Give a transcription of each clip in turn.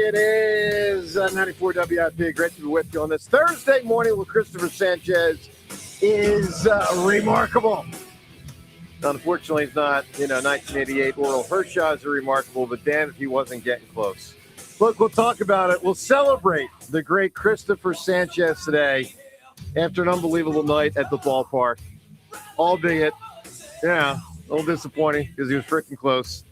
It is 94 WIP. Great to be with you on this Thursday morning with Cristopher Sanchez is remarkable. Unfortunately, it's not, 1988 Oral Hershiser remarkable, but damn if he wasn't getting close. Look, we'll talk about it. We'll celebrate the great Cristopher Sanchez today after an unbelievable night at the ballpark. Albeit, a little disappointing because he was freaking close.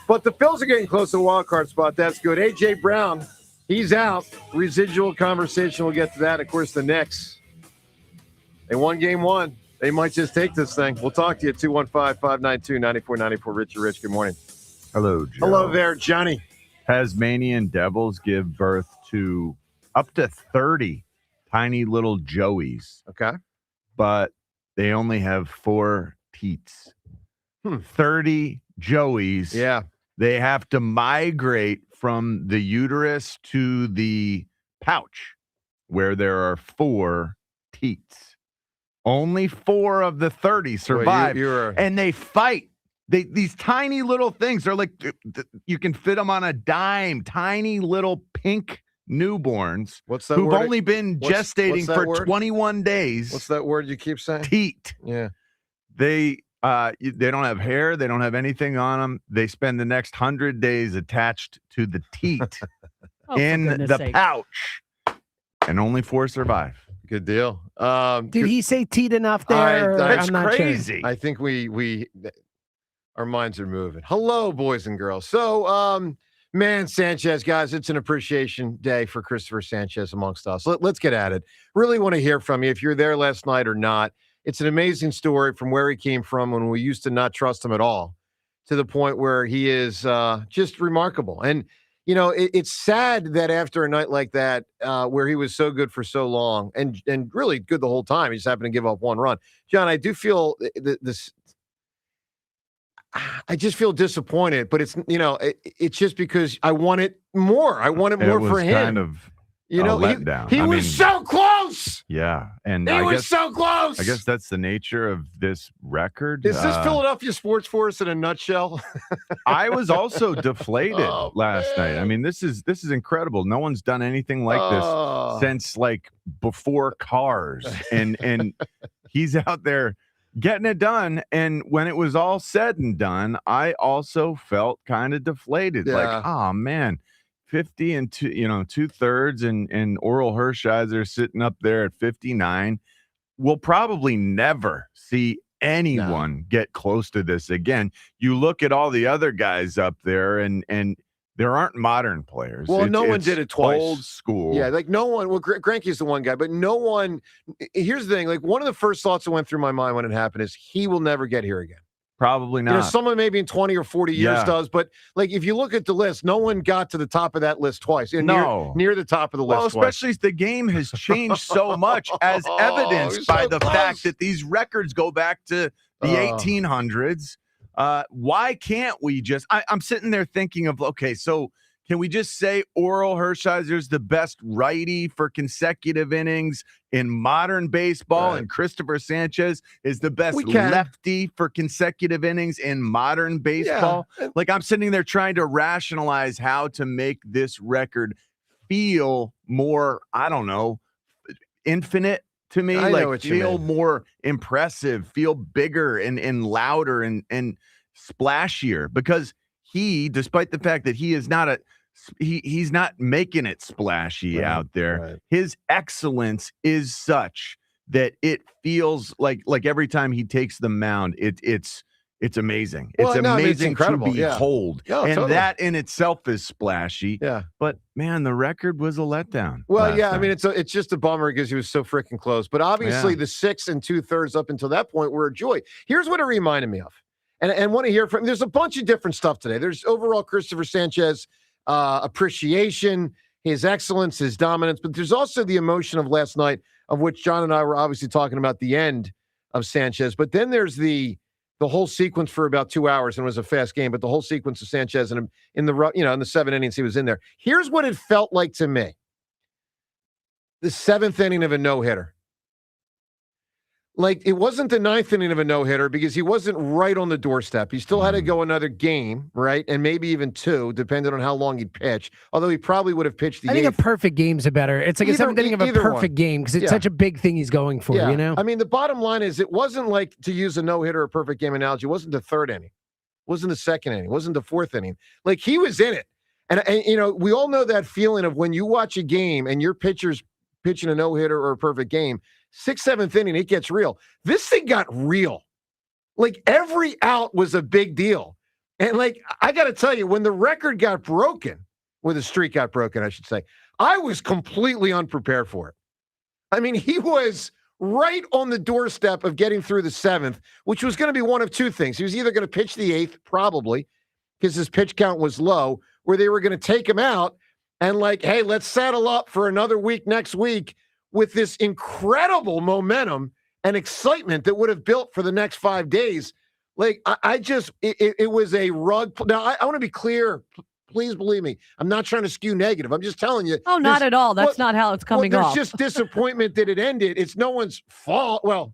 But the Phillies are getting close to the wild card spot. That's good. A.J. Brown, he's out. Residual conversation. We'll get to that. Of course, the Knicks. They won game one. They might just take this thing. We'll talk to you at 215-592-9494. Richie Rich, good morning. Hello, Joe. Hello there, Johnny. Tasmanian devils give birth to up to 30 tiny little joeys. Okay. But they only have 4 teats. 30 joeys. Yeah. They have to migrate from the uterus to the pouch where there are 4 teats. Only 4 of the 30 survive. Boy, and they fight. These tiny little things, they're like, you can fit them on a dime. Tiny little pink newborns. What's that who've word? only been gestating for 21 days. What's that word you keep saying? Teat. Yeah. They don't have hair. They don't have anything on them. They spend the next 100 days attached to the teat in the pouch, and only 4 survive. Good deal. Did he say teat enough there? That's I'm not crazy. I think our minds are moving. Hello, boys and girls. So, man, Sanchez, guys, it's an appreciation day for Cristopher Sanchez amongst us. Let's get at it. Really want to hear from you if you're there last night or not. It's an amazing story from where he came from when we used to not trust him at all to the point where he is just remarkable. And, it's sad that after a night like that where he was so good for so long and really good the whole time, he just happened to give up 1 run. John, I do feel this. I just feel disappointed, but it's just because I wanted more. I wanted more for him. Kind of letdown. He was so close. Yeah, and he was so close. I guess that's the nature of this record. Is this Philadelphia sports for us in a nutshell? I was also deflated last night. I mean, this is incredible. No one's done anything like this since like before Cars, and he's out there getting it done. And when it was all said and done, I also felt kind of deflated. Yeah. Like, oh man. 50 and 2/3 and Oral Hershiser sitting up there at 59. We'll probably never see anyone get close to this again. You look at all the other guys up there and there aren't modern players. Well, no one did it twice. Old school. Yeah, like no one. Well, Greinke's the one guy, but no one. Here's the thing. Like one of the first thoughts that went through my mind when it happened is he will never get here again. Probably not. Someone maybe in 20 or 40 years does, but like if you look at the list, no one got to the top of that list twice. Near the top of the list. Well, especially as the game has changed so much, as evidenced by the fact that these records go back to the 1800s. Why can't we just? I'm sitting there thinking of, okay, so can we just say Oral Hershiser's the best righty for consecutive innings in modern baseball, and Cristopher Sanchez is the best lefty for consecutive innings in modern baseball? Yeah. Like, I'm sitting there trying to rationalize how to make this record feel more, I don't know, infinite to me. Like, feel more impressive, feel bigger and louder and splashier, because he, despite the fact that he is not he's not making it splashy out there. Right. His excellence is such that it feels like every time he takes the mound, it's amazing. It's amazing to behold. Yeah. And totally. That in itself is splashy. Yeah. But man, the record was a letdown. Well, yeah, night. I mean, it's just a bummer because he was so freaking close. But obviously the 6 2/3 up until that point were a joy. Here's what it reminded me of. And want to hear from, there's a bunch of different stuff today. There's overall Cristopher Sanchez appreciation, his excellence, his dominance, but there's also the emotion of last night, of which John and I were obviously talking about the end of Sanchez. But then there's the whole sequence for about 2 hours, and it was a fast game, but the whole sequence of Sanchez in the 7 innings he was in there. Here's what it felt like to me. The 7th inning of a no-hitter. like, it wasn't the ninth inning of a no-hitter because he wasn't right on the doorstep. He still had to go another game, right? And maybe even two, depending on how long he'd pitch. Although he probably would have pitched the I think eighth. a perfect game's a better. It's like a seventh inning of a perfect game because it's such a big thing he's going for, you know? I mean, the bottom line is it wasn't like, to use a no-hitter or perfect game analogy, it wasn't the third inning. It wasn't the second inning. It wasn't the fourth inning. Like, he was in it. And you know, we all know that feeling of when you watch a game and your pitcher's pitching a no-hitter or a perfect game, 6th, 7th inning, it gets real. This thing got real. Like, every out was a big deal. And, like, I got to tell you, when the record got broken, when the streak got broken, I should say, I was completely unprepared for it. I mean, he was right on the doorstep of getting through the 7th, which was going to be one of two things. He was either going to pitch the 8th, probably, because his pitch count was low, where they were going to take him out and, like, hey, let's saddle up for another week next week with this incredible momentum and excitement that would have built for the next 5 days. Like, it was a rug. Now, I want to be clear. Please believe me. I'm not trying to skew negative. I'm just telling you. Oh, not at all. That's not how it's coming off. There's just disappointment that it ended. It's no one's fault. Well,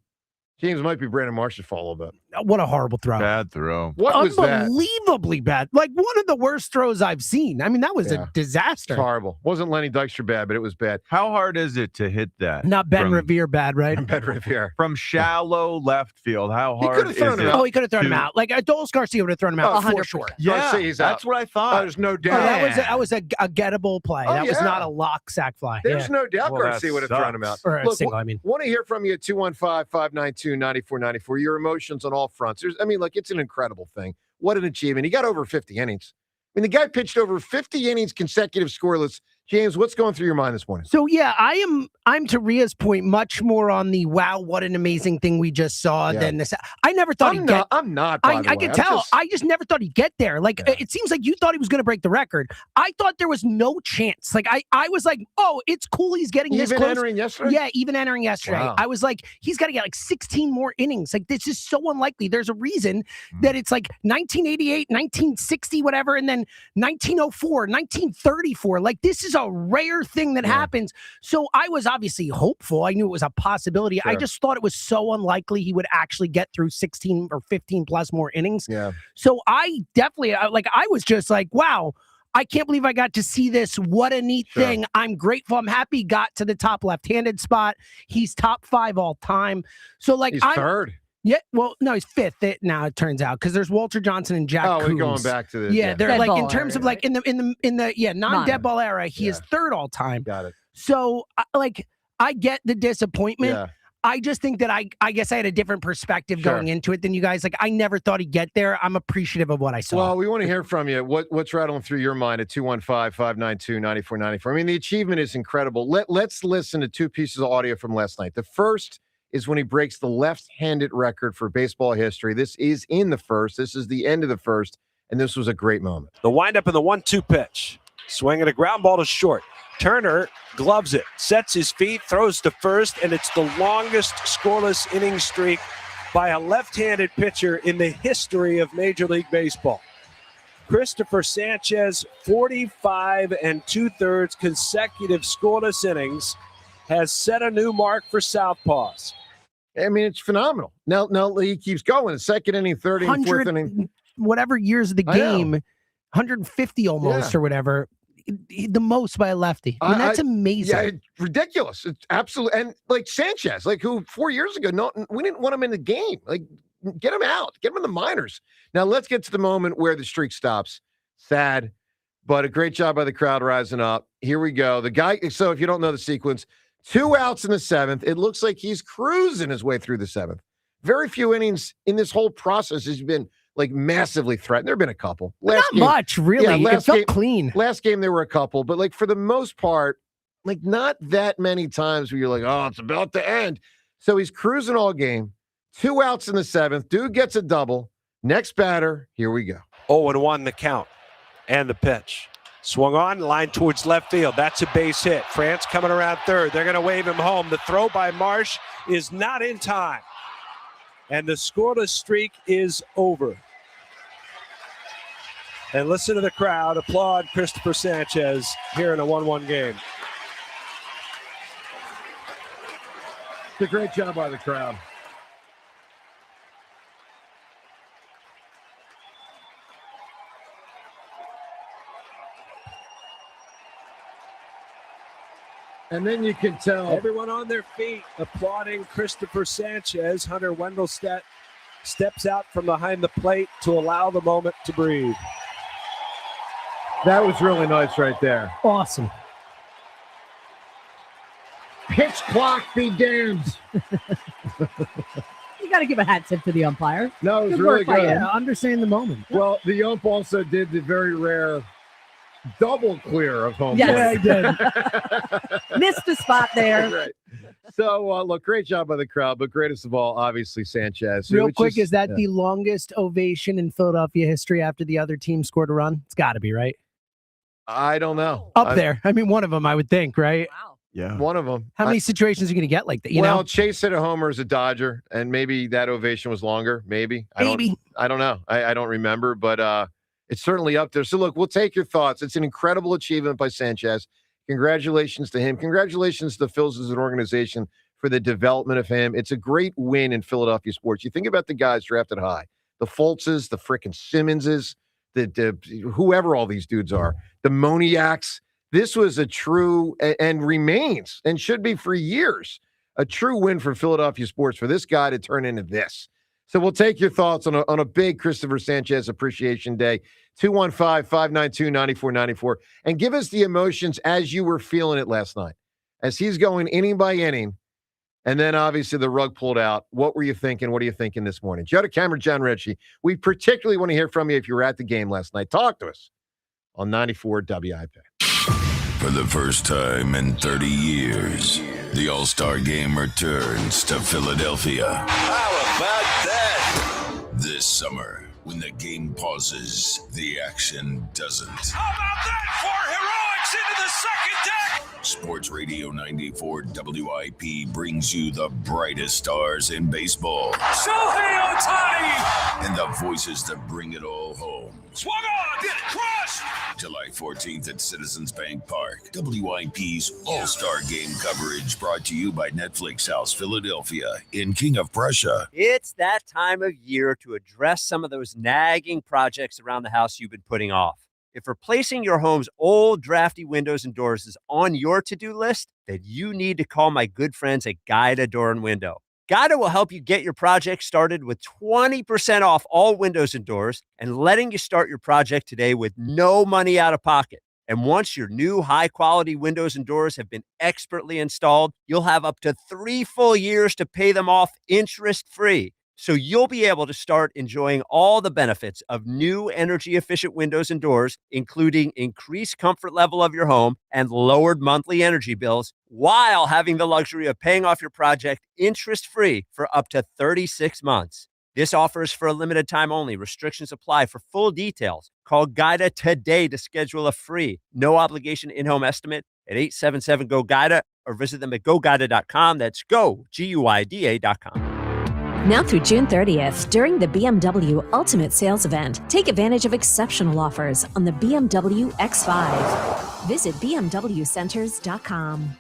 James, might be Brandon Marsh's fault a little bit. What a horrible throw. Bad throw. What was that? Unbelievably bad. Like, one of the worst throws I've seen. I mean, that was a disaster. It's horrible. Wasn't Lenny Dykstra bad, but it was bad. How hard is it to hit that? Not Ben Revere bad, right? Ben Revere. From shallow left field, how hard is it? Oh, he could have thrown him out. Like, Adolis Garcia would have thrown him out for sure. Yeah, that's what I thought. There's no doubt. That was a gettable play. That was not a lock sack fly. There's no doubt Garcia would have thrown him out. Or a single, I mean. Want to hear from you at 215-592-9494. Your emotions on all fronts. Look, it's an incredible thing. What an achievement. He got over 50 innings. I mean, the guy pitched over 50 innings consecutive scoreless. James, what's going through your mind this morning? So, yeah, I'm to Ria's point much more on the wow, what an amazing thing we just saw than this. I never thought he'd get. I'm not. I can tell. I just never thought he'd get there. Like, it seems like you thought he was going to break the record. I thought there was no chance. Like, I was like, oh, it's cool he's getting this close. Even entering yesterday? Yeah, even entering yesterday. Wow. I was like, he's got to get like 16 more innings. Like, this is so unlikely. There's a reason that it's like 1988, 1960, whatever, and then 1904, 1934. Like, this is a rare thing that happens. So I was obviously hopeful. I knew it was a possibility. Sure. I just thought it was so unlikely he would actually get through 16 or 15 plus more innings. Yeah. So I definitely, I was just like, wow, I can't believe I got to see this. What a neat thing. I'm grateful. I'm happy he got to the top left-handed spot. He's top 5 all time. So, like, he's third. Yeah, well, no, he's 5th now, it turns out, because there's Walter Johnson and Jack Coombs. We're going back to this. Yeah, they're dead like, in ball terms era, of like in the non-dead ball era, he is 3rd all time. Got it. So, like, I get the disappointment. Yeah. I just think that I guess I had a different perspective going into it than you guys. Like, I never thought he'd get there. I'm appreciative of what I saw. Well, we want to hear from you. What's rattling through your mind at 215-592-9494? I mean, the achievement is incredible. Let's listen to 2 pieces of audio from last night. The first is when he breaks the left-handed record for baseball history. This is in the first. This is the end of the first, and this was a great moment. The windup in the 1-2 pitch. Swinging a ground ball to short. Turner gloves it, sets his feet, throws to first, and it's the longest scoreless inning streak by a left-handed pitcher in the history of Major League Baseball. Cristopher Sanchez, 45 2/3 consecutive scoreless innings, has set a new mark for Southpaws. I mean, it's phenomenal. Now he keeps going. 2nd inning, 3rd inning, 4th inning. Whatever years of the game, 150 almost or whatever. The most by a lefty. I mean, that's amazing. Yeah, it's ridiculous. It's absolutely. And like Sanchez, like who 4 years ago, we didn't want him in the game. Like, get him out. Get him in the minors. Now let's get to the moment where the streak stops. Sad, but a great job by the crowd rising up. Here we go. The guy, so if you don't know the sequence, 2 outs in the 7th. It looks like he's cruising his way through the 7th. Very few innings in this whole process has been like massively threatened. There have been a couple. Not much, really. It felt clean. Last game there were a couple, but like for the most part, like not that many times where you're like, oh, it's about to end. So he's cruising all game. 2 outs in the 7th. Dude gets a double. Next batter, here we go. 0-1 the count and the pitch. Swung on, line towards left field. That's a base hit. France coming around 3rd. They're going to wave him home. The throw by Marsh is not in time. And the scoreless streak is over. And listen to the crowd applaud Cristopher Sanchez here in a 1-1 game. It's a great job by the crowd. And then you can tell. Everyone on their feet applauding Cristopher Sanchez. Hunter Wendelstedt steps out from behind the plate to allow the moment to breathe. That was really nice right there. Awesome. Pitch clock be damned. You got to give a hat tip to the umpire. No, it was Good really work by good. him. Yeah, understand the moment. Well, the ump also did the very rare double clear of home. Yes. plate. I did. Missed the spot there. Right. So, look, great job by the crowd, but greatest of all, obviously, Sanchez. Real quick, is that the longest ovation in Philadelphia history after the other team scored a run? It's got to be, right? I don't know. Up there. I mean, one of them, I would think, right? Wow. Yeah. One of them. How many situations are you going to get like that? You know? Chase hit a homer as a Dodger, and maybe that ovation was longer. Maybe. Maybe. I don't know. I don't remember, but it's certainly up there. So, look, we'll take your thoughts. It's an incredible achievement by Sanchez. Congratulations to him. Congratulations to the Phillies as an organization for the development of him. It's a great win in Philadelphia sports. You think about the guys drafted high, the Fultzes, the frickin' Simmonses, the whoever all these dudes are, the Moniacs. This was a true and remains and should be for years a true win for Philadelphia sports for this guy to turn into this. So we'll take your thoughts on a big Cristopher Sanchez Appreciation Day, 215-592-9494, and give us the emotions as you were feeling it last night. As he's going inning by inning, and then obviously the rug pulled out. What were you thinking? What are you thinking this morning? Joe DeCamera, John Ritchie. We particularly want to hear from you if you were at the game last night. Talk to us on 94 WIP. For the first time in 30 years, the All-Star Game returns to Philadelphia. How about that? This summer, when the game pauses, the action doesn't. How about that for heroics into the second deck? Sports Radio 94 WIP brings you the brightest stars in baseball Shohei Ohtani! and the voices that bring it all home. Swung on! Get crushed! July 14th at Citizens Bank Park. WIP's All-Star Game coverage brought to you by Netflix House Philadelphia in King of Prussia. It's that time of year to address some of those nagging projects around the house you've been putting off. If replacing your home's old drafty windows and doors is on your to-do list, then you need to call my good friends at Guida Door and Window. Guida will help you get your project started with 20% off all windows and doors and letting you start your project today with no money out of pocket. And once your new high-quality windows and doors have been expertly installed, you'll have up to 3 full years to pay them off interest-free. So you'll be able to start enjoying all the benefits of new energy-efficient windows and doors, including increased comfort level of your home and lowered monthly energy bills, while having the luxury of paying off your project interest-free for up to 36 months. This offer is for a limited time only. Restrictions apply. For full details, call Guida today to schedule a free, no-obligation in-home estimate at 877-GO-GUIDA or visit them at GoGuida.com. That's go, GUIDA.com. Now through June 30th, during the BMW Ultimate Sales Event, take advantage of exceptional offers on the BMW X5. Visit BMWCenters.com.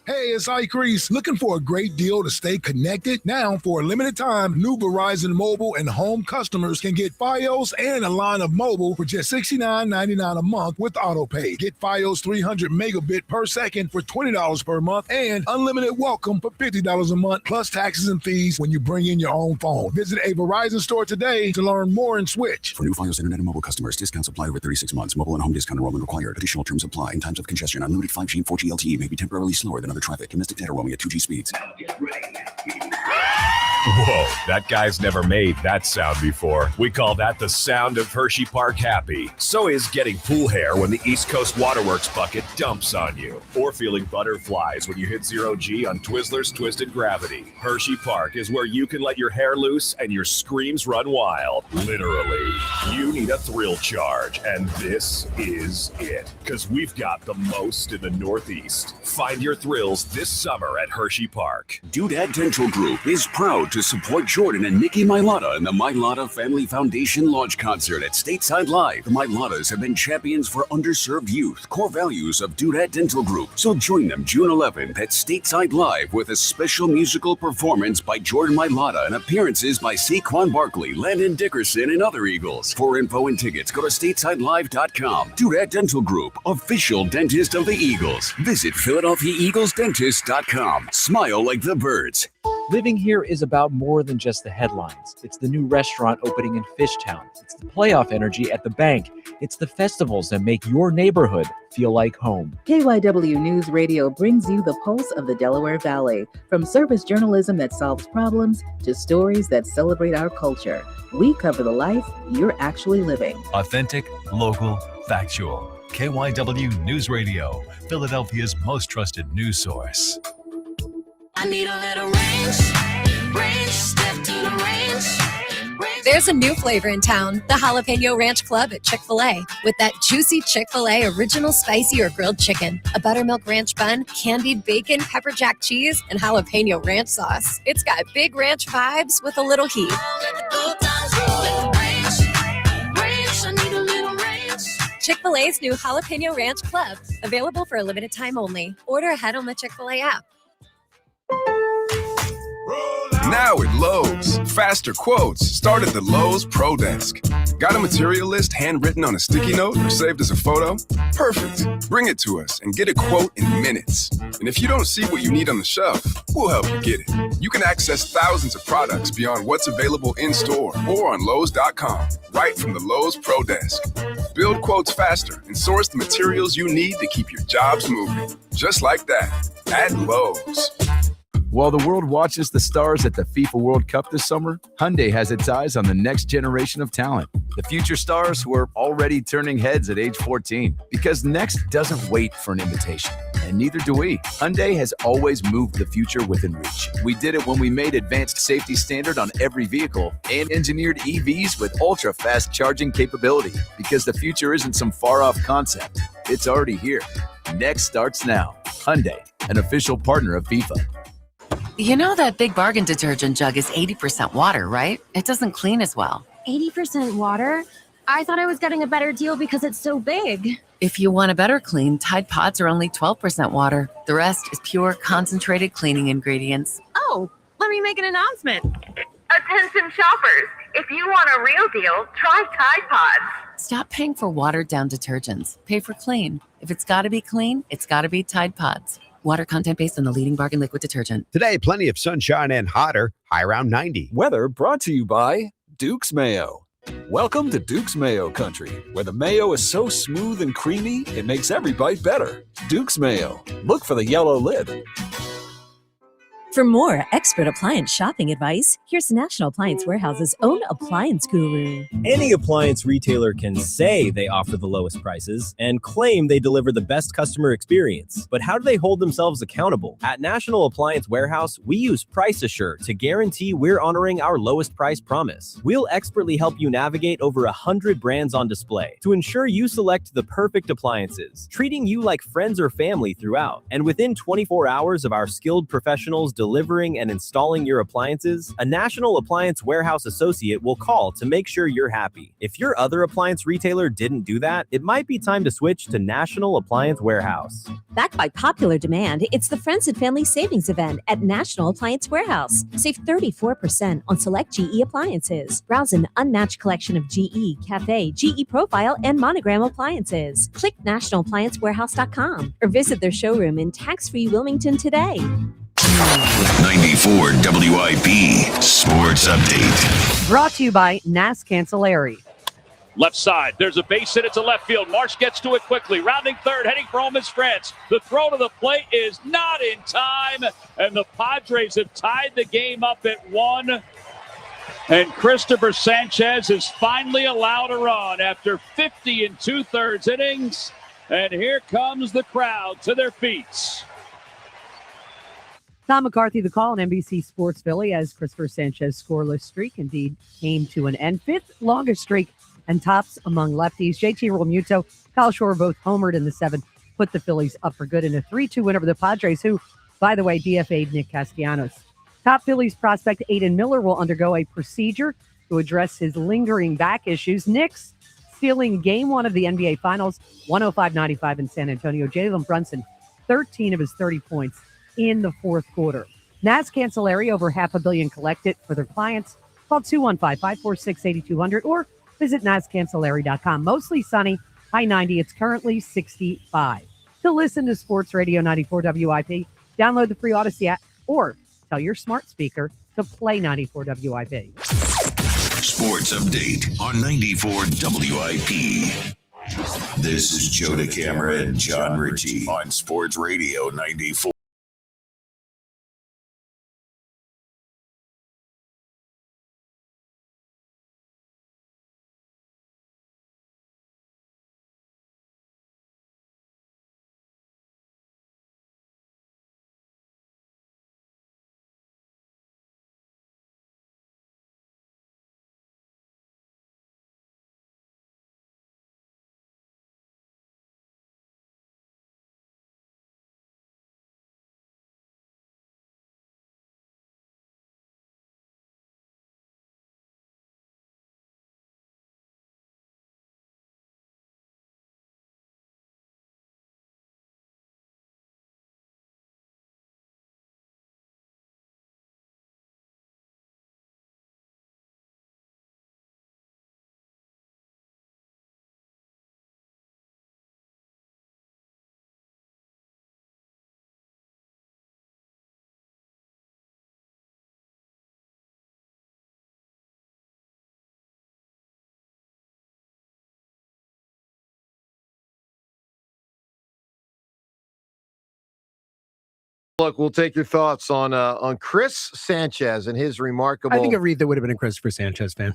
Hey, it's Ike Reese. Looking for a great deal to stay connected? Now, for a limited time, new Verizon Mobile and Home customers can get Fios and a line of mobile for just $69.99 a month with AutoPay. Get Fios 300 megabit per second for $20 per month and unlimited welcome for $50 a month, plus taxes and fees when you bring in your own phone. Visit a Verizon store today to learn more and switch. For new Fios Internet and mobile customers, discounts apply over 36 months. Mobile and home discount enrollment required. Additional terms apply. In times of congestion, unlimited 5G and 4G LTE may be temporarily slower than other traffic. Domestic data roaming at 2G speeds. Whoa, that guy's never made that sound before. We call that the sound of Hershey Park happy. So is getting pool hair when the East Coast Waterworks bucket dumps on you. Or feeling butterflies when you hit 0G on Twizzler's Twisted Gravity. Hershey Park is where you can let your hair loose and your screams run wild. Literally. You need a thrill charge, and this is it. Because we've got the most in the Northeast. Find your thrills this summer at Hershey Park. Doodad Dental Group is proud to support Jordan and Nikki Mailata in the Mailata Family Foundation launch concert at Stateside Live. The Mailatas have been champions for underserved youth, core values of Dudette Dental Group. So join them June 11th at Stateside Live with a special musical performance by Jordan Mailata and appearances by Saquon Barkley, Landon Dickerson, and other Eagles. For info and tickets, go to stateside.live.com. Dudette Dental Group, official dentist of the Eagles. Visit PhiladelphiaEaglesDentist.com. Smile like the birds. Living here is about more than just the headlines. It's the new restaurant opening in Fishtown. It's the playoff energy at the bank. It's the festivals that make your neighborhood feel like home. KYW News Radio brings you the pulse of the Delaware Valley. From service journalism that solves problems to stories that celebrate our culture, we cover the life you're actually living. Authentic, local, factual. KYW News Radio, Philadelphia's most trusted news source. I need a little range, step to the range. There's a new flavor in town, the Jalapeno Ranch Club at Chick-fil-A. With that juicy Chick-fil-A original spicy or grilled chicken, a buttermilk ranch bun, candied bacon, pepper jack cheese, and jalapeno ranch sauce. It's got big ranch vibes with a little heat. Chick-fil-A's new Jalapeno Ranch Club, available for a limited time only. Order ahead on the Chick-fil-A app. Now at Lowe's, faster quotes start at the Lowe's Pro Desk. Got a material list handwritten on a sticky note or saved as a photo? Perfect. Bring it to us and get a quote in minutes. And if you don't see what you need on the shelf, we'll help you get it. You can access thousands of products beyond what's available in-store or on Lowe's.com, right from the Lowe's Pro Desk. Build quotes faster and source the materials you need to keep your jobs moving. Just like that, at Lowe's. While the world watches the stars at the FIFA World Cup this summer, Hyundai has its eyes on the next generation of talent. The future stars who are already turning heads at age 14. Because next doesn't wait for an invitation, and neither do we. Hyundai has always moved the future within reach. We did it when we made advanced safety standard on every vehicle and engineered EVs with ultra-fast charging capability. Because the future isn't some far-off concept. It's already here. Next starts now. Hyundai, an official partner of FIFA. You know that Big Bargain detergent jug is 80% water, right? It doesn't clean as well. 80% water? I thought I was getting a better deal because it's so big. If you want a better clean, Tide Pods are only 12% water. The rest is pure, concentrated cleaning ingredients. Oh, let me make an announcement. Attention shoppers, if you want a real deal, try Tide Pods. Stop paying for watered-down detergents. Pay for clean. If it's got to be clean, it's got to be Tide Pods. Water content based on the leading bargain liquid detergent. Today, plenty of sunshine and hotter, high around 90. Weather brought to you by Duke's Mayo. Welcome to Duke's Mayo Country, where the mayo is so smooth and creamy, it makes every bite better. Duke's Mayo. Look for the yellow lid. For more expert appliance shopping advice, here's National Appliance Warehouse's own appliance guru. Any appliance retailer can say they offer the lowest prices and claim they deliver the best customer experience. But how do they hold themselves accountable? At National Appliance Warehouse, we use Price Assure to guarantee we're honoring our lowest price promise. We'll expertly help you navigate over 100 brands on display to ensure you select the perfect appliances, treating you like friends or family throughout. And within 24 hours of our skilled professionals delivering and installing your appliances, a National Appliance Warehouse associate will call to make sure you're happy. If your other appliance retailer didn't do that, it might be time to switch to National Appliance Warehouse. Backed by popular demand, it's the Friends and Family Savings Event at National Appliance Warehouse. Save 34% on select GE appliances. Browse an unmatched collection of GE, Cafe, GE Profile, and Monogram appliances. Click nationalappliancewarehouse.com or visit their showroom in tax-free Wilmington today. 94 WIP Sports Update. Brought to you by NAS Cancellary. Left side, there's a base hit, it's a left field. Marsh gets to it quickly, rounding third, heading for home is France. The throw to the plate is not in time, and the Padres have tied the game up at 1. And Cristopher Sanchez is finally allowed a run after 50 2/3 innings. And here comes the crowd to their feet. Tom McCarthy, the call on NBC Sports Philly as Cristopher Sanchez scoreless streak indeed came to an end. 5th longest streak and tops among lefties. JT Realmuto, Kyle Schwarber both homered in the 7th, put the Phillies up for good in a 3-2 win over the Padres, who, by the way, DFA'd Nick Castellanos. Top Phillies prospect Aiden Miller will undergo a procedure to address his lingering back issues. Knicks stealing Game 1 of the NBA Finals, 105-95 in San Antonio. Jalen Brunson, 13 of his 30 points in the fourth quarter. NAS Cancelleri, over $500 million collected for their clients. Call 215-546-8200 or visit nascancelleri.com. Mostly sunny, high 90. It's currently 65. To listen to Sports Radio 94 WIP, download the free Odyssey app or tell your smart speaker to play 94 WIP. Sports update on 94 WIP. This is Joe DeCamera and John Ritchie on Sports Radio 94. Look, we'll take your thoughts on Chris Sanchez and his remarkable. I think Aretha would have been a Christopher Sanchez fan.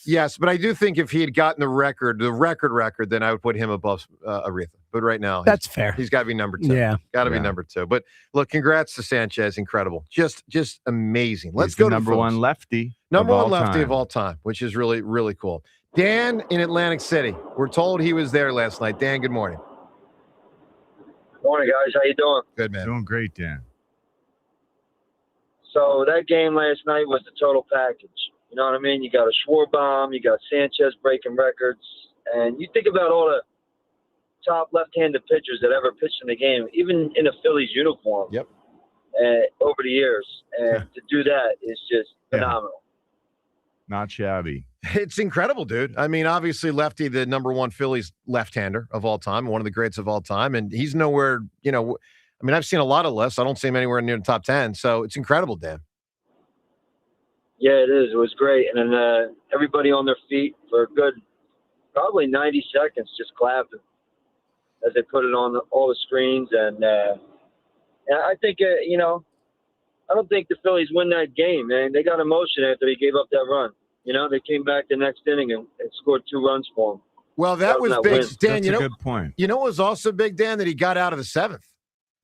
Yes, but I do think if he had gotten the record, then I would put him above Aretha. But right now, that's fair. He's got to be number 2. Yeah, got to be number 2. But look, congrats to Sanchez, incredible, just amazing. Let's He's go the to number one lefty, number one lefty of all time, which is really, really cool. Dan in Atlantic City. We're told he was there last night. Dan, good morning. Morning, guys. How you doing? Good, man. Doing great, Dan. So that game last night was the total package. You know what I mean? You got a Schwarbaum, you got Sanchez breaking records, and you think about all the top left-handed pitchers that ever pitched in the game, even in a Phillies uniform. Yep. Over the years, and to do that is just phenomenal. Not shabby. It's incredible, dude. I mean, obviously, lefty, the number one Phillies left-hander of all time, one of the greats of all time, and he's nowhere. I mean, I've seen a lot of lists. I don't see him anywhere near the top 10, so it's incredible, Dan. Yeah, it is. It was great. And then everybody on their feet for a good probably 90 seconds just clapping as they put it on all the screens. And I think, I don't think the Phillies win that game, man. They got emotion after he gave up that run. They came back the next inning and scored 2 runs for him. Well, that was big, Dan. That's a good point. You know what was also big, Dan, that he got out of the 7th.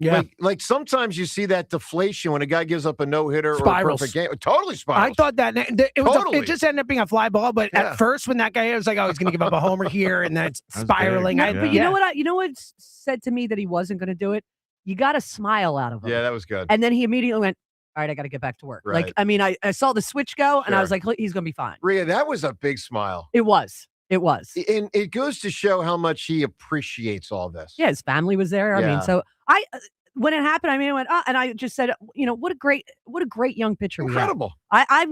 Yeah. Like sometimes you see that deflation when a guy gives up a no-hitter Spirals. or a perfect game. Totally spirals. I thought that it just ended up being a fly ball, but Yeah. at first when that guy was like, he's going to give up a homer here, and then it's spiraling. But you know what? You know what said to me that he wasn't going to do it? You got a smile out of him. Yeah, that was good. And then he immediately went, all right, I got to get back to work. Right. Like, I mean, I saw the switch go, and I Sure. was like, he's going to be fine. Rhea, that was a big smile. It was. It was. And it goes to show how much he appreciates all this. Yeah, his family was there. I Yeah. mean, so when it happened, I went, and I just said, what a great young pitcher. Incredible. I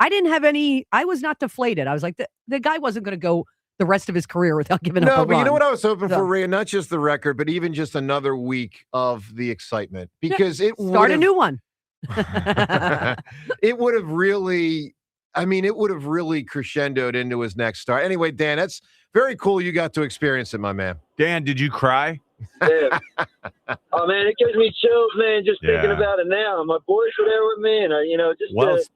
didn't have any. I was not deflated. I was like, the guy wasn't going to go the rest of his career without giving up a No, but run. you know what I was hoping So- for, Rhea? Not just the record, but even just another week of the excitement. Because it Start a new one. it would have really crescendoed into his next start. Anyway, Dan, that's very cool you got to experience it, my man. Dan, did you cry? Yeah. Oh, man, it gives me chills, man, just thinking Yeah. about it now. My boys were there with me, and,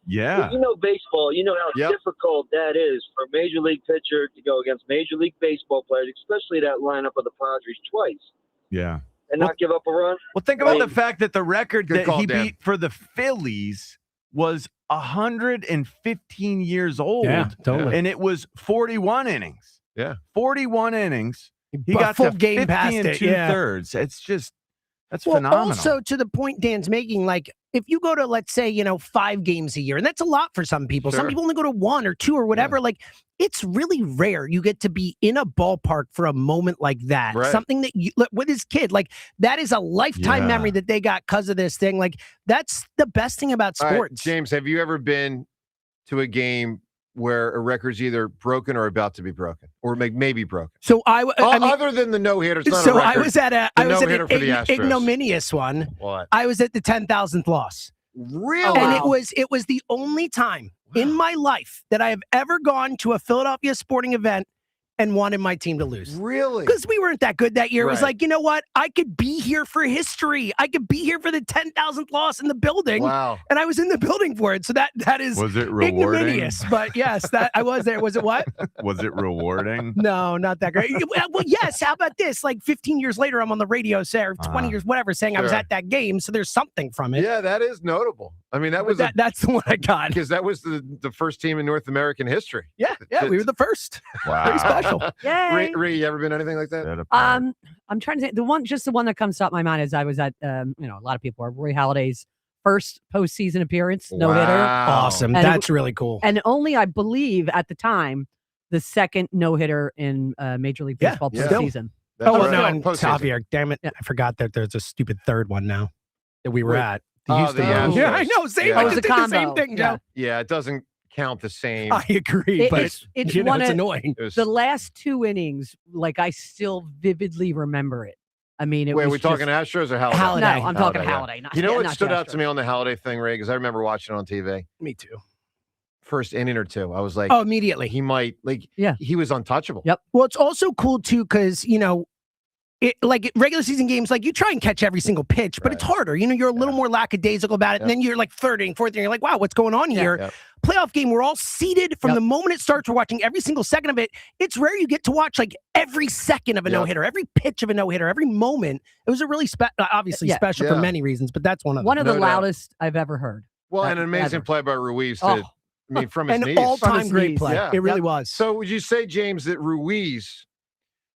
yeah. you know baseball, you know how difficult that is for a Major League pitcher to go against Major League Baseball players, especially that lineup of the Padres twice, Yeah. and not give up a run. Well, think about the fact that the record Good that call, he Dan. beat for the Phillies was 115 years old. Yeah, totally. And it was 41 innings. Yeah. 41 innings. He A got full to game 50 past and it, yeah. 2/3. It's just That's Well, phenomenal. also to the point Dan's making, like if you go to, let's say, 5 games a year, and that's a lot for some people. Some Sure. people only go to 1 or 2 or whatever. Like it's really rare you get to be in a ballpark for a moment like that. Right. Something that you with his kid, like that is a lifetime memory that they got because of this thing. Like that's the best thing about All right, sports. James, have you ever been to a game where a record's either broken or about to be broken, or maybe broken? So I mean, other than the no-hitter, it's not so a record. I was at The no-hitter for the Astros. ignominious one. What? I was at the 10,000th loss. Really? And it was the only time in my life that I have ever gone to a Philadelphia sporting event and wanted my team to lose. Really? Because we weren't that good that year. It was Right. like, you know what? I could be here for history. I could be here for the 10,000th loss in the building. Wow. And I was in the building for it. So that is Was it rewarding? ignominious. But yes, that I was there. Was it what? Was it rewarding? No, not that great. Well, yes. How about this? Like 15 years later, I'm on the radio, or 20 years, whatever, saying I was Sure. at that game. So there's something from it. Yeah, that is notable. I mean, that But was that's the one I got. because that was the first team in North American history. Yeah, we were the first. Wow. Pretty special. Yay. Ree, you ever been anything like that? I'm trying to think. The one that comes to my mind is I was at, a lot of people are Roy Halladay's first postseason appearance, no hitter. Wow. Awesome. And That's really cool. And only, I believe, at the time, the second no hitter in Major League Baseball still. postseason. That's well, right. no, and Postseason. Javier, damn it. I forgot that there's a stupid third one now that we were Wait. at. Oh, Houston the one. Astros. Yeah, I know. Same. Yeah. I It was just a did the same combo. thing, Yeah. Joe. Yeah, it doesn't count the same. I agree, but It's it's one it's of- annoying. It was- The last 2 innings, like I still vividly remember it. I mean, it Wait, was we talking just, Astros or Halladay? No, I'm talking yeah. Halladay. Not, You know yeah, what not stood the out to Astros. me on the Halladay thing, Ray? Because I remember watching it on TV. Me too. First inning or two, I was like, Oh, immediately. he might, Yeah. he was untouchable. Yep. Well, it's also cool too because regular season games, like you try and catch every single pitch, but it's harder. You're a little more lackadaisical about it, and then you're like third inning, fourth inning, you're like, wow, what's going on here? Yep. Playoff game, we're all seated from the moment it starts. We're watching every single second of it. It's rare you get to watch like every second of a no hitter, every pitch of a no hitter, every moment. It was a really obviously Yeah. special for many reasons, but that's one of them. One of the No doubt. loudest I've ever heard. Well, and an amazing Ever. play by Ruiz. Oh. From his An knees. all-time his great knees. play. Yeah. It really Yep. was. So would you say, James, that Ruiz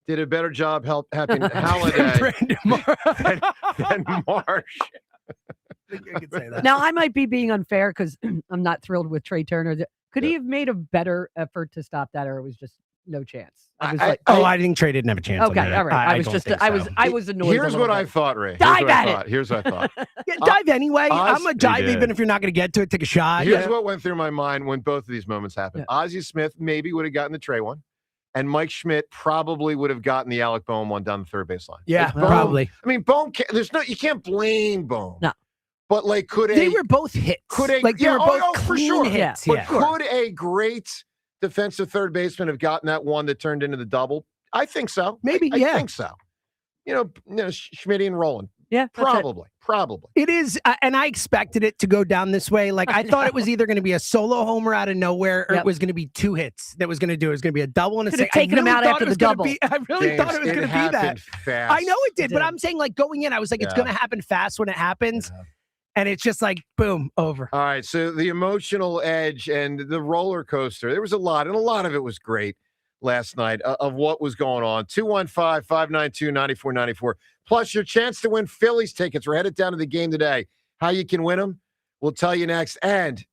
did a better job helping Halladay than Marsh? I could say that. Now, I might be being unfair because I'm not thrilled with Trey Turner. Could he have made a better effort to stop that, or it was just no chance? I was like, I think Trey didn't have a chance. okay, on that. all right. I was don't just, think I so. was annoyed. a Here's little what I bit. thought, Ray. Dive at it. Here's what I thought. Yeah, dive anyway. I'm a Oz- dive, He did. even if you're not going to get to it. Take a shot. Here's what went through my mind when both of these moments happened. Yeah. Ozzie Smith maybe would have gotten the Trey one, and Mike Schmidt probably would have gotten the Alec Boehm one down the third baseline. Yeah, Like, Boehm- probably. I mean, Boehm. You can't blame Boehm. No. But like, They were both hits. Could a like they yeah, were both oh, for clean sure. hits. But Yeah. could a great defensive third baseman have gotten that one that turned into the double? I think so. Maybe, I yeah. think so. Schmidt and Roland. Yeah, that's it. Probably. It is, and I expected it to go down this way. Like I thought it was either going to be a solo homer out of nowhere, or Yep. it was going to be 2 hits that was going to do. It was going to be a double and a Could have single. taken him out after the double. I really James, thought it was it going to be that. happened fast. I know it did, It but did. I'm saying like going in, I was like, it's Yeah. going to happen fast when it happens, and it's just like boom, over. All right, so the emotional edge and the roller coaster, there was a lot, and a lot of it was great last night of what was going on. 215-592-9494. Plus your chance to win Phillies tickets. We're headed down to the game today. How you can win them, we'll tell you next. And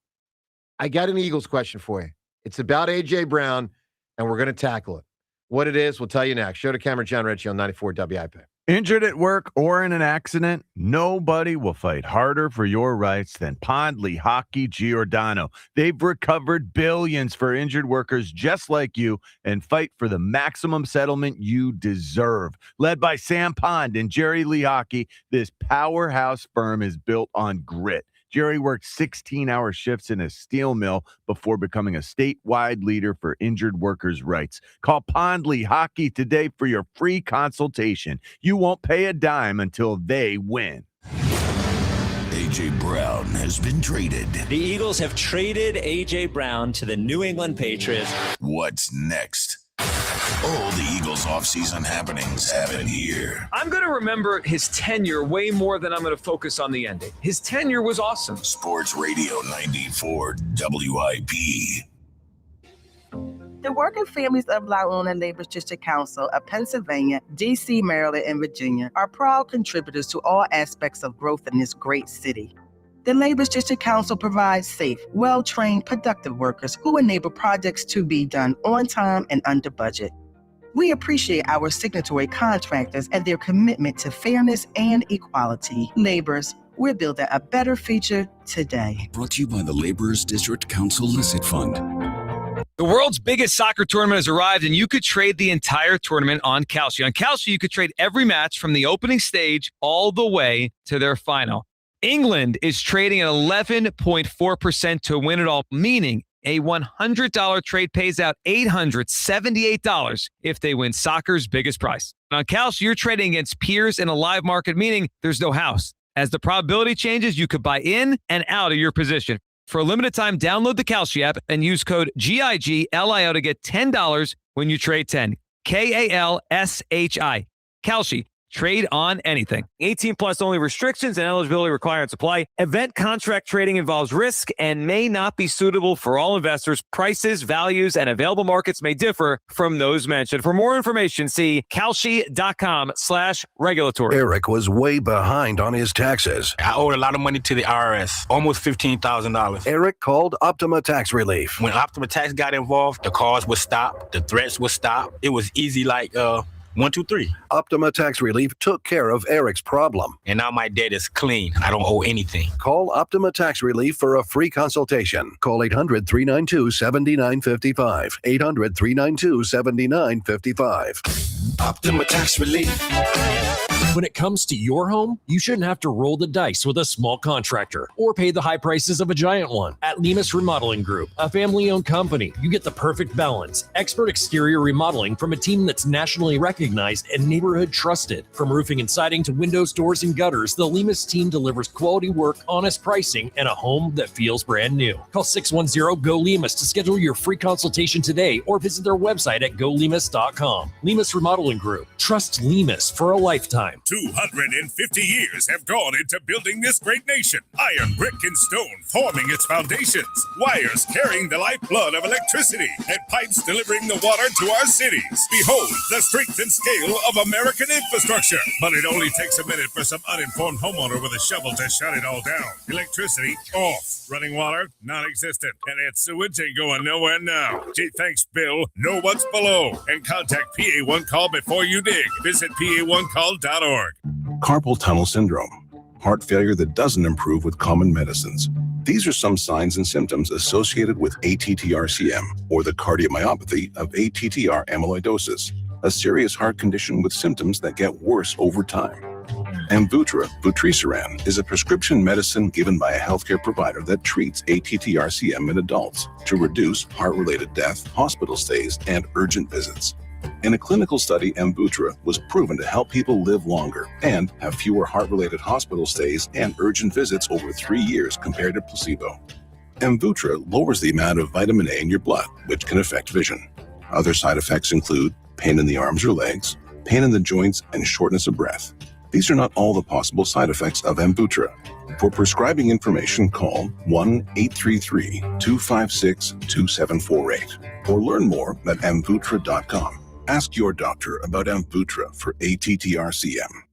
I got an Eagles question for you. It's about A.J. Brown, and we're going to tackle it. What it is, we'll tell you next. Show to camera, John Ritchie on 94 WIP. Injured at work or in an accident, nobody will fight harder for your rights than Pondley Hockey Giordano. They've recovered billions for injured workers just like you and fight for the maximum settlement you deserve. Led by Sam Pond and Jerry Lee Hockey, this powerhouse firm is built on grit. Jerry worked 16-hour shifts in a steel mill before becoming a statewide leader for injured workers' rights. Call Pondley Hockey today for your free consultation. You won't pay a dime until they win. A.J. Brown has been traded. The Eagles have traded A.J. Brown to the New England Patriots. What's next? All the Eagles offseason happenings happen here. I'm going to remember his tenure way more than I'm going to focus on the ending. His tenure was awesome. Sports Radio 94 WIP. The working families of La Una Labor District Council of Pennsylvania, D.C., Maryland, and Virginia are proud contributors to all aspects of growth in this great city. The Labor District Council provides safe, well-trained, productive workers who enable projects to be done on time and under budget. We appreciate our signatory contractors and their commitment to fairness and equality. Laborers, we're building a better future today. Brought to you by the Laborers District Council Licit Fund. The world's biggest soccer tournament has arrived, and you could trade the entire tournament on Kalshi. On Kalshi, you could trade every match from the opening stage all the way to their final. England is trading at 11.4% to win it all, meaning a $100 trade pays out $878 if they win soccer's biggest prize. And on Kalshi, you're trading against peers in a live market, meaning there's no house. As the probability changes, you could buy in and out of your position. For a limited time, download the Kalshi app and use code GIGLIO to get $10 when you trade 10. KALSHI. Kalshi. Trade on anything. 18 plus only. Restrictions and eligibility requirements apply. Event contract trading involves risk and may not be suitable for all investors. Prices, values, and available markets may differ from those mentioned. For more information, see kalshi.com/regulatory. Eric was way behind on his taxes. I owed a lot of money to the IRS, almost $15,000. Eric called Optima Tax Relief. When Optima Tax got involved, the calls would stop, the threats would stop. It was easy like 1, 2, 3. Optima Tax Relief took care of Eric's problem. And now my debt is clean. I don't owe anything. Call Optima Tax Relief for a free consultation. Call 800-392-7955. 800-392-7955. Optima Tax Relief. When it comes to your home, you shouldn't have to roll the dice with a small contractor or pay the high prices of a giant one. At Lemus Remodeling Group, a family-owned company, you get the perfect balance. Expert exterior remodeling from a team that's nationally recognized and neighborhood trusted. From roofing and siding to windows, doors, and gutters, the Lemus team delivers quality work, honest pricing, and a home that feels brand new. Call 610-GO-LEMUS to schedule your free consultation today or visit their website at golemus.com. Lemus Remodeling Group. Trust Lemus for a lifetime. 250 years have gone into building this great nation. Iron, brick, and stone forming its foundations. Wires carrying the lifeblood of electricity. And pipes delivering the water to our cities. Behold the strength and scale of American infrastructure. But it only takes a minute for some uninformed homeowner with a shovel to shut it all down. Electricity off. Running water non-existent. And that sewage ain't going nowhere now. Gee, thanks, Bill. Know what's below. And contact PA1 Call before you dig. Visit PA1Call.org. Carpal tunnel syndrome, heart failure that doesn't improve with common medicines. These are some signs and symptoms associated with ATTR-CM, or the cardiomyopathy of ATTR amyloidosis, a serious heart condition with symptoms that get worse over time. Amvuttra, vutrisiran, is a prescription medicine given by a healthcare provider that treats ATTR-CM in adults to reduce heart-related death, hospital stays, and urgent visits. In a clinical study, Amvuttra was proven to help people live longer and have fewer heart-related hospital stays and urgent visits over 3 years compared to placebo. Amvuttra lowers the amount of vitamin A in your blood, which can affect vision. Other side effects include pain in the arms or legs, pain in the joints, and shortness of breath. These are not all the possible side effects of Amvuttra. For prescribing information, call 1-833-256-2748 or learn more at amvuttra.com. Ask your doctor about Amvuttra for ATTR-CM.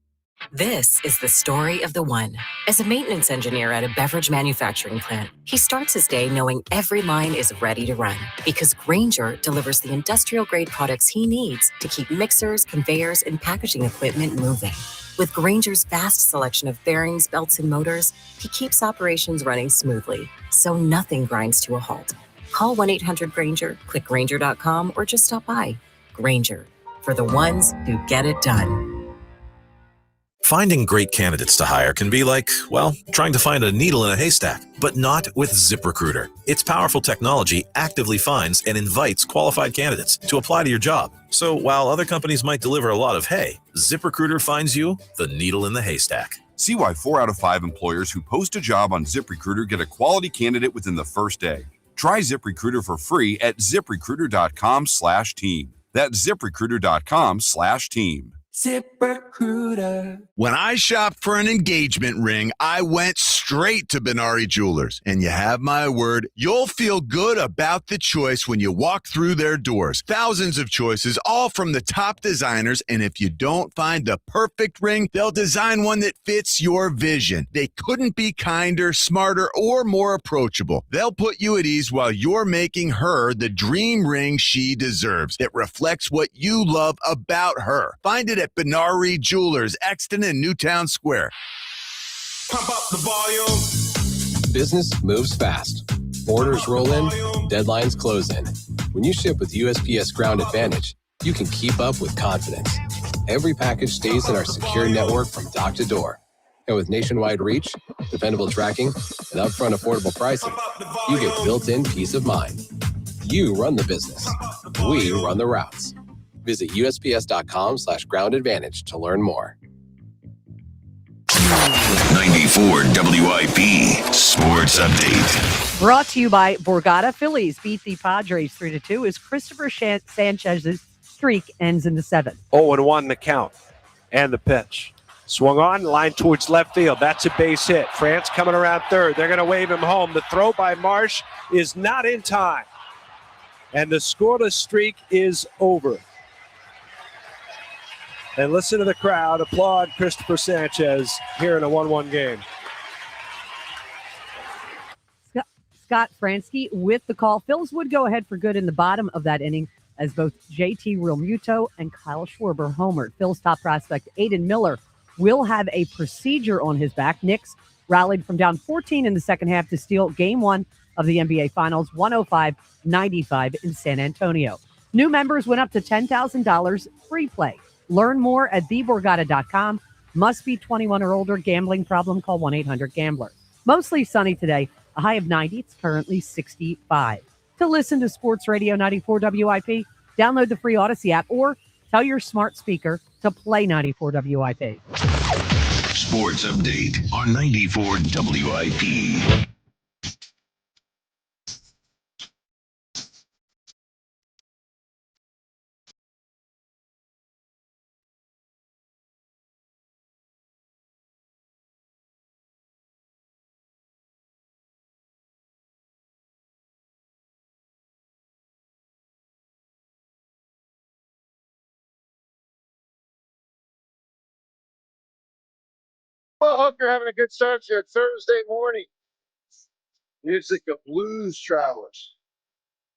This is the story of the one. As a maintenance engineer at a beverage manufacturing plant, he starts his day knowing every line is ready to run because Grainger delivers the industrial-grade products he needs to keep mixers, conveyors, and packaging equipment moving. With Grainger's vast selection of bearings, belts, and motors, he keeps operations running smoothly, so nothing grinds to a halt. Call 1-800-GRAINGER, click Grainger.com, or just stop by. Grainger, for the ones who get it done. Finding great candidates to hire can be like, well, trying to find a needle in a haystack, but not with ZipRecruiter. Its powerful technology actively finds and invites qualified candidates to apply to your job. So while other companies might deliver a lot of hay, ZipRecruiter finds you the needle in the haystack. See why 4 out of 5 employers who post a job on ZipRecruiter get a quality candidate within the first day. Try ZipRecruiter for free at ZipRecruiter.com/team. That's ZipRecruiter.com/team. ZipRecruiter. When I shopped for an engagement ring, I went straight to Benari Jewelers. And you have my word, you'll feel good about the choice when you walk through their doors. Thousands of choices, all from the top designers. And if you don't find the perfect ring, they'll design one that fits your vision. They couldn't be kinder, smarter, or more approachable. They'll put you at ease while you're making her the dream ring she deserves that reflects what you love about her. Find it at Benari Jewelers, Exton and Newtown Square. Pump up the volume. Business moves fast. Orders roll in, deadlines close in. When you ship with USPS Ground Advantage, you can keep up with confidence. Every package stays in our secure network from dock to door. And with nationwide reach, dependable tracking, and upfront affordable pricing, you get built-in peace of mind. You run the business. We run the routes. Visit USPS.com/Ground Advantage to learn more. 94 WIP Sports Update. Brought to you by Borgata. Phillies beat the Padres 3-2 as Cristopher Sanchez's streak ends in the 7th. 0-1 the count and the pitch. Swung on, line towards left field. That's a base hit. France coming around third. They're going to wave him home. The throw by Marsh is not in time. And the scoreless streak is over. And listen to the crowd applaud Cristopher Sanchez here in a 1-1 game. Scott Fransky with the call. Phils would go ahead for good in the bottom of that inning as both JT Realmuto and Kyle Schwarber homered. Phils top prospect Aiden Miller will have a procedure on his back. Knicks rallied from down 14 in the second half to steal Game 1 of the NBA Finals, 105-95 in San Antonio. New members went up to $10,000 free play. Learn more at theborgata.com. Must be 21 or older. Gambling problem? Call 1-800-GAMBLER. Mostly sunny today. A high of 90. It's currently 65. To listen to Sports Radio 94 WIP, download the free Odyssey app or tell your smart speaker to play 94 WIP. Sports Update on 94 WIP. Well, hope you're having a good start here Thursday morning. Music of blues travelers.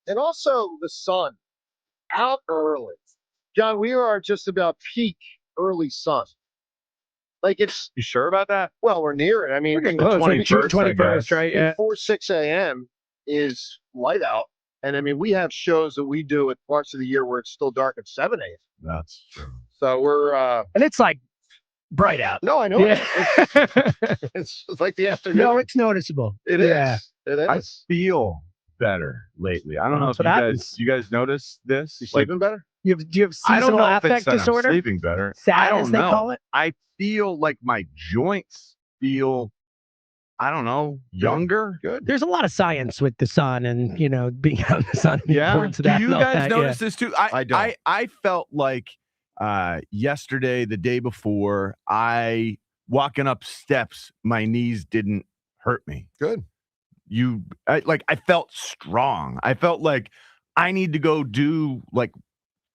And also the sun out early. John, we are just about peak early sun. Like it's. You sure about that? Well, we're near it. I mean, We're getting close. 21st, right? Yeah. 4-6 a.m. is light out. And I mean, we have shows that we do at parts of the year where it's still dark at 7 a.m. That's true. So we're. And it's like bright out. No, I know. Yeah. It's like the afternoon. No, it's noticeable. It is. Yeah. It is. I feel better lately. I don't know if That's you guys notice this. You sleeping better? Do you have I don't seasonal know if affect it's disorder? I'm sleeping better. SAD, I don't as they know. call it? I feel like my joints feel, I don't know, younger. Good. There's a lot of science with the sun and, being out in the sun. Yeah. Importance of Do that you and all guys that, notice this too? I don't. I felt like yesterday, the day before, walking up steps, my knees didn't hurt me. Good. I felt strong. I felt like I need to go do like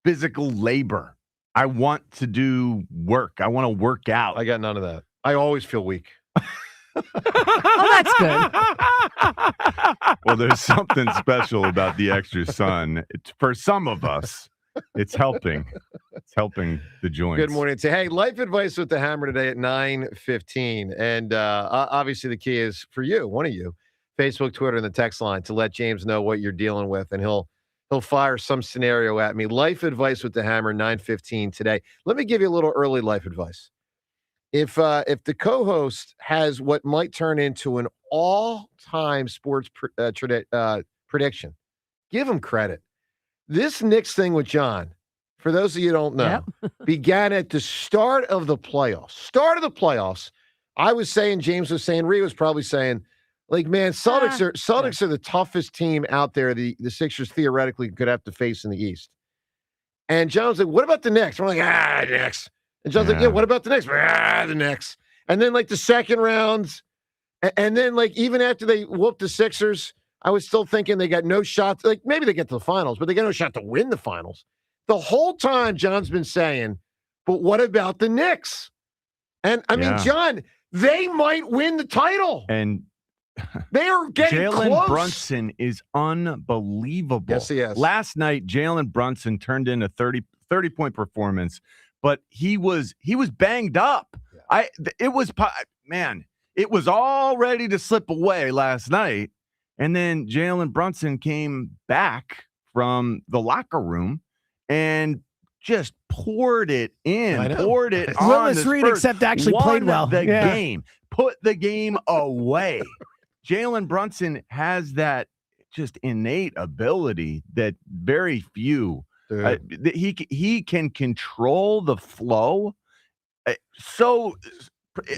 physical labor. I want to do work. I want to work out. I got none of that. I always feel weak. Oh, that's good. Well, there's something special about the extra sun. For some of us, it's helping. It's helping the joints. Good morning. Hey, life advice with the Hammer today at 9:15. And obviously the key is for you, one of you, Facebook, Twitter, and the text line to let James know what you're dealing with, and he'll fire some scenario at me. Life advice with the Hammer, 9:15 today. Let me give you a little early life advice. If the co-host has what might turn into an all-time sports prediction, give him credit. This Knicks thing with John, for those of you who don't know, began at the start of the playoffs. I was saying, James was saying, Rhea was probably saying, like, man, Celtics are the toughest team out there. The Sixers theoretically could have to face in the East. And John was like, what about the Knicks? We're like, Knicks. And John's like, yeah, what about the Knicks? The Knicks. And then like the second round, and then like even after they whooped the Sixers, I was still thinking they got no shot. Like maybe they get to the finals, but they got no shot to win the finals. The whole time John's been saying, but what about the Knicks? And I mean, John, they might win the title. And they are getting Jalen close. Brunson is unbelievable. Yes, he is. Last night, Jalen Brunson turned in a 30-point performance, but he was banged up. Yeah. It was all ready to slip away last night. And then Jalen Brunson came back from the locker room and just poured it in, poured it on. Willis Reed, except actually played well. The game, put the game away. Jalen Brunson has that just innate ability that very few. He can control the flow. I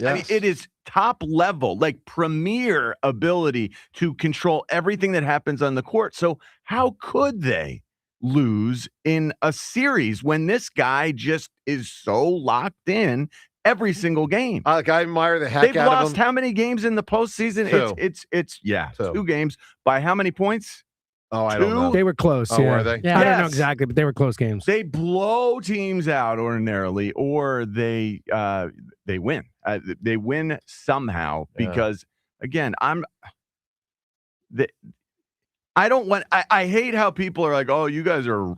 mean, it is top level, like premier ability to control everything that happens on the court. So how could they lose in a series when this guy just is so locked in every single game? I admire the heck They've out of lost him. how many games in the postseason? It's 2 games. By how many points? Oh, I don't know. They were close. Oh, were they? Yeah. I don't know exactly, but they were close games. They blow teams out ordinarily, or they win. They win somehow because, again, I hate how people are like, oh, you guys are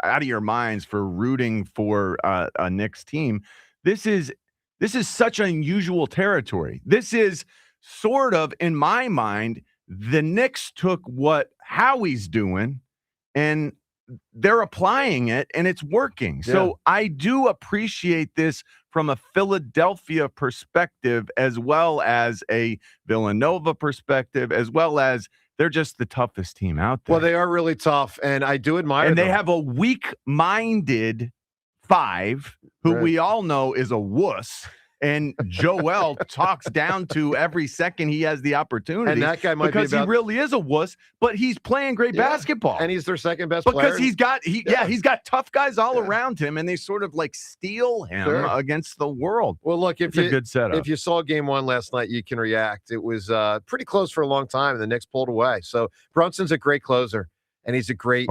out of your minds for rooting for a Knicks team. This is such unusual territory. This is sort of, in my mind, the Knicks took what Howie's doing and they're applying it and it's working. Yeah. So I do appreciate this from a Philadelphia perspective, as well as a Villanova perspective, as well as they're just the toughest team out there. Well, they are really tough, and I do admire them. And they have a weak-minded 5 who we all know is a wuss. And Joel talks down to every second he has the opportunity. And that guy might because he really is a wuss, but he's playing great basketball. And he's their second best player. Because he's got tough guys all around him, and they sort of like steal him against the world. Well, look, it's a good setup. If you saw game 1 last night, you can react. It was pretty close for a long time, and the Knicks pulled away. So Brunson's a great closer. And he's a great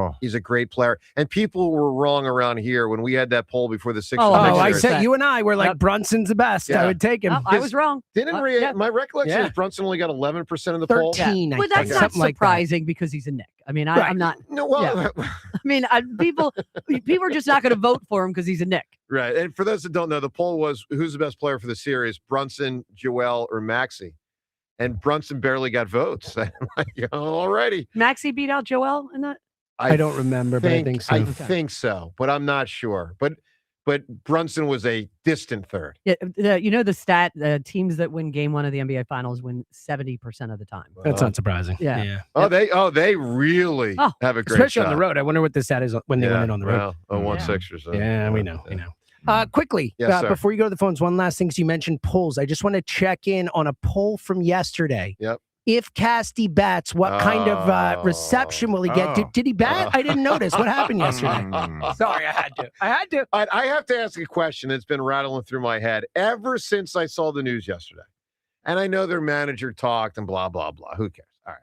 player. And people were wrong around here when we had that poll before the Sixers. I said you and I were like, Brunson's the best. I would take him. Oh, I was wrong. My recollection is Brunson only got 11% of the poll. 13. Well, that's not surprising because he's a Knick. I mean, I'm not. No, well, I mean, people are just not going to vote for him because he's a Knick. Right. And for those that don't know, the poll was who's the best player for the series, Brunson, Joel, or Maxey. And Brunson barely got votes. Alrighty. Maxey beat out Joel in that? I don't remember, but I think so. I think so, but I'm not sure. But Brunson was a distant third. Yeah, you know the stat: teams that win Game 1 of the NBA Finals win 70% of the time. That's not surprising. Yeah. They really have a great especially shot. on the road. I wonder what the stat is when they win it on the road. Well, 1-6ers. Yeah, we know. Quickly, before you go to the phones, one last thing. You mentioned polls. I just want to check in on a poll from yesterday. Yep. If Casty bats, what kind of reception will he get? Did he bat? I didn't notice. What happened yesterday? Sorry, I had to. I have to ask a question that's been rattling through my head ever since I saw the news yesterday. And I know their manager talked and blah, blah, blah. Who cares? All right.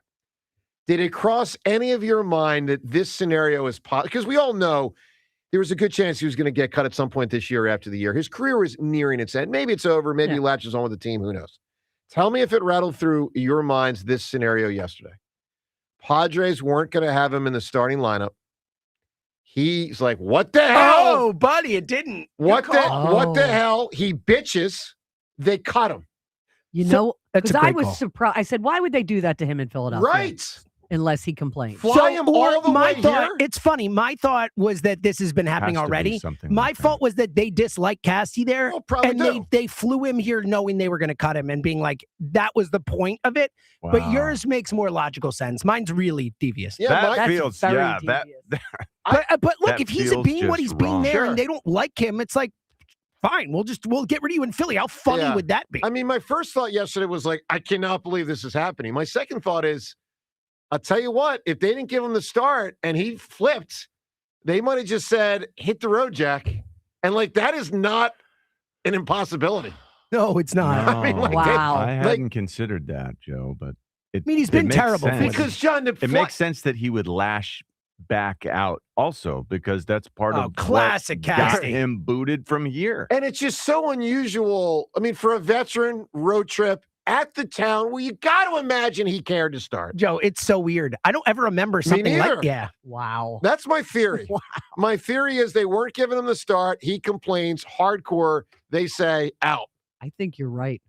Did it cross any of your mind that this scenario is possible? Because we all know there was a good chance he was going to get cut at some point this year after the year. His career was nearing its end. Maybe it's over. Maybe he latches on with the team. Who knows? Tell me if it rattled through your minds this scenario yesterday. Padres weren't going to have him in the starting lineup. He's like, what the hell? Oh, buddy, it didn't. What the hell? He bitches. They cut him. You know, that's because I was surprised. I said, why would they do that to him in Philadelphia? Right. Unless he complains. Fly him all the way here? It's funny. My thought was that this has been happening already. My fault was that they dislike Cassie there. And they flew him here knowing they were going to cut him and being like, that was the point of it. Wow. But yours makes more logical sense. Mine's really devious. Yeah, that feels, devious. But look, if he's being what he's being there and they don't like him, it's like, fine, we'll get rid of you in Philly. How funny would that be? I mean, my first thought yesterday was like, I cannot believe this is happening. My second thought is, I'll tell you what, if they didn't give him the start and he flipped, they might have just said, hit the road, Jack. And like that is not an impossibility. No, it's not. No, I mean, like, I hadn't considered that, Joe, but he's been terrible. Because John, it makes sense that he would lash back out also because that's part of classic what got him booted from here. And it's just so unusual. I mean, for a veteran road trip at the town, well, you got to imagine he cared to start. Joe, it's so weird. I don't ever remember something like Wow. That's my theory. Wow. My theory is they weren't giving him the start. He complains hardcore. They say out. I think you're right.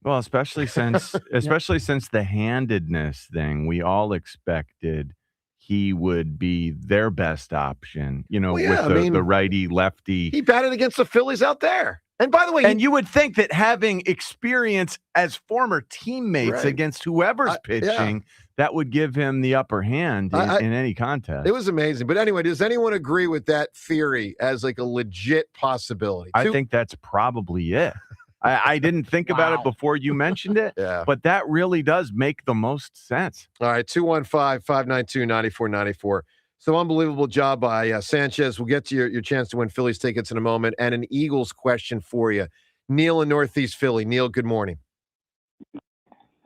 Well, especially since the handedness thing, we all expected he would be their best option, with the righty lefty. He batted against the Phillies out there. And by the way, you would think that having experience as former teammates against whoever's pitching, that would give him the upper hand in any contest. It was amazing. But anyway, does anyone agree with that theory as like a legit possibility? I think that's probably it. I didn't think about it before you mentioned it, but that really does make the most sense. All right, 215-592-9494. So unbelievable job by Sanchez. We'll get to your chance to win Phillies tickets in a moment, and an Eagles question for you. Neil in Northeast Philly. Neil, good morning.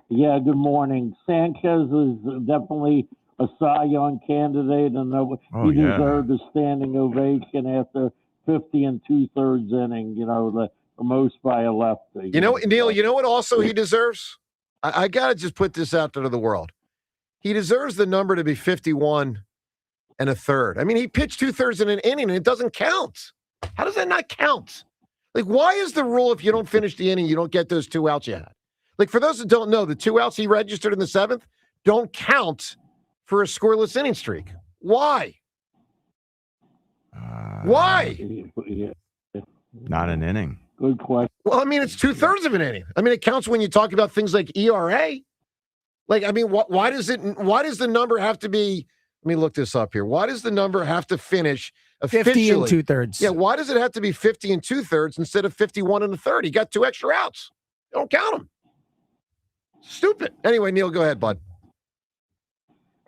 Yeah, good morning. Sanchez is definitely a Cy Young candidate, and he deserved a standing ovation after 50 2/3 inning, the most by a lefty. Neil, you know what also he deserves? I got to just put this out there to the world. He deserves the number to be 51 1/3. I mean, he pitched 2/3 in an inning, and it doesn't count. How does that not count? Like, why is the rule if you don't finish the inning, you don't get those 2 outs you had? Like, for those that don't know, the 2 outs he registered in the 7th don't count for a scoreless inning streak. Why? Why? Not an inning. Good question. Well, I mean, it's 2/3 of an inning. I mean, it counts when you talk about things like ERA. Like, I mean, why does the number have to be? Let me look this up here. Why does the number have to finish 50 2/3? Yeah, why does it have to be 50 2/3 instead of 51 1/3? He got 2 extra outs. Don't count them. Stupid. Anyway, Neil, go ahead, bud.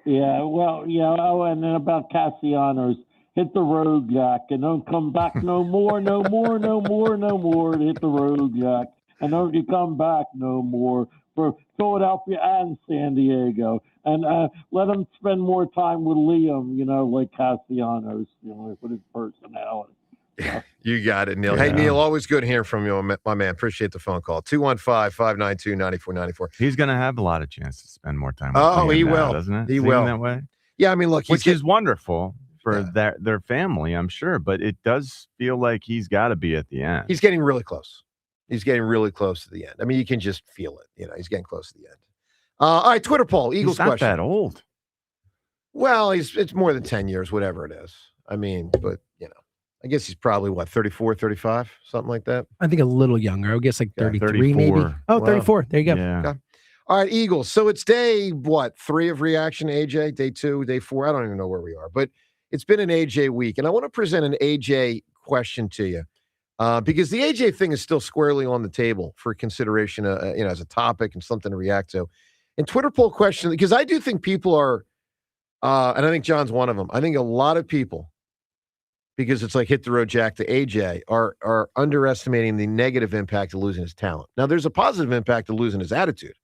Yeah, well, yeah. Oh, and then about Castellanos. Hit the road, Jack, and don't come back no more, no more, no more, no more. Hit the road, Jack, and don't you come back no more for Philadelphia and San Diego. And let him spend more time with Liam, like Castellanos, with his personality. You got it, Neil. Yeah. Hey, Neil, always good hearing from you, my man. Appreciate the phone call. 215-592-9494. He's going to have a lot of chance to spend more time with Liam he now, will. Doesn't it? He will. That way? Yeah, I mean, look. Which is wonderful for their family, I'm sure, but it does feel like he's got to be at the end. He's getting really close. He's getting really close to the end. I mean, you can just feel it. He's getting close to the end. All right, Twitter poll, Eagles question. He's not that old. Well, it's more than 10 years, whatever it is. I mean, but, I guess he's probably, 34, 35, something like that? I think a little younger. I would guess like 33 maybe. Oh, wow. 34. There you go. Yeah. Okay. All right, Eagles. So it's day, 3 of reaction, AJ? Day 2, day 4? I don't even know where we are. But it's been an AJ week, and I want to present an AJ question to you because the AJ thing is still squarely on the table for consideration, as a topic and something to react to. And Twitter poll question, because I do think people are, and I think John's one of them. I think a lot of people, because it's like hit the road, Jack, to AJ, are underestimating the negative impact of losing his talent. Now, there's a positive impact of losing his attitude.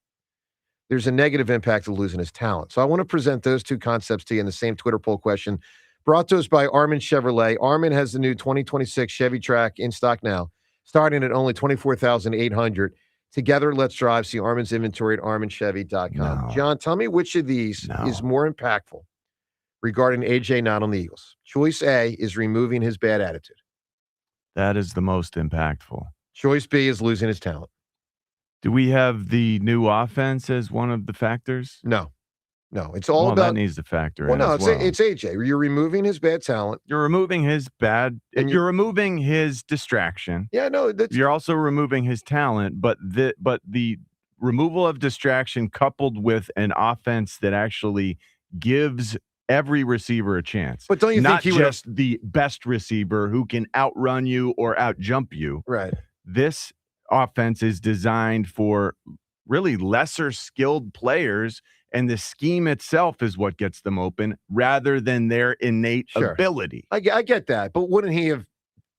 There's a negative impact of losing his talent. So I want to present those two concepts to you in the same Twitter poll question. Brought to us by Armin Chevrolet. Armin has the new 2026 Chevy Track in stock now, starting at only $24,800. Together, let's drive. See Armin's inventory at arminchevy.com. No. John, tell me which of these is more impactful regarding AJ not on the Eagles. Choice A is removing his bad attitude. That is the most impactful. Choice B is losing his talent. Do we have the new offense as one of the factors? No, it's all about. That needs to factor in. Well, no, as well. It's AJ. You're removing his bad talent. You're removing his bad. And you're removing his distraction. Yeah, no. You're also removing his talent, but the removal of distraction coupled with an offense that actually gives every receiver a chance. But don't you not think he just the best receiver who can outrun you or outjump you? Right. This offense is designed for really lesser skilled players, and the scheme itself is what gets them open rather than their innate ability. I get that, but wouldn't he have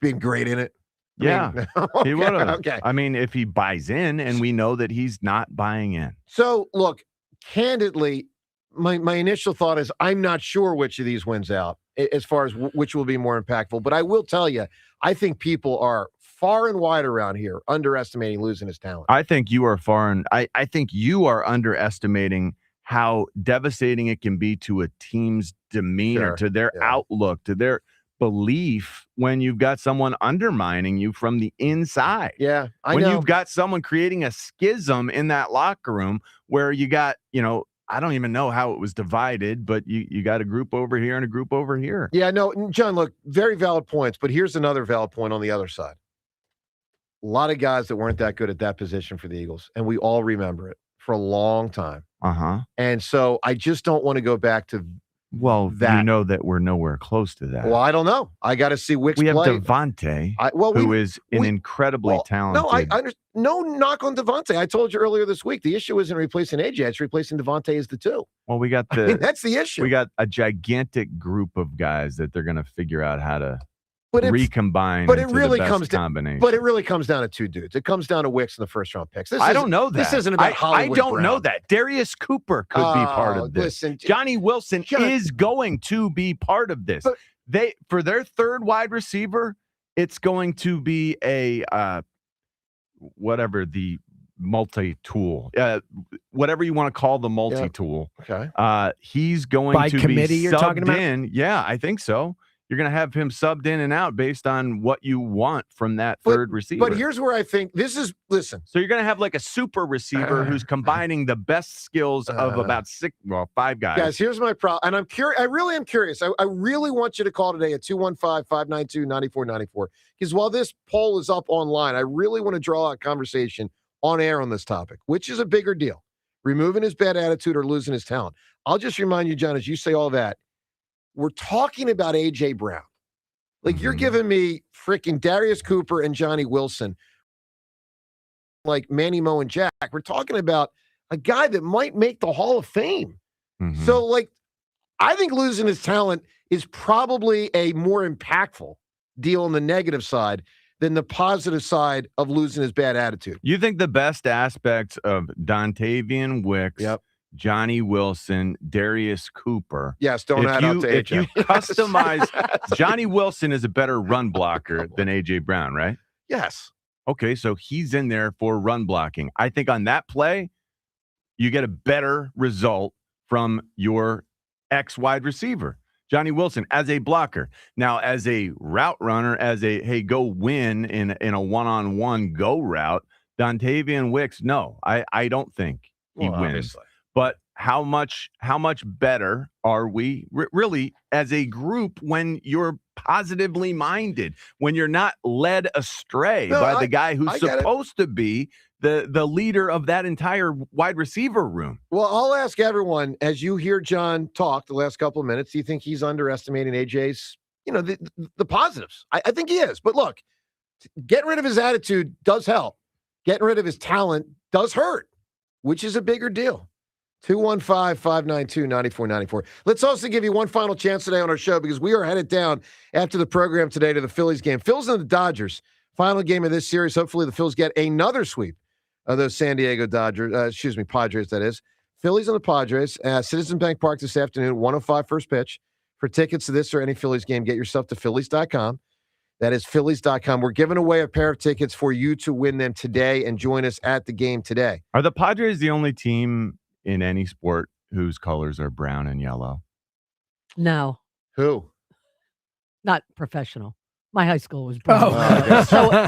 been great in it. Yeah, he would have. Okay. I mean, if he buys in, and we know that he's not buying in. So, look, candidly, my initial thought is I'm not sure which of these wins out as far as which will be more impactful. But I will tell you, I think people are far and wide around here underestimating losing his talent. I think you are I think you are underestimating how devastating it can be to a team's demeanor, to their outlook, to their belief when you've got someone undermining you from the inside. Yeah, when you've got someone creating a schism in that locker room where you got, I don't even know how it was divided, but you got a group over here and a group over here. Yeah, no, John, look, very valid points, but here's another valid point on the other side. A lot of guys that weren't that good at that position for the Eagles, and we all remember it for a long time. Uh-huh. And so I just don't want to go back to that. You know that we're nowhere close to that. Well, I don't know. I got to see Wicks play. We have Devontae, who is an incredibly talented. No, I understand. No knock on Devontae. I told you earlier this week, the issue isn't replacing AJ. It's replacing Devontae as the 2. Well, we got that's the issue. We got a gigantic group of guys that they're going to figure out how to recombine. But it really comes down. But it really comes down to 2 dudes. It comes down to Wicks in the first-round picks. I don't know that. This isn't about Hollywood I don't Brown. know that. Darius Cooper could be part of this. Listen, Johnny Wilson is going to be part of this. For their third wide receiver, it's going to be a whatever the multi-tool, whatever you want to call the multi-tool. Okay. He's going By to committee, be you're subbed talking about? in. Yeah, I think so. You're going to have him subbed in and out based on what you want from that third receiver. But here's where I think listen. So you're going to have like a super receiver who's combining the best skills of about 5 guys. Guys, here's my problem. And I'm curious. I really am curious. I really want you to call today at 215-592-9494. Because while this poll is up online, I really want to draw a conversation on air on this topic. Which is a bigger deal? Removing his bad attitude or losing his talent? I'll just remind you, John, as you say all that, we're talking about A.J. Brown. Like, you're giving me freaking Darius Cooper and Johnny Wilson, like Manny Moe and Jack. We're talking about a guy that might make the Hall of Fame. So, like, I think losing his talent is probably a more impactful deal on the negative side than the positive side of losing his bad attitude. You think the best aspects of Dontavian Wicks, Johnny Wilson, Darius Cooper. Yes, don't add up to AJ. If you customize, Johnny Wilson is a better run blocker than AJ Brown, right? Yes. Okay, so he's in there for run blocking. I think on that play, you get a better result from your ex-wide receiver, Johnny Wilson, as a blocker. Now, as a route runner, as a, hey, go win in a one-on-one go route, Dontavian Wicks, no, I don't think he wins. Obviously. But how much better are we really as a group when you're positively minded, when you're not led astray by the guy who's supposed to be the leader of that entire wide receiver room? Well, I'll ask everyone, as you hear John talk the last couple of minutes, do you think he's underestimating AJ's, the positives? I think he is. But look, getting rid of his attitude does help. Getting rid of his talent does hurt, which is a bigger deal. 215-592-9494. Let's also give you one final chance today on our show because we are headed down after the program today to the Phillies game. Phillies and the Dodgers, final game of this series. Hopefully the Phillies get another sweep of those San Diego Padres, that is. Phillies and the Padres, Citizens Bank Park this afternoon, 1:05 first pitch. For tickets to this or any Phillies game, get yourself to Phillies.com. That is Phillies.com. We're giving away a pair of tickets for you to win them today and join us at the game today. Are the Padres the only team in any sport whose colors are brown and yellow? No. Who? Not professional. My high school was brown.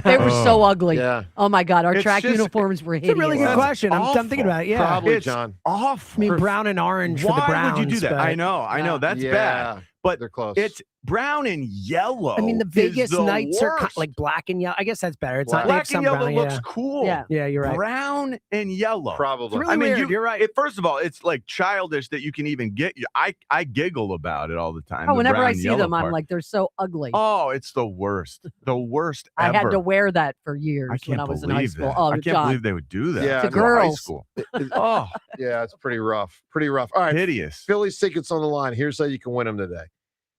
They were so ugly. Yeah. Oh my God, our It's track just- uniforms were hideous. It's a really good question. I'm thinking about it. Yeah. Probably, It's John. awful. I mean, brown and orange for the Why Browns. would you do that? but- I know. That's bad. But they're close. It's brown and yellow. I mean, the is Vegas the Knights are worst. like black and yellow. I guess that's better. It's not Black some and yellow brown, looks yeah. cool. Yeah, you're right. Brown and yellow. Probably. It's really weird. You're right. First of all, it's like childish that you can even get. I giggle about it all the time. Oh, the whenever brown I and see yellow them, I'm part. like, they're so ugly. Oh, it's the worst. The worst ever. I had to wear that for years I when can't I was in high believe school. that. Oh, I can't John. believe they would do that. Yeah, To in high girls. school. Oh, Yeah, it's pretty rough. Pretty rough. All right. hideous. Phillies tickets on the line. Here's how you can win them today.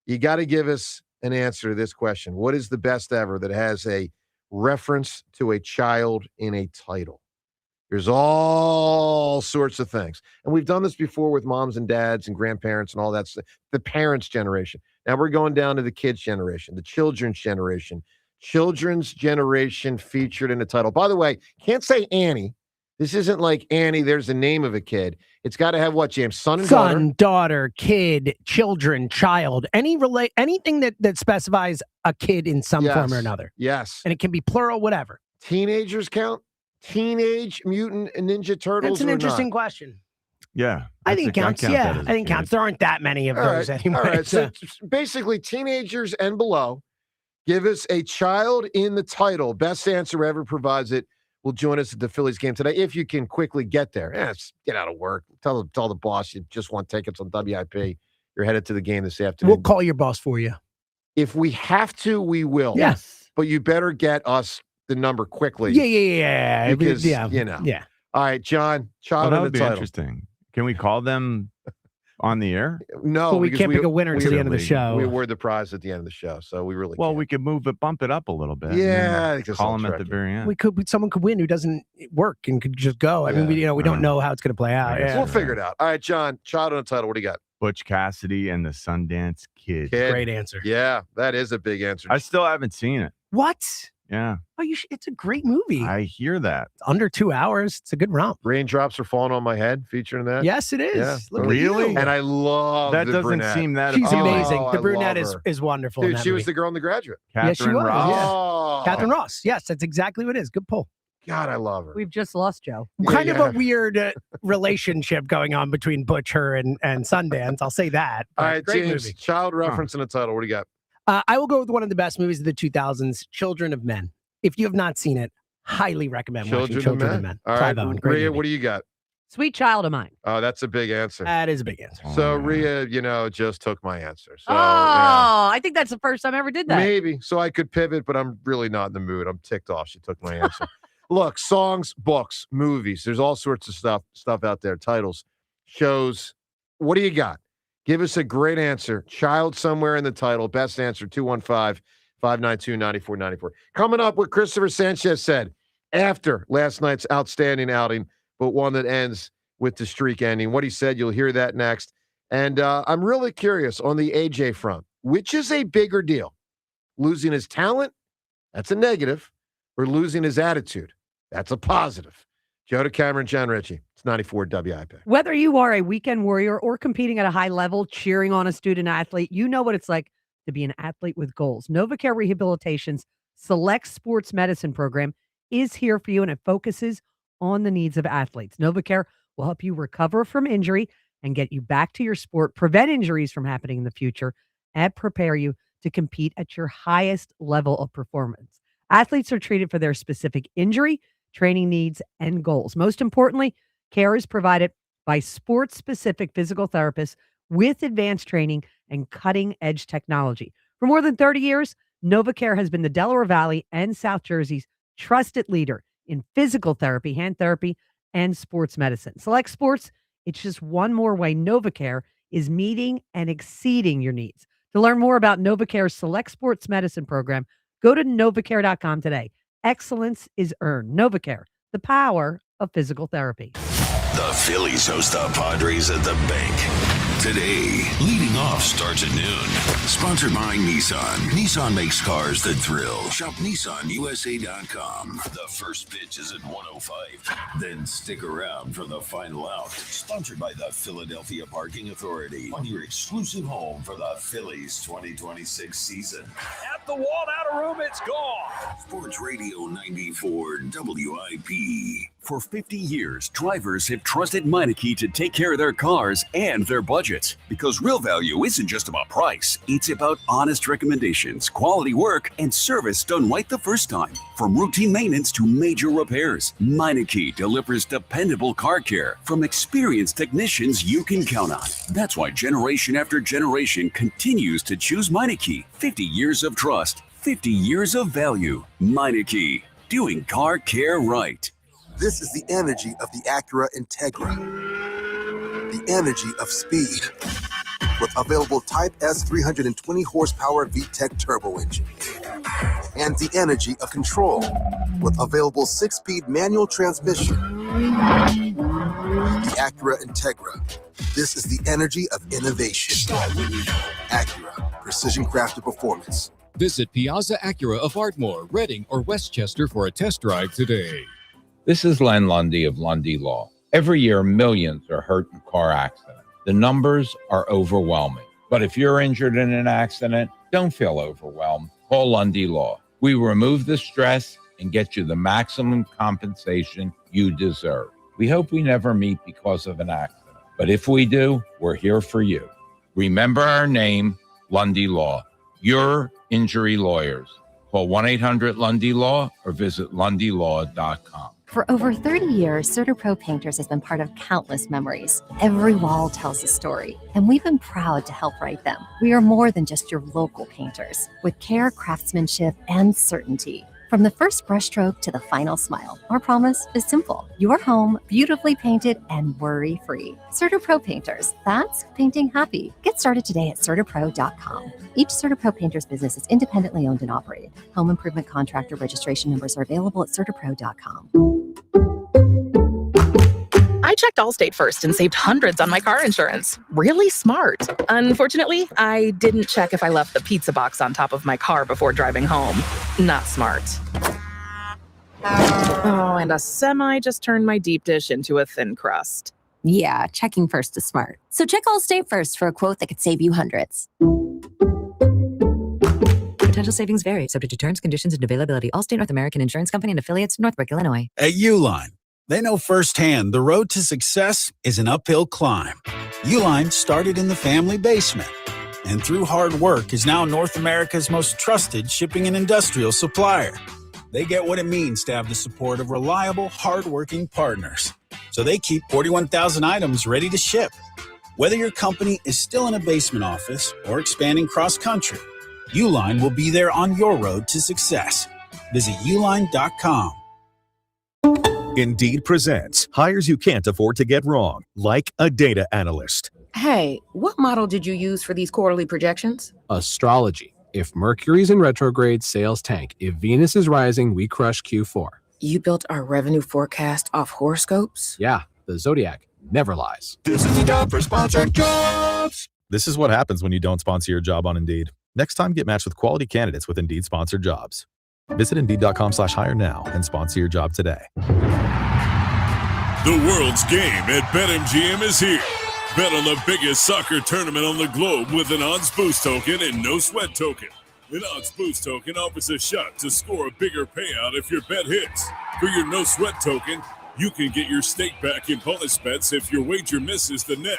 You got to give us an answer to this question. What is the best ever that has a reference to a child in a title? There's all sorts of things. And we've done this before with moms and dads and grandparents and all that stuff. The parents' generation. Now we're going down to the kids' generation, the children's generation. Children's generation featured in a title. By the way, can't say Annie. This isn't like Annie, there's the name of a kid. It's got to have what, James? Son, daughter, kid, children, child. Anything that specifies a kid in some form or another. Yes. And it can be plural, whatever. Teenagers count? Teenage Mutant Ninja Turtles? That's an interesting question. Yeah. I think it counts. Yeah, I think it counts. There aren't that many of those anymore. All right. So basically, teenagers and below, give us a child in the title. Best answer ever provides it. Will join us at the Phillies game today. If you can quickly get there. Get out of work. Tell the boss you just want tickets on WIP. You're headed to the game this afternoon. We'll call your boss for you. If we have to, we will. Yes. But you better get us the number quickly. Yeah. Because, Yeah. All right, John, child that in the would be title. interesting. Can we call them on the air? No, But we can't pick a winner to the end of the show. We award the prize at the end of the show, so we really Well, we could bump it up a little bit. Yeah, and then call them at the very end. Someone could win who doesn't work and could just go. I mean, we don't know how it's going to play out. We'll figure it out. All right, John, child in the title. What do you got? Butch Cassidy and the Sundance Kid. Great answer. Yeah, that is a big answer. I still haven't seen it. What? Yeah. Oh, it's a great movie. I hear that. It's under 2 hours. It's a good romp. Raindrops Are Falling on My Head, featuring that. Yes, it is. Yeah. Look at Really? you. And I love that. The Doesn't brunette. seem that. She's amazing. Oh, The I brunette love her. is wonderful. Dude, in that she was movie. the girl in The Graduate. Yes, she was. Ross. Yeah. Oh, Catherine Ross. Yes, that's exactly what it is. Good pull. God, I love her. We've just lost Joe. Kind of a weird relationship going on between Butch, her, and Sundance. I'll say that. All right, great James, movie. child reference in the title. What do you got? I will go with one of the best movies of the 2000s, Children of Men. If you have not seen it, highly recommend watching Children of Men. All Clive right, Owen, great Rhea, movie. what do you got? Sweet Child of Mine. Oh, that's a big answer. That is a big answer. So Rhea, just took my answer. So I think that's the first time I ever did that. maybe. So I could pivot, but I'm really not in the mood. I'm ticked off. She took my answer. Look, songs, books, movies. There's all sorts of stuff out there. Titles, shows. What do you got? Give us a great answer. Child somewhere in the title. Best answer, 215-592-9494. Coming up, what Cristopher Sanchez said after last night's outstanding outing, but one that ends with the streak ending. What he said, you'll hear that next. And I'm really curious on the AJ front. Which is a bigger deal? Losing his talent? That's a negative. Or losing his attitude? That's a positive. Joe DeCamera, John Ritchie. It's 94 WIP. Whether you are a weekend warrior or competing at a high level, cheering on a student athlete, you know what it's like to be an athlete with goals. NovaCare Rehabilitation's Select Sports Medicine program is here for you, and it focuses on the needs of athletes. NovaCare will help you recover from injury and get you back to your sport, prevent injuries from happening in the future, and prepare you to compete at your highest level of performance. Athletes are treated for their specific injury, training needs, and goals. Most importantly, care is provided by sports-specific physical therapists with advanced training and cutting-edge technology. For more than 30 years, NovaCare has been the Delaware Valley and South Jersey's trusted leader in physical therapy, hand therapy, and sports medicine. Select Sports, it's just one more way NovaCare is meeting and exceeding your needs. To learn more about NovaCare's Select Sports Medicine program, go to novacare.com today. Excellence is earned. NovaCare, the power of physical therapy. The Phillies host the Padres at the bank. Today, leading off starts at noon. Sponsored by Nissan. Nissan makes cars that thrill. Shop NissanUSA.com. The first pitch is at 1:05. Then stick around for the final out. Sponsored by the Philadelphia Parking Authority. On your exclusive home for the Phillies 2026 season. At the wall, out of room, it's gone. Sports Radio 94 WIP. For 50 years, drivers have trusted Meineke to take care of their cars and their budgets. Because real value isn't just about price, it's about honest recommendations, quality work, and service done right the first time. From routine maintenance to major repairs, Meineke delivers dependable car care from experienced technicians you can count on. That's why generation after generation continues to choose Meineke. 50 years of trust, 50 years of value. Meineke, doing car care right. This is the energy of the Acura Integra. The energy of speed. with available Type S 320 horsepower VTEC turbo engine. And the energy of control with available 6-speed manual transmission. The Acura Integra. This is the energy of innovation. Acura, precision crafted performance. Visit Piazza Acura of Ardmore, Reading, or Westchester for a test drive today. This is Len Lundy of Lundy Law. Every year, millions are hurt in car accidents. The numbers are overwhelming. But if you're injured in an accident, don't feel overwhelmed. Call Lundy Law. We remove the stress and get you the maximum compensation you deserve. We hope we never meet because of an accident. But if we do, we're here for you. Remember our name, Lundy Law. Your injury lawyers. Call 1-800-LUNDY-LAW or visit lundylaw.com. For over 30 years, CertaPro Painters has been part of countless memories. Every wall tells a story, and we've been proud to help write them. We are more than just your local painters, with care, craftsmanship, and certainty. From the first brushstroke to the final smile, our promise is simple. Your home, beautifully painted and worry-free. CertaPro Painters, that's painting happy. Get started today at CertaPro.com. Each CertaPro Painters business is independently owned and operated. Home improvement contractor registration numbers are available at CertaPro.com. I checked Allstate first and saved hundreds on my car insurance. Really smart. Unfortunately, I didn't check if I left the pizza box on top of my car before driving home. Not smart. Oh, and a semi just turned my deep dish into a thin crust. Yeah, checking first is smart. So check Allstate first for a quote that could save you hundreds. Potential savings vary, subject to terms, conditions, and availability. Allstate North American Insurance Company and affiliates, Northbrook, Illinois. At Uline, they know firsthand the road to success is an uphill climb. Uline started in the family basement, and through hard work is now North America's most trusted shipping and industrial supplier. They get what it means to have the support of reliable, hardworking partners. So they keep 41,000 items ready to ship. Whether your company is still in a basement office or expanding cross-country, Uline will be there on your road to success. Visit uline.com. Indeed presents hires you can't afford to get wrong, like a data analyst. Hey, what model did you use for these quarterly projections? Astrology. If Mercury's in retrograde, sales tank. If Venus is rising, we crush Q4. You built our revenue forecast off horoscopes? Yeah, the Zodiac never lies. This is the job for sponsored jobs. This is what happens when you don't sponsor your job on Indeed. Next time, get matched with quality candidates with Indeed sponsored jobs. Visit Indeed.com/hire now and sponsor your job today. The world's game at BetMGM is here. Bet on the biggest soccer tournament on the globe with an odds boost token and no sweat token. An odds boost token offers a shot to score a bigger payout if your bet hits. For your no sweat token, you can get your stake back in bonus bets if your wager misses the net.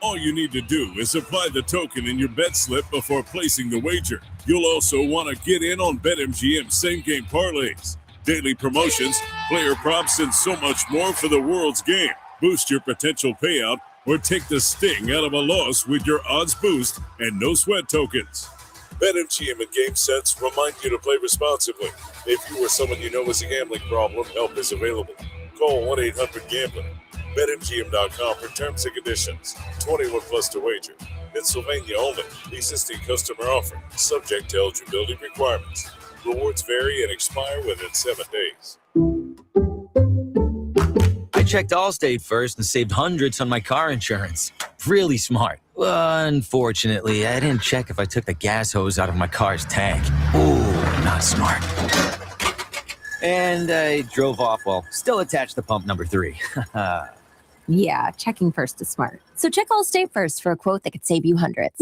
All you need to do is apply the token in your bet slip before placing the wager. You'll also want to get in on BetMGM same-game parlays, daily promotions, player props, and so much more for the world's game. Boost your potential payout or take the sting out of a loss with your odds boost and no sweat tokens. BetMGM and Game Sets remind you to play responsibly. If you or someone you know has a gambling problem, help is available. Call 1-800-GAMBLER. BetMGM.com for terms and conditions. 21 plus to wager. Pennsylvania only. Existing customer offer. Subject to eligibility requirements. Rewards vary and expire within 7 days. I checked Allstate first and saved hundreds on my car insurance. Really smart. Unfortunately, I didn't check if I took the gas hose out of my car's tank. Ooh, not smart. And I drove off while still attached to pump number 3. Yeah, checking first is smart. So check Allstate first for a quote that could save you hundreds.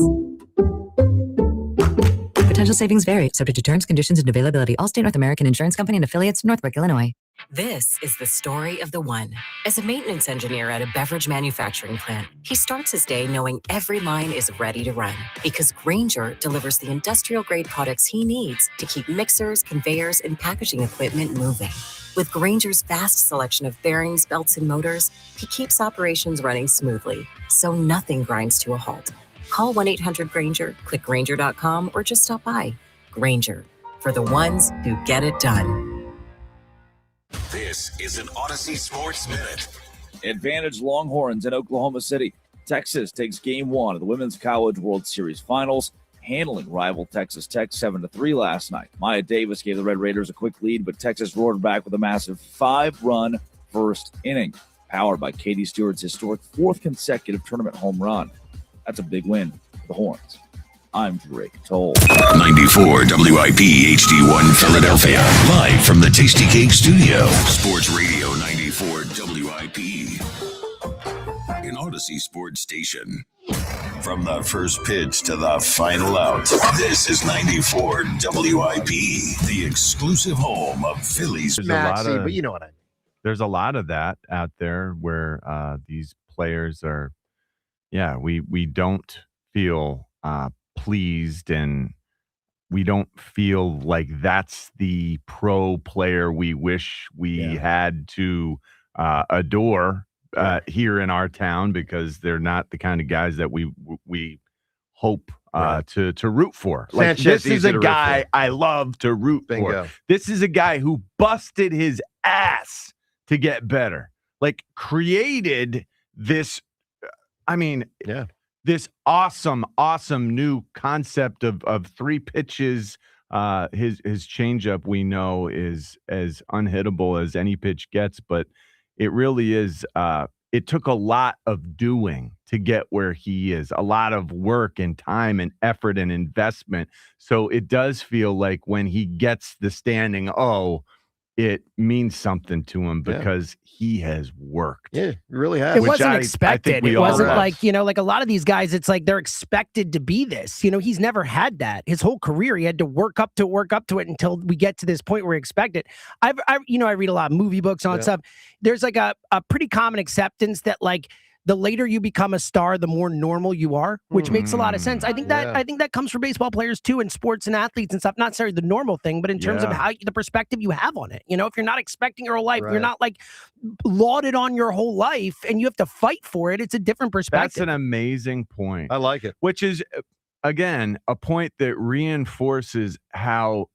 Potential savings vary, subject to terms, conditions, and availability. Allstate North American Insurance Company and affiliates, Northbrook, Illinois. This is the story of the one. As a maintenance engineer at a beverage manufacturing plant, he starts his day knowing every line is ready to run because Grainger delivers the industrial-grade products he needs to keep mixers, conveyors, and packaging equipment moving. With Grainger's vast selection of bearings, belts, and motors, he keeps operations running smoothly, so nothing grinds to a halt. Call 1-800-GRAINGER, click Grainger.com, or just stop by. Grainger, for the ones who get it done. This is an Odyssey Sports Minute. Advantage Longhorns in Oklahoma City. Texas takes Game 1 of the Women's College World Series Finals, handling rival Texas Tech 7-3 last night. Maya Davis gave the Red Raiders a quick lead, but Texas roared back with a massive 5-run first inning, powered by Katie Stewart's historic 4th consecutive tournament home run. That's a big win for the Horns. I'm Drake Toll. 94 WIP HD1 Philadelphia. Live from the Tasty Cake Studio. Sports Radio 94 WIP. An Odyssey Sports Station. From the first pitch to the final out, this is 94 WIP, the exclusive home of Phillies. But you know what I mean. There's a lot of that out there where these players are, we don't feel pleased, and we don't feel like that's the pro player we wish we had to adore here in our town, because they're not the kind of guys that we hope to root for. Like, Sanchez, this is a guy I love to root for. This is a guy who busted his ass to get better, like created this. This awesome new concept of 3 pitches. His changeup, we know, is as unhittable as any pitch gets, but it really is. It took a lot of doing to get where he is, a lot of work and time and effort and investment. So it does feel like when he gets the standing it means something to him because he has worked. Yeah, he really has. It wasn't expected. It wasn't like, like a lot of these guys, it's like they're expected to be this. He's never had that. His whole career, he had to work up to it until we get to this point where we expect it. I read a lot of movie books on stuff. There's like a pretty common acceptance that like the later you become a star, the more normal you are, which makes a lot of sense. I think that comes from baseball players too, and sports and athletes and stuff. Not necessarily the normal thing, but in terms of how the perspective you have on it. If you're not expecting your whole life, you're not like lauded on your whole life, and you have to fight for it. It's a different perspective. That's an amazing point. I like it. Which is, again, a point that reinforces how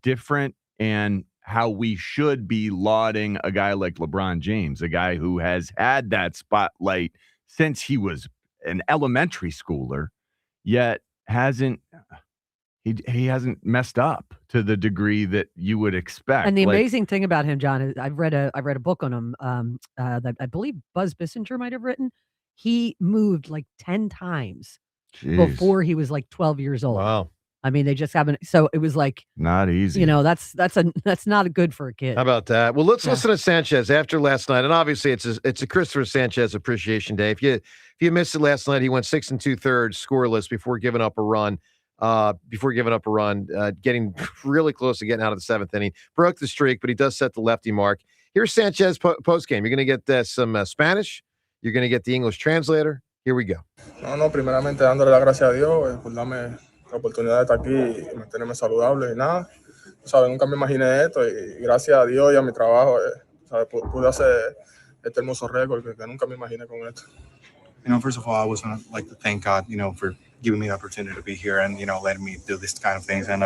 different and how we should be lauding a guy like LeBron James, a guy who has had that spotlight since he was an elementary schooler, yet he hasn't messed up to the degree that you would expect. And the amazing thing about him, John, is I've read a book on him that I believe Buzz Bissinger might have written. He moved like 10 times before he was like 12 years old. Wow. I mean, they just haven't. So it was like not easy. That's not good for a kid. How about that? Well, let's listen to Sanchez after last night, and obviously it's a Cristopher Sanchez appreciation day. If you missed it last night, he went 6 2/3 scoreless before giving up a run. Getting really close to getting out of the 7th inning. Broke the streak, but he does set the lefty mark. Here's Sanchez post game. You're going to get some Spanish. You're going to get the English translator. Here we go. Primeramente dándole las gracias a Dios por darme la oportunidad de estar aquí y mantenerme saludable y nada. Nunca me imaginé esto y gracias a Dios y a mi trabajo, pude hacer este hermoso récord que nunca me imaginé con esto. First of all, I was going to like to thank God, for giving me the opportunity to be here and, letting me do this kind of things. And,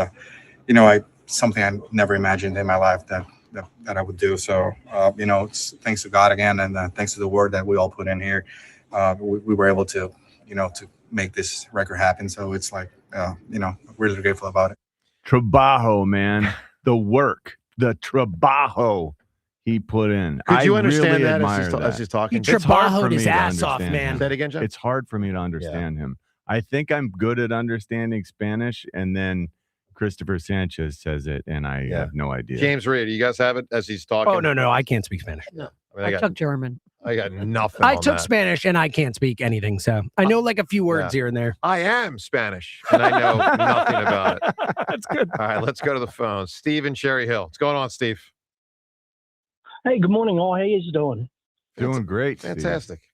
something I never imagined in my life that I would do. So, it's thanks to God again. And thanks to the work that we all put in here, we were able to, to make this record happen. So it's like, really grateful about it. Trabajo, man. The work, the trabajo he put in. Could you understand really that as he's talking? He trabajoed his ass off, man. Say it again, John? It's hard for me to understand him. I think I'm good at understanding Spanish, and then Cristopher Sanchez says it, and I have no idea. James Reed, you guys have it as he's talking? Oh, no, I can't speak Spanish. No. I took German. I got nothing. I took Spanish, and I can't speak anything, so I know like a few words here and there. I am Spanish, and I know nothing about it. That's good. All right, let's go to the phone. Steve in Cherry Hill. What's going on, Steve? Hey, good morning, all. How you doing? Doing great. Fantastic. Steve.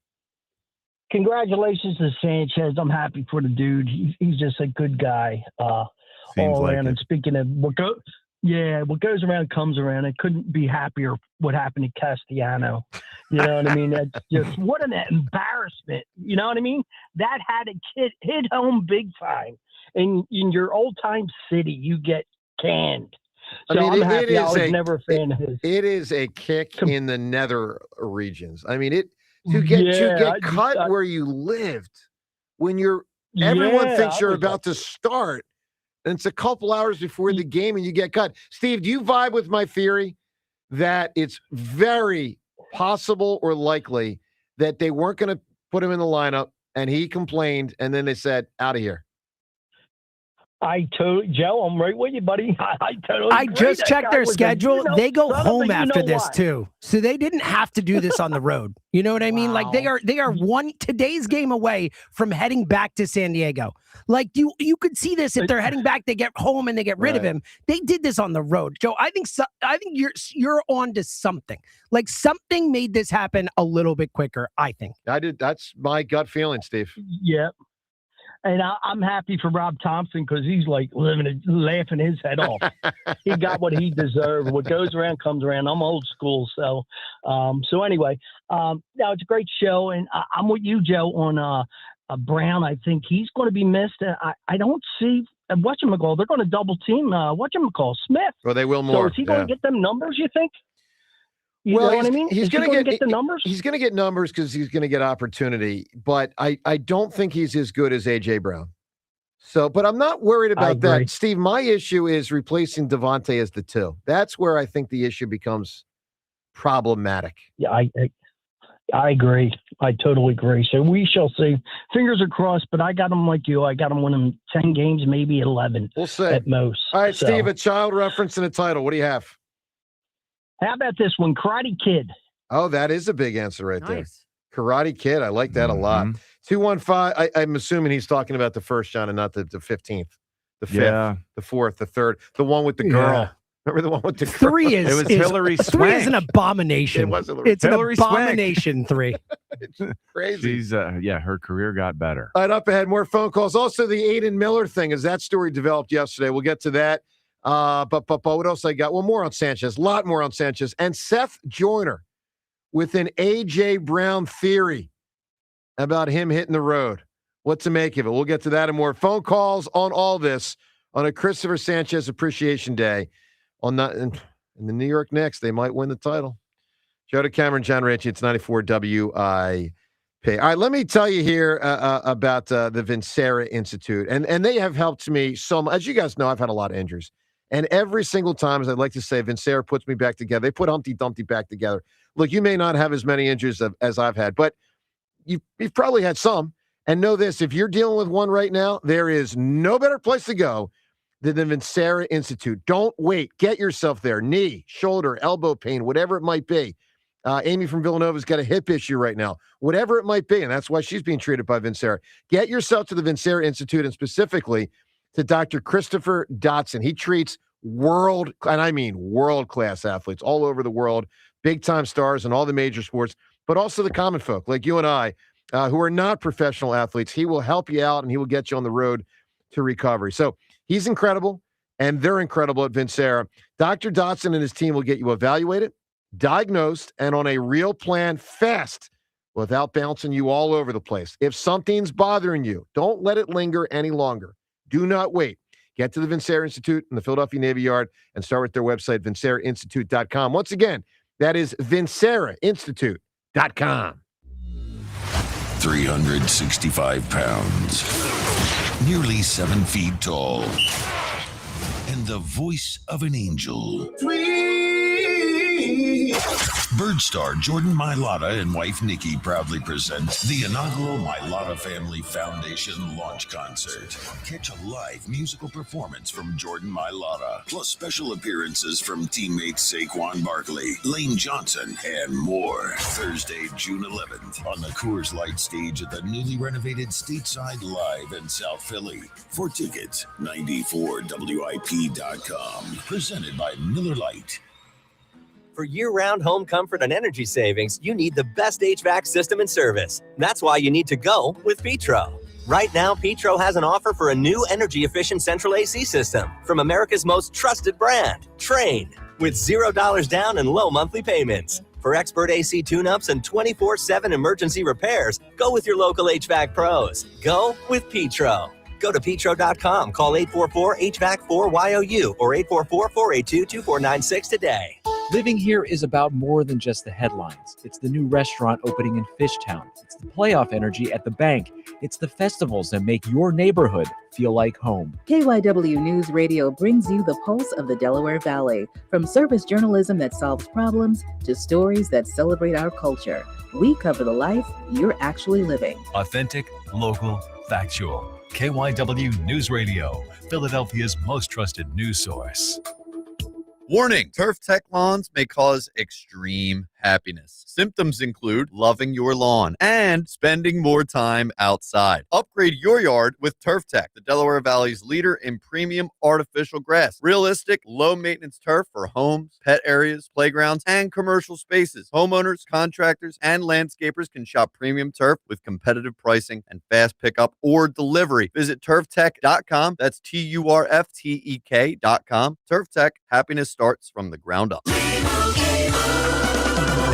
Congratulations to Sanchez. I'm happy for the dude. He's just a good guy. All around. And speaking of what goes around comes around. I couldn't be happier what happened to Castellano. You know what I mean? That's just what an embarrassment. You know what I mean? That had a kid hit home big time. And in your old time city, you get canned. So I'm happy. I was never a fan of his. It is a kick in the nether regions. I mean, to get cut where you lived when everyone thinks you're about to start, and it's a couple hours before the game and you get cut. Steve, do you vibe with my theory that it's very possible or likely that they weren't going to put him in the lineup and he complained and then they said, out of here? Joe, I'm right with you, buddy. I totally I agree. just checked their was schedule. They go home after this why? too. So they didn't have to do this on the road. You know what I mean? Like they are today's game away from heading back to San Diego. Like you could see this if they're heading back, they get home and they get rid of him. They did this on the road. Joe, I think you're on to something. Like something made this happen a little bit quicker, I think. I did. That's my gut feeling, Steve. Yeah. And I'm happy for Rob Thompson because he's like laughing his head off. He got what he deserved. What goes around comes around. I'm old school. So anyway, now it's a great show. And I'm with you, Joe, on Brown. I think he's going to be missed. I don't see whatchamacall. They're going to double team whatchamacall, Smith. Well, they will more. So is he going to get them numbers, you think? You know what I mean? He's going to get the numbers. He's going to get numbers because he's going to get opportunity. But I don't think he's as good as A.J. Brown. So, but I'm not worried about that. Steve, my issue is replacing Devontae as the 2. That's where I think the issue becomes problematic. Yeah, I agree. I totally agree. So we shall see. Fingers are crossed, but I got them like you. I got them winning 10 games, maybe 11 we'll see. At most. All right, Steve, a child reference and a title. What do you have? How about this one, Karate Kid? Oh, that is a big answer right there. Karate Kid. I like that a lot. 215. I'm assuming he's talking about the first, John, and not the 15th, the 5th, the 4th, the 3rd, the one with the girl. Yeah. Remember the one with the girl? 3 is Hillary Swank. 3 is an abomination. It's Hillary an abomination. 3. It's crazy. She's her career got better. All right, up ahead, more phone calls. Also, the Aiden Miller thing, as that story developed yesterday. We'll get to that. But what else I got? Well, more on Sanchez, a lot more on Sanchez, and Seth Joyner with an A.J. Brown theory about him hitting the road. What to make of it? We'll get to that and more. Phone calls on all this on a Cristopher Sanchez Appreciation Day in the New York Knicks. They might win the title. Joe DeCamera, John Ranchi, it's 94 WIP. All right, let me tell you here about the Vincera Institute, and they have helped me so much. As you guys know, I've had a lot of injuries. And every single time, as I'd like to say, Vincera puts me back together. They put Humpty Dumpty back together. Look, you may not have as many injuries as I've had, but you've probably had some. And know this, if you're dealing with one right now, there is no better place to go than the Vincera Institute. Don't wait. Get yourself there. Knee, shoulder, elbow pain, whatever it might be. Amy from Villanova's got a hip issue right now. Whatever it might be, and that's why she's being treated by Vincera. Get yourself to the Vincera Institute, and specifically to Dr. Christopher Dotson. He treats world-class athletes all over the world, big-time stars in all the major sports, but also the common folk like you and I who are not professional athletes. He will help you out, and he will get you on the road to recovery. So he's incredible, and they're incredible at Vincera. Dr. Dotson and his team will get you evaluated, diagnosed, and on a real plan fast without bouncing you all over the place. If something's bothering you, don't let it linger any longer. Do not wait. Get to the Vincera Institute in the Philadelphia Navy Yard and start with their website, vincerainstitute.com. Once again, that is vincerainstitute.com. 365 pounds, nearly 7 feet tall, and the voice of an angel. Bird star Jordan Mailata and wife Nikki proudly present the inaugural Mailata Family Foundation launch concert. Catch a live musical performance from Jordan Mailata, plus special appearances from teammates Saquon Barkley, Lane Johnson, and more. Thursday, June 11th on the Coors Light stage at the newly renovated Stateside Live in South Philly. For tickets, 94WIP.com. Presented by Miller Lite. For year-round home comfort and energy savings, you need the best HVAC system and service. That's why you need to go with Petro. Right now, Petro has an offer for a new energy-efficient central AC system from America's most trusted brand, Trane, with $0 down and low monthly payments. For expert AC tune-ups and 24/7 emergency repairs, go with your local HVAC pros. Go with Petro. Go to petro.com, call 844-HVAC-4YOU or 844-482-2496 today. Living here is about more than just the headlines. It's the new restaurant opening in Fishtown. It's the playoff energy at the bank. It's the festivals that make your neighborhood feel like home. KYW News Radio brings you the pulse of the Delaware Valley. From service journalism that solves problems to stories that celebrate our culture. We cover the life you're actually living. Authentic, local, factual. KYW News Radio, Philadelphia's most trusted news source. Warning, Turf Tech lawns may cause extreme happiness. Symptoms include loving your lawn and spending more time outside. Upgrade your yard with Turf Tech, the Delaware Valley's leader in premium artificial grass. Realistic, low-maintenance turf for homes, pet areas, playgrounds, and commercial spaces. Homeowners, contractors, and landscapers can shop premium turf with competitive pricing and fast pickup or delivery. Visit turftech.com. That's TURFTEK.com. Turf Tech, happiness starts from the ground up.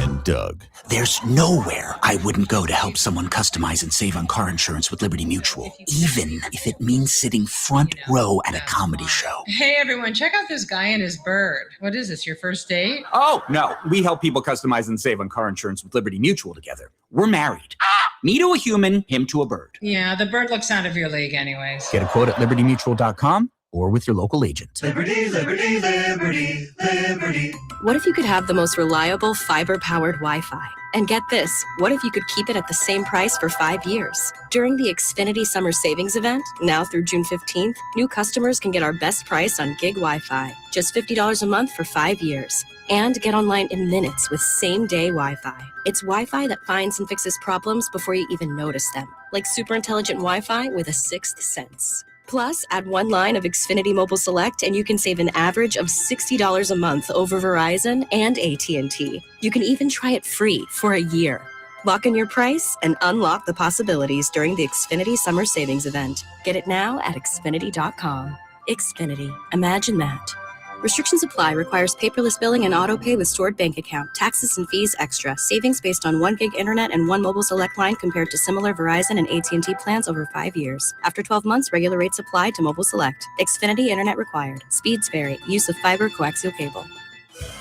And Doug. There's nowhere I wouldn't go to help someone customize and save on car insurance with Liberty Mutual, even if it means sitting front row at a comedy show. Hey everyone, check out this guy and his bird. What is this, your first date? Oh, no. We help people customize and save on car insurance with Liberty Mutual together. We're married. Me to a human, him to a bird. Yeah, the bird looks out of your league anyways. Get a quote at libertymutual.com or with your local agent. Liberty, liberty, liberty, liberty. What if you could have the most reliable fiber-powered Wi-Fi? And get this, what if you could keep it at the same price for 5 years? During the Xfinity Summer Savings Event, now through June 15th, new customers can get our best price on gig Wi-Fi, just $50 a month for 5 years. And get online in minutes with same-day Wi-Fi. It's Wi-Fi that finds and fixes problems before you even notice them, like super intelligent Wi-Fi with a sixth sense. Plus, add one line of Xfinity Mobile Select and you can save an average of $60 a month over Verizon and AT&T. You can even try it free for a year. Lock in your price and unlock the possibilities during the Xfinity Summer Savings Event. Get it now at Xfinity.com. Xfinity. Imagine that. Restrictions apply. Requires paperless billing and auto-pay with stored bank account. Taxes and fees extra. Savings based on 1 gig internet and 1 mobile select line compared to similar Verizon and AT&T plans over 5 years. After 12 months, regular rates apply to mobile select. Xfinity internet required. Speeds vary. Use of fiber coaxial cable.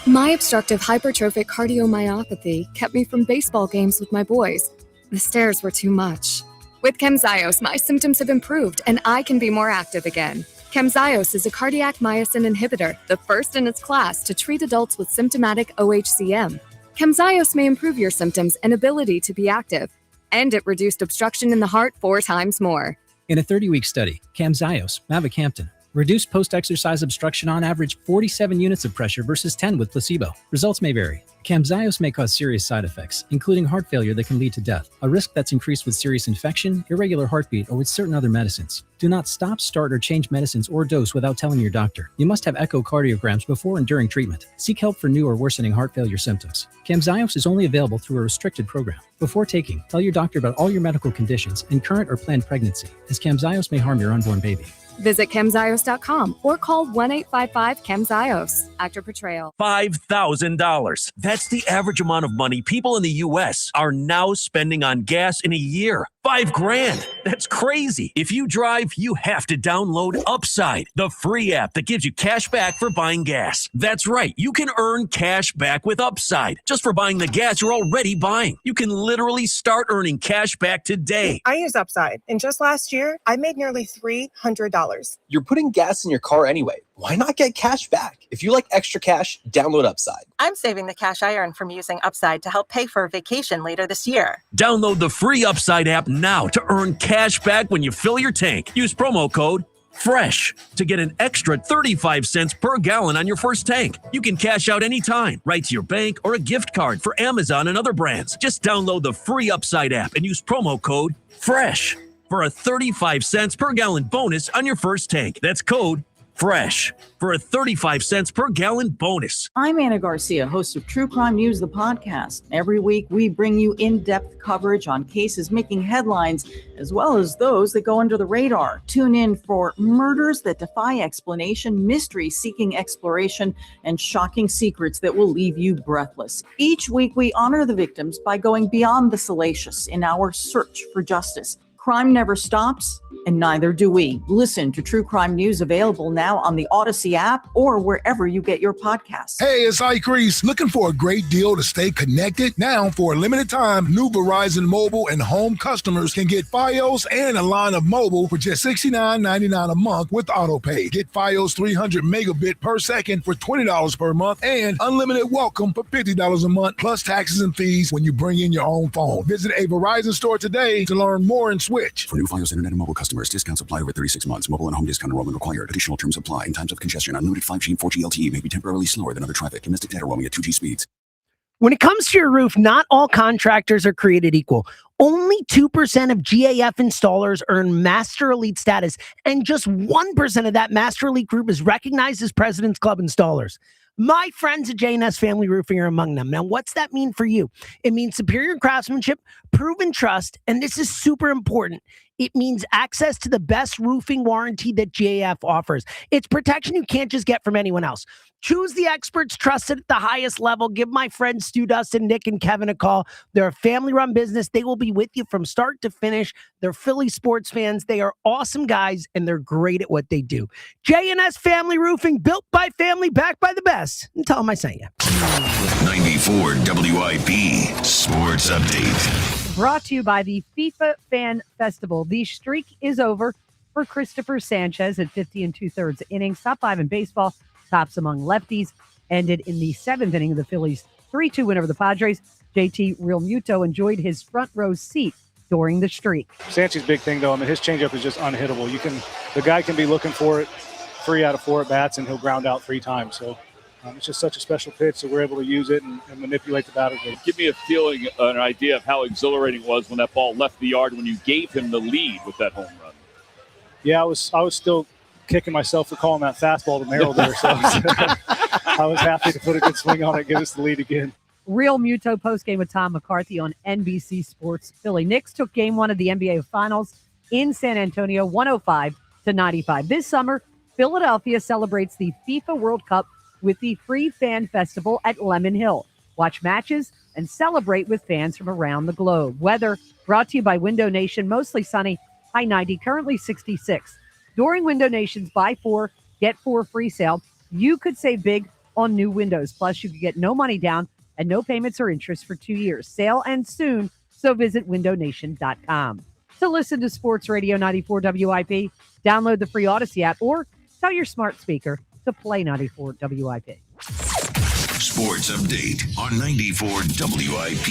My obstructive hypertrophic cardiomyopathy kept me from baseball games with my boys. The stairs were too much. With Camzyos, my symptoms have improved and I can be more active again. Camzyos is a cardiac myosin inhibitor, the first in its class to treat adults with symptomatic OHCM. Camzyos may improve your symptoms and ability to be active, and it reduced obstruction in the heart 4 times more. In a 30-week study, Camzyos, mavacamten, reduced post-exercise obstruction on average 47 units of pressure versus 10 with placebo. Results may vary. Camzyos may cause serious side effects, including heart failure that can lead to death, a risk that's increased with serious infection, irregular heartbeat, or with certain other medicines. Do not stop, start, or change medicines or dose without telling your doctor. You must have echocardiograms before and during treatment. Seek help for new or worsening heart failure symptoms. Camzyos is only available through a restricted program. Before taking, tell your doctor about all your medical conditions and current or planned pregnancy, as Camzyos may harm your unborn baby. Visit Camzyos.com or call 1-855-CAMZYOS. Actor portrayal. $5,000. That's the average amount of money people in the U.S. are now spending on gas in a year. $5,000. That's crazy. If you drive, you have to download Upside, the free app that gives you cash back for buying gas. That's right. You can earn cash back with Upside just for buying the gas you're already buying. You can literally start earning cash back today. I use Upside, and just last year, I made nearly $300. You're putting gas in your car anyway. Why not get cash back? If you like extra cash, download Upside. I'm saving the cash I earn from using Upside to help pay for a vacation later this year. Download the free Upside app now to earn cash back when you fill your tank. Use promo code FRESH to get an extra 35 cents per gallon on your first tank. You can cash out anytime, right to your bank or a gift card for Amazon and other brands. Just download the free Upside app and use promo code FRESH for a 35 cents per gallon bonus on your first tank. That's code FRESH for a 35 cents per gallon bonus. I'm Anna Garcia, host of True Crime News, the podcast. Every week, we bring you in-depth coverage on cases making headlines, as well as those that go under the radar. Tune in for murders that defy explanation, mysteries seeking exploration, and shocking secrets that will leave you breathless. Each week, we honor the victims by going beyond the salacious in our search for justice. Crime never stops, and neither do we. Listen to True Crime News available now on the Odyssey app or wherever you get your podcasts. Hey, it's Ike Reese. Looking for a great deal to stay connected? Now, for a limited time, new Verizon mobile and home customers can get Fios and a line of mobile for just $69.99 a month with AutoPay. Get Fios 300 megabit per second for $20 per month and unlimited welcome for $50 a month, plus taxes and fees when you bring in your own phone. Visit a Verizon store today to learn more and switch. For new Fios internet and mobile customers, discounts apply over 36 months. Mobile and home discount enrollment required. Additional terms apply. In times of congestion, unlimited 5G and 4G LTE may be temporarily slower than other traffic. Domestic data roaming at 2G speeds. When it comes to your roof, not all contractors are created equal. Only 2% of GAF installers earn Master Elite status, and just 1% of that Master Elite group is recognized as President's Club installers. My friends at J&S Family Roofing are among them. Now, what's that mean for you? It means superior craftsmanship, proven trust, and this is super important. It means access to the best roofing warranty that GAF offers. It's protection you can't just get from anyone else. Choose the experts trusted at the highest level. Give my friends Stu, Dustin, Nick, and Kevin a call. They're a family-run business. They will be with you from start to finish. They're Philly sports fans. They are awesome guys, and they're great at what they do. J&S Family Roofing, built by family, backed by the best. And tell them I sent you. 94 WIP Sports Update. Brought to you by the FIFA Fan Festival. The streak is over for Cristopher Sanchez at 50 2/3 innings. Top 5 in baseball. Tops among lefties. Ended in the 7th inning of the Phillies' 3-2 win over the Padres. JT Realmuto enjoyed his front row seat during the streak. Sanchez's big thing, though, I mean, his changeup is just unhittable. The guy can be looking for it 3 out of 4 at bats, and he'll ground out 3 times. So it's just such a special pitch, so we're able to use it and manipulate the batter. Give me a feeling, an idea of how exhilarating it was when that ball left the yard when you gave him the lead with that home run. Yeah, I was still kicking myself for calling that fastball to Merrill there. So I was happy to put a good swing on it, give us the lead again. Real Muto postgame with Tom McCarthy on NBC Sports Philly. Knicks took Game 1 of the NBA Finals in San Antonio, 105-95. This summer, Philadelphia celebrates the FIFA World Cup with the free fan festival at Lemon Hill. Watch matches and celebrate with fans from around the globe. Weather brought to you by Window Nation, mostly sunny, high 90, currently 66. During Window Nation's buy 4, get 4 free sale, you could save big on new windows. Plus, you could get no money down and no payments or interest for 2 years. Sale ends soon, so visit windownation.com. To listen to Sports Radio 94 WIP, download the free Odyssey app or tell your smart speaker to play 94 WIP. Sports Update on 94 WIP.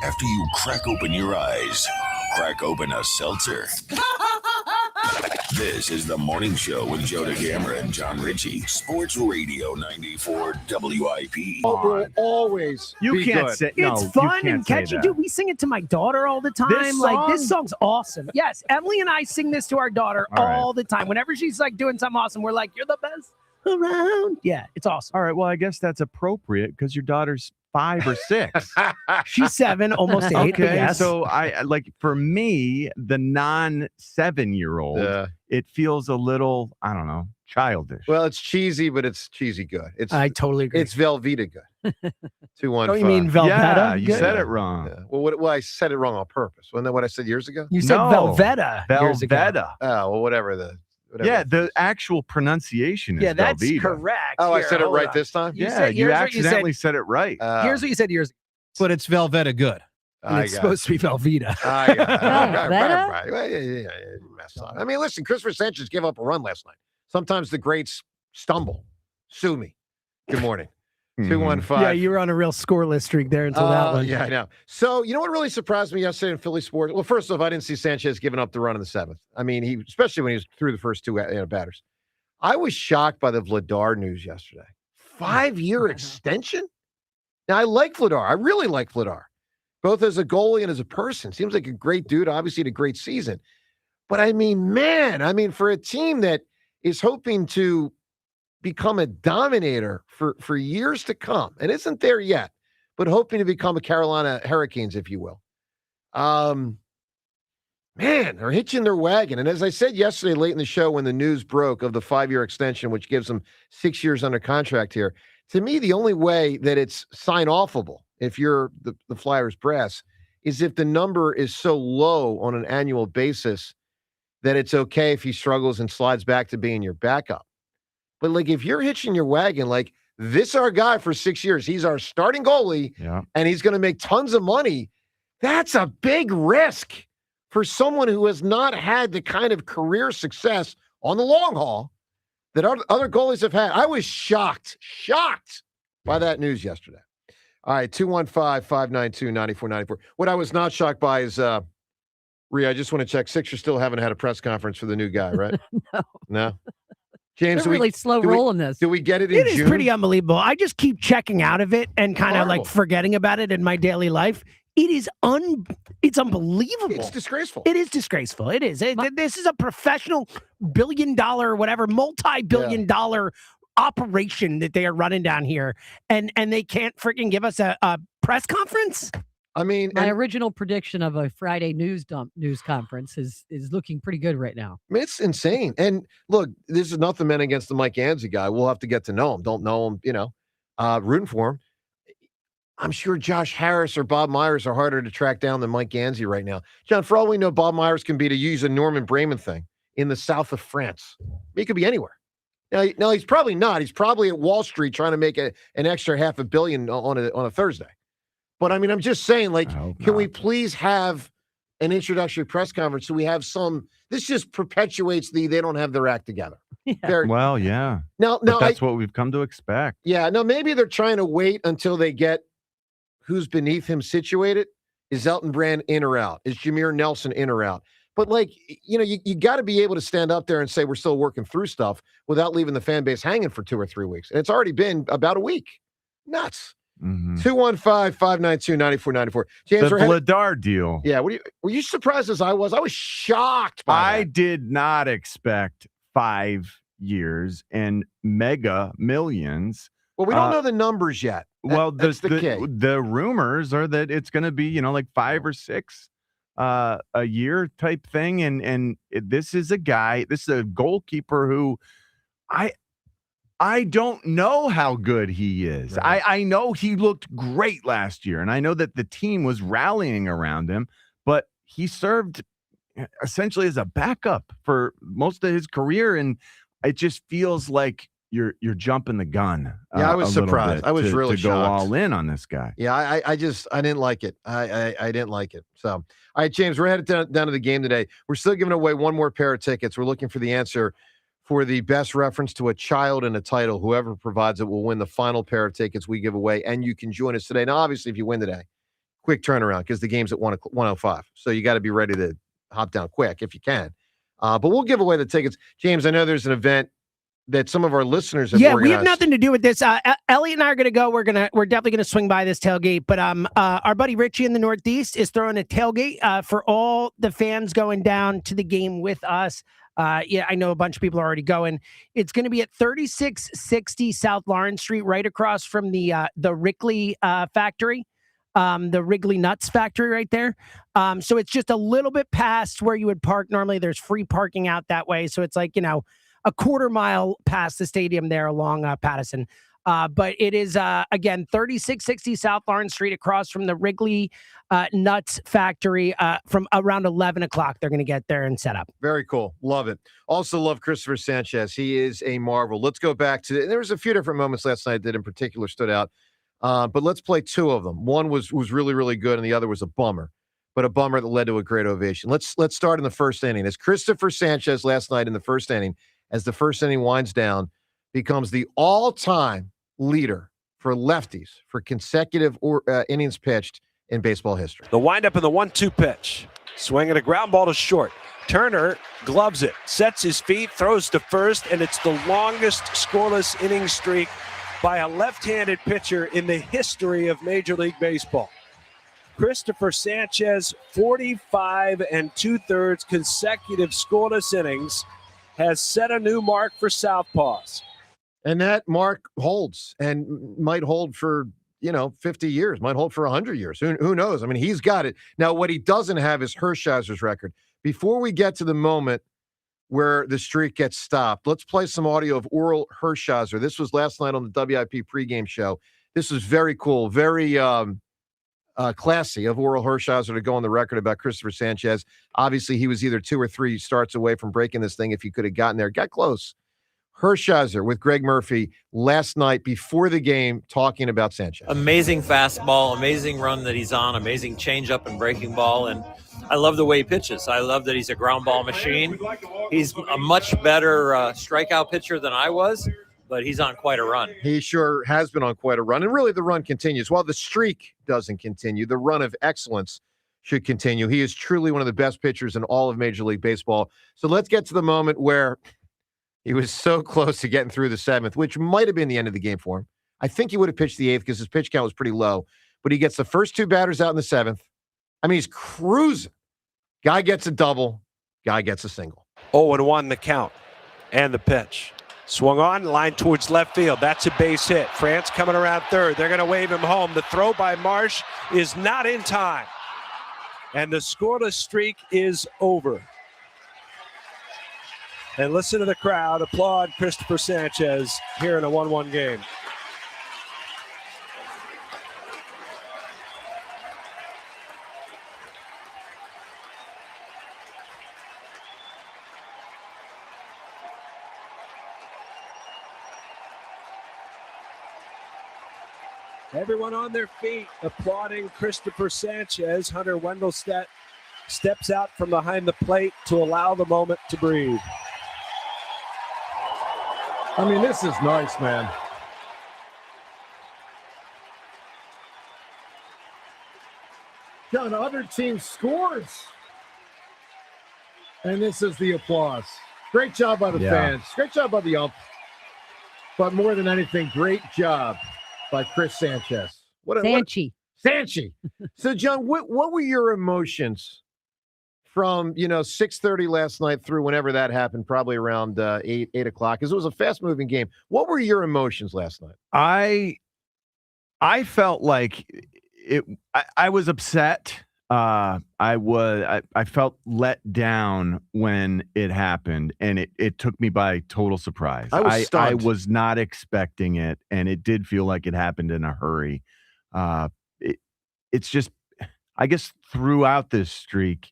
After you crack open your eyes, crack open a seltzer. This is the morning show with Joe DeGamera and John Ritchie. Sports Radio 94 WIP. Will always You be can't good. say It's no, fun you and can't say catchy. that. Dude, we sing it to my daughter all the time. This song's awesome. Yes, Emily and I sing this to our daughter all the time. Whenever she's like doing something awesome, we're like, you're the best around. Yeah, it's awesome. All right, well, I guess that's appropriate because your daughter's 5 or 6. She's 7, almost 8. Okay, yes. so I like for me, the non-7-year-old, it feels a little, I don't know, childish. Well, it's cheesy, but it's cheesy good. I totally agree. It's Velveeta good. 215. Oh, you mean Velveeta? Yeah, you Good. said it wrong. Yeah. Well, I said it wrong on purpose. Wasn't that what I said years ago? You said Velveeta. years ago. Velveeta. Oh, well, whatever. Yeah, the actual pronunciation is Yeah, that's Velveeta. correct. Oh, I Here, said it hold right on. this time? Yeah, you accidentally said it right. Here's what you said years ago. But it's Velveeta good. And it's supposed to be Velveeta. Right. Messed up. I mean, listen, Christopher Sanchez gave up a run last night. Sometimes the greats stumble. Sue me. Good morning. 215. Yeah, you were on a real scoreless streak there until that one. Yeah, I know. So, you know what really surprised me yesterday in Philly sports? Well, first off, I didn't see Sanchez giving up the run in the 7th. I mean, especially when he was through the first 2 batters. I was shocked by the Vladar news yesterday. 5-year extension? Now, I like Vladar. I really like Vladar, both as a goalie and as a person. Seems like a great dude. Obviously, had a great season. But I mean, man, for a team that is hoping to become a dominator for years to come and isn't there yet, but hoping to become a Carolina Hurricanes, if you will. Man, they're hitching their wagon. And as I said yesterday late in the show when the news broke of the 5-year extension, which gives them 6 years under contract here, to me, the only way that it's sign-offable, if you're the Flyers brass, is if the number is so low on an annual basis that it's okay if he struggles and slides back to being your backup. But, like, if you're hitching your wagon, like, this our guy for 6 years, he's our starting goalie, and he's going to make tons of money, that's a big risk for someone who has not had the kind of career success on the long haul that other goalies have had. I was shocked by that news yesterday. All right, 215-592-9494. What I was not shocked by is, Rhea, I just want to check. Sixers still haven't had a press conference for the new guy, right? No? James, they're really slow rolling this. Do we get it in June? It is pretty unbelievable. I just keep checking out of it and kind of like forgetting about it in my daily life. It is it's unbelievable. It's disgraceful. It is disgraceful. It is. This is a professional billion-dollar, whatever, multi-billion-dollar operation that they are running down here, and they can't freaking give us a press conference. I mean, my original prediction of a Friday news conference is looking pretty good right now. I mean, it's insane. And look, this is nothing meant against the Mike Anzi guy. We'll have to get to know him. Don't know him, rooting for him. I'm sure Josh Harris or Bob Myers are harder to track down than Mike Anzi right now. John, for all we know, Bob Myers can be, to use a Norman Bremen thing, in the south of France. He could be anywhere. Now, he's probably not. He's probably at Wall Street trying to make an extra $500 million on a Thursday. But, I mean, I'm just saying, like, can we please have an introductory press conference so we have some – this just perpetuates they don't have their act together. Yeah. Well, yeah. Now that's what we've come to expect. Yeah. No, maybe they're trying to wait until they get who's beneath him situated. Is Elton Brand in or out? Is Jameer Nelson in or out? But, like, you got to be able to stand up there and say we're still working through stuff without leaving the fan base hanging for 2 or 3 weeks. And it's already been about a week. Nuts. 215-592-9494. James, the Vladar deal. Yeah. Were you surprised as I was? I was shocked by that. Did not expect 5 years and mega millions. Well, we don't know the numbers yet. That's the rumors are that it's going to be, like 5 or 6 a year type thing. And this is a goalkeeper who I don't know how good he is. Right. I know he looked great last year, and I know that the team was rallying around him, but he served essentially as a backup for most of his career, and it just feels like you're jumping the gun. Yeah, I was surprised. I was really shocked. Go all in on this guy. Yeah, I didn't like it. I didn't like it. So, all right, James, we're headed down to the game today. We're still giving away one more pair of tickets. We're looking for the answer for the best reference to a child in a title. Whoever provides it will win the final pair of tickets we give away, and you can join us today. Now, obviously, if you win today, quick turnaround because the game's at 1:05. So you got to be ready to hop down quick if you can. But we'll give away the tickets. James, I know there's an event that some of our listeners have organized. We have nothing to do with this. Elliot and I are going to go. We're definitely going to swing by this tailgate. But our buddy Richie in the Northeast is throwing a tailgate for all the fans going down to the game with us. I know a bunch of people are already going. It's going to be at 3660 South Lawrence Street, right across from the Wrigley factory, the Wrigley Nuts factory right there. So it's just a little bit past where you would park. Normally there's free parking out that way. So it's like, a quarter mile past the stadium there along Pattison. But it is, again, 3660 South Lawrence Street across from the Wrigley Nuts factory from around 11 o'clock. They're going to get there and set up. Very cool. Love it. Also love Cristopher Sanchez. He is a marvel. Let's go back to, there was a few different moments last night that in particular stood out. But let's play 2 of them. One was really, really good, and the other was a bummer. But a bummer that led to a great ovation. Let's start in the first inning. As Cristopher Sanchez last night in the first inning, as the first inning winds down, becomes the all-time leader for lefties for consecutive innings pitched in baseball history. The windup and the 1-2 pitch. Swinging a ground ball to short. Turner gloves it, sets his feet, throws to first, and it's the longest scoreless inning streak by a left-handed pitcher in the history of Major League Baseball. Cristopher Sanchez, 45 2/3 consecutive scoreless innings, has set a new mark for Southpaws. And that mark holds and might hold for, 50 years, might hold for 100 years. Who knows? I mean, he's got it. Now, what he doesn't have is Hershiser's record. Before we get to the moment where the streak gets stopped, let's play some audio of Orel Hershiser. This was last night on the WIP pregame show. This was very cool, very classy of Oral Hershiser to go on the record about Cristopher Sanchez. Obviously, he was either 2 or 3 starts away from breaking this thing if he could have gotten there. Got close. Hershiser with Greg Murphy last night before the game talking about Sanchez. Amazing fastball, amazing run that he's on, amazing changeup and breaking ball, and I love the way he pitches. I love that he's a ground ball machine. He's a much better strikeout pitcher than I was, but he's on quite a run. He sure has been on quite a run, and really the run continues. While the streak doesn't continue, the run of excellence should continue. He is truly one of the best pitchers in all of Major League Baseball. So let's get to the moment where he was so close to getting through the 7th, which might have been the end of the game for him. I think he would have pitched the 8th because his pitch count was pretty low, but he gets the first 2 batters out in the 7th. I mean, he's cruising. Guy gets a double. Guy gets a single. 0-1 the count and the pitch. Swung on, line towards left field. That's a base hit. France coming around third. They're going to wave him home. The throw by Marsh is not in time. And the scoreless streak is over. And listen to the crowd applaud Cristopher Sanchez here in a 1-1 game. Everyone on their feet applauding Cristopher Sanchez. Hunter Wendelstedt steps out from behind the plate to allow the moment to breathe. I mean, this is nice, man. John, other team scores. And this is the applause. Great job by the fans. Great job by the ump. But more than anything, great job by Chris Sanchez. Sanchi. So, John, what were your emotions from 6:30 last night through whenever that happened, probably around 8 o'clock, because it was a fast-moving game. What were your emotions last night? I felt like it. I was upset. I felt let down when it happened, and it took me by total surprise. I was stunned. I was not expecting it, and it did feel like it happened in a hurry. It's just, I guess, throughout this streak,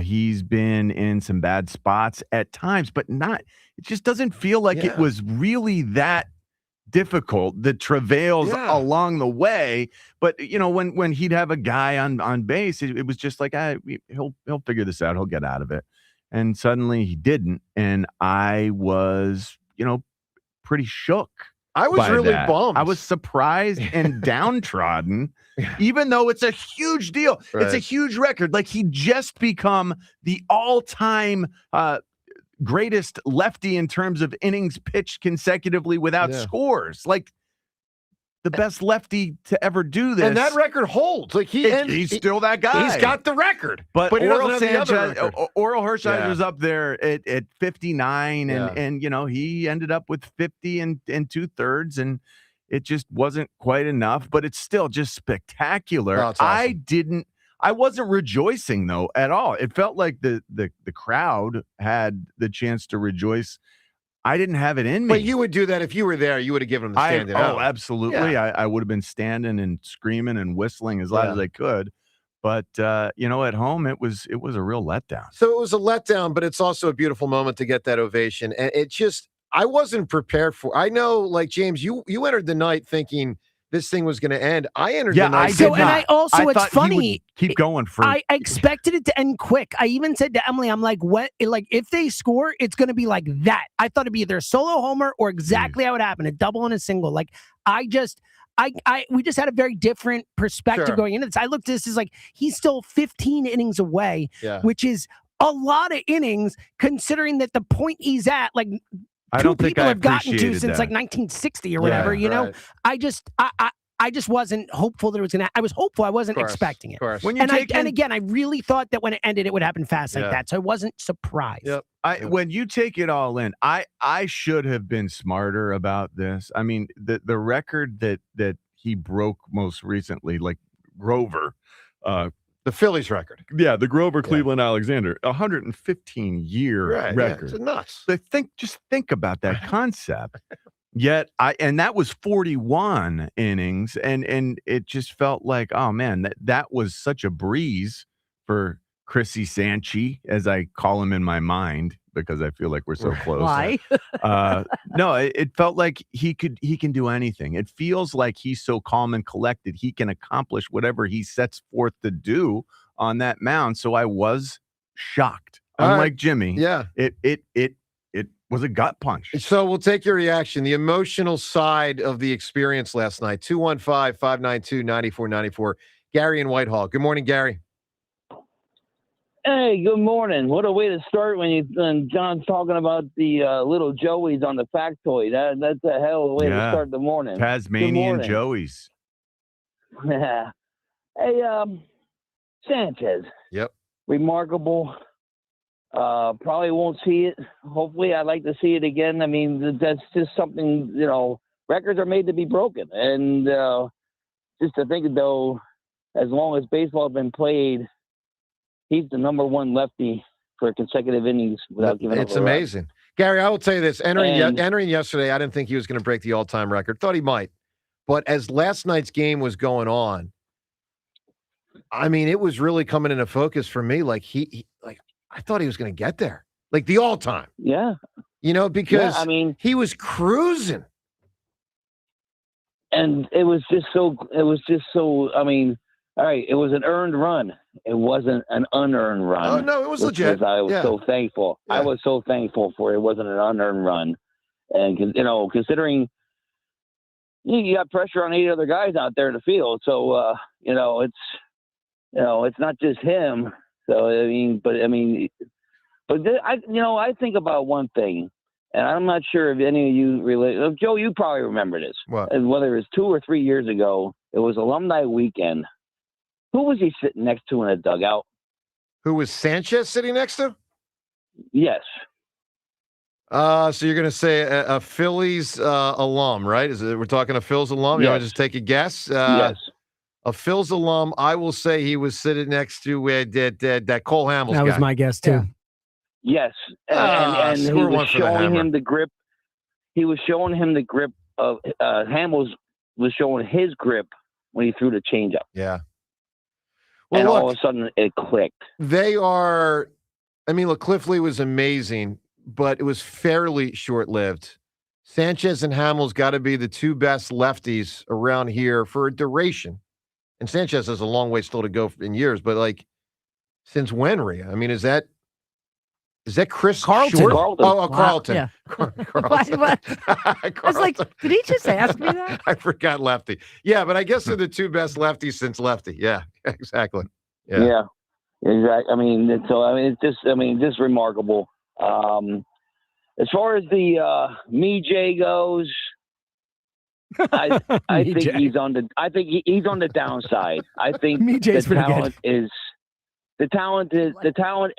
he's been in some bad spots at times, but not. It just doesn't feel like it was really that difficult. The travails along the way, but when he'd have a guy on base, it was just like he'll figure this out. He'll get out of it, and suddenly he didn't, and I was pretty shook. I was really bummed. I was surprised and downtrodden, even though it's a huge deal. Right. It's a huge record. Like, he just become the all-time greatest lefty in terms of innings pitched consecutively without scores. Like, the best lefty to ever do this. And that record holds. Like, he's still that guy. He's got the record. But he Oral doesn't have the other Sanchez, record. Oral Hershiser's up there at 59, and he ended up with 50 and 2/3, and it just wasn't quite enough. But it's still just spectacular. Oh, it's awesome. I wasn't rejoicing though at all. It felt like the crowd had the chance to rejoice. I didn't have it in me. But you would do that if you were there. You would have given him the standing out. Oh, absolutely. Yeah. I would have been standing and screaming and whistling as loud as I could. But at home, it was a real letdown. So it was a letdown, but it's also a beautiful moment to get that ovation. And it just, I wasn't prepared for. I know, like, James, you entered the night thinking this thing was going to end. I entered the night. And I also, it's funny. Keep going for. I expected it to end quick. I even said to Emily, I'm like, what? Like, if they score, it's going to be like that. I thought it'd be either a solo homer or exactly how it happened, a double and a single. Like, we just had a very different perspective going into this. I looked at this as like, he's still 15 innings away, which is a lot of innings considering that the point he's at, like, I don't think people I have gotten to appreciated since that. like 1960 or whatever, right. I just wasn't hopeful that it was going to. I was hopeful. I wasn't expecting it. And again, I really thought that when it ended, it would happen fast like that. So I wasn't surprised. Yep. When you take it all in, I should have been smarter about this. I mean, the record that he broke most recently, like Grover, the Phillies record. Yeah, the Grover Cleveland Alexander, 115-year record. It's nuts. Just think about that concept. Yet and that was 41 innings, and it just felt like, oh man, that was such a breeze for Chrissy Sanchez, as I call him in my mind, because I feel like we're so close. Why? No, it felt like he can do anything. It feels like he's so calm and collected. He can accomplish whatever he sets forth to do on that mound. So I was shocked. Unlike Jimmy, it was a gut punch. So we'll take your reaction, the emotional side of the experience last night. 215-592-9494. Gary in Whitehall. Good morning, Gary. Hey, good morning. What a way to start when John's talking about the little Joeys on the factoid. That's a hell of a way to start the morning. Tasmanian Joeys. Yeah. Hey, Sanchez. Yep. Remarkable. Probably won't see it. Hopefully, I'd like to see it again. I mean, that's just something, records are made to be broken. And just to think, though, as long as baseball has been played, he's the number one lefty for consecutive innings without giving up. It's amazing. Gary, I will tell you this. Entering yesterday, I didn't think he was going to break the all-time record. Thought he might. But as last night's game was going on, I mean, it was really coming into focus for me. Like, I thought he was going to get there. Like, the all-time. Yeah. Because he was cruising. And it was just so, all right, it was an earned run. It wasn't an unearned run. Oh, no, it was legit. I was so thankful. Yeah. I was so thankful for it. It wasn't an unearned run. And, considering you got pressure on 8 other guys out there in the field. So, it's not just him. So, I think about one thing, and I'm not sure if any of you relate. Joe, you probably remember this. What? Whether it was 2 or 3 years ago, it was alumni weekend. Who was he sitting next to in a dugout? Who was Sanchez sitting next to? Yes. So you're going to say a Phillies alum, right? We're talking a Phillies alum? Yes. You want to just take a guess? Yes. A Phillies alum, I will say he was sitting next to that Cole Hamels guy. That was my guess, too. Yes. And he was showing him the grip. He was showing him the grip of Hamels was showing his grip when he threw the changeup. Yeah. Well, and all of a sudden it clicked. They are, Cliff Lee was amazing, but it was fairly short-lived. Sanchez and Hamels got to be the two best lefties around here for a duration. And Sanchez has a long way still to go in years, but since when, Rhea? Is that Chris Carlton? Short? Carlton. Oh, Carlton. Yeah. Carlton. What? I was like, did he just ask me that? I forgot lefty. Yeah, but I guess they're the two best lefties since lefty. Yeah, exactly. Yeah, exactly. It's just remarkable. As far as the Jay goes, I think he's on the downside. I think the talent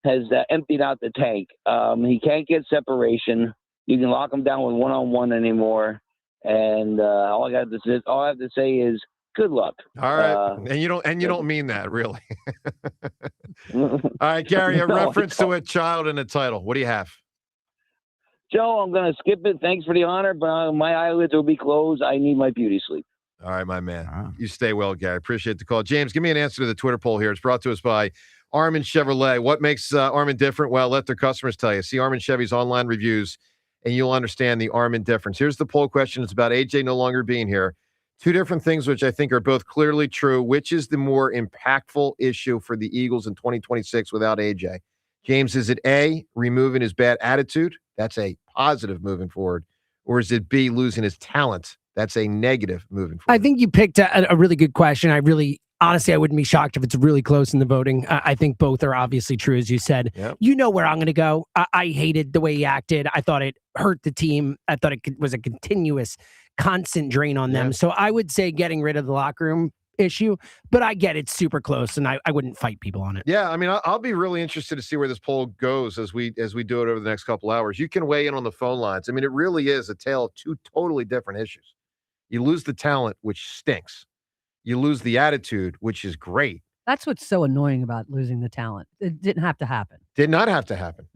has emptied out the tank. He can't get separation. You can lock him down with one-on-one anymore. And all I have to say is good luck. All right, and you don't mean that, really. All right, Gary. A reference to a child in a title. What do you have? Joe, I'm going to skip it. Thanks for the honor, but my eyelids will be closed. I need my beauty sleep. All right, my man. You stay well, Gary. Appreciate the call. James, give me an answer to the Twitter poll here. It's brought to us by Armin Chevrolet. What makes Armin different? Well, let their customers tell you. See Armin Chevy's online reviews, and you'll understand the Armin difference. Here's the poll question. It's about AJ no longer being here. Two different things which I think are both clearly true. Which is the more impactful issue for the Eagles in 2026 without AJ? James, is it A, removing his bad attitude? That's a positive moving forward. Or is it B, losing his talent? That's a negative moving forward. I think you picked a really good question. Honestly, I wouldn't be shocked if it's really close in the voting. I think both are obviously true, as you said. Yep. You know where I'm going to go. I hated the way he acted. I thought it hurt the team. I thought it was a continuous, constant drain on them. So I would say getting rid of the locker room issue, but I get it's super close, and I wouldn't fight people on it. Yeah, I'll be really interested to see where this poll goes as we do it over the next couple hours. You can weigh in on the phone lines. It really is a tale of two totally different issues. You lose the talent, which stinks. You lose the attitude, which is great. That's what's so annoying about losing the talent. It didn't have to happen. Did not have to happen.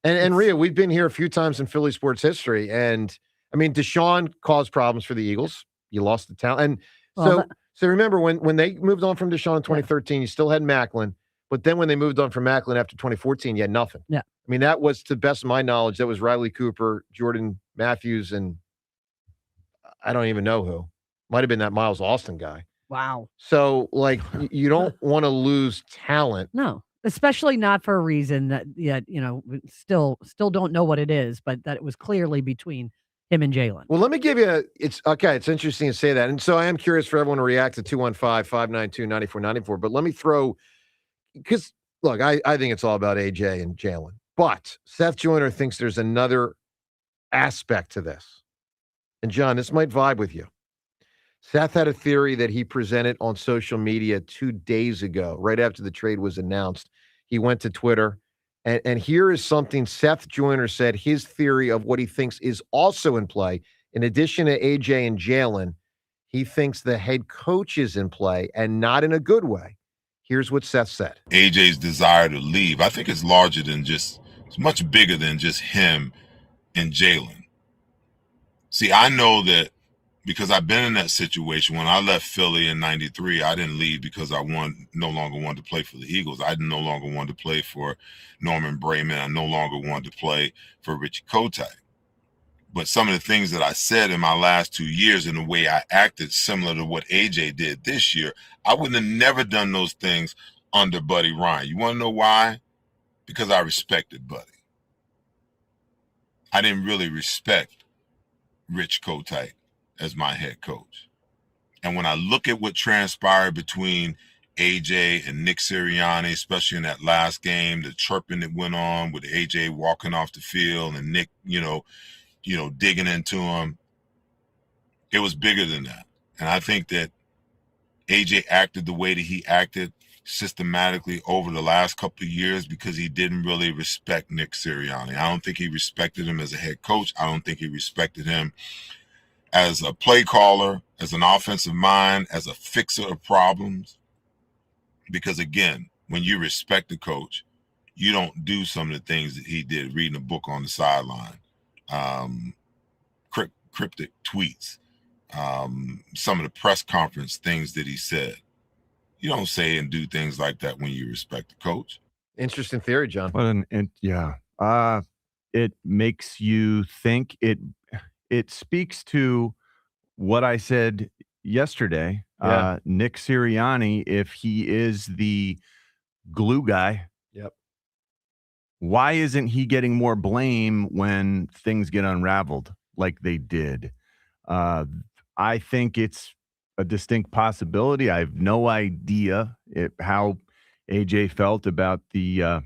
And Rhea, we've been here a few times in Philly sports history, and I mean, Deshaun caused problems for the Eagles. You lost the talent, and so remember when they moved on from Deshaun in 2013, you still had Macklin, but then when they moved on from Macklin after 2014, you had nothing. Yeah, I mean, that was, to the best of my knowledge, that was Riley Cooper, Jordan Matthews, and I don't even know who. Might have been that Miles Austin guy. Wow. So, like, you don't want to lose talent. No, especially not for a reason that yet, we still don't know what it is, but that it was clearly between him and Jalen. Well, let me give you it's interesting to say that. And so I am curious for everyone to react to 215-592-9494. But let me throw, because look, I think it's all about AJ and Jalen. But Seth Joyner thinks there's another aspect to this. And John, this might vibe with you. Seth had a theory that he presented on social media 2 days ago, right after the trade was announced. He went to Twitter, and here is something Seth Joyner said, his theory of what he thinks is also in play. In addition to AJ and Jalen, he thinks the head coach is in play, and not in a good way. Here's what Seth said. AJ's desire to leave, I think it's larger than it's much bigger than just him and Jalen. See, I know that because I've been in that situation. When I left Philly in 93, I didn't leave because I no longer wanted to play for the Eagles. I no longer wanted to play for Norman Brayman. I no longer wanted to play for Richie Kotite. But some of the things that I said in my last 2 years and the way I acted, similar to what AJ did this year, I wouldn't have never done those things under Buddy Ryan. You want to know why? Because I respected Buddy. I didn't really respect Rich Kotite as my head coach. And when I look at what transpired between AJ and Nick Sirianni, especially in that last game, the chirping that went on with AJ walking off the field and Nick, digging into him, it was bigger than that. And I think that AJ acted the way that he acted systematically over the last couple of years because he didn't really respect Nick Sirianni. I don't think he respected him as a head coach. I don't think he respected him as a play caller, as an offensive mind, as a fixer of problems. Because again, when you respect the coach, you don't do some of the things that he did, reading a book on the sideline, cryptic tweets, some of the press conference things that he said. You don't say and do things like that when you respect the coach. Interesting theory, John. Well, it makes you think. It speaks to what I said yesterday. Yeah. Nick Sirianni, if he is the glue guy, yep, why isn't he getting more blame when things get unraveled like they did? I think it's a distinct possibility. I have no idea how AJ felt about the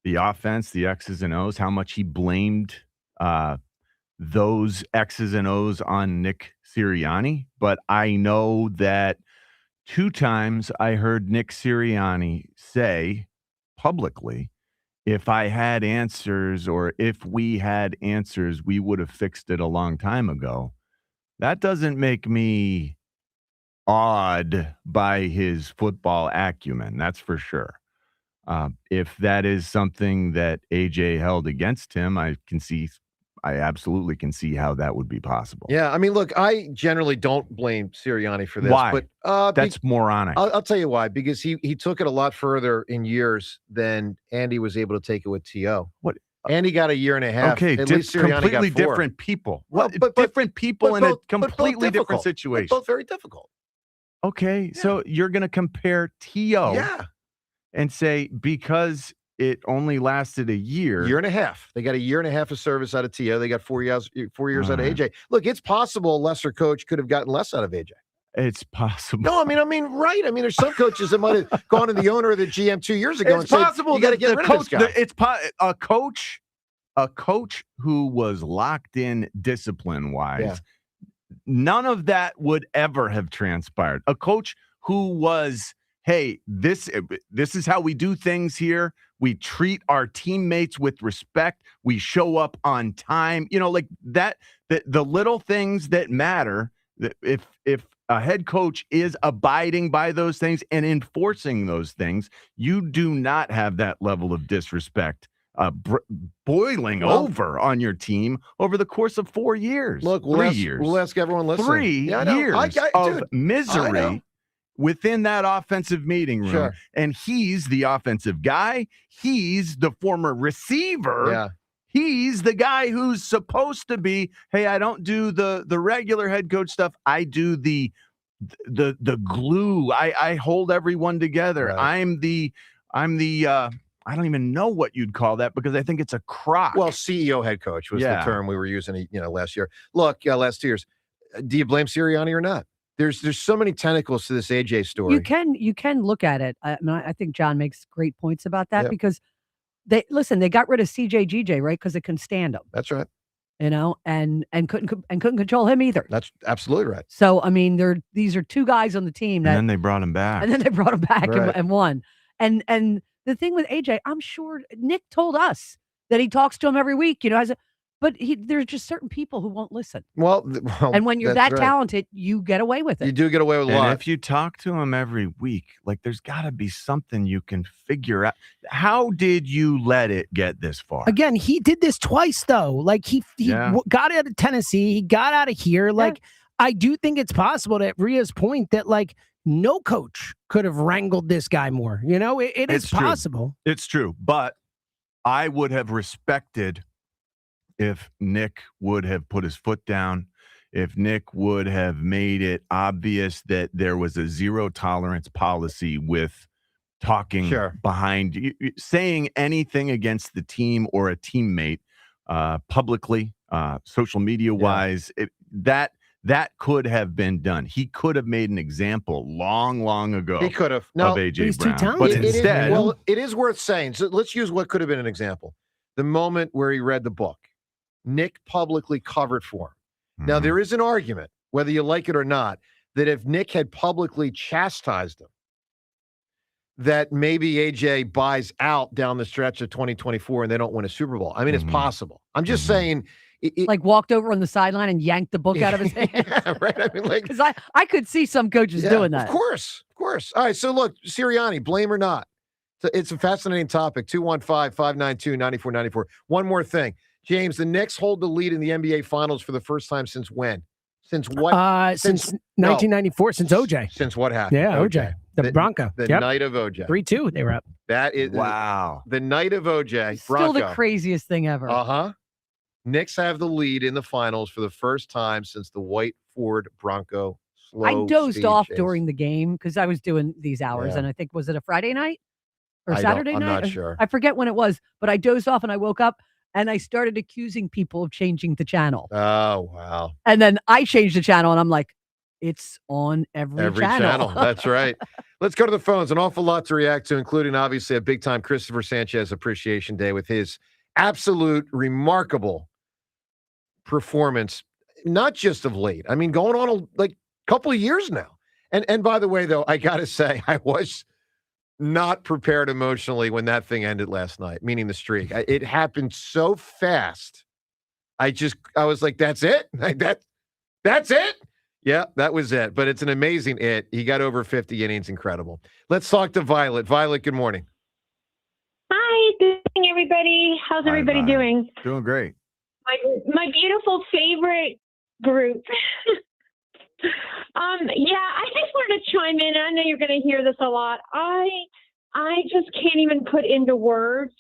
offense, the X's and O's, how much he blamed those X's and O's on Nick Sirianni. But I know that 2 times I heard Nick Sirianni say publicly, if I had answers or if we had answers, we would have fixed it a long time ago. That doesn't make me awed by his football acumen, that's for sure. If that is something that AJ held against him, I absolutely can see how that would be possible. Yeah, I mean, look, I generally don't blame Sirianni for this. Why? But that's moronic. I'll tell you why. Because he took it a lot further in years than Andy was able to take it with T.O. What? Andy got a year and a half. Okay, at least Sirianni completely got 4. different people. Well, But different people in a completely different But situation. both very difficult. Okay, so you're going to compare T.O. Yeah. and say because it only lasted a year and a half. They got a year and a half of service out of T.O. They got 4 years out of AJ. Look, it's possible a lesser coach could have gotten less out of AJ. It's possible. No, I mean, right. I mean, there's some coaches that might have gone to the owner or the GM 2 years ago It's and possible said, you got to get rid of this guy. A coach who was locked in discipline-wise, none of that would ever have transpired. A coach who was, hey, this is how we do things here. We treat our teammates with respect. We show up on time. Like that. The little things that matter. If a head coach is abiding by those things and enforcing those things, you do not have that level of disrespect boiling over on your team over the course of 4 years. Look, 3 years. We'll ask everyone listening. 3 years of dude, misery within that offensive meeting room. Sure. And he's the offensive guy. He's the former receiver. Yeah. He's the guy who's supposed to be, hey, I don't do the regular head coach stuff. I do the glue. I hold everyone together. Right. I'm the I don't even know what you'd call that because I think it's a crock. Well, CEO head coach was the term we were using, last year. Look, last 2 years. Do you blame Sirianni or not? There's so many tentacles to this AJ story. You can look at it. I think John makes great points about that because they got rid of CJ right because they couldn't stand him. That's right. And couldn't control him either. That's absolutely right. So I mean, these are two guys on the team that, and then they brought him back. And won. And the thing with AJ, I'm sure Nick told us that he talks to him every week. But there's just certain people who won't listen. Well, and when you're that talented, you get away with it. You do get away with a lot. And if you talk to him every week, like there's got to be something you can figure out. How did you let it get this far? Again, he did this twice though. Like he got out of Tennessee, he got out of here. Like I do think it's possible, to Rhea's point, that like no coach could have wrangled this guy more. It is possible. It's true, but I would have respected if Nick would have put his foot down, if Nick would have made it obvious that there was a zero tolerance policy with talking behind, saying anything against the team or a teammate publicly, social media wise, that could have been done. He could have made an example long ago. He could have. Of AJ Brown. Too but instead, it is worth saying. So let's use what could have been an example. The moment where he read the book. Nick publicly covered for him. Now, there is an argument, whether you like it or not, that if Nick had publicly chastised him, that maybe AJ buys out down the stretch of 2024 and they don't win a Super Bowl. I mean, it's possible. I'm just saying. Like walked over on the sideline and yanked the book out of his hand. Yeah, right. I mean, because I could see some coaches doing that. Of course. All right, so look, Sirianni, blame or not. It's a fascinating topic. 215-592-9494. One more thing. James, the Knicks hold the lead in the NBA Finals for the first time since when? Since what? Since 1994, since OJ. Since what happened? Yeah, OJ. The Bronco. The night of OJ. 3-2, they were up. That is wow. The night of OJ. Still the craziest thing ever. Uh-huh. Knicks have the lead in the finals for the first time since the white Ford Bronco slow I dozed off chase. during the game because I was doing these hours, and I think, was it a Friday night or Saturday night? I'm not sure. I forget when it was, but I dozed off and I woke up and I started accusing people of changing the channel. Oh, wow. And then I changed the channel and I'm like, it's on every channel. That's right. Let's go to the phones. An awful lot to react to, including obviously a big-time Cristopher Sanchez Appreciation Day with his absolute remarkable performance, not just of late. I mean, going on a couple of years now. And by the way, though, I got to say, I was not prepared emotionally when that thing ended last night, meaning the streak. It happened so fast. I was like, that's it? That's it? Yeah, that was it. But it's an amazing it. He got over 50 innings. Incredible. Let's talk to Violet. Violet, good morning. Hi, good morning, everybody. How's everybody doing? Doing great. My beautiful favorite group. I just wanted to chime in. I know you're going to hear this a lot. I just can't even put into words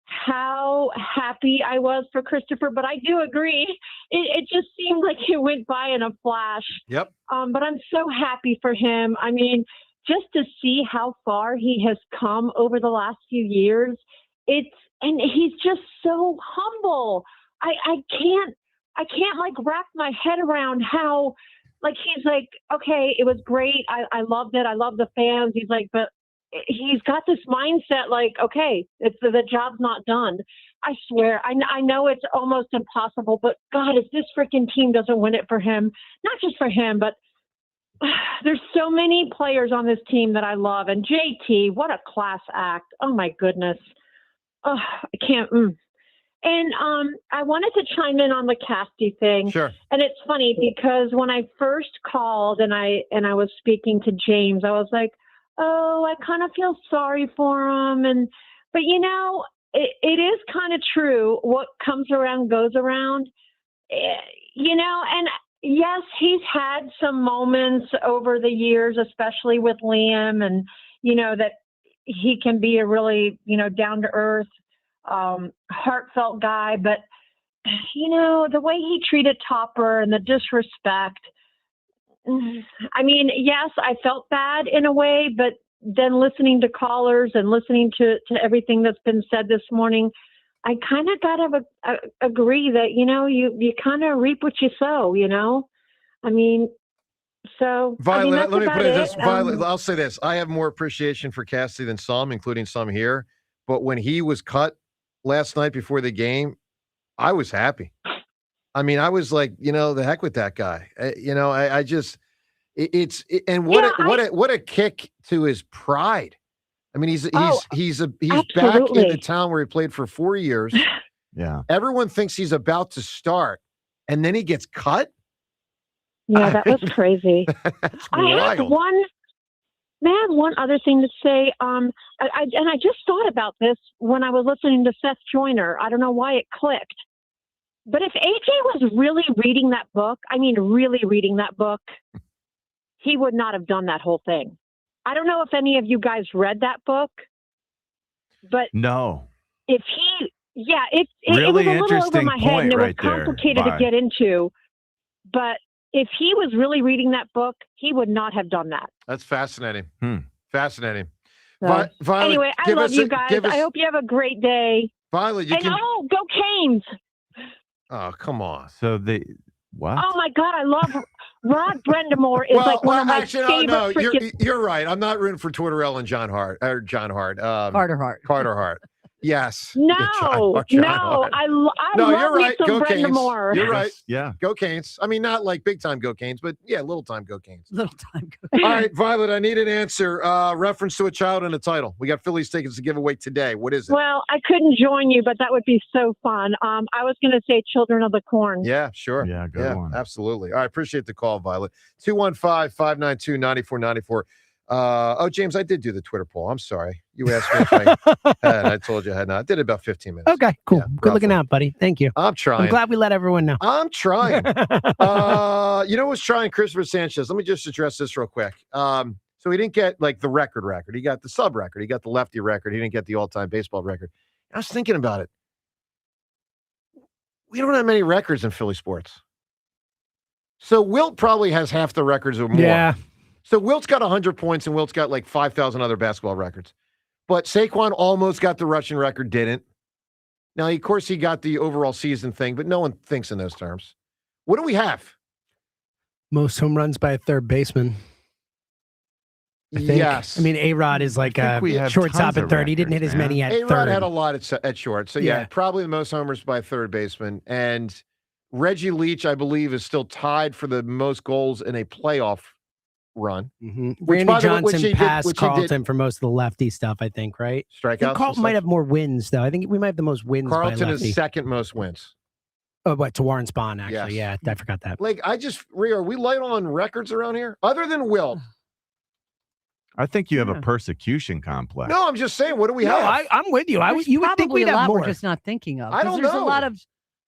how happy I was for Cristopher, but I do agree. It just seemed like it went by in a flash. Yep. But I'm so happy for him. I mean, just to see how far he has come over the last few years, and he's just so humble. I can't like wrap my head around how, like, he's like, okay, it was great. I loved it. I love the fans. He's like, but he's got this mindset like, okay, the job's not done. I swear, I know it's almost impossible, but God, if this freaking team doesn't win it for him, not just for him, but there's so many players on this team that I love. And JT, what a class act. Oh my goodness. Oh, I can't. And I wanted to chime in on the Casty thing. Sure. And it's funny because when I first called and I was speaking to James, I was like, oh, I kind of feel sorry for him. But it is kind of true. What comes around goes around. And yes, he's had some moments over the years, especially with Liam, and that he can be a really down to earth, heartfelt guy. But the way he treated Topper and the disrespect. I mean, yes, I felt bad in a way, but then listening to callers and listening to everything that's been said this morning, I kind of got to agree that, you kind of reap what you sow, I mean, so. Violet, let me put it it. this. Violet, I'll say this. I have more appreciation for Cassie than some, including some here. But when he was cut last night before the game, I was happy. I mean, I was like, the heck with that guy. I just, what a kick to his pride. I mean, he's back in the town where he played for 4 years. Yeah. Everyone thinks he's about to start, and then he gets cut. Yeah, that was crazy. I had one other thing to say. I just thought about this when I was listening to Seth Joyner. I don't know why it clicked. But if AJ was really reading that book, he would not have done that whole thing. I don't know if any of you guys read that book, but no. If he, it really was a little over my head and it was complicated to get into. But if he was really reading that book, he would not have done that. That's fascinating. Fascinating. So, Violet, anyway, I love you guys. I hope you have a great day. Violet, go Canes. Oh, come on. So what? Oh my God, I love Rod Brendamore is like one of my favorite. No, you're right. I'm not rooting for Tortorella and John Hart. Carter Hart. Carter Hart. Yes. No, I love you're right. me some Go Canes. Brendamore. You're right. Yeah. Go Canes. I mean, not like big time go Canes, but yeah, little time go Canes. Little time go. All right, Violet, I need an answer. Reference to a child and a title. We got Phillies tickets to give away today. What is it? Well, I couldn't join you, but that would be so fun. I was going to say Children of the Corn. Yeah, sure. Yeah, good one. Absolutely. All right, appreciate the call, Violet. 215-592-9494. James, I did do the Twitter poll. I'm sorry. You asked me if I had. I told you I had not. I did it about 15 minutes. Okay, cool. Yeah, good looking out, buddy. Thank you. I'm trying. I'm glad we let everyone know. I'm trying. Who's trying? Christopher Sanchez. Let me just address this real quick. So he didn't get like the record. He got the sub record. He got the lefty record. He didn't get the all-time baseball record. I was thinking about it. We don't have many records in Philly sports. So Wilt probably has half the records or more. Yeah. So Wilt's got 100 points, and Wilt's got like 5,000 other basketball records. But Saquon almost got the rushing record, didn't. Now, of course, he got the overall season thing, but no one thinks in those terms. What do we have? Most home runs by a third baseman. I think. Yes. I mean, A-Rod is like a shortstop at third. He didn't hit as many at A-Rod third. had a lot at short. So, yeah, probably the most homers by a third baseman. And Reggie Leach, I believe, is still tied for the most goals in a playoff run. Mm-hmm. Randy Johnson passed Carlton for most of the lefty stuff, I think, right? Strikeouts. Carlton might have more wins, though. I think we might have the most wins. Carlton by lefty. is second most wins. Oh, but to Warren Spahn, actually. Yes. Yeah, I forgot that. Like, are we light on records around here? Other than Will. I think you have a persecution complex. No, I'm just saying, what do we have? I'm with you. You would think we'd have more. We're just not thinking of. I don't There's know. a lot of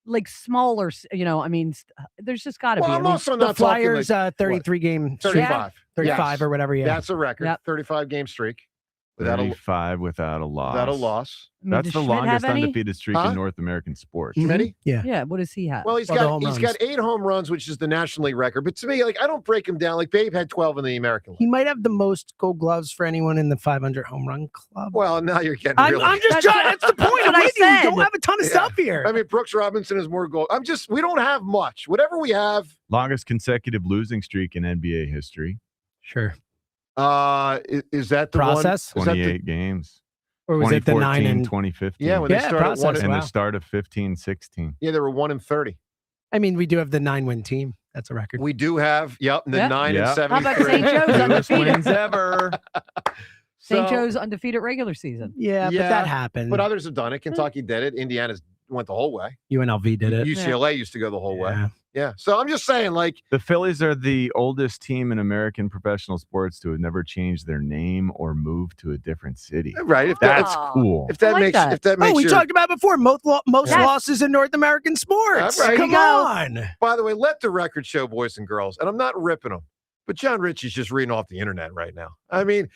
like smaller, there's just got to be. I'm also not the Flyers, talking like, 33 game 35. 35 or whatever, yeah. That's a record. 35 game streak. Without a loss. Without a loss. That's the longest undefeated streak in North American sports. Schmitty? Yeah. Yeah. What does he have? Well, he's got 8 home runs, which is the National League record. But to me, like, I don't break him down. Like, Babe had 12 in the American League. He might have the most Gold Gloves for anyone in the 500 home run club. Well, now you're getting really. I'm just trying. That's the point. What I said. We don't have a ton of stuff here. I mean, Brooks Robinson has more goals. We don't have much. Whatever we have. Longest consecutive losing streak in NBA history. Sure. Is that the process? 28 games. Or was it the 9 and 2015? Yeah, when they started process, and the start of 15-16. Yeah, they were 1-30. I mean, we do have the 9-win team. That's a record. We do have, the 9 and 73. How about St. Joe's undefeated? Wins ever. St. Joe's undefeated regular season. Yeah, but that happened. But others have done it. Kentucky did it. Indiana's went the whole way. UNLV did it. UCLA used to go the whole way. Yeah. So I'm just saying, like, the Phillies are the oldest team in American professional sports to have never changed their name or moved to a different city. Right. If That's cool. If that makes we talked about it before. Most losses in North American sports. Right. Come on. By the way, let the record show, boys and girls, and I'm not ripping them, but John Ritchie's just reading off the internet right now. I mean,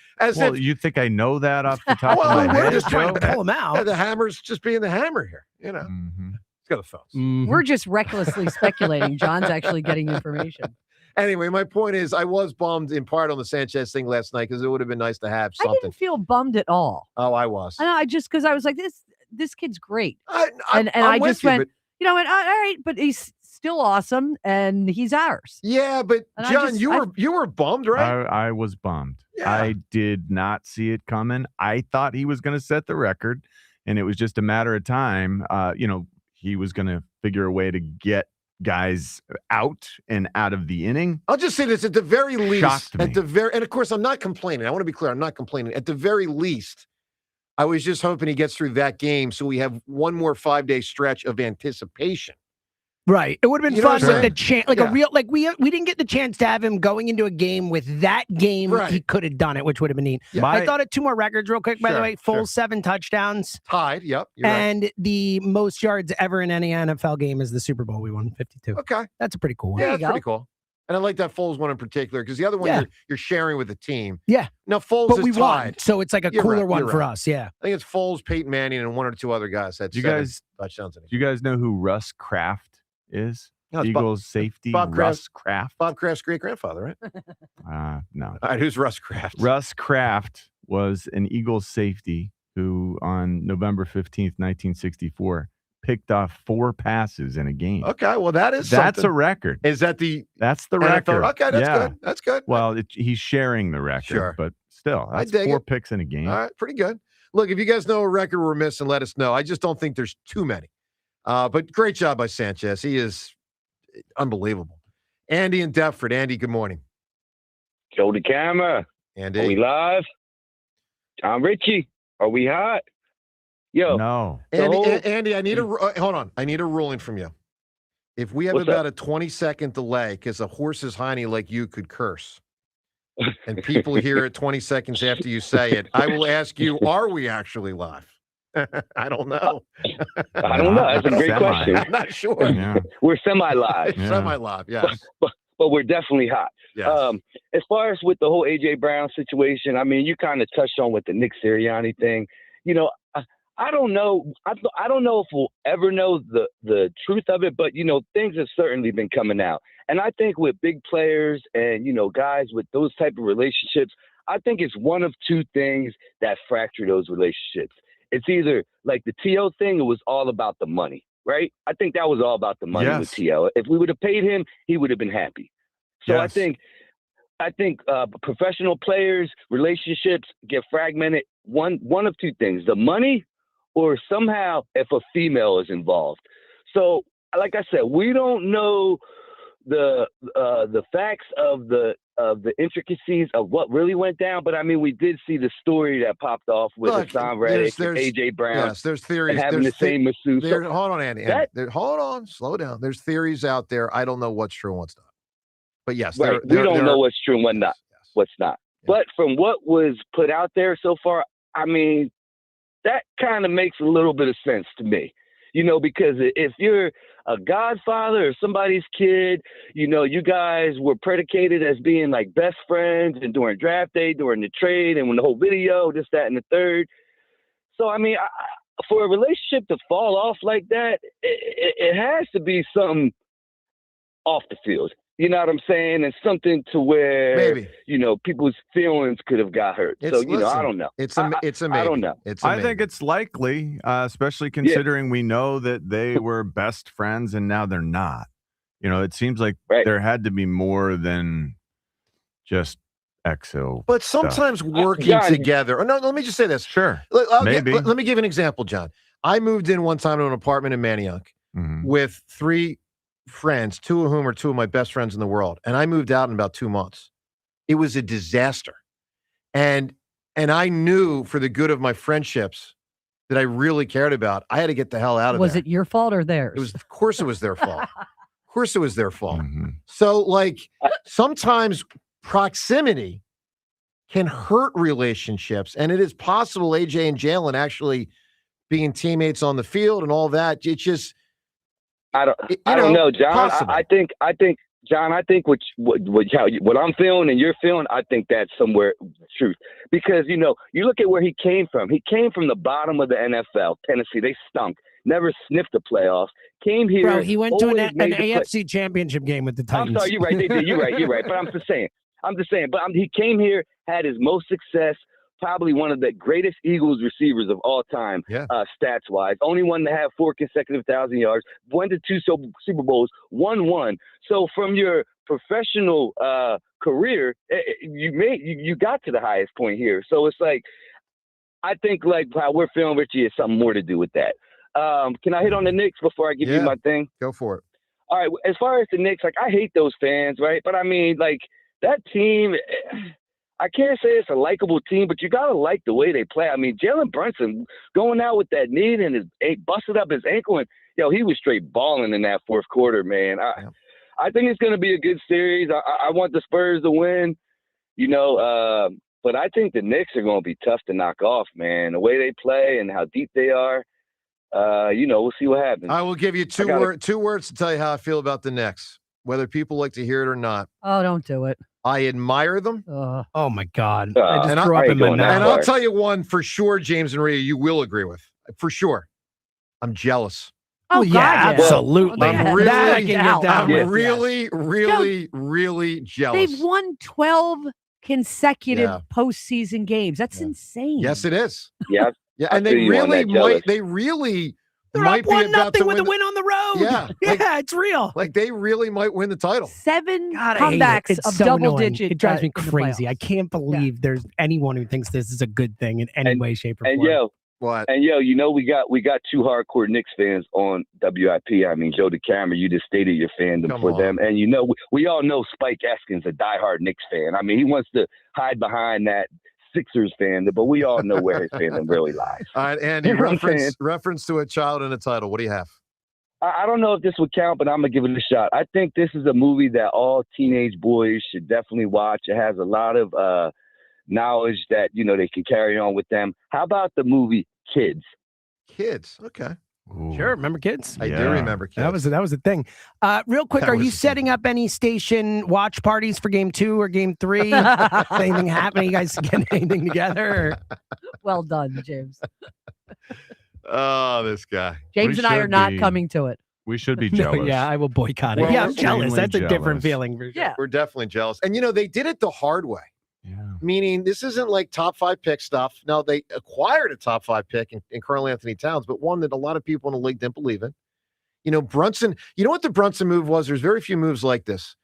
you think I know that off the top of well, my we're head? just trying to pull him out. The hammer's just being the hammer here. You know, Let's go to the phones. We're just recklessly speculating. John's actually getting information. Anyway, my point is, I was bummed in part on the Sanchez thing last night because it would have been nice to have something. I didn't feel bummed at all. Oh, I was. I know. Because I was like, this kid's great. I'm I with just you, went, but- all right, but he's still awesome and he's ours. Yeah, but And John, you were bummed, right? I was bummed. Yeah. I did not see it coming. I thought he was going to set the record, and it was just a matter of time. He was going to figure a way to get guys out and out of the inning. I'll just say this: at the very least, Shocked me. and of course, I'm not complaining. I want to be clear: I'm not complaining. At the very least, I was just hoping he gets through that game, so we have one more 5-day stretch of anticipation. Right. It would have been You know fun what I'm with the saying? chance, Yeah. a real, we didn't get the chance to have him going into a game with that game. Right. He could have done it, which would have been neat. Yeah. I thought of 2 more records real quick, by the Sure, way. Full 7 touchdowns. Tied. Yep. You're right. And the most yards ever in any NFL game is the Super Bowl. We won 52. Okay. That's a pretty cool one. Yeah, that's pretty cool. And I like that Foles one in particular because the other one you're sharing with the team. Yeah. Now Foles But is we tied. won, so it's like a You're cooler right, one you're for right. us. Yeah. I think it's Foles, Peyton Manning, and 1 or 2 other guys had You 7 guys- touchdowns. Do you guys know who Russ Kraft is? No, it's Eagles safety Bob Russ Kraft. Bob Kraft's great-grandfather, right? No. All right, who's Russ Kraft? Russ Kraft was an Eagles safety who, on November 15th, 1964, picked off 4 passes in a game. Okay, well, that's a record. Is that the? That's the NFL? record. Okay, that's Yeah. good. That's good. Well, he's sharing the record, Sure. but still, I that's dig 4 it. picks in a game. All right, pretty good. Look, if you guys know a record we're missing, let us know. I just don't think there's too many. But great job by Sanchez. He is unbelievable. Andy in Deptford. Andy, good morning. Show the camera. Andy. Are we live? Tom Ritchie. Are we hot? Yo. No. Andy, I need hold on. I need a ruling from you. If we have What's about up? a 20-second delay, because a horse's hiney like you could curse, and people hear it 20 seconds after you say it, I will ask you, are we actually live? I don't know. I don't know. That's a great question. I'm not sure. Yeah. We're semi-live. Semi-live, yes. But we're definitely hot. Yes. As far as with the whole A.J. Brown situation, I mean, you kind of touched on with the Nick Sirianni thing. You know, I don't know. I don't know if we'll ever know the truth of it, but, you know, things have certainly been coming out. And I think with big players and, you know, guys with those type of relationships, I think it's one of 2 things that fracture those relationships. It's either like the T.O. thing, it was all about the money, right? I think that was all about the money with T.O. If we would have paid him, he would have been happy. So I think professional players, relationships get fragmented. One of 2 things: the money, or somehow if a female is involved. So, like I said, we don't know the facts of the intricacies of what really went down. But I mean, we did see the story that popped off with Hassan Reddick and A.J. Brown. Yes, there's theories. And having the same masseuse. Hold on, Andy. Hold on. Slow down. There's theories out there. I don't know what's true and what's not. But yes, right. We don't know what's true and what's not. What's not. But from what was put out there so far, I mean, that kind of makes a little bit of sense to me. You know, because if you're a godfather or somebody's kid, you know, you guys were predicated as being like best friends, and during draft day, during the trade, and when the whole video, this, that, and the third. So, I mean, for a relationship to fall off like that, it has to be something off the field. You know what I'm saying? And something to where, maybe, you know, people's feelings could have got hurt. I don't know. It's a maybe. I don't know. I think it's likely, especially considering we know that they were best friends and now they're not. You know, it seems like there had to be more than just EXO. But sometimes working together. Oh, no, let me just say this. Sure. Maybe. Let me give an example, John. I moved in one time to an apartment in Manayunk with 3 friends, 2 of whom are 2 of my best friends in the world. And I moved out in about 2 months. It was a disaster. And I knew for the good of my friendships that I really cared about, I had to get the hell out of Was there. it your fault or theirs? It was, of course it was their fault. Of course it was their fault. Mm-hmm. So, like, sometimes proximity can hurt relationships, and it is possible AJ and Jalen actually being teammates on the field and all that. It's just, I don't know, John. I think, John, I think what I'm feeling and you're feeling, I think that's somewhere truth. Because, you look at where he came from. He came from the bottom of the NFL, Tennessee. They stunk. Never sniffed the playoffs. Came here. Bro, he went to an AFC AFC championship game with the Titans. I'm sorry, you're right. They did. You're right. But I'm just saying. But he came here, had his most success, probably one of the greatest Eagles receivers of all time, stats-wise. Only one to have 4 consecutive 1,000 yards, won to 2 Super Bowls, won 1. So from your professional career, you got to the highest point here. So it's like, I think like how we're feeling, Richie, has something more to do with that. Can I hit on the Knicks before I give you my thing? Go for it. All right. As far as the Knicks, like I hate those fans, right? But I mean, like that team, I can't say it's a likable team, but you gotta like the way they play. I mean, Jalen Brunson going out with that knee and busted up his ankle, and he was straight balling in that fourth quarter, man. I think it's gonna be a good series. I want the Spurs to win, but I think the Knicks are gonna be tough to knock off, man. The way they play and how deep they are. We'll see what happens. I will give you two words to tell you how I feel about the Knicks, whether people like to hear it or not. Oh, don't do it. I admire them. Oh my God! I just threw up in my mouth. And I'll tell you one for sure, James and Rhea, you will agree with for sure. I'm jealous. Oh yeah, absolutely. I'm really, really, really jealous. They've won 12 consecutive postseason games. That's insane. Yes, it is. Yeah. Yeah, and they really might. They really They're might up be about 1-0 to with win a win on the road. Yeah, it's real. Like they really might win the title. 7 God, I hate it. comebacks It's of so double annoying. digit. It drives me in the crazy. playoffs. I can't believe there's anyone who thinks this is a good thing in any way, shape, or form. What? And we got 2 hardcore Knicks fans on WIP. I mean, Joe DeCamera, you just stated your fandom for them, and we all know Spike Eskin's a diehard Knicks fan. I mean, he wants to hide behind that Sixers fan, but we all know where his fandom really lies. All right, Andy, reference to a child and a title. What do you have? I don't know if this would count, but I'm going to give it a shot. I think this is a movie that all teenage boys should definitely watch. It has a lot of knowledge that, they can carry on with them. How about the movie Kids? Kids, okay. Ooh. Sure, rember Kids? I do remember Kids. That was a thing. Real quick, are you setting up any station watch parties for game 2 or game 3? Anything happening? You guys getting anything together? Or? Well done, James. Oh, this guy. James and I are not coming to it. We should be jealous. No, yeah, I will boycott it. Well, I'm jealous. That's a different jealous. feeling. For sure. Yeah. We're definitely jealous. And, they did it the hard way. Yeah. Meaning this isn't like top 5 pick stuff. Now, they acquired a top 5 pick in Karl Anthony Towns, but one that a lot of people in the league didn't believe in. Brunson, you know what the Brunson move was? There's very few moves like this.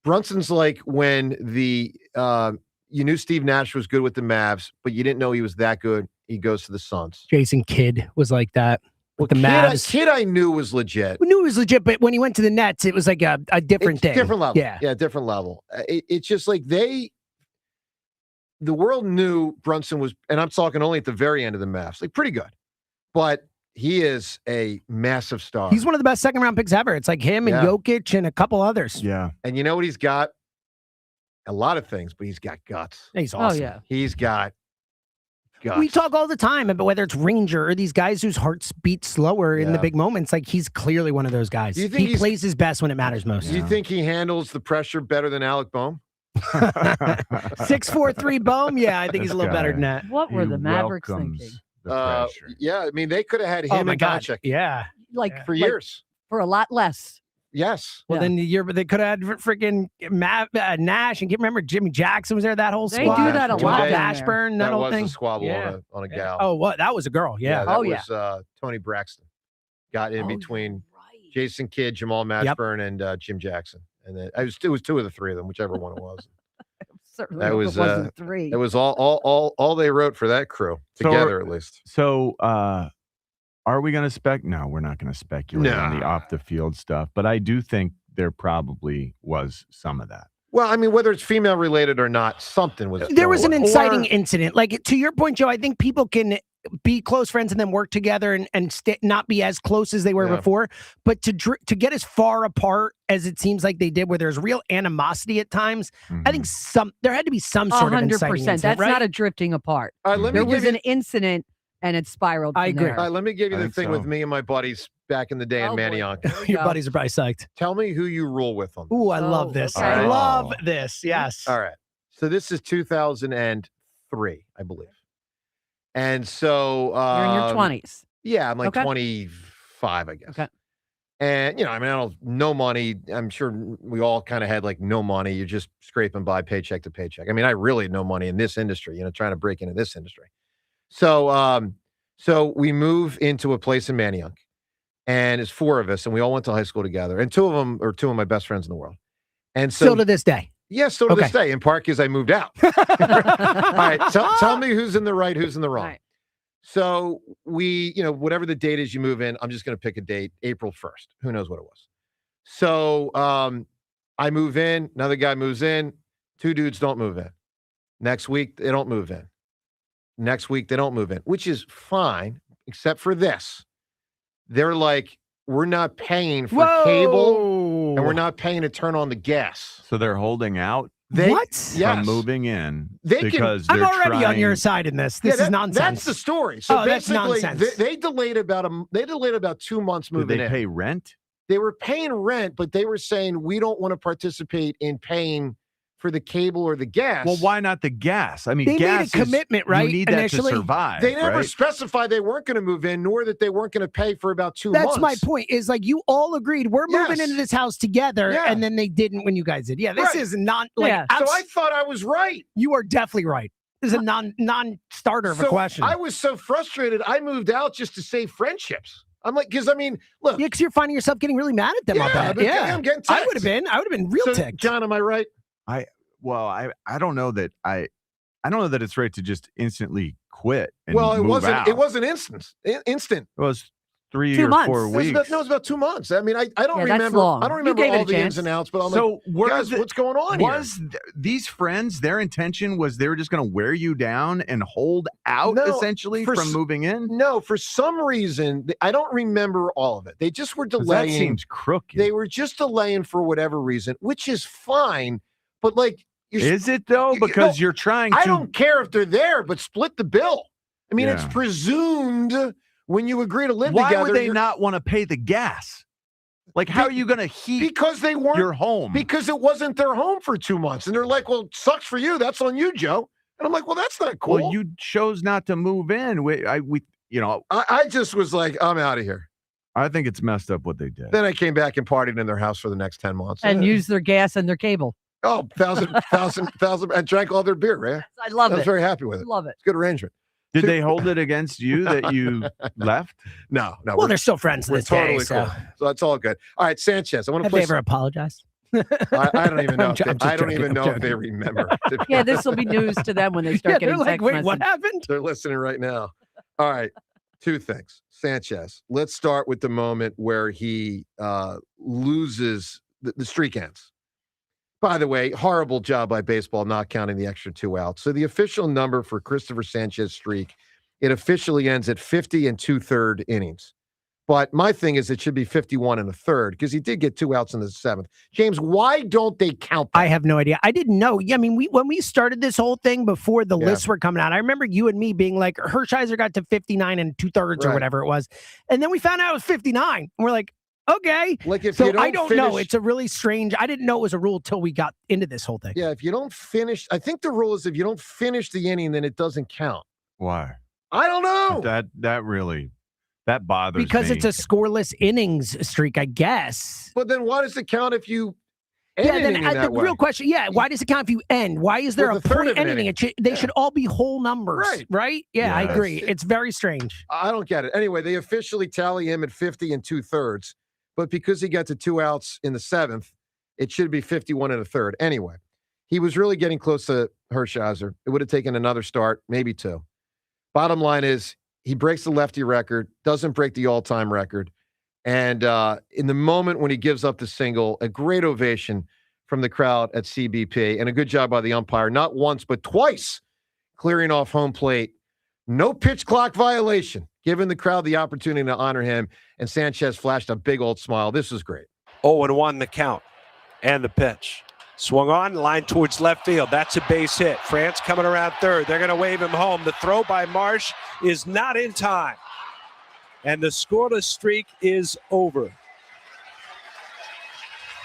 Brunson's like when you knew Steve Nash was good with the Mavs, but you didn't know he was that good. He goes to the Suns. Jason Kidd was like that. With the Mavs. Kid I knew was legit. We knew it was legit, but when he went to the Nets, it was like a different thing. Different level. Yeah, different level. It's just like the world knew Brunson was, and I'm talking only at the very end of the Mavs, like pretty good. But he is a massive star. He's one of the best second-round picks ever. It's like him and Jokic and a couple others. Yeah. And you know what he's got? A lot of things, but he's got guts. He's awesome. Oh, yeah. He's got guts. We talk all the time about whether it's Ranger or these guys whose hearts beat slower in the big moments. Like he's clearly one of those guys. He plays his best when it matters most. Do you think he handles the pressure better than Alec Boehm? 6'4" Boehm. Yeah, I think he's a little better than that. What were the Mavericks thinking? Yeah, I mean they could have had him and Doncic. Yeah, for years. For a lot less. Yes. Well, then they could have had freaking Nash and remember Jimmy Jackson was there. That whole They squad. do that a lot. Ashburn. That whole was thing. a squabble on a gal. Oh, what? That was a girl. Yeah. That was Tony Braxton. Got in between Jason Kidd, Jamal Mashburn, and Jim Jackson. And then it was 2 of the 3 of them, whichever one it was. Certainly That was wasn't 3. It was all they wrote for that crew together, at least. So, are we going to No, we're not going to speculate on the off the field stuff, but I do think there probably was some of that. Well, I mean, whether it's female related or not, something was. There was an inciting incident. Like to your point, Joe, I think people can be close friends and then work together and not be as close as they were before. But to get as far apart as it seems like they did, where there's real animosity at times, I think there had to be some sort of inciting incident, That's right? not a drifting apart. There was an incident and it spiraled. I agree. There. All right, let me give you the thing with me and my buddies back in the day in Manayunk. Your buddies are probably psyched. Tell me who you rule with on this. Ooh, I love this. Okay. I love this. Yes. All right. So this is 2003, I believe. And so You're in your 20s. Yeah, I'm like 25, I guess. Okay. And I don't no money. I'm sure we all kind of had like no money. You're just scraping by paycheck to paycheck. I mean, I really had no money in this industry, trying to break into this industry. So so we move into a place in Manayunk, and it's 4 of us, and we all went to high school together. And 2 of them are 2 of my best friends in the world. And so still to this day. Yeah, still to this day, in part because I moved out. All right, tell me who's in the right, who's in the wrong. Right. So we, whatever the date is you move in, I'm just going to pick a date, April 1st. Who knows what it was? So I move in, another guy moves in, 2 dudes don't move in. Next week, they don't move in. Next week, they don't move in, which is fine, except for this. They're like, we're not paying for cable, and we're not paying to turn on the gas. So they're holding out from moving in because I'm already on your side in this. This is nonsense. That's the story. So that's basically, nonsense. they delayed about 2 months moving in. Did they pay rent? They were paying rent, but they were saying, we don't want to participate in paying for the cable or the gas. Well, why not the gas? I mean, they gas made a commitment, right? You need initially. that to survive. They never right? specified they weren't going to move in, nor that they weren't going to pay for about 2 months. That's my point. Is like you all agreed we're moving into this house together, and then they didn't when you guys did. Yeah, this is not like. So I thought I was right. You are definitely right. This is a non-starter of a question. I was so frustrated. I moved out just to save friendships. I'm like, because look. Yeah, because you're finding yourself getting really mad at them. Yeah, I'm getting ticked. I would have been real ticked. John, am I right? I don't know that I don't know that it's right to just instantly quit. And it move out. It wasn't instant. It was 3 2 or months. 4 weeks. It was about 2 months. I mean, I don't that's remember. long. I don't remember all the ins and outs. But I'm so like, guys, what's going on here? These friends, their intention was they were just going to wear you down and hold out essentially from moving in? No, for some reason, I don't remember all of it. They just were delaying. That seems crooked. They were just delaying for whatever reason, which is fine. But is it though? Because you're trying to. I don't care if they're there, but split the bill. I mean, it's presumed when you agree to live together. Why would they not want to pay the gas? Like, how are you going to heat because they weren't your home? Because it wasn't their home for 2 months. And they're like, well, sucks for you. That's on you, Joe. And I'm like, well, that's not cool. Well, you chose not to move in. I just was like, I'm out of here. I think it's messed up what they did. Then I came back and partied in their house for the next 10 months. And used their gas and their cable. Oh, thousand, and drank all their beer, right? I love it. I was very happy with it. Love it. It's a good arrangement. Did they hold it against you that you left? No. Well, they're still friends to We're this totally day, so. cool. So that's all good. All right, Sanchez. I want to Have play. they ever apologized? I don't even know. I don't joking, even I'm know if joking. they remember. Yeah, this will be news to them when they start getting they're like, text wait, messages. what happened? They're listening right now. All right, 2 things. Sanchez. Let's start with the moment where he loses the streak ends. By the way, horrible job by baseball not counting the extra 2 outs. So the official number for Cristopher Sanchez streak, it officially ends at 50 2/3 innings. But my thing is it should be 51 1/3 because he did get 2 outs in the 7th. James, why don't they count that? I have no idea. I didn't know. I mean, when we started this whole thing before the lists were coming out, I remember you and me being like, Hershiser got to 59 2/3 or whatever it was. And then we found out it was 59. And we're like, okay. Like if so you don't I don't know. finish- It's a really strange. I didn't know it was a rule till we got into this whole thing. Yeah, if you don't finish, I think the rule is if you don't finish the inning, then it doesn't count. Why? I don't know. That bothers me. Because it's a scoreless innings streak, I guess. But then why does it count if you end Yeah, an then inning the that way? real question, why does it count if you end? Why is there With a a third point of an ending? inning. They should all be whole numbers, right? Yeah, I agree. It's very strange. I don't get it. Anyway, they officially tally him at 50 2/3, but because he got to 2 outs in the 7th, it should be 51 1/3. Anyway, he was really getting close to Hershiser. It would have taken another start, maybe 2. Bottom line is he breaks the lefty record, doesn't break the all-time record. And in the moment when he gives up the single, a great ovation from the crowd at CBP and a good job by the umpire, not once, but twice clearing off home plate No pitch clock violation, giving the crowd the opportunity to honor him. And Sanchez flashed a big old smile. This was great. 0-1 the count and the pitch. Swung on, line towards left field. That's a base hit. France coming around third. They're going to wave him home. The throw by Marsh is not in time. And the scoreless streak is over.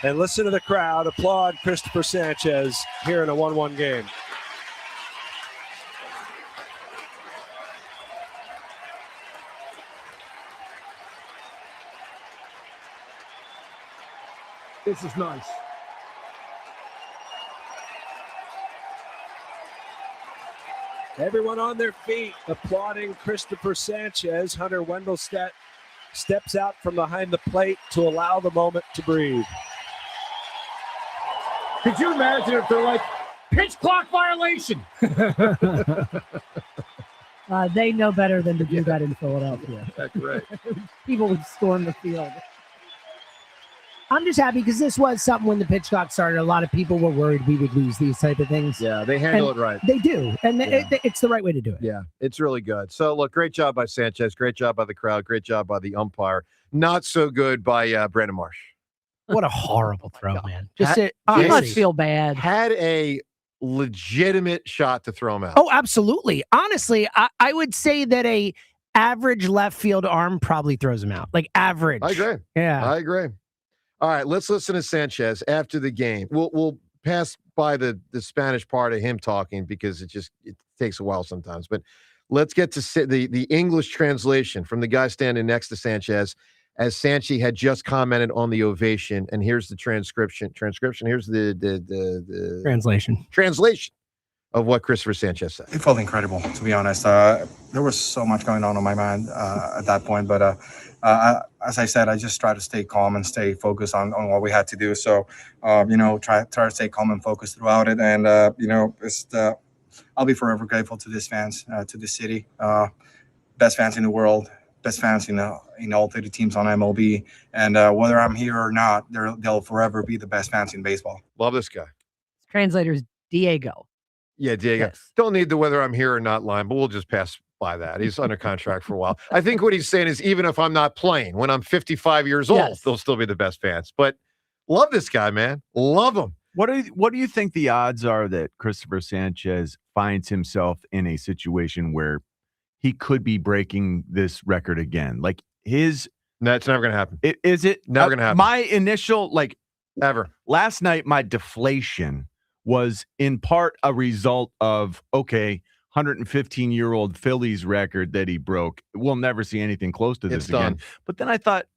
And listen to the crowd applaud Cristopher Sanchez here in a 1-1 game. This is nice. Everyone on their feet applauding Cristopher Sanchez. Hunter Wendelstedt steps out from behind the plate to allow the moment to breathe. Could you imagine if they're like, pitch clock violation? They know better than to do that in Philadelphia. That's right. People would storm the field. I'm just happy because this was something when the pitch clock started. A lot of people were worried we would lose these type of things. Yeah, they handle it right. They do. And it's the right way to do it. Yeah, it's really good. So, look, great job by Sanchez. Great job by the crowd. Great job by the umpire. Not so good by Brandon Marsh. What a horrible throw, man. I must feel bad. Had a legitimate shot to throw him out. Oh, absolutely. Honestly, I would say that a average left field arm probably throws him out. Like average. I agree. Yeah. I agree. All right, let's listen to Sanchez after the game. We'll pass by the Spanish part of him talking because it takes a while sometimes. But let's get to the English translation from the guy standing next to Sanchez, as Sanchi had just commented on the ovation. And here's the transcription. Here's the translation of what Cristopher Sanchez said. It felt incredible, to be honest. There was so much going on my mind at that point, but as I said, I just tried to stay calm and stay focused on what we had to do. So, try to stay calm and focused throughout it. And I'll be forever grateful to these fans, to the city, best fans in the world, best fans in all 30 teams on MLB. And whether I'm here or not, they'll forever be the best fans in baseball. Love this guy. Translator's Diego. Yeah, Diego. Yes. Don't need the whether I'm here or not line, but we'll just pass by that. He's under contract for a while. I think what he's saying is even if I'm not playing, when I'm 55 years old, they'll still be the best fans. But love this guy, man. Love him. What do you think the odds are that Cristopher Sanchez finds himself in a situation where he could be breaking this record again? Like his... No, it's never going to happen. Is it? Never going to happen. My initial, ever. Last night, my deflation was in part a result of, 115-year-old Phillies record that he broke. We'll never see anything close to this again. But then I thought,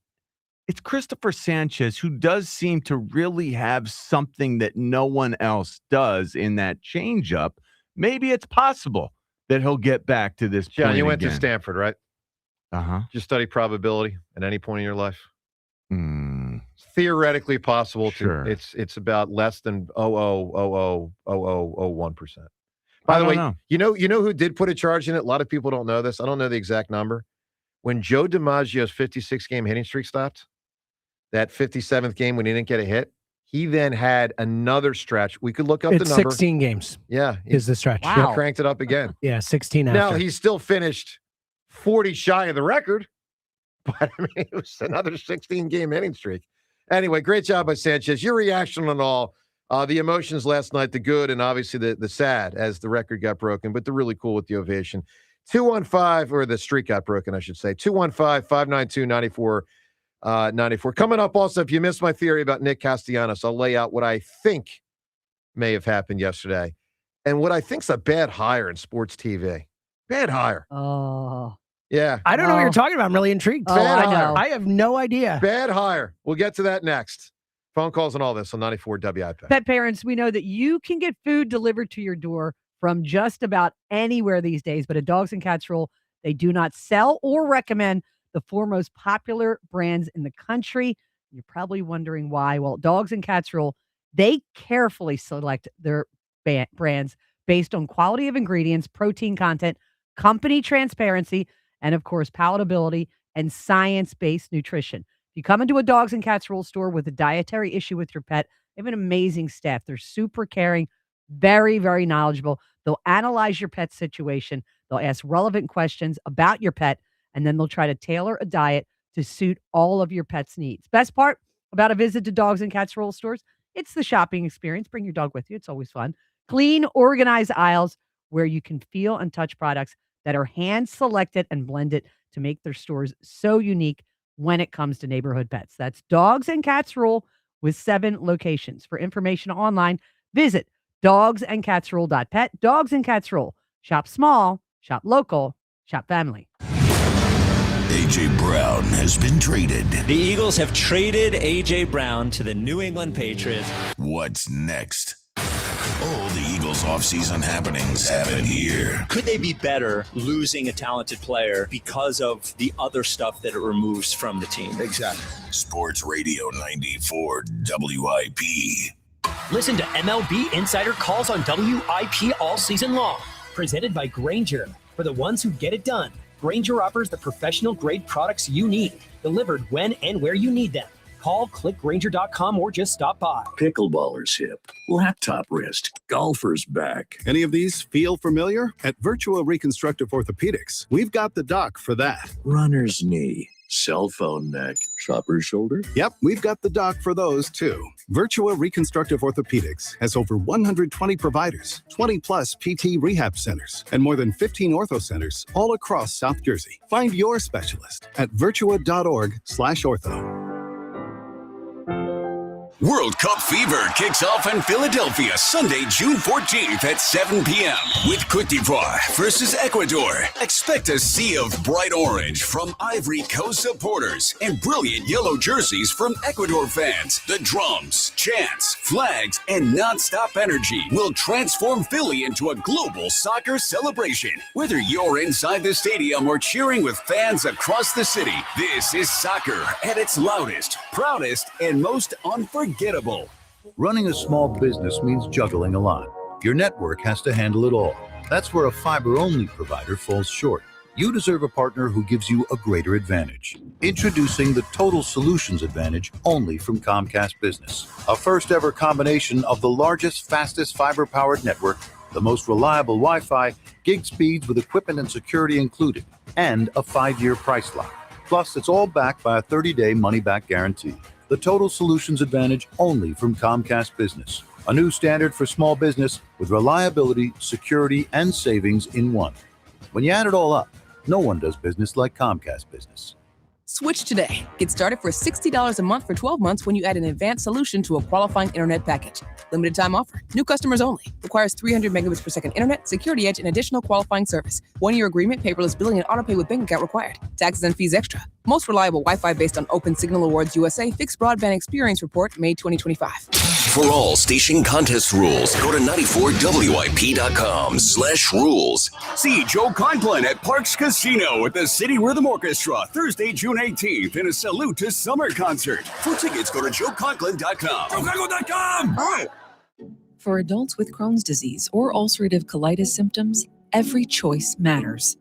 it's Cristopher Sanchez who does seem to really have something that no one else does in that changeup. Maybe it's possible that he'll get back to this point you went again. to Stanford, right? Uh-huh. Just study probability at any point in your life. Theoretically possible. Sure. It's about less than 0.000001%. By the way, you know who did put a charge in it? A lot of people don't know this. I don't know the exact number. When Joe DiMaggio's 56-game hitting streak stopped, that 57th game when he didn't get a hit, he then had another stretch. We could look up the number. 16 games. Yeah. Is the stretch. Wow. He cranked it up again. Yeah, 16 after. Now, he still finished 40 shy of the record, but I mean, it was another 16-game hitting streak. Anyway, great job by Sanchez. Your reaction on all, the emotions last night, the good and obviously the sad as the record got broken, but the really cool with the ovation. 215, or the streak got broken, I should say. 215-592-9494. Coming up also, if you missed my theory about Nick Castellanos, I'll lay out what I think may have happened yesterday and what I think's a bad hire in sports TV. Bad hire. Oh. Yeah. I don't know what you're talking about. I'm really intrigued. Bad I know. I have no idea. Bad hire. We'll get to that next. Phone calls and all this on 94 WIP. Pet parents, we know that you can get food delivered to your door from just about anywhere these days, but at Dogs and Cats Roll, they do not sell or recommend the four most popular brands in the country. You're probably wondering why. Well, Dogs and Cats Roll, they carefully select their brands based on quality of ingredients, protein content, company transparency, and of course, palatability and science-based nutrition. If you come into a Dogs and Cats Roll store with a dietary issue with your pet, they have an amazing staff. They're super caring, Very, very knowledgeable. They'll analyze your pet's situation. They'll ask relevant questions about your pet, and then they'll try to tailor a diet to suit all of your pet's needs. Best part about a visit to Dogs and Cats Roll stores, it's the shopping experience. Bring your dog with you. It's always fun. Clean, organized aisles where you can feel and touch products that are hand-selected and blended to make their stores so unique when it comes to neighborhood pets. That's Dogs and Cats Roll with 7 locations. For information online, visit dogsandcatsroll.pet. Dogs and Cats Roll. Shop small, shop local, shop family. A.J. Brown has been traded. The Eagles have traded A.J. Brown to the New England Patriots. What's next? All the Eagles offseason happenings happen here. Could they be better losing a talented player because of the other stuff that it removes from the team? Exactly. Sports Radio 94 WIP. Listen to MLB Insider Calls on WIP all season long. Presented by Grainger. For the ones who get it done, Grainger offers the professional-grade products you need, delivered when and where you need them. Call, click Grainger.com, or just stop by. Pickleballer's hip, laptop wrist, golfer's back. Any of these feel familiar? At Virtua Reconstructive Orthopedics, we've got the doc for that. Runner's knee, cell phone neck, shopper's shoulder. Yep, we've got the doc for those too. Virtua Reconstructive Orthopedics has over 120 providers, 20 plus PT rehab centers, and more than 15 ortho centers all across South Jersey. Find your specialist at virtua.org/ortho. World Cup Fever kicks off in Philadelphia Sunday, June 14th at 7 p.m. with Côte d'Ivoire versus Ecuador. Expect a sea of bright orange from Ivory Coast supporters and brilliant yellow jerseys from Ecuador fans. The drums, chants, flags, and non-stop energy will transform Philly into a global soccer celebration. Whether you're inside the stadium or cheering with fans across the city, this is soccer at its loudest, proudest, and most unforgettable. Running a small business means juggling a lot. Your network has to handle it all. That's where a fiber-only provider falls short. You deserve a partner who gives you a greater advantage. Introducing the Total Solutions Advantage only from Comcast Business. A first-ever combination of the largest, fastest fiber-powered network, the most reliable Wi-Fi, gig speeds with equipment and security included, and a 5-year price lock. Plus, it's all backed by a 30-day money-back guarantee. The Total Solutions Advantage only from Comcast Business. A new standard for small business with reliability, security, and savings in one. When you add it all up, no one does business like Comcast Business. Switch today. Get started for $60 a month for 12 months when you add an advanced solution to a qualifying internet package. Limited time offer. New customers only. Requires 300 megabits per second internet, security edge, and additional qualifying service. 1-year agreement, paperless billing, and autopay with bank account required. Taxes and fees extra. Most reliable Wi-Fi based on Open Signal Awards USA Fixed Broadband Experience Report, May 2025. For all station contest rules, go to 94WIP.com/rules. See Joe Conklin at Parks Casino with the City Rhythm Orchestra Thursday, June 18th in a Salute to Summer concert. For tickets, go to joeconklin.com. joeconklin.com! For adults with Crohn's disease or ulcerative colitis symptoms, every choice matters.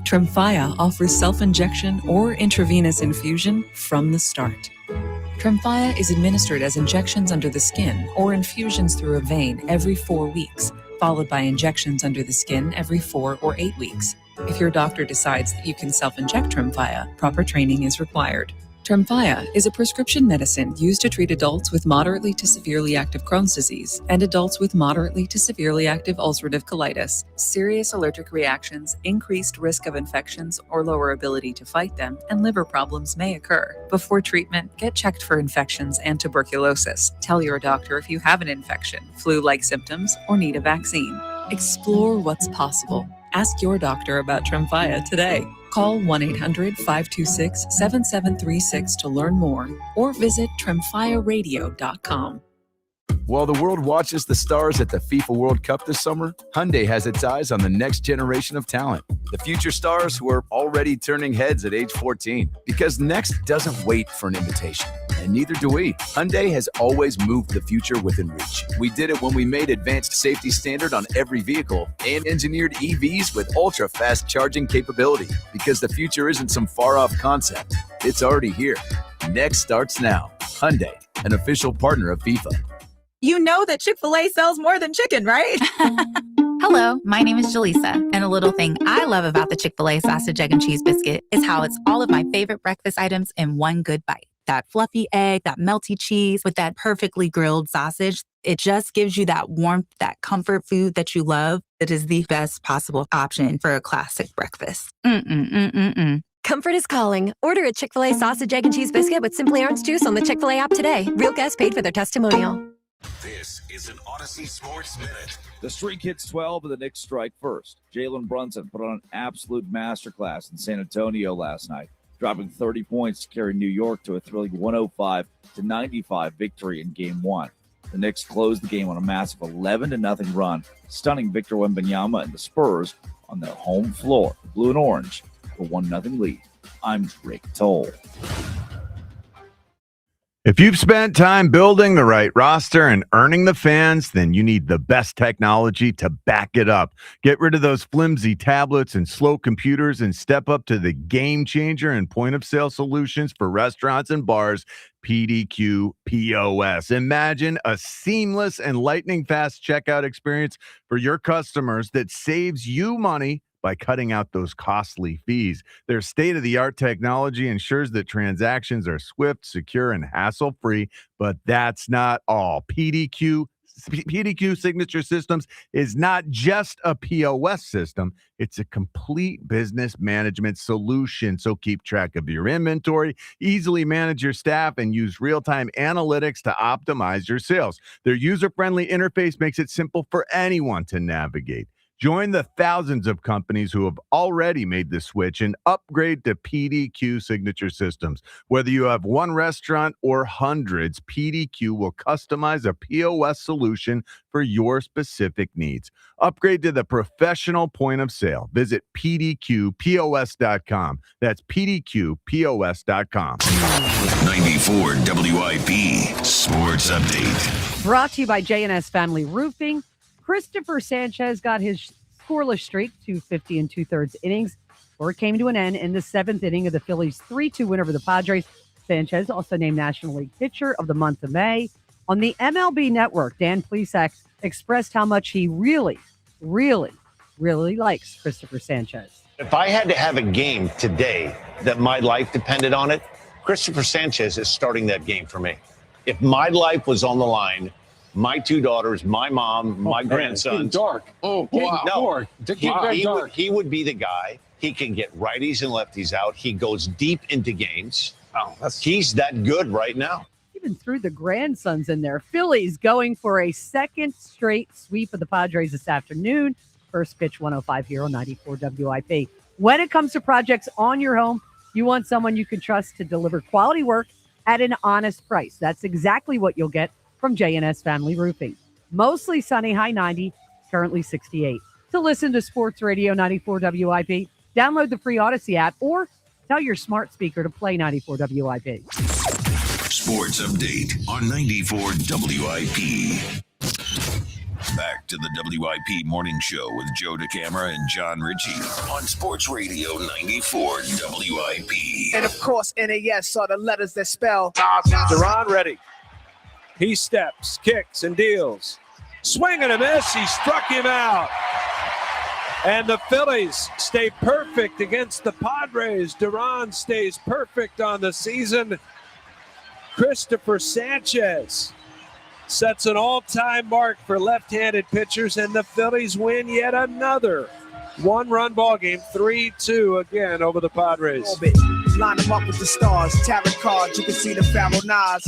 Tremfya offers self-injection or intravenous infusion from the start. Tremfya is administered as injections under the skin or infusions through a vein every 4 weeks, followed by injections under the skin every 4 or 8 weeks. If your doctor decides that you can self-inject Tremfya, proper training is required. Tremfya is a prescription medicine used to treat adults with moderately to severely active Crohn's disease and adults with moderately to severely active ulcerative colitis. Serious allergic reactions, increased risk of infections or lower ability to fight them, and liver problems may occur. Before treatment, get checked for infections and tuberculosis. Tell your doctor if you have an infection, flu-like symptoms, or need a vaccine. Explore what's possible. Ask your doctor about Tremfya today. Call 1-800-526-7736 to learn more or visit tremfyaradio.com. While the world watches the stars at the FIFA World Cup this summer, Hyundai has its eyes on the next generation of talent. The future stars who are already turning heads at age 14. Because next doesn't wait for an invitation. And neither do we. Hyundai has always moved the future within reach. We did it when we made advanced safety standard on every vehicle and engineered EVs with ultra-fast charging capability. Because the future isn't some far-off concept. It's already here. Next starts now. Hyundai, an official partner of FIFA. You know that Chick-fil-A sells more than chicken, right? Hello, my name is Jaleesa, and a little thing I love about the Chick-fil-A sausage, egg, and cheese biscuit is how it's all of my favorite breakfast items in one good bite. That fluffy egg, that melty cheese with that perfectly grilled sausage. It just gives you that warmth, that comfort food that you love. It is the best possible option for a classic breakfast. Comfort is calling. Order a Chick-fil-A sausage, egg, and cheese biscuit with Simply Orange Juice on the Chick-fil-A app today. Real guests paid for their testimonial. This is an Odyssey Sports Minute. The streak hits 12 and the Knicks strike first. Jalen Brunson put on an absolute masterclass in San Antonio last night, dropping 30 points to carry New York to a thrilling 105-95 victory in Game 1. The Knicks closed the game on a massive 11-0 run, stunning Victor Wembanyama and the Spurs on their home floor, blue and orange, for 1-0 lead. I'm Rick Toll. If you've spent time building the right roster and earning the fans, then you need the best technology to back it up. Get rid of those flimsy tablets and slow computers and step up to the game changer and point-of-sale solutions for restaurants and bars, PDQ POS. Imagine a seamless and lightning-fast checkout experience for your customers that saves you money by cutting out those costly fees. Their state-of-the-art technology ensures that transactions are swift, secure, and hassle-free, but that's not all. PDQ Signature Systems is not just a POS system, it's a complete business management solution. So keep track of your inventory, easily manage your staff, and use real-time analytics to optimize your sales. Their user-friendly interface makes it simple for anyone to navigate. Join the thousands of companies who have already made the switch and upgrade to PDQ Signature Systems. Whether you have one restaurant or hundreds, PDQ will customize a POS solution for your specific needs. Upgrade to the professional point of sale. Visit pdqpos.com. That's pdqpos.com. 94 WIP Sports Update. Brought to you by J&S Family Roofing. Cristopher Sanchez got his scoreless streak to 50 and 2/3 innings, or it came to an end in the 7th inning of the Phillies' 3-2 win over the Padres. Sanchez, also named National League Pitcher of the month of May. On the MLB Network, Dan Plesac expressed how much he really likes Cristopher Sanchez. If I had to have a game today that my life depended on it, Cristopher Sanchez is starting that game for me. If my life was on the line, my two daughters, my mom, my grandson. Dark. Oh, wow. No, he would be the guy. He can get righties and lefties out. He goes deep into games. He's that good right now. Even threw the grandsons in there. Phillies going for a second straight sweep of the Padres this afternoon. First pitch 105 here on 94 WIP. When it comes to projects on your home, you want someone you can trust to deliver quality work at an honest price. That's exactly what you'll get from J&S Family Roofing. Mostly sunny, high 90, currently 68. To listen to Sports Radio 94 WIP, download the free Odyssey app or tell your smart speaker to play 94 WIP. Sports Update on 94 WIP. Back to the WIP Morning Show with Joe DeCamara and John Ritchie on Sports Radio 94 WIP. And of course, NAS are the letters that spell. Duran ready. He steps, kicks, and deals. Swing and a miss. He struck him out. And the Phillies stay perfect against the Padres. Duran stays perfect on the season. Cristopher Sanchez sets an all-time mark for left-handed pitchers, and the Phillies win yet another one-run ball game, 3-2 again over the Padres. Line them up with the stars, tarot cards, you can see the Pharaoh Nas.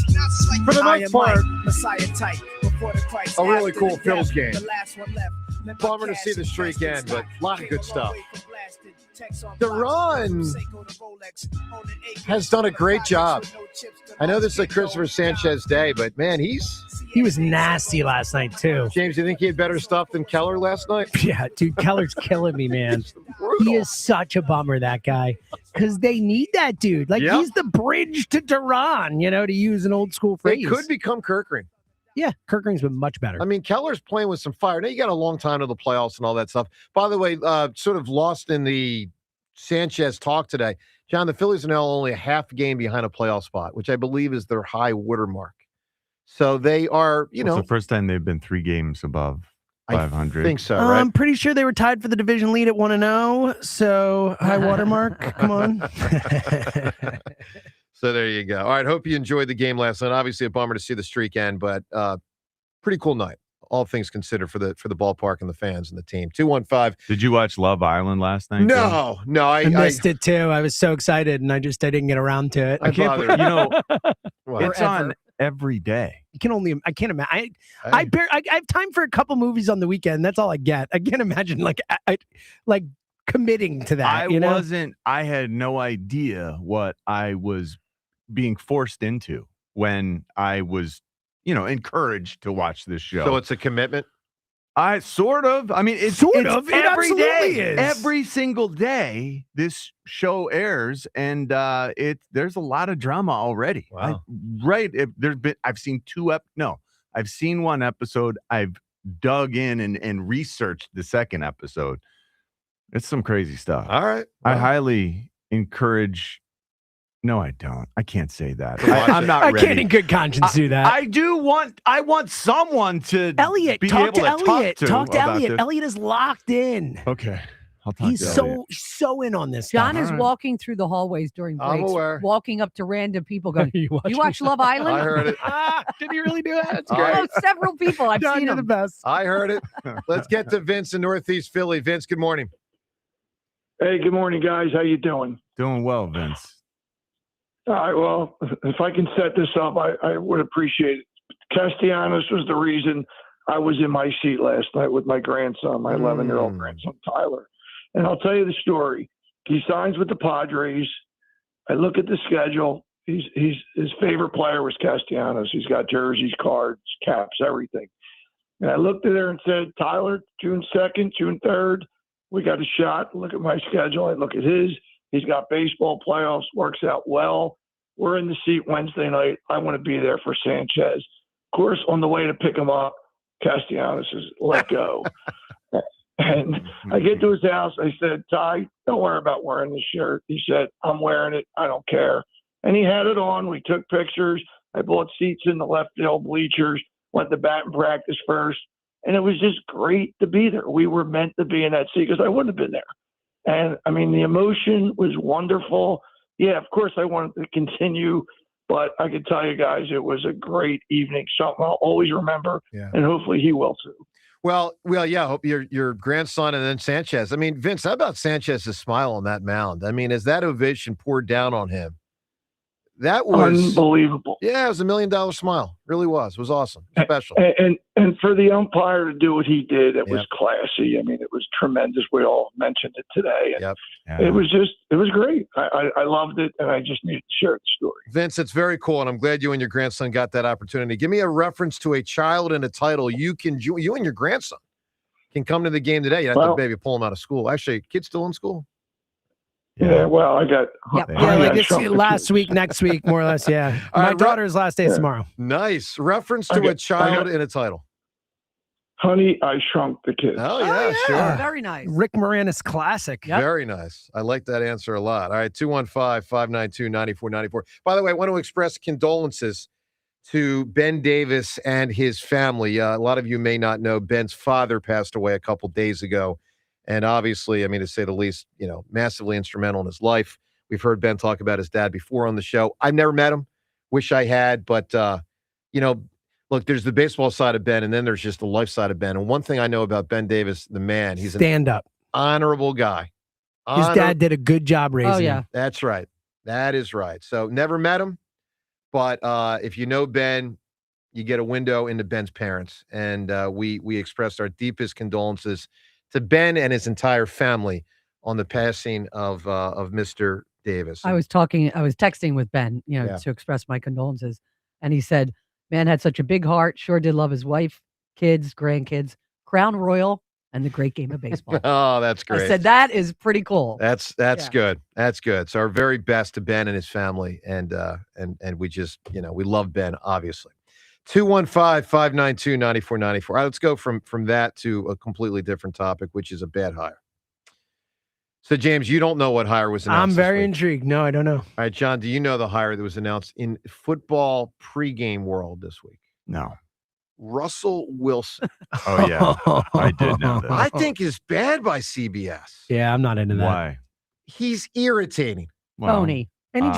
For the most part, Messiah type, before the Christ, a really cool Phil's game. Bummer to see the streak end, but a lot of good stuff. Duran has done a great job. I know this is a Cristopher Sanchez day, but man, he was nasty last night too. James, you think he had better stuff than Keller last night? Yeah, dude, Keller's killing me, man. He is such a bummer, that guy, because they need that dude. Like, he's the bridge to Duran, to use an old school phrase. It could become Kirkring. Yeah, Kirkring's been much better. I mean, Keller's playing with some fire. Now, you got a long time to the playoffs and all that stuff. By the way, sort of lost in the Sanchez talk today. John, the Phillies are now only a half game behind a playoff spot, which I believe is their high watermark. So they are, It's the first time they've been 3 games above 500. I think so, right? I'm pretty ssure they were tied for the division lead at 1-0. So high watermark. Come on. So there you go. All right. Hope you enjoyed the game last night. Obviously, a bummer to see the streak end, but pretty cool night. All things considered for the ballpark and the fans and the team. 215. Did you watch Love Island last night? No, I missed it too. I was so excited, and I didn't get around to it. I can't believe, it's on every day. I can't imagine. I have time for a couple movies on the weekend. That's all I get. I can't imagine like committing to that. I had no idea what I was being forced into when I was, encouraged to watch this show. So it's a commitment? It's It every absolutely day. is. Every single day this show airs, and there's a lot of drama already. Wow. I've seen I've seen one episode. I've dug in and researched the second episode. It's some crazy stuff. All right. I highly encourage. No, I don't. I can't say that. I'm not ready. I can't in good conscience do that. I want someone to Elliot, be talk able to to Elliot. Talk to about Elliot. this. Elliot is locked in. Okay. I'll talk He's to Elliot. so in on this. John stuff. is walking through the hallways during I'm breaks, aware. walking up to random people going, You you watch Love Island? I heard it. Did he really do that? That's great. Oh, several people. I've John, seen you're them. the best. I heard it. Let's get to Vince in Northeast Philly. Vince, good morning. Hey, good morning, guys. How you doing? Doing well, Vince. All right. Well, if I can set this up, I would appreciate it. Castellanos was the reason I was in my seat last night with my grandson, my 11-year-old grandson, Tyler. And I'll tell you the story. He signs with the Padres. I look at the schedule. His favorite player was Castellanos. He's got jerseys, cards, caps, everything. And I looked at her and said, Tyler, June 2nd, June 3rd, we got a shot. Look at my schedule. I look at his. He's got baseball playoffs, works out well. We're in the seat Wednesday night. I want to be there for Sanchez. Of course, on the way to pick him up, Castellanos is let go. And I get to his house. I said, Ty, don't worry about wearing this shirt. He said, I'm wearing it. I don't care. And he had it on. We took pictures. I bought seats in the left field bleachers, went to batting practice first. And it was just great to be there. We were meant to be in that seat because I wouldn't have been there. And, I mean, the emotion was wonderful. Yeah, of course I wanted to continue, but I can tell you guys it was a great evening, something I'll always remember, and hopefully he will too. Well, yeah, I hope your grandson and then Sanchez. I mean, Vince, how about Sanchez's smile on that mound? I mean, as that ovation poured down on him, that was unbelievable. Yeah, it was $1 million smile. Really was. It was awesome. Special. And for the umpire to do what he did, it was classy. I mean, it was tremendous. We all mentioned it today. And it was great. I loved it, and I just needed to share the story. Vince, it's very cool, and I'm glad you and your grandson got that opportunity. Give me a reference to a child and a title you and your grandson can come to the game today. You have to maybe pull him out of school. Actually, kid's still in school? Yeah, well, I got like it's last week, next week, more or less. Yeah, my daughter's last day is tomorrow. Nice reference to a child and a title. Honey, I Shrunk the Kids. Oh yeah, sure. Very nice. Rick Moranis classic. Very nice. I like that answer a lot. All right, 215-592-9494. By the way, I want to express condolences to Ben Davis and his family. A lot of you may not know Ben's father passed away a couple days ago. And obviously, I mean, to say the least, massively instrumental in his life. We've heard Ben talk about his dad before on the show. I've never met him. Wish I had. But, look, there's the baseball side of Ben, and then there's just the life side of Ben. And one thing I know about Ben Davis, the man, he's an honorable guy. His dad did a good job raising him. That's right. That is right. So never met him. But if you know Ben, you get a window into Ben's parents. And we expressed our deepest condolences to Ben and his entire family on the passing of Mr. Davis. I was texting with Ben, to express my condolences. And he said, man had such a big heart, sure did love his wife, kids, grandkids, Crown Royal, and the great game of baseball. Oh, that's great. I said, that is pretty cool. That's good. That's good. So our very best to Ben and his family. And we just, we love Ben, obviously. 215-592-9494. All right, let's go from that to a completely different topic, which is a bad hire. So, James, you don't know what hire was announced. I'm very intrigued. No, I don't know. All right, John, do you know the hire that was announced in football pregame world this week? No. Russell Wilson. Oh, yeah. I did know that. I think is bad by CBS. Yeah, I'm not into that. Why? He's irritating. Well, Phony. And he's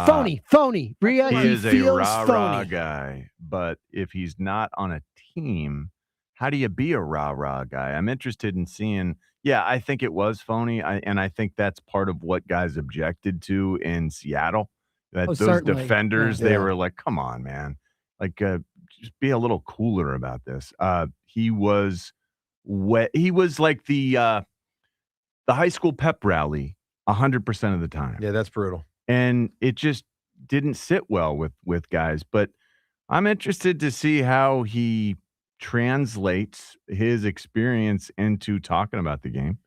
phony. Rhea, he is a feels rah-rah phony. guy, but if he's not on a team, how do you be a rah-rah guy? I'm interested in seeing. Yeah, I think it was phony, and I think that's part of what guys objected to in Seattle. That those certainly. defenders, Yeah. they were like, "Come on, man! Like, just be a little cooler about this." He was wet. He was like the high school pep rally 100% of the time. Yeah, that's brutal. And it just didn't sit well with guys. But I'm interested to see how he translates his experience into talking about the game.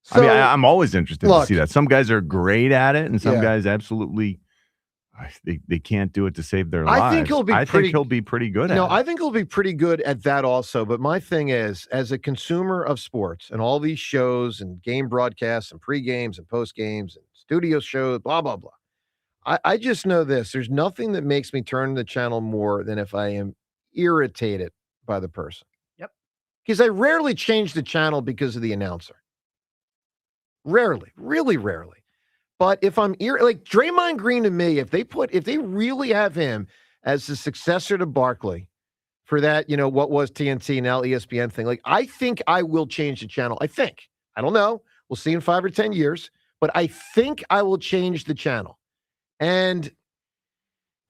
So, I mean, I'm always interested to see that. Some guys are great at it, and some guys absolutely they can't do it to save their lives. I think he'll be pretty good at it. I think he'll be pretty good at that also. But my thing is, as a consumer of sports and all these shows and game broadcasts and pre-games and post-games and studio shows, blah, blah, blah. I just know this. There's nothing that makes me turn the channel more than if I am irritated by the person. Yep. Because I rarely change the channel because of the announcer. Rarely. Really rarely. But if I'm like Draymond Green to me, if they really have him as the successor to Barkley for that, what was TNT, now ESPN thing, like I think I will change the channel. I don't know. We'll see in 5 or 10 years, but I think I will change the channel. And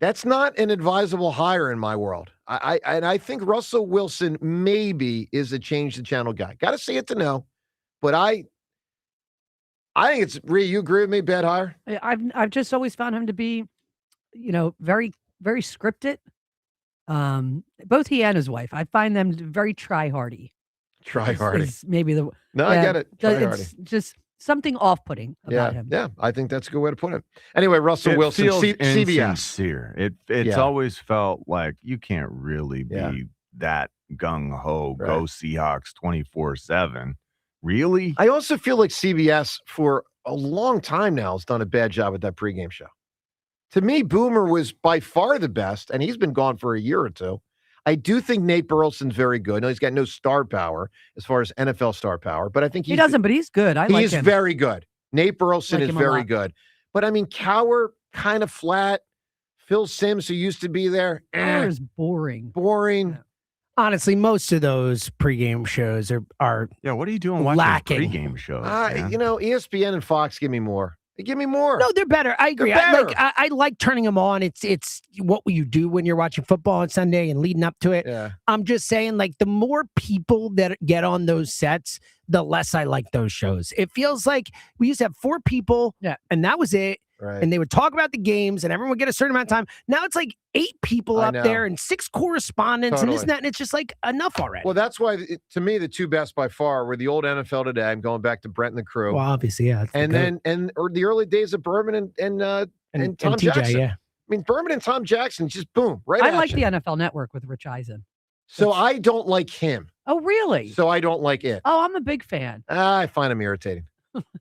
that's not an advisable hire in my world. I think Russell Wilson maybe is a change the channel guy. Got to see it to know, but I think it's Rhea. You agree with me? Bad hire. I've just always found him to be, very very scripted. Both he and his wife, I find them very try-hardy. Try-hardy. Maybe the I get it. It's just something off-putting about him. Yeah, I think that's a good way to put it. Anyway, Russell Wilson, feels CBS. Insincere. It's always felt like you can't really be that gung-ho, go Seahawks 24/7. Really? I also feel like CBS for a long time now has done a bad job at that pregame show. To me, Boomer was by far the best, and he's been gone for a year or two. I do think Nate Burleson's very good. No, he's got no star power as far as NFL star power, but I think he doesn't, but he's good. I like him. He's very good. Nate Burleson is very good. But I mean, Cowher, kind of flat. Phil Simms, who used to be there. Cowher's boring. Boring. Honestly, most of those pregame shows are what are you doing watching pregame shows? ESPN and Fox give me more. They give me more. No, they're better. I agree. I like turning them on. It's what will you do when you're watching football on Sunday and leading up to it. Yeah. I'm just saying, like, the more people that get on those sets, the less I like those shows. It feels like we used to have 4 people, and that was it. Right. And they would talk about the games, and everyone would get a certain amount of time. Now it's like 8 people up there and 6 correspondents and this and that, and it's just like enough already. Well, that's why, to me, the 2 best by far were the old NFL Today. I'm going back to Brent and the crew. Well, obviously, yeah. Or the early days of Berman and Tom TJ, Jackson. yeah. I mean, Berman and Tom Jackson, just boom, right. I like the NFL Network with Rich Eisen. So I don't like him. Oh, really? So I don't like it. Oh, I'm a big fan. I find him irritating.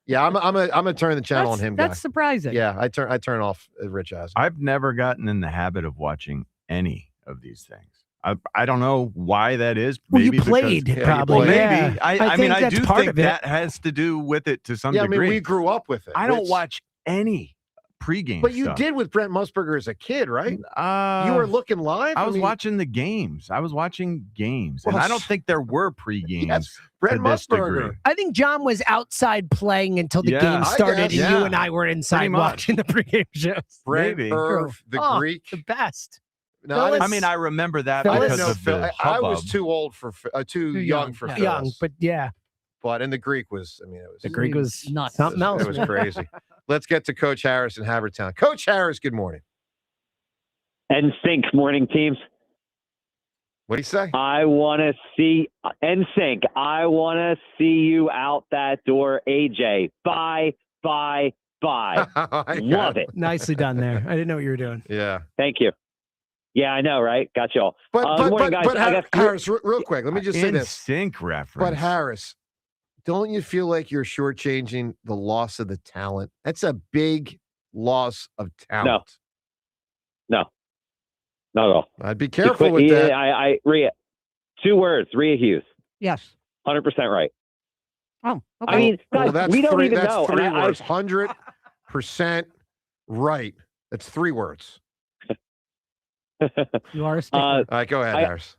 Yeah, I'm gonna turn the channel on him. That's surprising. Yeah, I turn off Rich Eisen. I've never gotten in the habit of watching any of these things. I don't know why that is. Maybe you played, probably. Maybe. Yeah. I mean, I do think that that has to do with it to some degree. degree. I mean, we grew up with it. I don't watch any pregame But you stuff. did with Brent Musburger as a kid, right? You were looking live? I was watching the games. I was watching games. Well, and I don't think there were pregames. Yes, Brent Musburger. I think John was outside playing until the game started, and you and I were inside watching the pregame shows. Brent Irv, the Greek. The best. No, I mean, I remember that I because didn't know of the I was hubbub. too old for too young for Phillies. Young, but yeah. But and the Greek was, it was the Greek was nuts. Something else. It was crazy. Let's get to Coach Harris in Havertown. Coach Harris, good morning. NSYNC morning teams. What do you say? I want to see NSYNC. I want to see you out that door, AJ. Bye. Love it. Nicely done there. I didn't know what you were doing. Yeah. Thank you. Yeah, I know, right? Got y'all. But morning, guys. Harris, real quick, let me just say this. Sync reference. But Harris, don't you feel like you're shortchanging the loss of the talent? That's a big loss of talent. No. Not at all. I'd be careful with that. Rhea, 2 words, Rhea Hughes. Yes. 100% right. Oh, okay. I mean, guys, that's we don't even that's know. 3 words. 100% right. That's 3 words. You are a stickler. All right, go ahead, Harris.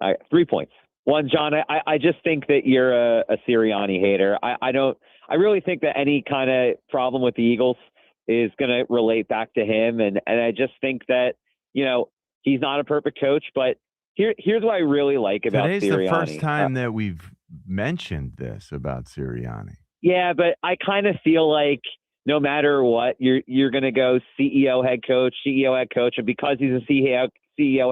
All right, 3 points. One, John, I just think that you're a Sirianni hater. I really think that any kind of problem with the Eagles is going to relate back to him. And I just think that, he's not a perfect coach, but here's what I really like about Today's Sirianni. the first time that we've mentioned this about Sirianni. Yeah, but I kind of feel like no matter what, you're going to go CEO, head coach, and because he's a CEO,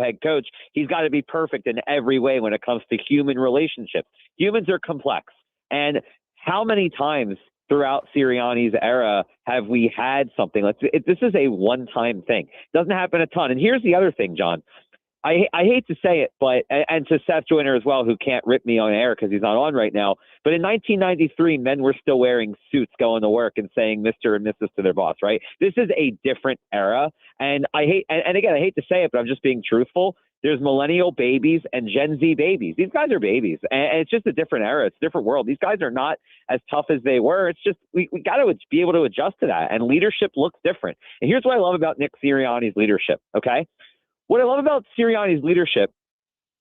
head coach, he's got to be perfect in every way when it comes to human relationships. Humans are complex. And how many times throughout Sirianni's era have we had something like this? Is a one-time thing. It doesn't happen a ton. And here's the other thing, John. I hate to say it, but and to Seth Joyner as well, who can't rip me on air because he's not on right now. But in 1993, men were still wearing suits going to work and saying Mr. and Mrs. to their boss, right? This is a different era. And I hate to say it, but I'm just being truthful. There's millennial babies and Gen Z babies. These guys are babies. And it's just a different era. It's a different world. These guys are not as tough as they were. It's just we got to be able to adjust to that. And leadership looks different. And here's what I love about Nick Sirianni's leadership, okay? What I love about Sirianni's leadership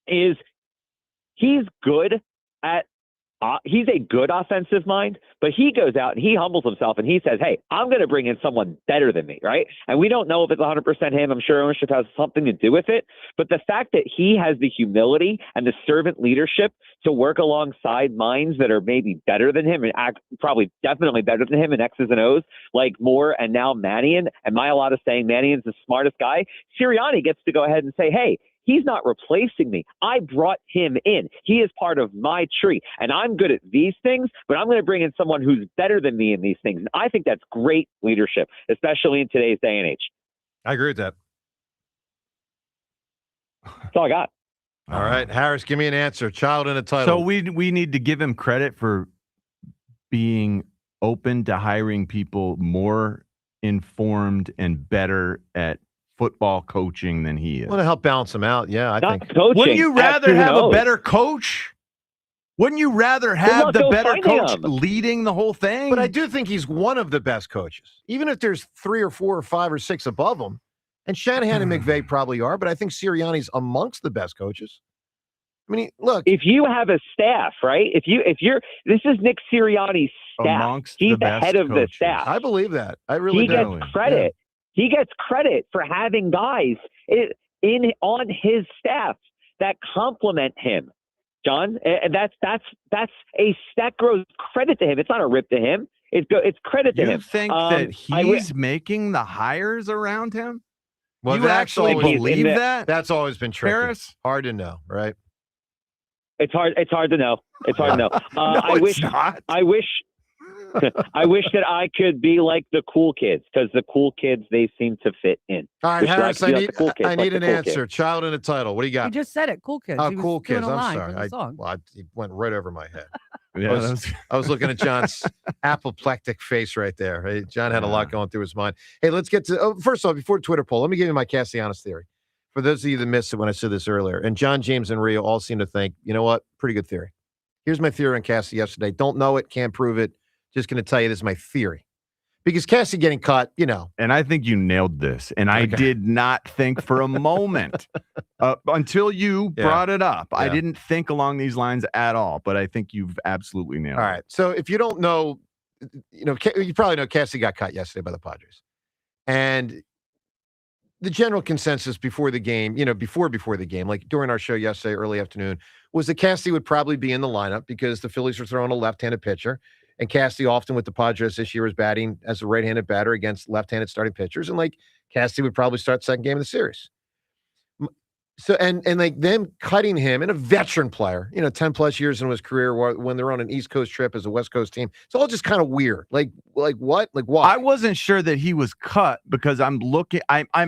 is he's good at he's a good offensive mind, but he goes out and he humbles himself and he says, hey, I'm going to bring in someone better than me, right? And we don't know if it's 100% him. I'm sure ownership has something to do with it. But the fact that he has the humility and the servant leadership to work alongside minds that are maybe better than him and probably definitely better than him in X's and O's, like Moore and now Mannion, and Mailata saying Mannion's the smartest guy, Sirianni gets to go ahead and say, hey, he's not replacing me. I brought him in. He is part of my tree, and I'm good at these things, but I'm going to bring in someone who's better than me in these things. And I think that's great leadership, especially in today's day and age. I agree with that. That's all I got. All right, Harris, give me an answer. Child and a title. So we need to give him credit for being open to hiring people more informed and better at football coaching than he is. Want to help balance him out? Yeah, I think. Coaching, wouldn't you rather have a better coach? Wouldn't you rather have the better coach leading the whole thing? But I do think he's one of the best coaches, even if there's 3 or 4 or 5 or 6 above him. And Shanahan and McVay probably are, but I think Sirianni's amongst the best coaches. I mean, look, if you have a staff, right? If you're, this is Nick Sirianni's staff. He's the head of the staff. I believe that. I really do. He gets credit. Yeah. He gets credit for having guys on his staff that complement him, John. And that grows credit to him. It's not a rip to him. It's credit to him. You think that he's making the hires around him? Well, you actually believe that? That's always been tricky. Harris? Hard to know, right? It's hard to know. It's hard to know. No, I wish that I could be like the cool kids, because the cool kids, they seem to fit in. All right, Harris, I need an answer. Child and a title. What do you got? You just said it. Cool kids. Oh, cool kids. I'm sorry. It went right over my head. Yeah, I was looking at John's apoplectic face right there. Right? John had a lot going through his mind. Hey, let's get to first off, before Twitter poll, let me give you my Castellanos theory. For those of you that missed it when I said this earlier, and John, James, and Rio all seem to think, you know what? Pretty good theory. Here's my theory on Cassie yesterday. Don't know it, can't prove it. Just going to tell you this is my theory. Because Cassie getting cut, And I think you nailed this. And I did not think for a moment until you brought it up. Yeah. I didn't think along these lines at all. But I think you've absolutely nailed it. All right. So if you don't know, you probably know Cassie got cut yesterday by the Padres. And the general consensus before the game, before the game, like during our show yesterday, early afternoon, was that Cassie would probably be in the lineup because the Phillies were throwing a left-handed pitcher. And Cassie often with the Padres this year was batting as a right-handed batter against left-handed starting pitchers. And Cassie would probably start second game of the series. So, and them cutting him, and a veteran player, 10 plus years into his career when they're on an East Coast trip as a West Coast team. It's all just kind of weird. Like what? Like why? I wasn't sure that he was cut because I'm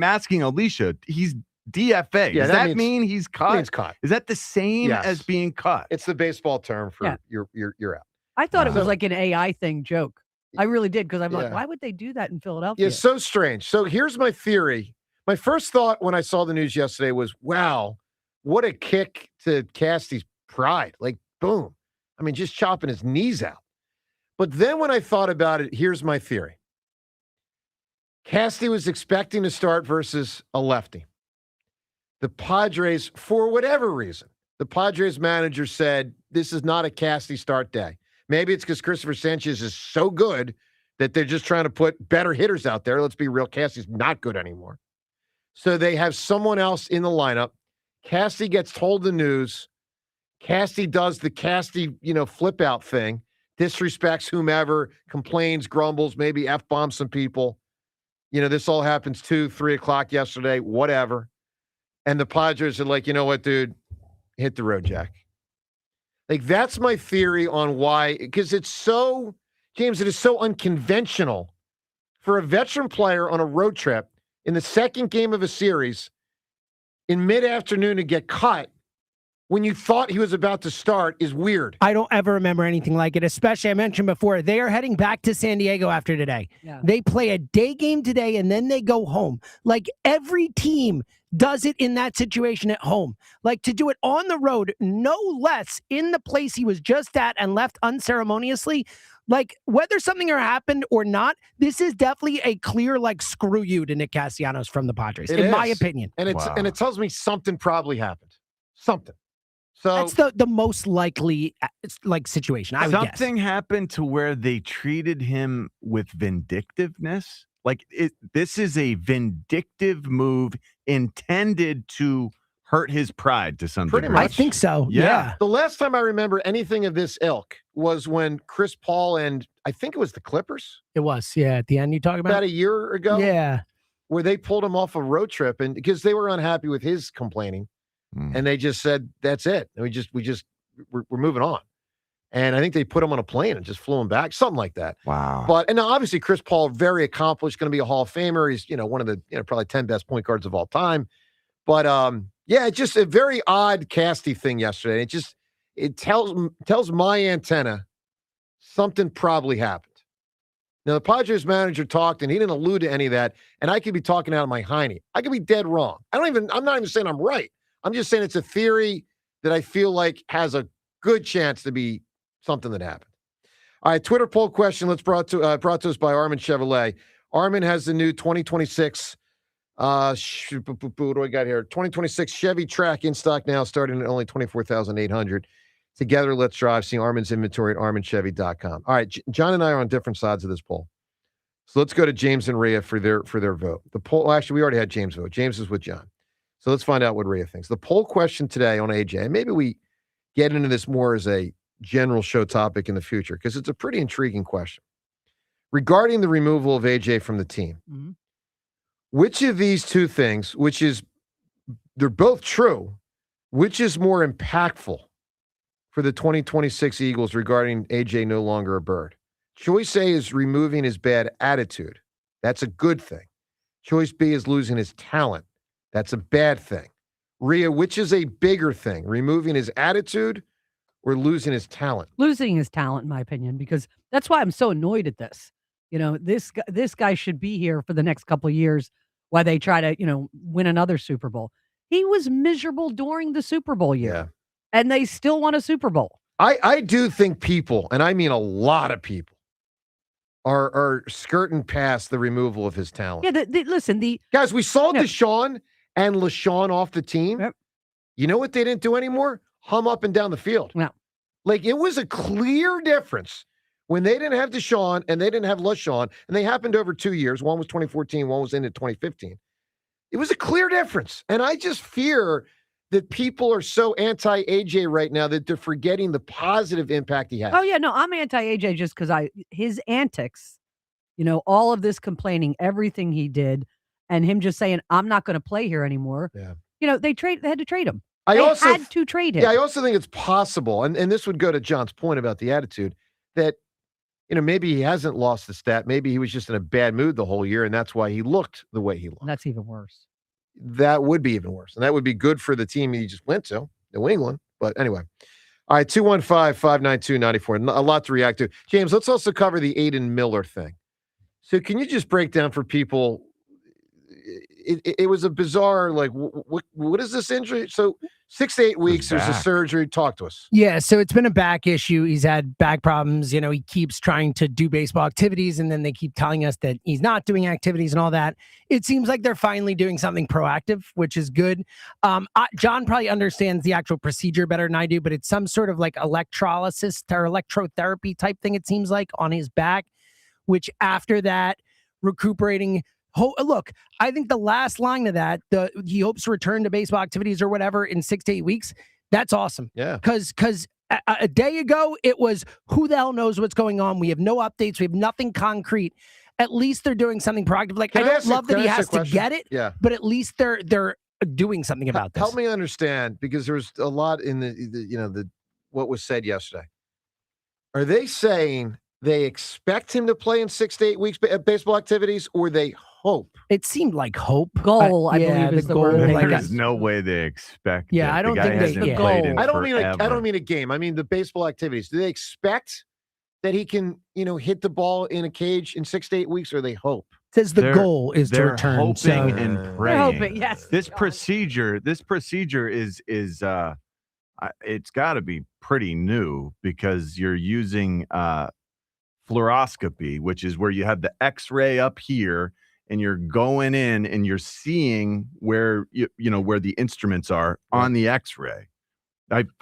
asking Alicia, he's DFA. Does that mean he's cut? Means cut. Is that the same as being cut? It's the baseball term for you're out. I thought it was like an AI thing joke. I really did, because I'm like, why would they do that in Philadelphia? Yeah, so strange. So here's my theory. My first thought when I saw the news yesterday was, wow, what a kick to Casty's pride. Like, boom. I mean, just chopping his knees out. But then when I thought about it, here's my theory. Casty was expecting to start versus a lefty. The Padres, for whatever reason, the Padres manager said, this is not a Casty start day. Maybe it's because Cristopher Sanchez is so good that they're just trying to put better hitters out there. Let's be real. Casty's not good anymore. So they have someone else in the lineup. Casty gets told the news. Casty does the Casty, flip out thing, disrespects whomever, complains, grumbles, maybe F-bombs some people. This all happens 2, 3 o'clock yesterday, whatever. And the Padres are like, you know what, dude? Hit the road, Jack. Like, that's my theory on why, because it's so, James, it is so unconventional for a veteran player on a road trip in the second game of a series in mid-afternoon to get cut when you thought he was about to start is weird. I don't ever remember anything like it, especially I mentioned before, they are heading back to San Diego after today. Yeah. They play a day game today, and then they go home. Like, every team does it in that situation at home. Like, to do it on the road, no less in the place he was just at and left unceremoniously. Like, whether something happened or not, this is definitely a clear, screw you to Nick Castellanos from the Padres, in my opinion. And it tells me something probably happened. Something. So that's the most likely situation, I would guess. Something happened to where they treated him with vindictiveness. This is a vindictive move intended to hurt his pride to some degree. I think so. Yeah. The last time I remember anything of this ilk was when Chris Paul and I think it was the Clippers. It was, yeah. At the end, you talk about a year ago. Yeah, where they pulled him off a road trip and because they were unhappy with his complaining. And they just said, that's it. And we're moving on. And I think they put him on a plane and just flew him back, something like that. Wow. And now obviously Chris Paul, very accomplished, going to be a Hall of Famer. He's, one of the, probably 10 best point guards of all time. But it's just a very odd Casty thing yesterday. It tells my antenna something probably happened. Now the Padres manager talked and he didn't allude to any of that. And I could be talking out of my hiney. I could be dead wrong. I'm not even saying I'm right. I'm just saying it's a theory that I feel like has a good chance to be something that happened. All right, Twitter poll question. Let's brought to us by Armin Chevrolet. Armin has the new 2026. What do I got here? 2026 Chevy Track in stock now, starting at only $24,800. Together, let's drive. See Armin's inventory at arminchevy.com. All right, John and I are on different sides of this poll, so let's go to James and Rhea for their vote. The poll. Actually, we already had James vote. James is with John. So let's find out what Rhea thinks. The poll question today on AJ, and maybe we get into this more as a general show topic in the future, because it's a pretty intriguing question. Regarding the removal of AJ from the team, which of these two things, they're both true, which is more impactful for the 2026 Eagles regarding AJ no longer a Bird? Choice A is removing his bad attitude. That's a good thing. Choice B is losing his talent. That's a bad thing. Rhea, which is a bigger thing, removing his attitude or losing his talent? Losing his talent, in my opinion, because that's why I'm so annoyed at this. This guy should be here for the next couple of years while they try to, win another Super Bowl. He was miserable during the Super Bowl year. Yeah. And they still won a Super Bowl. I do think people, and I mean a lot of people, are skirting past the removal of his talent. Yeah, listen, guys, we saw Deshaun and LaShawn off the team. Yep. You know what they didn't do anymore? Hum up and down the field. No. It was a clear difference when they didn't have Deshaun and they didn't have LaShawn, and they happened over 2 years. One was 2014, one was into 2015. It was a clear difference. And I just fear that people are so anti-AJ right now that they're forgetting the positive impact he had. Oh, yeah, no, I'm anti-AJ just because his antics, all of this complaining, everything he did, and him just saying, I'm not going to play here anymore. Yeah. They had to trade him. They had to trade him. Yeah, I also think it's possible, and this would go to John's point about the attitude, that, maybe he hasn't lost the stat. Maybe he was just in a bad mood the whole year, and that's why he looked the way he looked. That's even worse. That would be even worse. And that would be good for the team he just went to, New England. But anyway. All right, 215-592-94. A lot to react to. James, let's also cover the Aiden Miller thing. So can you just break down for people, it was a bizarre, like, what is this injury? So 6 to 8 weeks, there's a surgery. Talk to us. Yeah, so it's been a back issue. He's had back problems. You know, he keeps trying to do baseball activities, and then they keep telling us that he's not doing activities and all that. It seems like they're finally doing something proactive, which is good. John probably understands the actual procedure better than I do, but it's some sort of like electrolysis or electrotherapy type thing, it seems like, on his back, which after that, recuperating. Look, I think the last line of that, he hopes to return to baseball activities or whatever in 6 to 8 weeks. That's awesome. Yeah. Because a day ago, it was, who the hell knows what's going on? We have no updates. We have nothing concrete. At least they're doing something proactive. Like, I don't love that he has to get it, but at least they're doing something about this. Help me understand, because there was a lot in the what was said yesterday. Are they saying they expect him to play in 6 to 8 weeks at baseball activities, or they hope? It seemed like hope. Goal, I believe is the word. There's no way they expect. Yeah, I don't think they the goal. I don't mean a game. I mean the baseball activities. Do they expect that he can, hit the ball in a cage in 6 to 8 weeks, or they hope? It says the goal is to return. Hoping and praying. Hoping, yes. This procedure is it's got to be pretty new, because you're using fluoroscopy, which is where you have the X-ray up here, and you're going in and you're seeing where where the instruments are on the X-ray.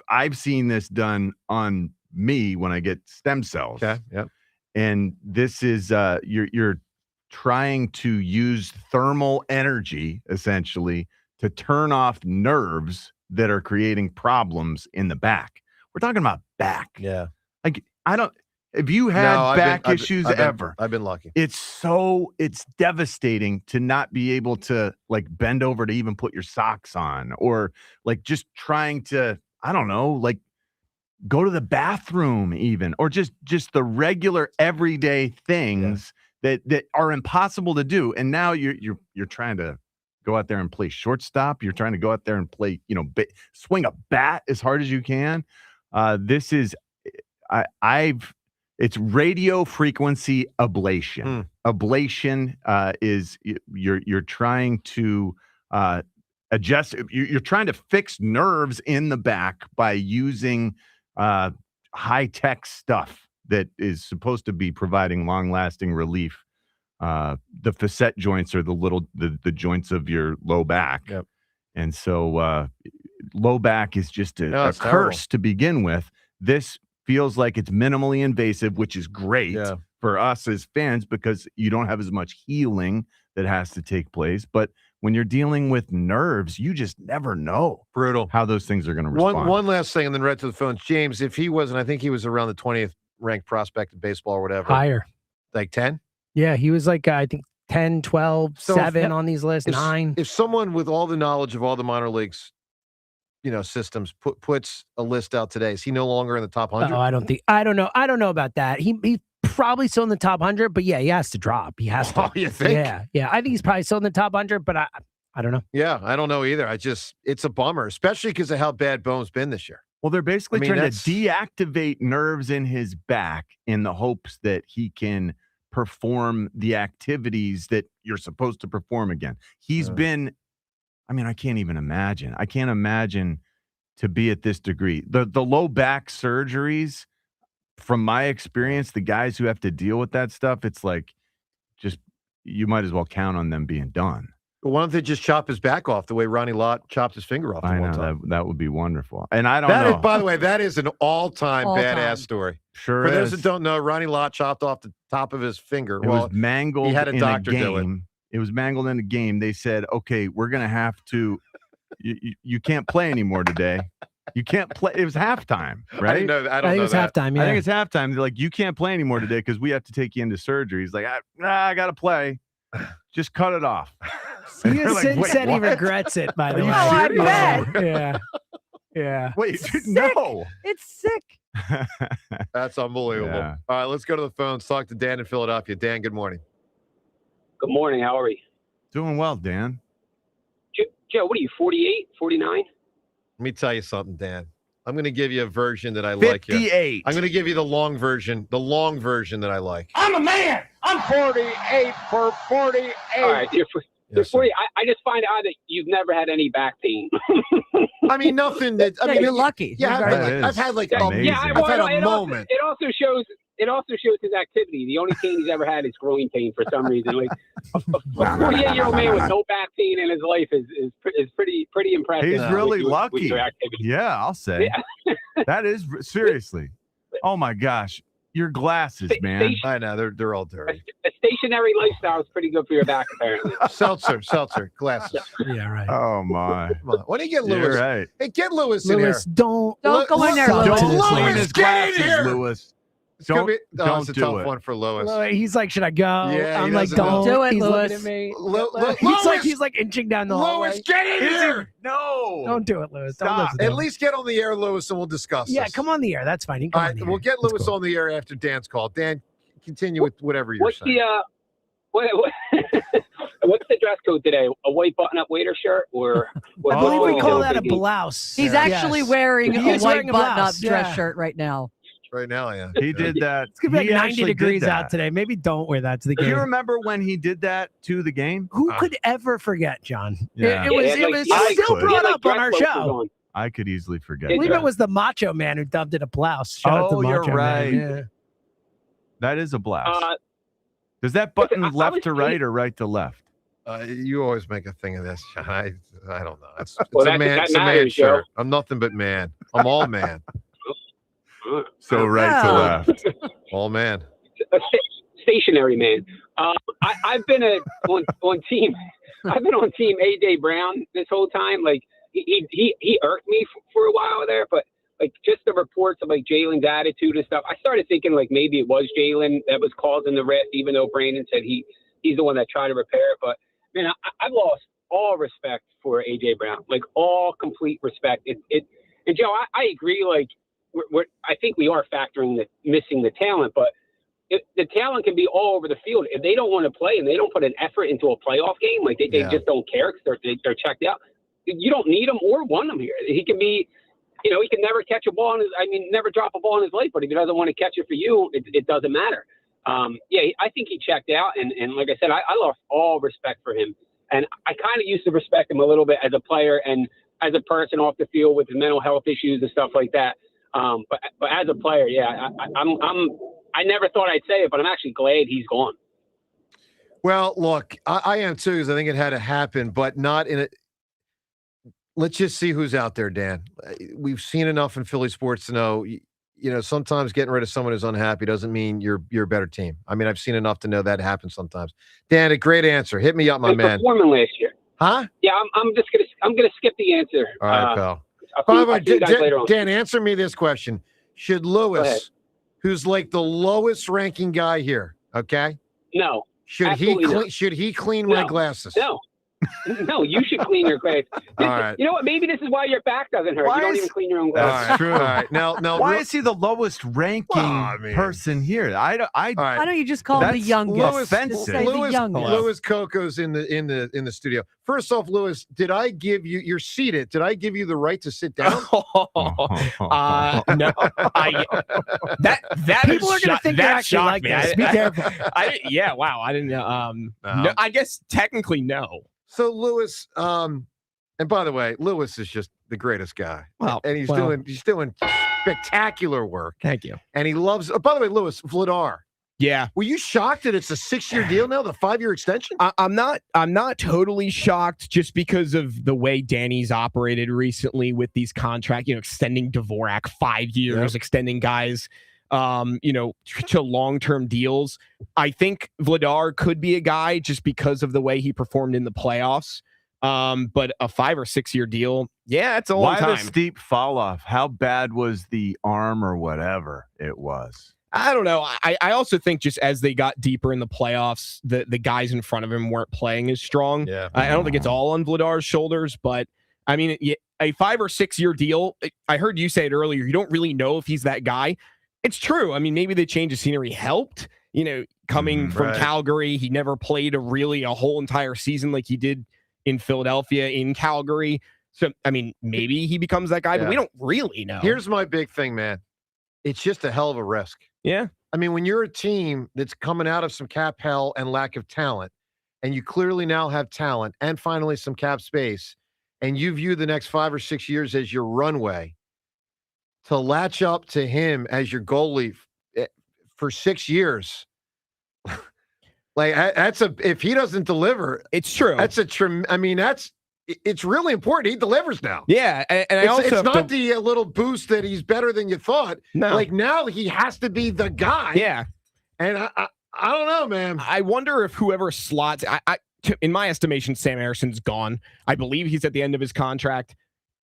I've seen this done on me when I get stem cells. Okay. Yep. And this is you're trying to use thermal energy essentially to turn off nerves that are creating problems in the back. We're talking about back. Yeah. Like, have you had back issues ever? I've been lucky. It's devastating to not be able to, like, bend over to even put your socks on, or like just trying to, I don't know, like go to the bathroom even, or just the regular everyday things that are impossible to do. And now you're trying to go out there and play shortstop. You're trying to go out there and play, swing a bat as hard as you can. This is, it's radio frequency ablation. Ablation is you're trying to adjust. You're trying to fix nerves in the back by using high-tech stuff that is supposed to be providing long-lasting relief. The facet joints are the joints of your low back. Yep. And so low back is just a curse terrible to begin with. This feels like it's minimally invasive, which is great for us as fans, because you don't have as much healing that has to take place. But when you're dealing with nerves, you just never know how those things are going to respond. One last thing, and then right to the phones. James, if he wasn't, I think he was around the 20th ranked prospect in baseball or whatever. Higher. Like 10? Yeah, he was like, I think 10, 12, 7 on these lists, 9. If someone with all the knowledge of all the minor leagues, systems puts a list out today, is he no longer in the top 100? I don't know about that. He's probably still in the top 100, but yeah, he has to drop. He has to. Oh, you think? Yeah. I think he's probably still in the top 100, but I don't know. Yeah, I don't know either. It's a bummer, especially because of how bad Bone's been this year. Well, they're basically trying to deactivate nerves in his back in the hopes that he can perform the activities that you're supposed to perform again. He's been, I can't even imagine. I can't imagine to be at this degree. The low back surgeries, from my experience, the guys who have to deal with that stuff, it's like, just, you might as well count on them being done. But why don't they just chop his back off the way Ronnie Lott chopped his finger off? I know, that would be wonderful. And I don't know. By the way, that is an all-time badass story. Sure. For those that don't know, Ronnie Lott chopped off the top of his finger. It was mangled. He had a doctor do it. It was mangled in a game. They said, okay, we're going to have to, you can't play anymore today. You can't play. It was halftime, right? I don't know that. Halftime, yeah. I think it's halftime. They're like, you can't play anymore today because we have to take you into surgery. He's like, I got to play. Just cut it off. He said he regrets it, by the way. Oh, I bet. Yeah. Wait, It's no. It's sick. That's unbelievable. Yeah. All right, let's go to the phones. Talk to Dan in Philadelphia. Dan, good morning. Good morning. How are you? Doing well, Dan. Joe, what are you, 48, 49? Let me tell you something, Dan. I'm going to give you a version that I like. 58. I'm going to give you the long version that I like. I'm a man. I'm 48 for 48. All right, Before you, I just find out that you've never had any back pain. I mean, nothing that. I mean, you're lucky. Yeah, I've had like I've had a moment. It also shows his activity. The only pain he's ever had is groin pain for some reason. Like a 48-year-old man with no back pain in his life is pretty impressive. He's really lucky. With your activity. Yeah, I'll say. Yeah. That is seriously. Oh my gosh. Your glasses, man. I know they're all dirty. A stationary lifestyle is pretty good for your back, apparently. Seltzer, glasses. Yeah, right. Oh my! Why don't you get You're Lewis? right. Hey, get Lewis in here. Lewis, don't go in there, Don't Lewis. ruin his get in glasses, here. Lewis. It's gonna be, Don't it's a do tough it. one for Lewis. He's like, should I go? Yeah, I'm he like, doesn't know. don't Do it, He's Lewis. looking at me. Lewis, He's like inching down the hallway. Lewis, get in here! No. Don't do it, Lewis. Don't Stop. listen to At him. least get on the air, Lewis, and we'll discuss Yeah, this. come on the air. That's fine. You can All come on right, the we'll air. get That's Lewis cool. on the air after Dan's call. Dan, continue with whatever you're What's saying. What's the dress code today? A white button-up waiter shirt, or I believe we call that a blouse. He's actually wearing a He's white wearing a button-up blouse, dress yeah. shirt right now. Right now, yeah. He did that. It's gonna be like He 90 actually did degrees that. out today. Maybe don't wear that to the Do game. you remember when he did that to the game? Who could ever forget, John? Yeah. It was I still could. brought up on our show. I could easily forget. I believe that. it was the Macho Man who dubbed it a blouse. Shout out to Oh, you're Macho right. Man. Yeah. That is a blouse. Does that button left to right or right to left? You always make a thing of this, John. I don't know. It's Well, a man. that It's a man matters, Joe. shirt. I'm nothing but man. I'm all man. So right to left. All man. A stationary man. I've been on team. I've been on team AJ Brown this whole time. Like he irked me for a while there, but like just the reports of like Jalen's attitude and stuff, I started thinking like maybe it was Jalen that was causing the rift, even though Brandon said he's the one that tried to repair it. But man, I've lost all respect for AJ Brown, like all complete respect. And Joe, I agree. Like I think we are factoring missing the talent, but the talent can be all over the field. If they don't want to play and they don't put an effort into a playoff game, like they just don't care because they're checked out. You don't need them or want them here. He can be, he can never catch a ball never drop a ball in his life. But if he doesn't want to catch it for you, it doesn't matter. I think he checked out, and like I said, I lost all respect for him, and I kind of used to respect him a little bit as a player and as a person off the field with his mental health issues and stuff like that. But as a player, I never thought I'd say it, but I'm actually glad he's gone. Well, look, I am too, because I think it had to happen, but not in it. Let's just see who's out there, Dan. We've seen enough in Philly sports to know, sometimes getting rid of someone who's unhappy doesn't mean you're a better team. I mean, I've seen enough to know that happens sometimes. Dan, a great answer. Hit me up, my man. Performing last year. Huh? Yeah, I'm gonna skip the answer. All right, pal. I'll By see you guys later on. Dan, answer me this question. Should Lewis, who's like the lowest ranking guy here, okay? No. Should he clean my glasses? No, you should clean your glasses. All right. You know what? Maybe this is why your back doesn't hurt. You don't even clean your own glasses. That's true. All right. Now, why is he the lowest ranking person here? Why don't you just call him the youngest? Lewis Coco's in the studio. First off, Lewis, did I give you? You're seated. Did I give you the right to sit down? No. That People are going to think you're actually like this. Be careful. Wow. I didn't know. No, I guess technically no. So Lewis, and by the way, Lewis is just the greatest guy. Wow. And he's doing spectacular work. Thank you. And he loves. Oh, by the way, Lewis, Vladar. Yeah. Were you shocked that it's a 6-year deal now, the 5-year extension? I'm not totally shocked just because of the way Danny's operated recently with these contracts, extending Dvorak 5 years, extending guys to long-term deals. I think Vladar could be a guy just because of the way he performed in the playoffs. But a 5 or 6 year deal, it's a long time. Why the steep fall off? How bad was the arm or whatever it was? I don't know. I also think just as they got deeper in the playoffs, the guys in front of him weren't playing as strong. Yeah. I don't think it's all on Vladar's shoulders, but I mean, a 5 or 6 year deal, I heard you say it earlier, you don't really know if he's that guy. It's true. I mean, maybe the change of scenery helped. Coming from Calgary, he never played a whole entire season like he did in Philadelphia, in Calgary. So, I mean, maybe he becomes that guy, but we don't really know. Here's my big thing, man. It's just a hell of a risk. Yeah. I mean, when you're a team that's coming out of some cap hell and lack of talent, and you clearly now have talent and finally some cap space, and you view the next 5 or 6 years as your runway, to latch up to him as your goalie for 6 years, like if he doesn't deliver, it's true. It's really important. He delivers now. Yeah, and it's not the little boost that he's better than you thought. No. Like now he has to be the guy. Yeah, and I don't know, man. I wonder if whoever slots. In my estimation, Sam Harrison's gone. I believe he's at the end of his contract.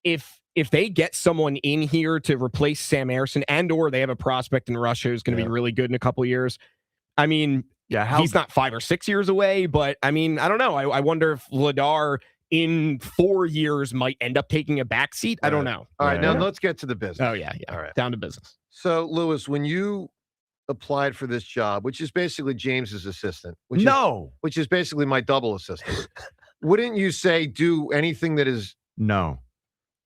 If they get someone in here to replace Sam Harrison, or they have a prospect in Russia who's going to be really good in a couple of years, I mean, he's not 5 or 6 years away. But I mean, I don't know. I wonder if Vladar in 4 years might end up taking a backseat. I don't know. All right, now let's get to the business. Oh yeah. All right, down to business. So, Lewis, when you applied for this job, which is basically James's assistant, which is basically my double assistant, wouldn't you say do anything that is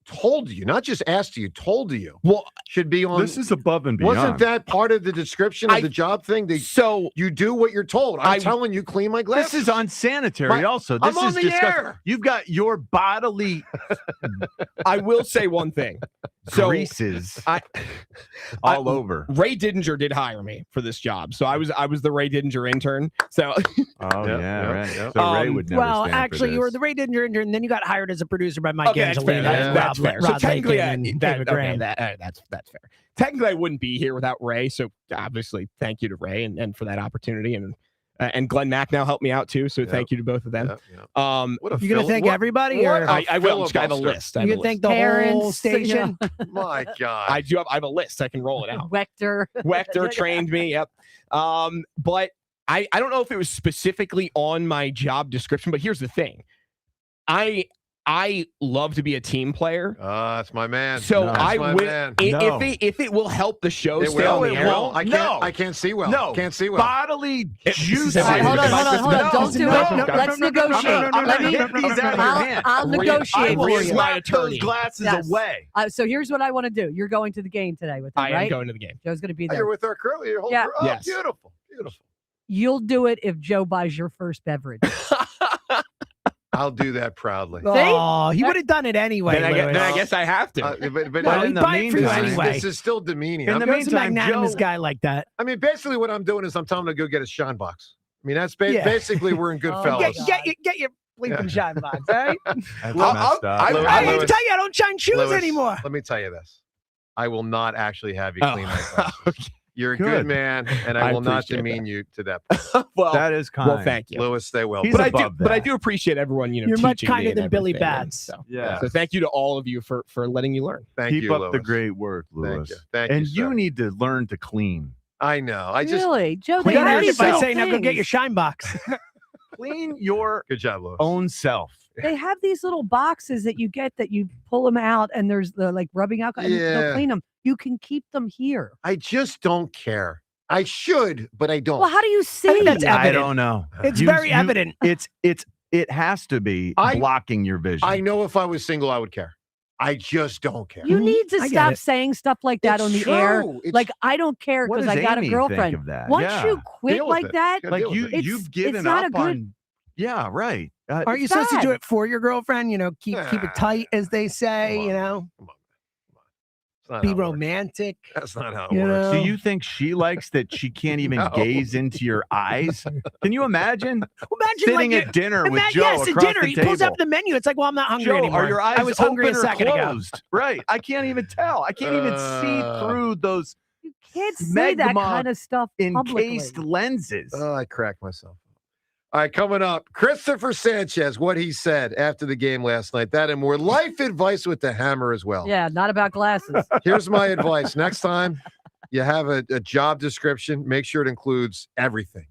told to you, not just asked to you, told to you? Well, should be on. This is above and beyond. Wasn't that part of the description of the job thing? So you do what you're told. I'm telling you, clean my glasses. This is unsanitary. Also, this I'm on is the disgusting. air. You've got your bodily. I will say one thing. So greases all over. Ray Didinger did hire me for this job, so I was the Ray Didinger intern. So right. So Ray would never. Well, stand actually, for you were this. the Ray Didinger intern, and then you got hired as a producer by Mike Angelini. That's fair. So technically, that's fair. Technically, I wouldn't be here without Ray. So obviously, thank you to Ray and for that opportunity, and Glenn Mack now helped me out too. So thank you to both of them. You're gonna thank everybody, or I will. I have a list. You can thank the whole station. My God, I have a list. I can roll it out. Wechter trained me. Yep. But I don't know if it was specifically on my job description, but here's the thing. I love to be a team player. That's my man. So I will if it will help the show stay on the air. I can't see well. No. Can't see well. Bodily juice. Hold on. Don't do it. Let's negotiate. I'll negotiate for you. Slap those glasses away. So here's what I want to do. You're going to the game today with him, right? I am going to the game. Joe's going to be there. You're with our crew. Your whole crew. Oh, yes. Beautiful. You'll do it if Joe buys your first beverage. I'll do that proudly. Oh, he would have done it anyway. Then I guess I have to. But in the meantime, this is still demeaning. In the meantime, a magnanimous guy like that. I mean, basically, what I'm doing is I'm telling him to go get a shine box. I mean, that's basically we're in Goodfellas. Get your bleeping shine box, all right? I hate to tell you, I don't shine shoes Lewis, anymore. Let me tell you this. I will not actually have you clean my glasses. You're a good man, and I will not demean you to that point. Well, that is kind. Well, thank you, Lewis. Stay well. But I do appreciate everyone. You're much kinder than Billy Bats. So thank you to all of you for letting you learn. Thank Keep up the great work, Lewis. Thank you. Sir. You need to learn to clean. I know. I just really, Joe. Clean yourself. Say now, go get your shine box. Clean your good job, Lewis. Own self. They have these little boxes that you get that you pull them out, and there's the rubbing alcohol. And they'll clean them. You can keep them here. I just don't care. I should, but I don't. Well, how do you see? That's evident. I don't know. It's very evident. It has to be blocking your vision. I know if I was single, I would care. I just don't care. You need to stop saying stuff like that on the air. Like, I don't care because I got a girlfriend. Once you quit like that, like you've given up on. Yeah, right. Aren't you supposed to do it for your girlfriend? Keep it tight, as they say. Be romantic. That's not how it works. Do you think she likes that she can't even gaze into your eyes? Can you imagine? Sitting at dinner with Joe across the table. He pulls up the menu. It's like, well, I'm not hungry Joe, anymore. are your eyes I was hungry a second ago. Right. I can't even tell. I can't even see through those. You can't say that kind of stuff encased lenses. Oh, I cracked myself. All right, coming up, Cristopher Sanchez, what he said after the game last night. That and more life advice with the hammer as well. Yeah, not about glasses. Here's my advice. Next time you have a job description, make sure it includes everything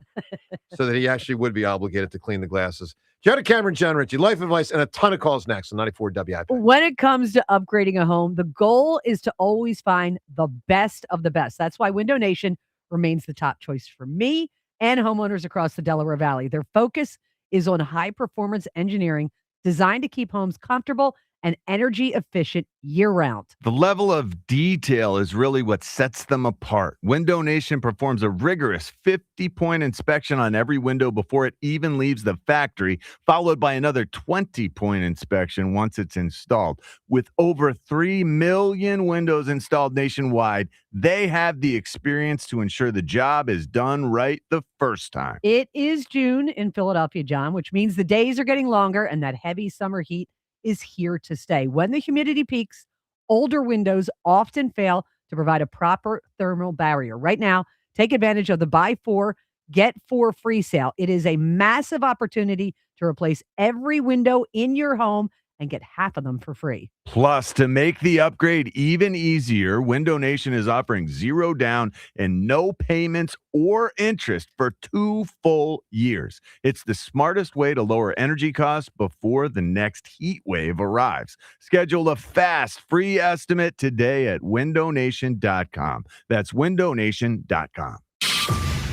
so that he actually would be obligated to clean the glasses. Jenna Cameron, John Ritchie, life advice, and a ton of calls next on 94 WIP. When it comes to upgrading a home, the goal is to always find the best of the best. That's why Window Nation remains the top choice for me and homeowners across the Delaware Valley. Their focus is on high-performance engineering designed to keep homes comfortable and energy efficient year-round. The level of detail is really what sets them apart. Window Nation performs a rigorous 50-point inspection on every window before it even leaves the factory, followed by another 20-point inspection once it's installed. With over 3 million windows installed nationwide, they have the experience to ensure the job is done right the first time. It is June in Philadelphia, John, which means the days are getting longer and that heavy summer heat is here to stay. When the humidity peaks, older windows often fail to provide a proper thermal barrier. Right now, take advantage of the buy 4, get 4 free sale. It is a massive opportunity to replace every window in your home and get half of them for free. Plus, to make the upgrade even easier, Window Nation is offering 0 down and no payments or interest for 2 full years. It's the smartest way to lower energy costs before the next heat wave arrives. Schedule a fast free estimate today at windownation.com. That's windownation.com.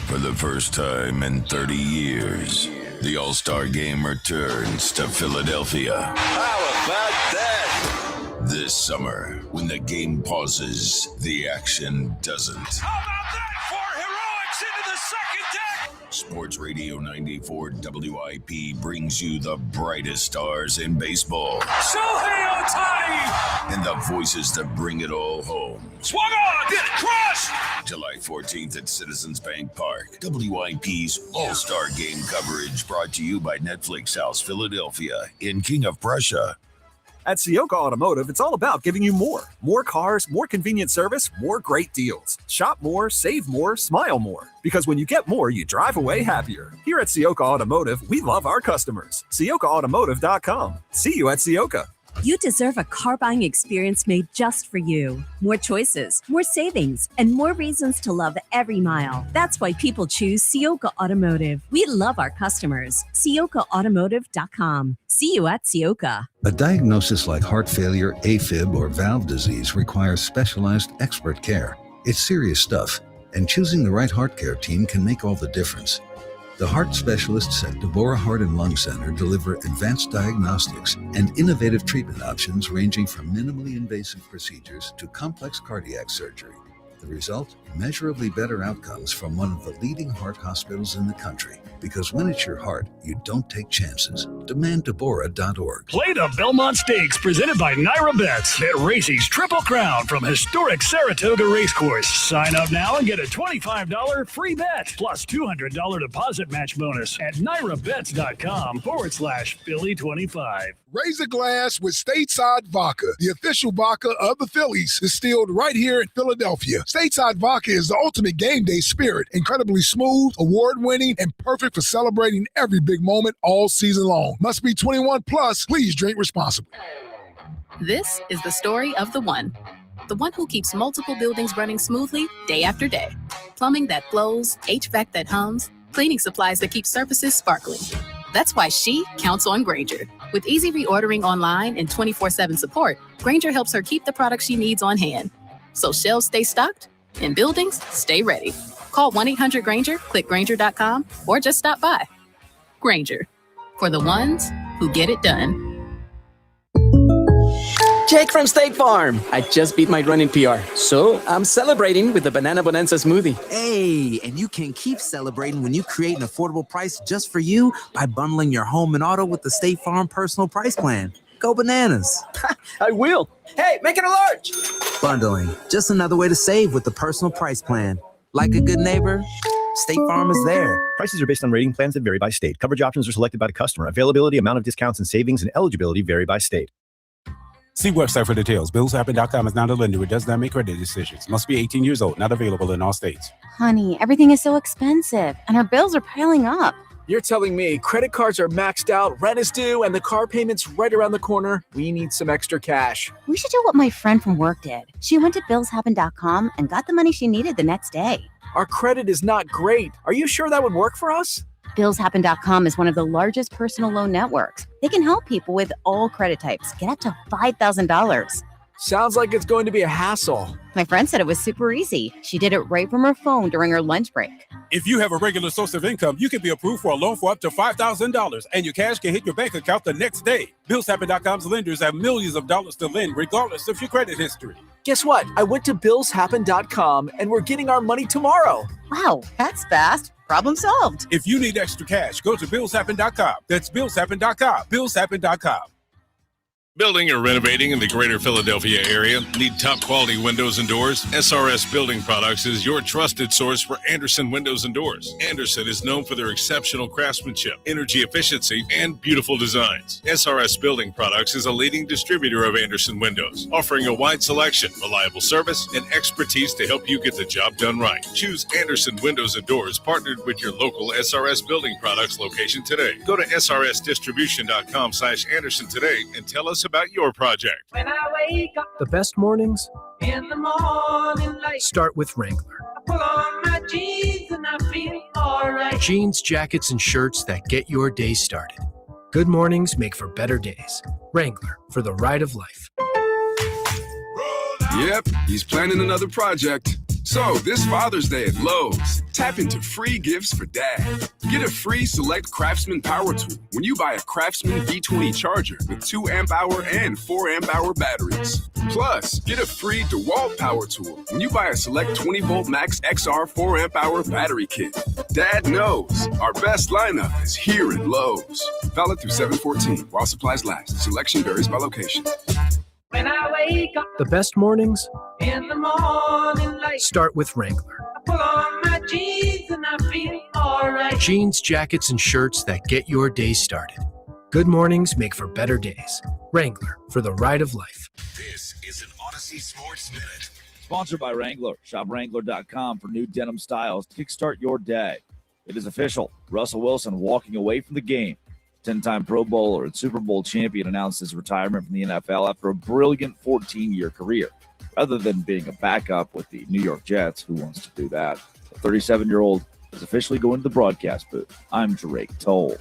For the first time in 30 years, the All-Star Game returns to Philadelphia. How about that? This summer, when the game pauses, the action doesn't. How about that for heroics into the second deck? Sports Radio 94 WIP brings you the brightest stars in baseball. Shohei Ohtani! And the voices that bring it all home. Swung on! Get it! Crushed! July 14th at Citizens Bank Park. WIP's All-Star Game coverage brought to you by Netflix House Philadelphia in King of Prussia. At Sioka Automotive, it's all about giving you more. More cars, more convenient service, more great deals. Shop more, save more, smile more. Because when you get more, you drive away happier. Here at Sioka Automotive, we love our customers. SiokaAutomotive.com. See you at Sioka. You deserve a car buying experience made just for you. More choices, more savings, and more reasons to love every mile. That's why people choose Sioka Automotive. We love our customers. SiokaAutomotive.com. See you at Sioka. A diagnosis like heart failure, AFib, or valve disease requires specialized expert care. It's serious stuff, and choosing the right heart care team can make all the difference. The heart specialists at Deborah Heart and Lung Center deliver advanced diagnostics and innovative treatment options ranging from minimally invasive procedures to complex cardiac surgery. The result? Immeasurably better outcomes from one of the leading heart hospitals in the country. Because when it's your heart, you don't take chances. DemandDeborah.org. Play the Belmont Stakes presented by Naira Bets. Bet Racing's Triple Crown from historic Saratoga Racecourse. Sign up now and get a $25 free bet plus $200 deposit match bonus at NairaBets.com/Philly25. Raise a glass with Stateside Vodka, the official vodka of the Phillies, distilled right here in Philadelphia. Stateside Vodka is the ultimate game day spirit, incredibly smooth, award-winning, and perfect for celebrating every big moment all season long. Must be 21 plus. Please drink responsibly. This is the story of the one who keeps multiple buildings running smoothly day after day. Plumbing that flows, HVAC that hums, cleaning supplies that keep surfaces sparkling. That's why she counts on Grainger. With easy reordering online and 24/7 support, Grainger helps her keep the products she needs on hand. So shelves stay stocked and buildings stay ready. Call 1-800-GRAINGER, click Grainger.com, or just stop by. Grainger, for the ones who get it done. Jake from State Farm. I just beat my running PR, so I'm celebrating with the Banana Bonanza smoothie. Hey, and you can keep celebrating when you create an affordable price just for you by bundling your home and auto with the State Farm Personal Price Plan. Go bananas. I will. Hey, make it a large. Bundling, just another way to save with the Personal Price Plan. Like a good neighbor, State Farm is there. Prices are based on rating plans that vary by state. Coverage options are selected by the customer. Availability, amount of discounts and savings, and eligibility vary by state. See website for details. BillsHappen.com is not a lender. It does not make credit decisions. Must be 18 years old. Not available in all states. Honey, everything is so expensive, and our bills are piling up. You're telling me credit cards are maxed out, rent is due, and the car payment's right around the corner? We need some extra cash. We should do what my friend from work did. She went to BillsHappen.com and got the money she needed the next day. Our credit is not great. Are you sure that would work for us? BillsHappen.com is one of the largest personal loan networks. They can help people with all credit types get up to $5,000. Sounds like it's going to be a hassle. My friend said it was super easy. She did it right from her phone during her lunch break. If you have a regular source of income, you can be approved for a loan for up to $5,000, and your cash can hit your bank account the next day. BillsHappen.com's lenders have millions of dollars to lend, regardless of your credit history. Guess what? I went to BillsHappen.com, and we're getting our money tomorrow. Wow, that's fast. Problem solved. If you need extra cash, go to BillsHappen.com. That's BillsHappen.com. BillsHappen.com. Building or renovating in the greater Philadelphia area? Need top quality windows and doors? SRS Building Products is your trusted source for Andersen windows and doors. Andersen is known for their exceptional craftsmanship, energy efficiency, and beautiful designs. SRS Building Products is a leading distributor of Andersen windows, offering a wide selection, reliable service, and expertise to help you get the job done right. Choose Andersen Windows and Doors, partnered with your local SRS Building Products location today. Go to srsdistribution.com/Andersen today and tell us about your project. When I wake up The best mornings in the morning light, start with Wrangler. I pull on my jeans and I feel alright. Jeans, jackets, and shirts that get your day started. Good mornings make for better days. Wrangler, for the ride of life. Yep, he's planning another project. So, this Father's Day at Lowe's, tap into free gifts for Dad. Get a free Select Craftsman power tool when you buy a Craftsman V20 charger with 2 amp-hour and 4 amp-hour batteries. Plus, get a free DeWalt power tool when you buy a Select 20-volt Max XR 4 amp-hour battery kit. Dad knows our best lineup is here at Lowe's. Valid through 7/14 while supplies last. Selection varies by location. When I wake up The best mornings in the morning light, start with Wrangler. I pull on my jeans and I feel alright. Jeans, jackets, and shirts that get your day started. Good mornings make for better days. Wrangler, for the ride of life. This is an Odyssey Sports Minute. Sponsored by Wrangler. Shop Wrangler.com for new denim styles to kickstart your day. It is official. Russell Wilson walking away from the game. 10-time Pro Bowler and Super Bowl champion announced his retirement from the NFL after a brilliant 14-year career. Rather than being a backup with the New York Jets, who wants to do that? The 37-year-old is officially going to the broadcast booth. I'm Drake Toll.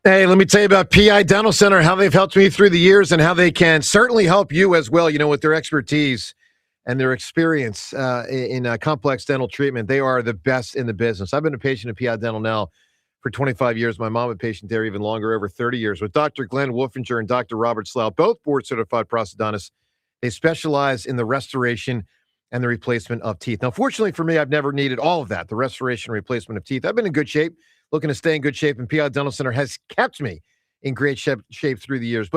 Hey, let me tell you about PI Dental Center, how they've helped me through the years and how they can certainly help you as well, with their expertise and their experience in complex dental treatment. They are the best in the business. I've been a patient at PI Dental now for 25 years. My mom, a patient there even longer, over 30 years, with Dr. Glenn Wolfinger and Dr. Robert Slough, both board-certified prosthodontists. They specialize in the restoration and the replacement of teeth. Now, fortunately for me, I've never needed all of that, the restoration and replacement of teeth. I've been in good shape, looking to stay in good shape, and PI Dental Center has kept me in great shape through the years.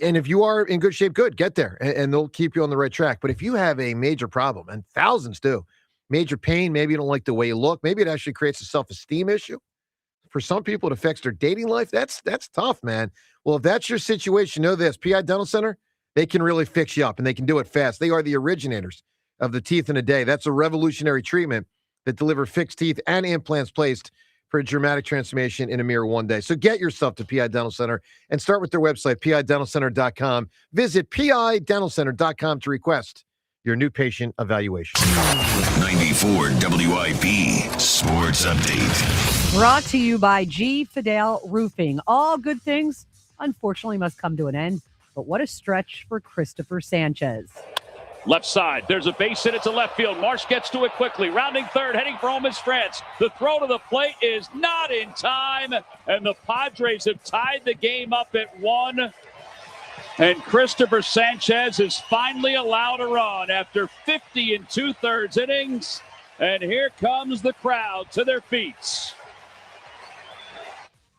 And if you are in good shape, good, get there, and they'll keep you on the right track. But if you have a major problem, and thousands do, major pain, maybe you don't like the way you look, maybe it actually creates a self-esteem issue. For some people, it affects their dating life. That's tough, man. Well, if that's your situation, know this. PI Dental Center, they can really fix you up, and they can do it fast. They are the originators of the teeth in a day. That's a revolutionary treatment that delivers fixed teeth and implants placed for a dramatic transformation in a mere one day. So get yourself to PI Dental Center and start with their website, pidentalcenter.com. Visit pidentalcenter.com to request your new patient evaluation. 94 WIP Sports Update. Brought to you by G. Fidel Roofing. All good things, unfortunately, must come to an end. But what a stretch for Cristopher Sanchez. Left side, there's a base hit. It's a left field. Marsh gets to it quickly. Rounding third, heading for home is France. The throw to the plate is not in time. And the Padres have tied the game up at 1. And Cristopher Sanchez is finally allowed a run after 50 2/3 innings. And here comes the crowd to their feet.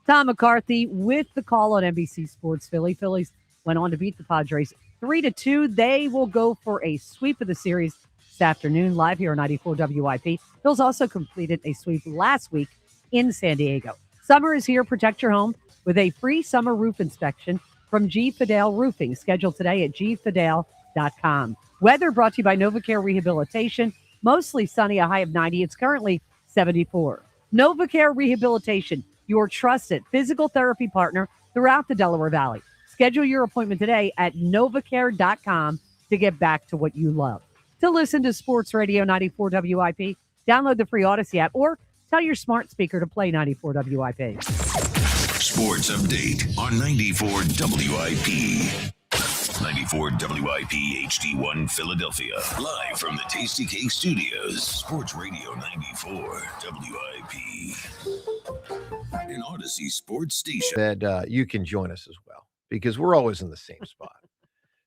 Tom McCarthy with the call on NBC Sports Philly. Phillies went on to beat the Padres 3-2. They will go for a sweep of the series this afternoon, live here on 94 WIP. Phillies also completed a sweep last week in San Diego. Summer is here. Protect your home with a free summer roof inspection from G. Fidel Roofing. Scheduled today at gfidel.com. Weather brought to you by NovaCare Rehabilitation. Mostly sunny, a high of 90. It's currently 74. NovaCare Rehabilitation, your trusted physical therapy partner throughout the Delaware Valley. Schedule your appointment today at novacare.com to get back to what you love. To listen to Sports Radio 94 WIP, download the free Odyssey app or tell your smart speaker to play 94 WIP. Sports Update on 94 WIP. 94 WIP HD1 Philadelphia. Live from the Tasty Cake Studios. Sports Radio 94 WIP. An Odyssey sports station. That you can join us as well, because we're always in the same spot.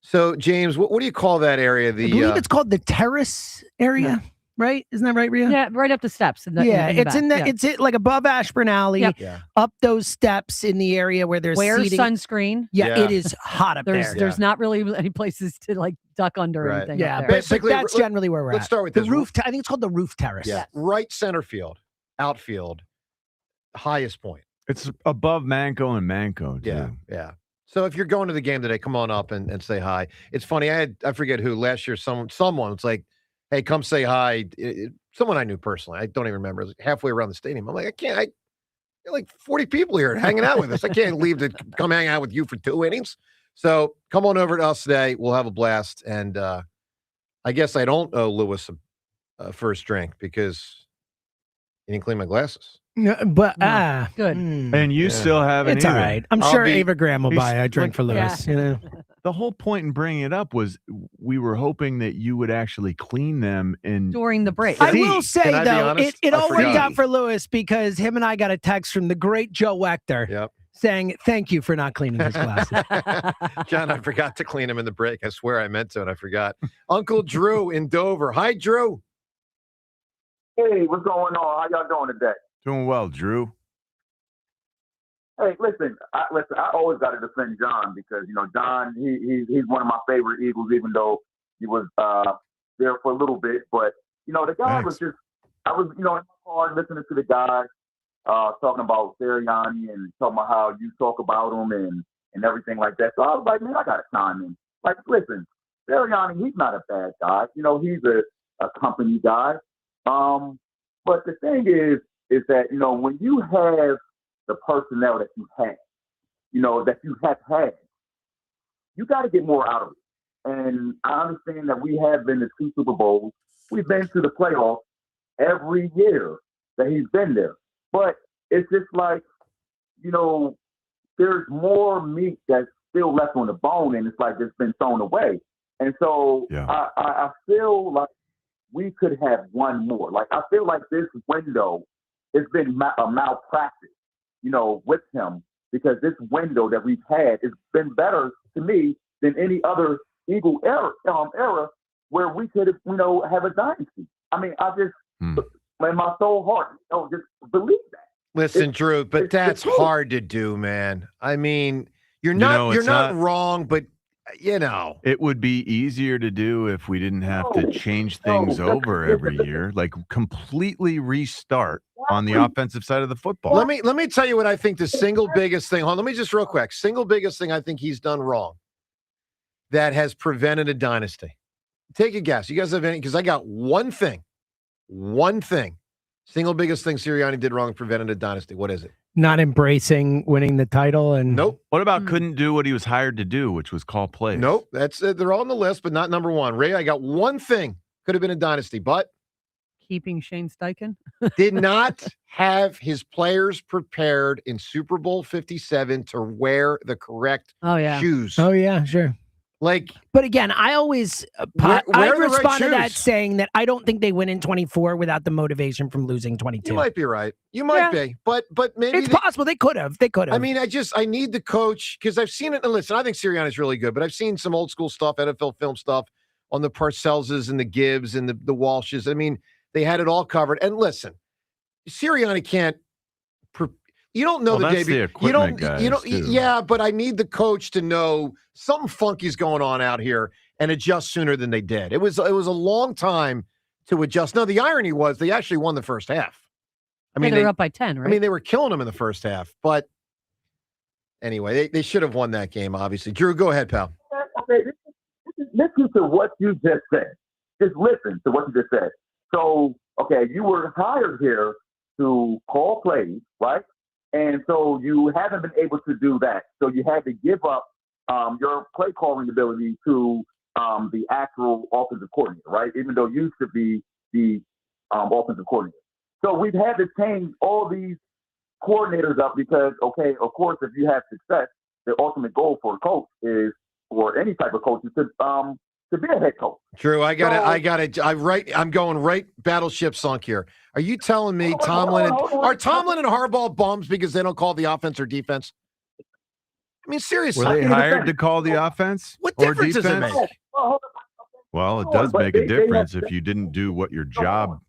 So, James, what do you call that area? I believe it's called the terrace area, right? Isn't that right, Rhea? Yeah, right up the steps. It's like above Ashburn Alley, up those steps in the area where there's Wear seating. sunscreen. Yeah, it is hot up there. There's not really any places to like duck under or anything. Yeah, up there. but that's generally where we're let's at. start with the this. roof. I think it's called the roof terrace. Yeah, right center field, outfield, highest point. It's above Manco and Manco, too. Yeah. So if you're going to the game today, come on up and say hi. It's funny. I forget who last year. Someone was like, "Hey, come say hi." Someone I knew personally. I don't even remember. It was halfway around the stadium. I'm like, I can't. There are like 40 people here hanging out with us. I can't leave to come hang out with you for 2 innings. So come on over to us today. We'll have a blast. And I guess I don't owe Lewis a first drink because he didn't clean my glasses. No, but good. And you still haven't. It's all right. I'm sure Ava Graham will buy a drink for Lewis. Yeah. You know, the whole point in bringing it up was we were hoping that you would actually clean them during the break. I will say though, it all worked out for Lewis because him and I got a text from the great Joe Wechter saying thank you for not cleaning his glasses. John, I forgot to clean him in the break. I swear I meant to, and I forgot. Uncle Drew in Dover. Hi, Drew. Hey, what's going on? How y'all doing today? Doing well, Drew. Hey, listen. I always got to defend John because John. He's one of my favorite Eagles, even though he was there for a little bit. But the guy was just. I was in my car listening to the guy talking about Sirianni and talking about how you talk about him and everything like that. So I was like, man, I got to chime in. Like, listen, Sirianni, he's not a bad guy. He's a company guy. But the thing is that, when you have the personnel that you have, that you have had, you got to get more out of it. And I understand that we have been to 2 Super Bowls. We've been to the playoffs every year that he's been there. But it's just like, there's more meat that's still left on the bone, and it's like it's been thrown away. And so I feel like we could have one more. Like, I feel like this window has been a malpractice, with him, because this window that we've had has been better to me than any other Eagle era where we could have, have a dynasty. I mean, I just, in my soul heart, just believe that. Listen, Drew, but that's hard to do, man. I mean, you're not wrong, but it would be easier to do if we didn't have to change things over every year, like completely restart on the offensive side of the football. Let me tell you what I think the single biggest thing. Hold on, let me just real quick. Single biggest thing I think he's done wrong that has prevented a dynasty. Take a guess. You guys have any? Because I got one thing. Single biggest thing Sirianni did wrong and prevented a dynasty. What is it? not embracing winning the title. And nope. What about couldn't do what he was hired to do, which was call plays? Nope. That's they're all on the list, but not number one. Ray, I got one thing. Could have been a dynasty, but keeping Shane Steichen did not have his players prepared in Super Bowl 57 to wear the correct shoes. Oh yeah, sure. Like, but again, I always I respond to that saying that I don't think they win in 24 without the motivation from losing 22. You might be right. You might be, but maybe it's possible they could have. They could have. I mean, I need the coach because I've seen it. And listen, I think Sirianni's really good, but I've seen some old school stuff, NFL film stuff on the Parcellses and the Gibbs and the Walshes. I mean, they had it all covered. And listen, Sirianni can't. You don't know the day. You don't. Yeah, but I need the coach to know something funky's going on out here and adjust sooner than they did. It was a long time to adjust. No, the irony was they actually won the first half. I mean, they were up by 10, right? I mean, they were killing them in the first half. But anyway, they should have won that game. Obviously, Drew, go ahead, pal. Okay, listen to what you just said. Just listen to what you just said. So, okay, you were hired here to call plays, right? And so you haven't been able to do that. So you had to give up your play calling ability to the actual offensive coordinator, right? Even though you should be the offensive coordinator. So we've had to change all these coordinators up because, okay, of course, if you have success, the ultimate goal for a coach is for any type of coach to be a head coach. Drew, I'm going right battleship sunk here. Are you telling me Tomlin and Harbaugh bums because they don't call the offense or defense? I mean, seriously. Were they hired to call the offense what or difference defense? does it make? Well, it does make a difference if you didn't do what your job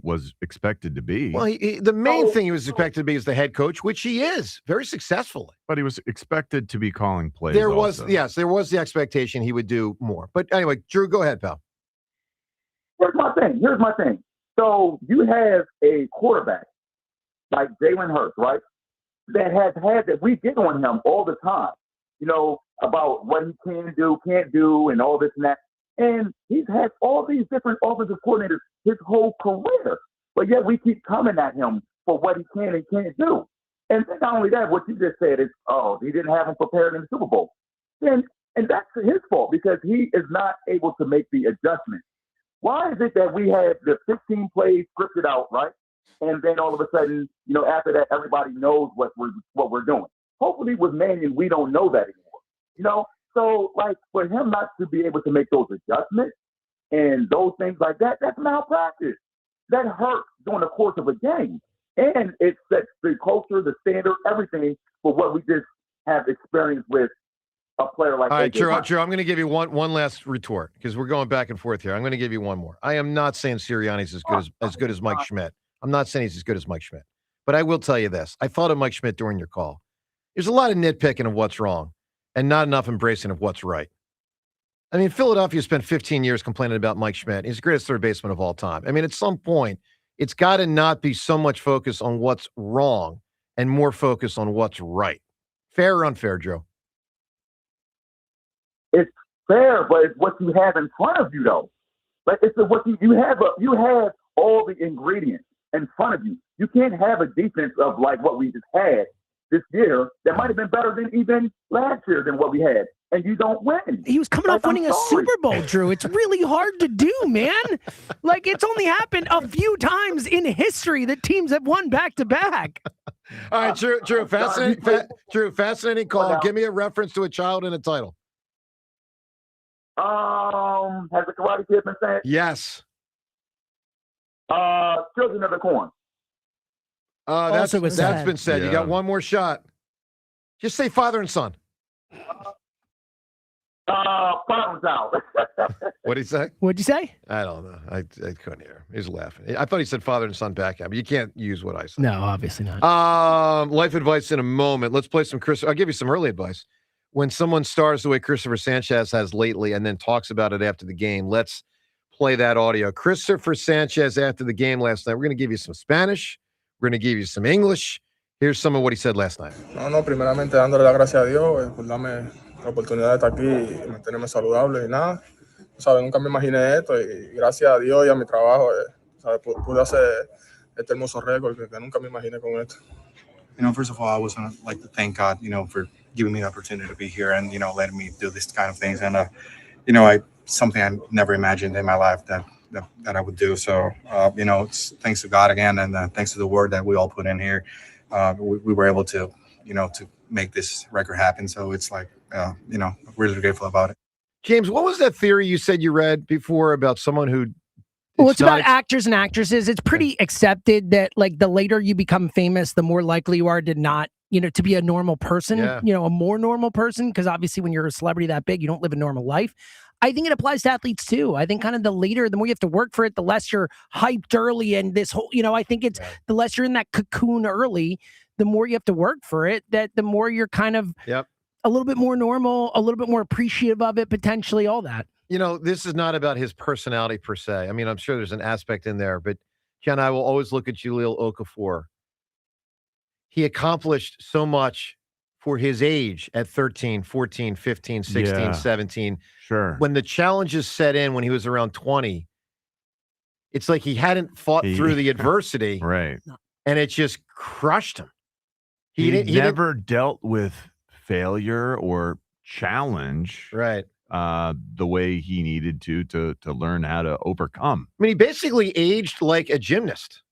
was expected to be. Well, the main thing he was expected to be is the head coach, which he is very successfully. But he was expected to be calling plays. There was the expectation he would do more. But anyway, Drew, go ahead, pal. Here's my thing. So you have a quarterback like Jalen Hurts, right? That has had that we get on him all the time, about what he can do, can't do, and all this and that. And he's had all these different offensive coordinators his whole career. But yet we keep coming at him for what he can and can't do. And not only that, what you just said is, he didn't have him prepared in the Super Bowl. And that's his fault because he is not able to make the adjustment. Why is it that we had the 15 plays scripted out, right? And then all of a sudden, after that, everybody knows what we're doing. Hopefully with Mannion, we don't know that anymore, So, for him not to be able to make those adjustments and those things like that, that's malpractice. That hurts during the course of a game. And it sets the culture, the standard, everything for what we just have experienced with a player like that. All right, Drew, I'm going to give you one last retort because we're going back and forth here. I'm going to give you one more. I am not saying Sirianni's as good as Mike Schmidt. I'm not saying he's as good as Mike Schmidt. But I will tell you this. I thought of Mike Schmidt during your call. There's a lot of nitpicking of what's wrong and not enough embracing of what's right. I mean, Philadelphia spent 15 years complaining about Mike Schmidt. He's the greatest third baseman of all time. I mean, at some point, it's got to not be so much focus on what's wrong and more focus on what's right. Fair or unfair, Joe? It's fair, but it's what you have in front of you, though. But it's what you have. You have all the ingredients in front of you. You can't have a defense of like what we just had this year that might have been better than even last year than what we had, and you don't win. He was coming off winning a Super Bowl, Drew. It's really hard to do, man. It's only happened a few times in history that teams have won back-to-back. All right, Drew, fascinating call. Give me a reference to a child and a title. Has the Karate Kid been said? Yes. Children of the Corn. That's been said. Yeah. You got one more shot. Just say father and son. Father and child. What'd he say? What'd you say? I don't know. I couldn't hear him. He was laughing. I thought he said father and son back at me. You can't use what I said. No, obviously not. Life advice in a moment. Let's play some Chris. I'll give you some early advice. When someone stars the way Cristopher Sanchez has lately and then talks about it after the game, let's play that audio. Cristopher Sanchez after the game last night. We're going to give you some Spanish. We're going to give you some English. Here's some of what he said last night. Primeramente dándole las gracias a Dios por darme la oportunidad de estar aquí y mantenerme saludable y nada. ¿Sabes? Nunca me imaginé esto y gracias a Dios y a mi trabajo, ¿sabes? Pude hacer este hermoso récord que nunca me imaginé con esto. First of all, I was like to thank God, for giving me the opportunity to be here and, letting me do this kind of things. And, something I never imagined in my life that I would do. So, it's thanks to God again. And thanks to the work that we all put in here. We were able to, to make this record happen. So it's like, really grateful about it. James, what was that theory you said you read before about someone who... Well, it's about actors and actresses. It's pretty accepted that the later you become famous, the more likely you are to not, to be a normal person, a more normal person. Because obviously when you're a celebrity that big, you don't live a normal life. I think it applies to athletes too. I think kind of the later, the more you have to work for it, the less you're hyped early. And this whole, I think it's the less you're in that cocoon early, the more you have to work for it, that the more you're kind of a little bit more normal, a little bit more appreciative of it, potentially all that. This is not about his personality per se. I mean, I'm sure there's an aspect in there, but Ken, I will always look at Jahlil Okafor. He accomplished so much for his age at 13, 14, 15, 16, 17. Sure. When the challenges set in when he was around 20, it's like he hadn't fought through the adversity. Right. And it just crushed him. He never dealt with failure or challenge. Right. The way he needed to learn how to overcome. I mean, he basically aged like a gymnast.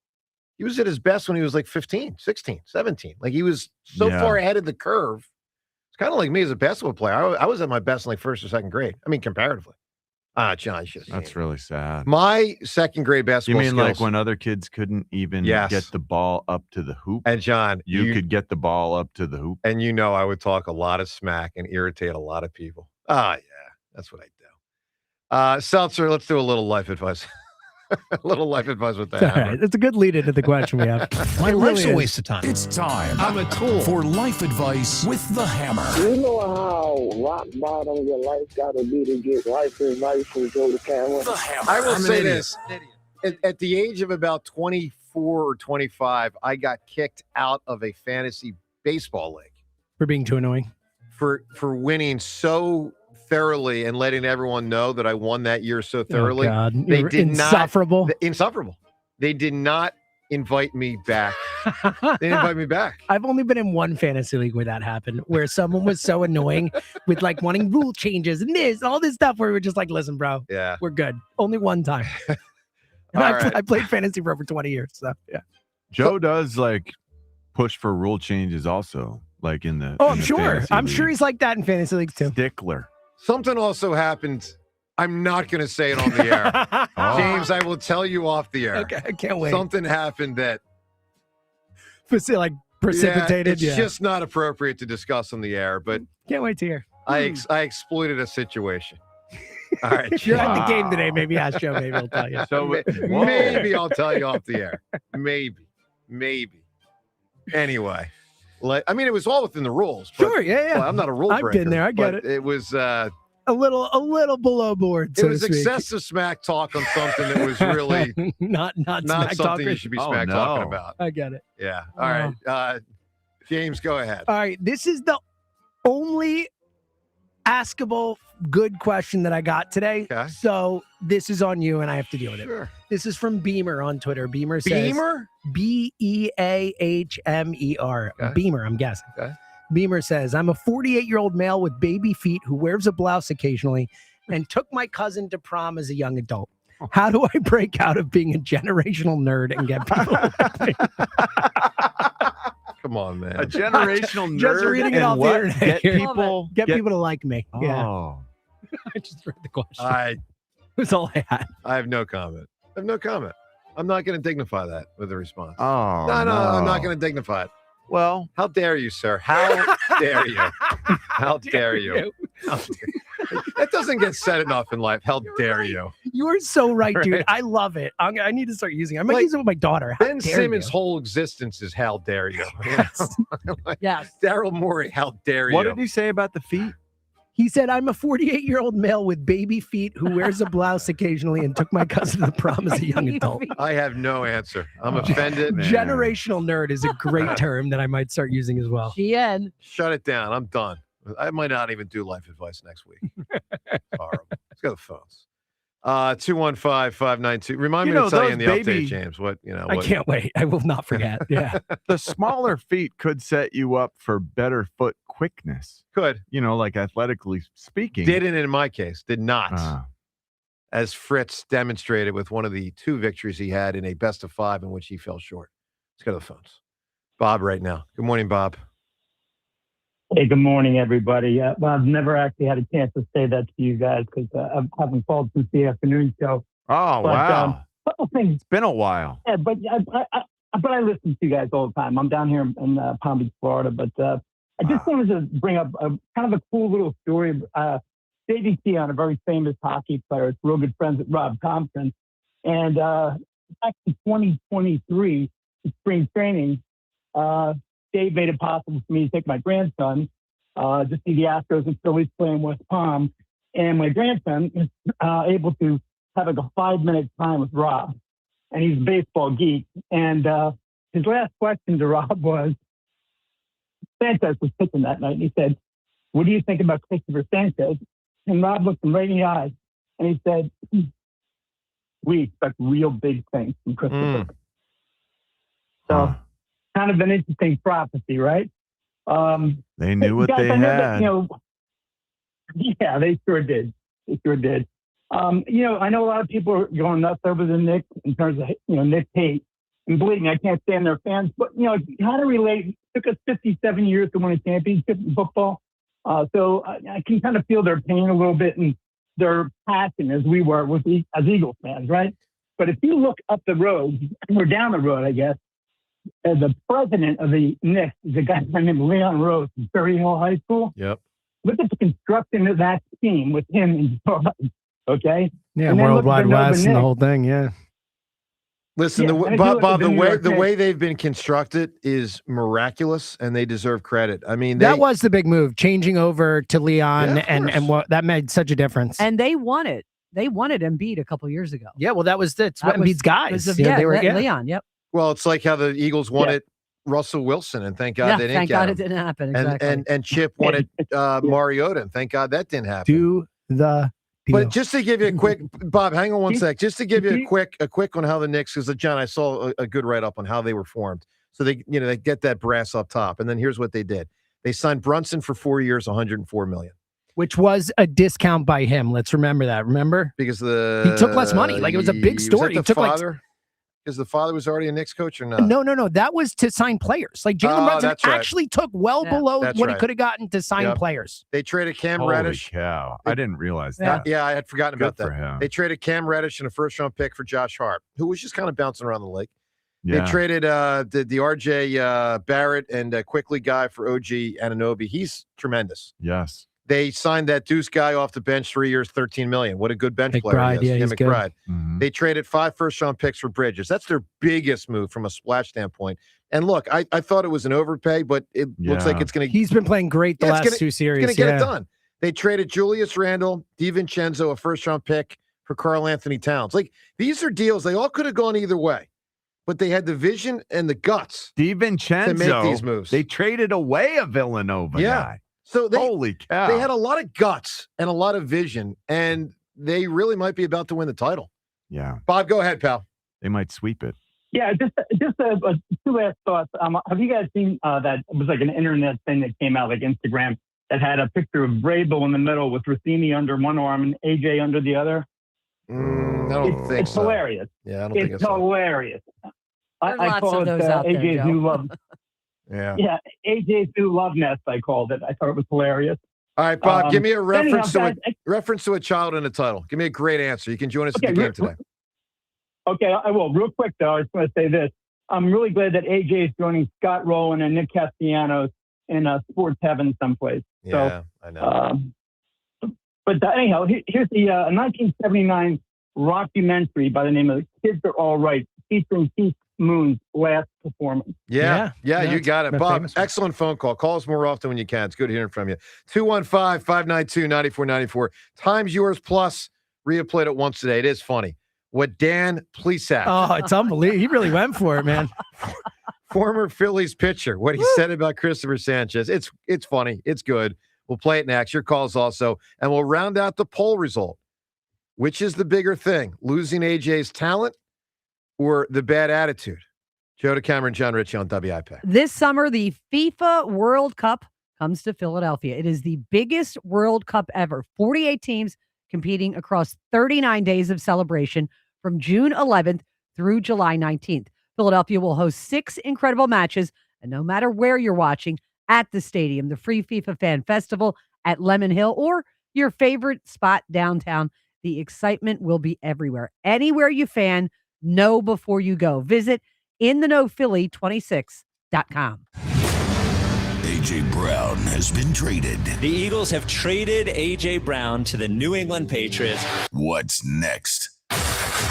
He was at his best when he was like 15, 16, 17. Like he was so far ahead of the curve It's kind of like me as a basketball player. I was at my best in like first or second grade. I mean, comparatively. John, that's really sad. My second grade basketball You mean skills, like when other kids couldn't even get the ball up to the hoop? And John, you could get the ball up to the hoop. And I would talk a lot of smack and irritate a lot of people. Yeah, that's what I do. Seltzer, let's do a little life advice. A little life advice with that. All right. It's a good lead into the question we have. My life's really a waste of time. It's time. I'm a tool. For life advice with the Hammer. You know how rock bottom your life got to be to get life advice from Joe the Camera? The Hammer. I will say this. At the age of about 24 or 25, I got kicked out of a fantasy baseball league. For being too annoying? For winning so thoroughly and letting everyone know that I won that year so thoroughly. Oh, God. They You're did insufferable. Insufferable. They did not invite me back. They didn't invite me back. I've only been in one fantasy league where that happened, where someone was so annoying with like wanting rule changes and all this stuff where we were just like, listen, bro, we're good. Only one time. I played fantasy for over 20 years. So, yeah. Joe does like push for rule changes also, like in the. I'm sure. I'm sure he's like that in fantasy leagues too. Stickler. Something also happened. I'm not going to say it on the air. James, I will tell you off the air. Okay, I can't wait. Something happened that precipitated. It's just not appropriate to discuss on the air, but can't wait to hear. I exploited a situation. All right. If you're at the game today, maybe ask Joe. Maybe he'll tell you. So maybe I'll tell you off the air. Maybe. Anyway. I mean, it was all within the rules. Sure, yeah. Well, I'm not a rule breaker. I've been there. I get it. It was a little below board. It was excessive smack talk on something that was really not smack something you should be smack talking about. I get it. Yeah. All right. James, go ahead. All right. This is the only askable good question that I got today. Okay. So this is on you, and I have to deal with it. Sure. This is from Beamer on Twitter. Beamer says Beamer? Beahmer. Okay. Beamer, I'm guessing. Okay. Beamer says, I'm a 48-year-old male with baby feet who wears a blouse occasionally and took my cousin to prom as a young adult. How do I break out of being a generational nerd and get people to like me? Come on, man. A generational nerd. Just reading it off the internet. Get people to like me. Yeah. Oh. I just read the question. I That's all I had. I have no comment. I'm not going to dignify that with a response. Oh, no, I'm not going to dignify it. Well, how dare you, sir? How dare you? How dare you? That doesn't get said enough in life. How dare you? You are so right, dude. Right. I love it. I need to start using it. I might use it with my daughter. How Ben dare Simmons' you? whole existence is how dare you? Yes. Daryl Morey, how dare you? What did he say about the feet? He said, I'm a 48-year-old male with baby feet who wears a blouse occasionally and took my cousin to the prom as a young adult. I have no answer. I'm offended. Generational nerd is a great term that I might start using as well. GN. Shut it down. I'm done. I might not even do life advice next week. Horrible. Let's go to the phones. 215-592. Remind me to tell you in the update, James. I can't wait. I will not forget. Yeah. The smaller feet could set you up for better foot quickness. Could. Like athletically speaking. Didn't in my case. Did not. As Fritz demonstrated with one of the 2 victories he had in a best of 5 in which he fell short. Let's go to the phones. Bob right now. Good morning, Bob. Hey, good morning, everybody. Well, I've never actually had a chance to say that to you guys because I haven't called since the afternoon show. Oh, wow. Couple things. It's been a while. Yeah, but I listen to you guys all the time. I'm down here in Palm Beach, Florida, but I just wanted to bring up kind of a cool little story. Davey Keon, a very famous hockey player, is real good friends with Rob Thompson. And back in 2023, in spring training, Dave made it possible for me to take my grandson to see the Astros and Phillies playing West Palm. And my grandson is able to have like a 5-minute time with Rob. And he's a baseball geek. And his last question to Rob was, Sanchez was pitching that night. And he said, what do you think about Cristopher Sanchez? And Rob looked him right in the eyes. And he said, we expect real big things from Cristopher. So kind of an interesting prophecy, right? They knew what they had. Yeah, they sure did. I know a lot of people are going nuts over the Knicks in terms of, Knicks hate. And believe me, I can't stand their fans. But, how to relate. It took us 57 years to win a championship in football. So I can kind of feel their pain a little bit and their passion as we were as Eagles fans, right? But if you look up the road, or down the road, I guess, the president of the Knicks is a guy named Leon Rose from Cherry Hill High School. Yep. Look at the construction of that team with him in charge, okay? Yeah, And then World look at Wide the Nova West and the Knicks. whole thing, yeah. Listen, Yeah, Bob, the New York the way Knicks. they've been constructed is miraculous, and they deserve credit. I mean, That was the big move, changing over to Leon, Yeah, of and what that made such a difference. And they won it. They wanted Embiid a couple years ago. Yeah, well, that's That Embiid's was guys. of- They were, Leon, yep. Well, it's like how the Eagles wanted Russell Wilson, and thank God Yeah, they didn't thank get God him. it didn't happen. Exactly. And Chip wanted Mariota, and thank God that didn't happen. Do the deal. But just to give you a quick, Bob, hang on one sec. Just to give you a quick on how the Knicks, because John, I saw a good write up on how they were formed. So they get that brass up top, and then here's what they did: they signed Brunson for 4 years, $104 million, which was a discount by him. Let's remember that. Remember, because he took less money. Like, it was a big story. Was He that took the father? Because the father was already a Knicks coach, or not? No. That was to sign players. Like Jalen Brunson that's right. actually took well below That's what he right. could have gotten to sign Yep. players. They traded Cam Holy Reddish. cow. I didn't realize Yeah, that. yeah, I had forgotten Good about that. for him. They traded Cam Reddish and a first-round pick for Josh Hart, who was just kind of bouncing around the league. Yeah. They traded the RJ Barrett and quickly guy for OG Anunoby. He's tremendous. Yes. They signed that Deuce guy off the bench, 3 years, $13 million. What a good bench player McBride, he yeah, is. he's good. McBride. Mhm. They traded 5 first-round picks for Bridges. That's their biggest move from a splash standpoint. And look, I thought it was an overpay, but it looks like Yeah. it's going to. He's been playing great the last two It's series. going to get yeah. it done. They traded Julius Randle, DiVincenzo, a first-round pick for Karl Anthony Towns. Like, these are deals. They all could have gone either way, but they had the vision and the guts DiVincenzo, to make these moves. They traded away a Villanova guy. So Holy cow. They had a lot of guts and a lot of vision, and they really might be about to win the title. Yeah. Bob, go ahead, pal. They might sweep it. Yeah, just two last thoughts. Have you guys seen that? It was like an internet thing that came out, like Instagram, that had a picture of Vrabel in the middle with Racini under one arm and AJ under the other. I don't think it's so. hilarious. Yeah, I don't think It's so. hilarious. There's I lots call of it those out there, AJ's Joe. new love. Yeah. Yeah, AJ's new love nest. I called it. I thought it was hilarious. All right, Bob, give me a reference anyhow, reference to a child in the title. Give me a great answer. You can join us at the game today. Okay, I will. Real quick, though, I just want to say this. I'm really glad that AJ is joining Scott Rowland and Nick Castellanos in sports heaven someplace. Yeah, I know. But anyhow, here's the 1979 documentary by the name of Kids Are All Right, featuring Keith Moon's last performance. Yeah, you got it. the Bob, famous one. excellent phone call. Call us more often when you can. It's good hearing from you. 215-592-9494. Times yours plus. Rhea played it once today. It is funny. What Dan Plesac. Oh, it's unbelievable. He really went for it, man. Former Phillies pitcher. What he said about Cristopher Sanchez. It's funny. It's good. We'll play it next. Your calls also. And we'll round out the poll result. Which is the bigger thing? Losing AJ's talent or the bad attitude? Joe DeCamera, John Ritchie on WIP. This summer, the FIFA World Cup comes to Philadelphia. It is the biggest World Cup ever. 48 teams competing across 39 days of celebration from June 11th through July 19th. Philadelphia will host 6 incredible matches, and no matter where you're watching, at the stadium, the free FIFA Fan Festival at Lemon Hill, or your favorite spot downtown, the excitement will be everywhere. Anywhere you fan, know before you go. Visit inthenowphilly26.com. A.J. Brown has been traded. The Eagles have traded A.J. Brown to the New England Patriots. What's next?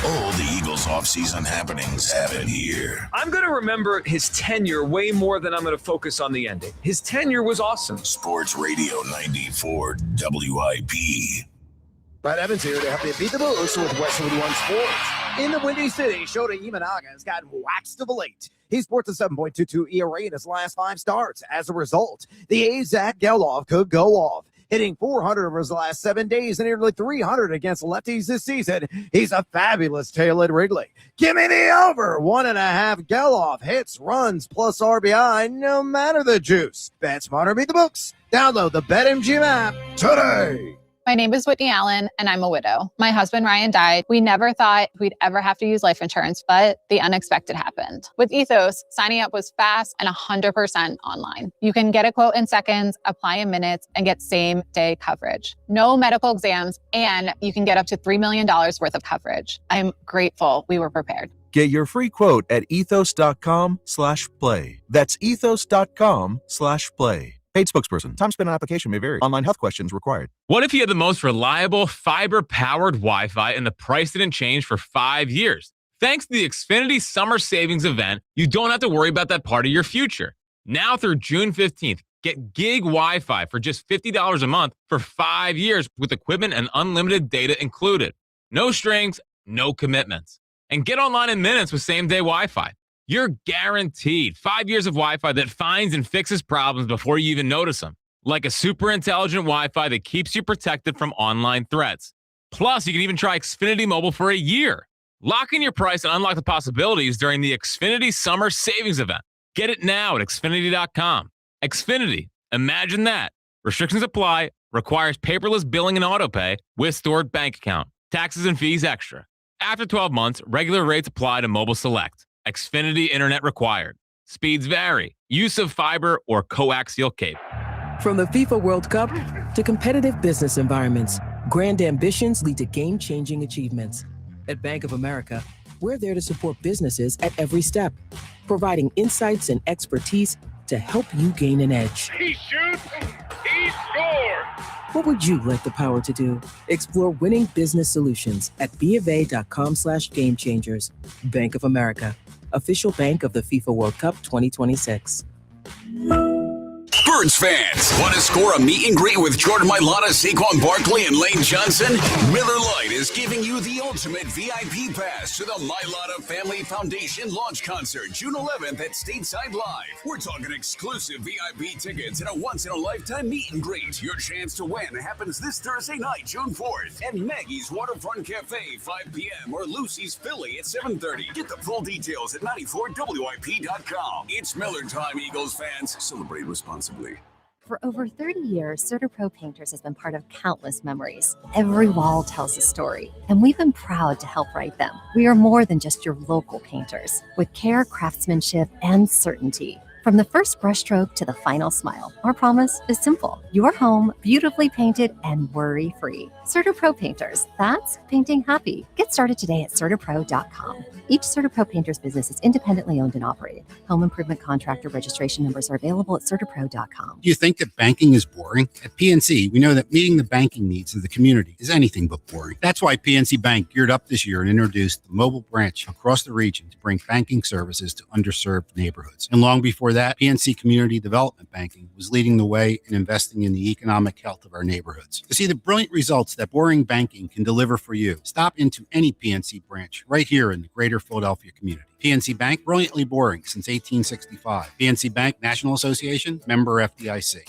All the Eagles offseason happenings happen here. I'm going to remember his tenure way more than I'm going to focus on the ending. His tenure was awesome. Sports Radio 94 WIP. Brad Evans here to help you beat the boost with Westwood One Sports. In the Windy City, Shota Imanaga has gotten waxed of late. He sports a 7.22 ERA in his last 5 starts. As a result, the A's Zach Gelof could go off, hitting 400 over his last 7 days and nearly 300 against lefties this season. He's a fabulous tail at Wrigley. Give me the over. 1.5 Gelof hits, runs, plus RBI, no matter the juice. Bet smarter, beat the books. Download the BetMGM app today. My name is Whitney Allen, and I'm a widow. My husband, Ryan, died. We never thought we'd ever have to use life insurance, but the unexpected happened. With Ethos, signing up was fast and 100% online. You can get a quote in seconds, apply in minutes, and get same-day coverage. No medical exams, and you can get up to $3 million worth of coverage. I'm grateful we were prepared. Get your free quote at ethos.com/play. That's ethos.com/play. Paid spokesperson. Time spent on application may vary. Online health questions required. What if you had the most reliable fiber-powered Wi-Fi and the price didn't change for 5 years? Thanks to the Xfinity Summer Savings Event, you don't have to worry about that part of your future. Now through June 15th, get gig Wi-Fi for just $50 a month for 5 years with equipment and unlimited data included. No strings, no commitments. And get online in minutes with same-day Wi-Fi. You're guaranteed 5 years of Wi-Fi that finds and fixes problems before you even notice them. Like a super intelligent Wi-Fi that keeps you protected from online threats. Plus, you can even try Xfinity Mobile for a year. Lock in your price and unlock the possibilities during the Xfinity Summer Savings Event. Get it now at Xfinity.com. Xfinity. Imagine that. Restrictions apply. Requires paperless billing and autopay with stored bank account. Taxes and fees extra. After 12 months, regular rates apply to Mobile Select. Xfinity Internet required. Speeds vary. Use of fiber or coaxial cable. From the FIFA World Cup to competitive business environments, grand ambitions lead to game-changing achievements. At Bank of America, we're there to support businesses at every step, providing insights and expertise to help you gain an edge. He shoots, he scores! What would you like the power to do? Explore winning business solutions at BofA.com/gamechangers. Bank of America, official bank of the FIFA World Cup 2026. Birds fans, want to score a meet and greet with Jordan Mailata, Saquon Barkley, and Lane Johnson? Miller Lite is giving you the ultimate VIP pass to the Mailata Family Foundation launch concert, June 11th at Stateside Live. We're talking exclusive VIP tickets and a once-in-a-lifetime meet and greet. Your chance to win happens this Thursday night, June 4th, at Maggie's Waterfront Cafe, 5 p.m., or Lucy's Philly at 7:30. Get the full details at 94WIP.com. It's Miller time, Eagles fans. Celebrate responsibly. For over 30 years, CertaPro Painters has been part of countless memories. Every wall tells a story, and we've been proud to help write them. We are more than just your local painters, with care, craftsmanship, and certainty. From the first brushstroke to the final smile, our promise is simple. Your home, beautifully painted and worry-free. CertaPro Painters, that's painting happy. Get started today at CertaPro.com. Each CertaPro Painters business is independently owned and operated. Home improvement contractor registration numbers are available at CertaPro.com. Do you think that banking is boring? At PNC, we know that meeting the banking needs of the community is anything but boring. That's why PNC Bank geared up this year and introduced the mobile branch across the region to bring banking services to underserved neighborhoods. And long before that, PNC Community Development Banking was leading the way in investing in the economic health of our neighborhoods. To see the brilliant results that boring banking can deliver for you, stop into any PNC branch right here in the greater Philadelphia community. PNC Bank, brilliantly boring since 1865. PNC Bank, National Association, member FDIC.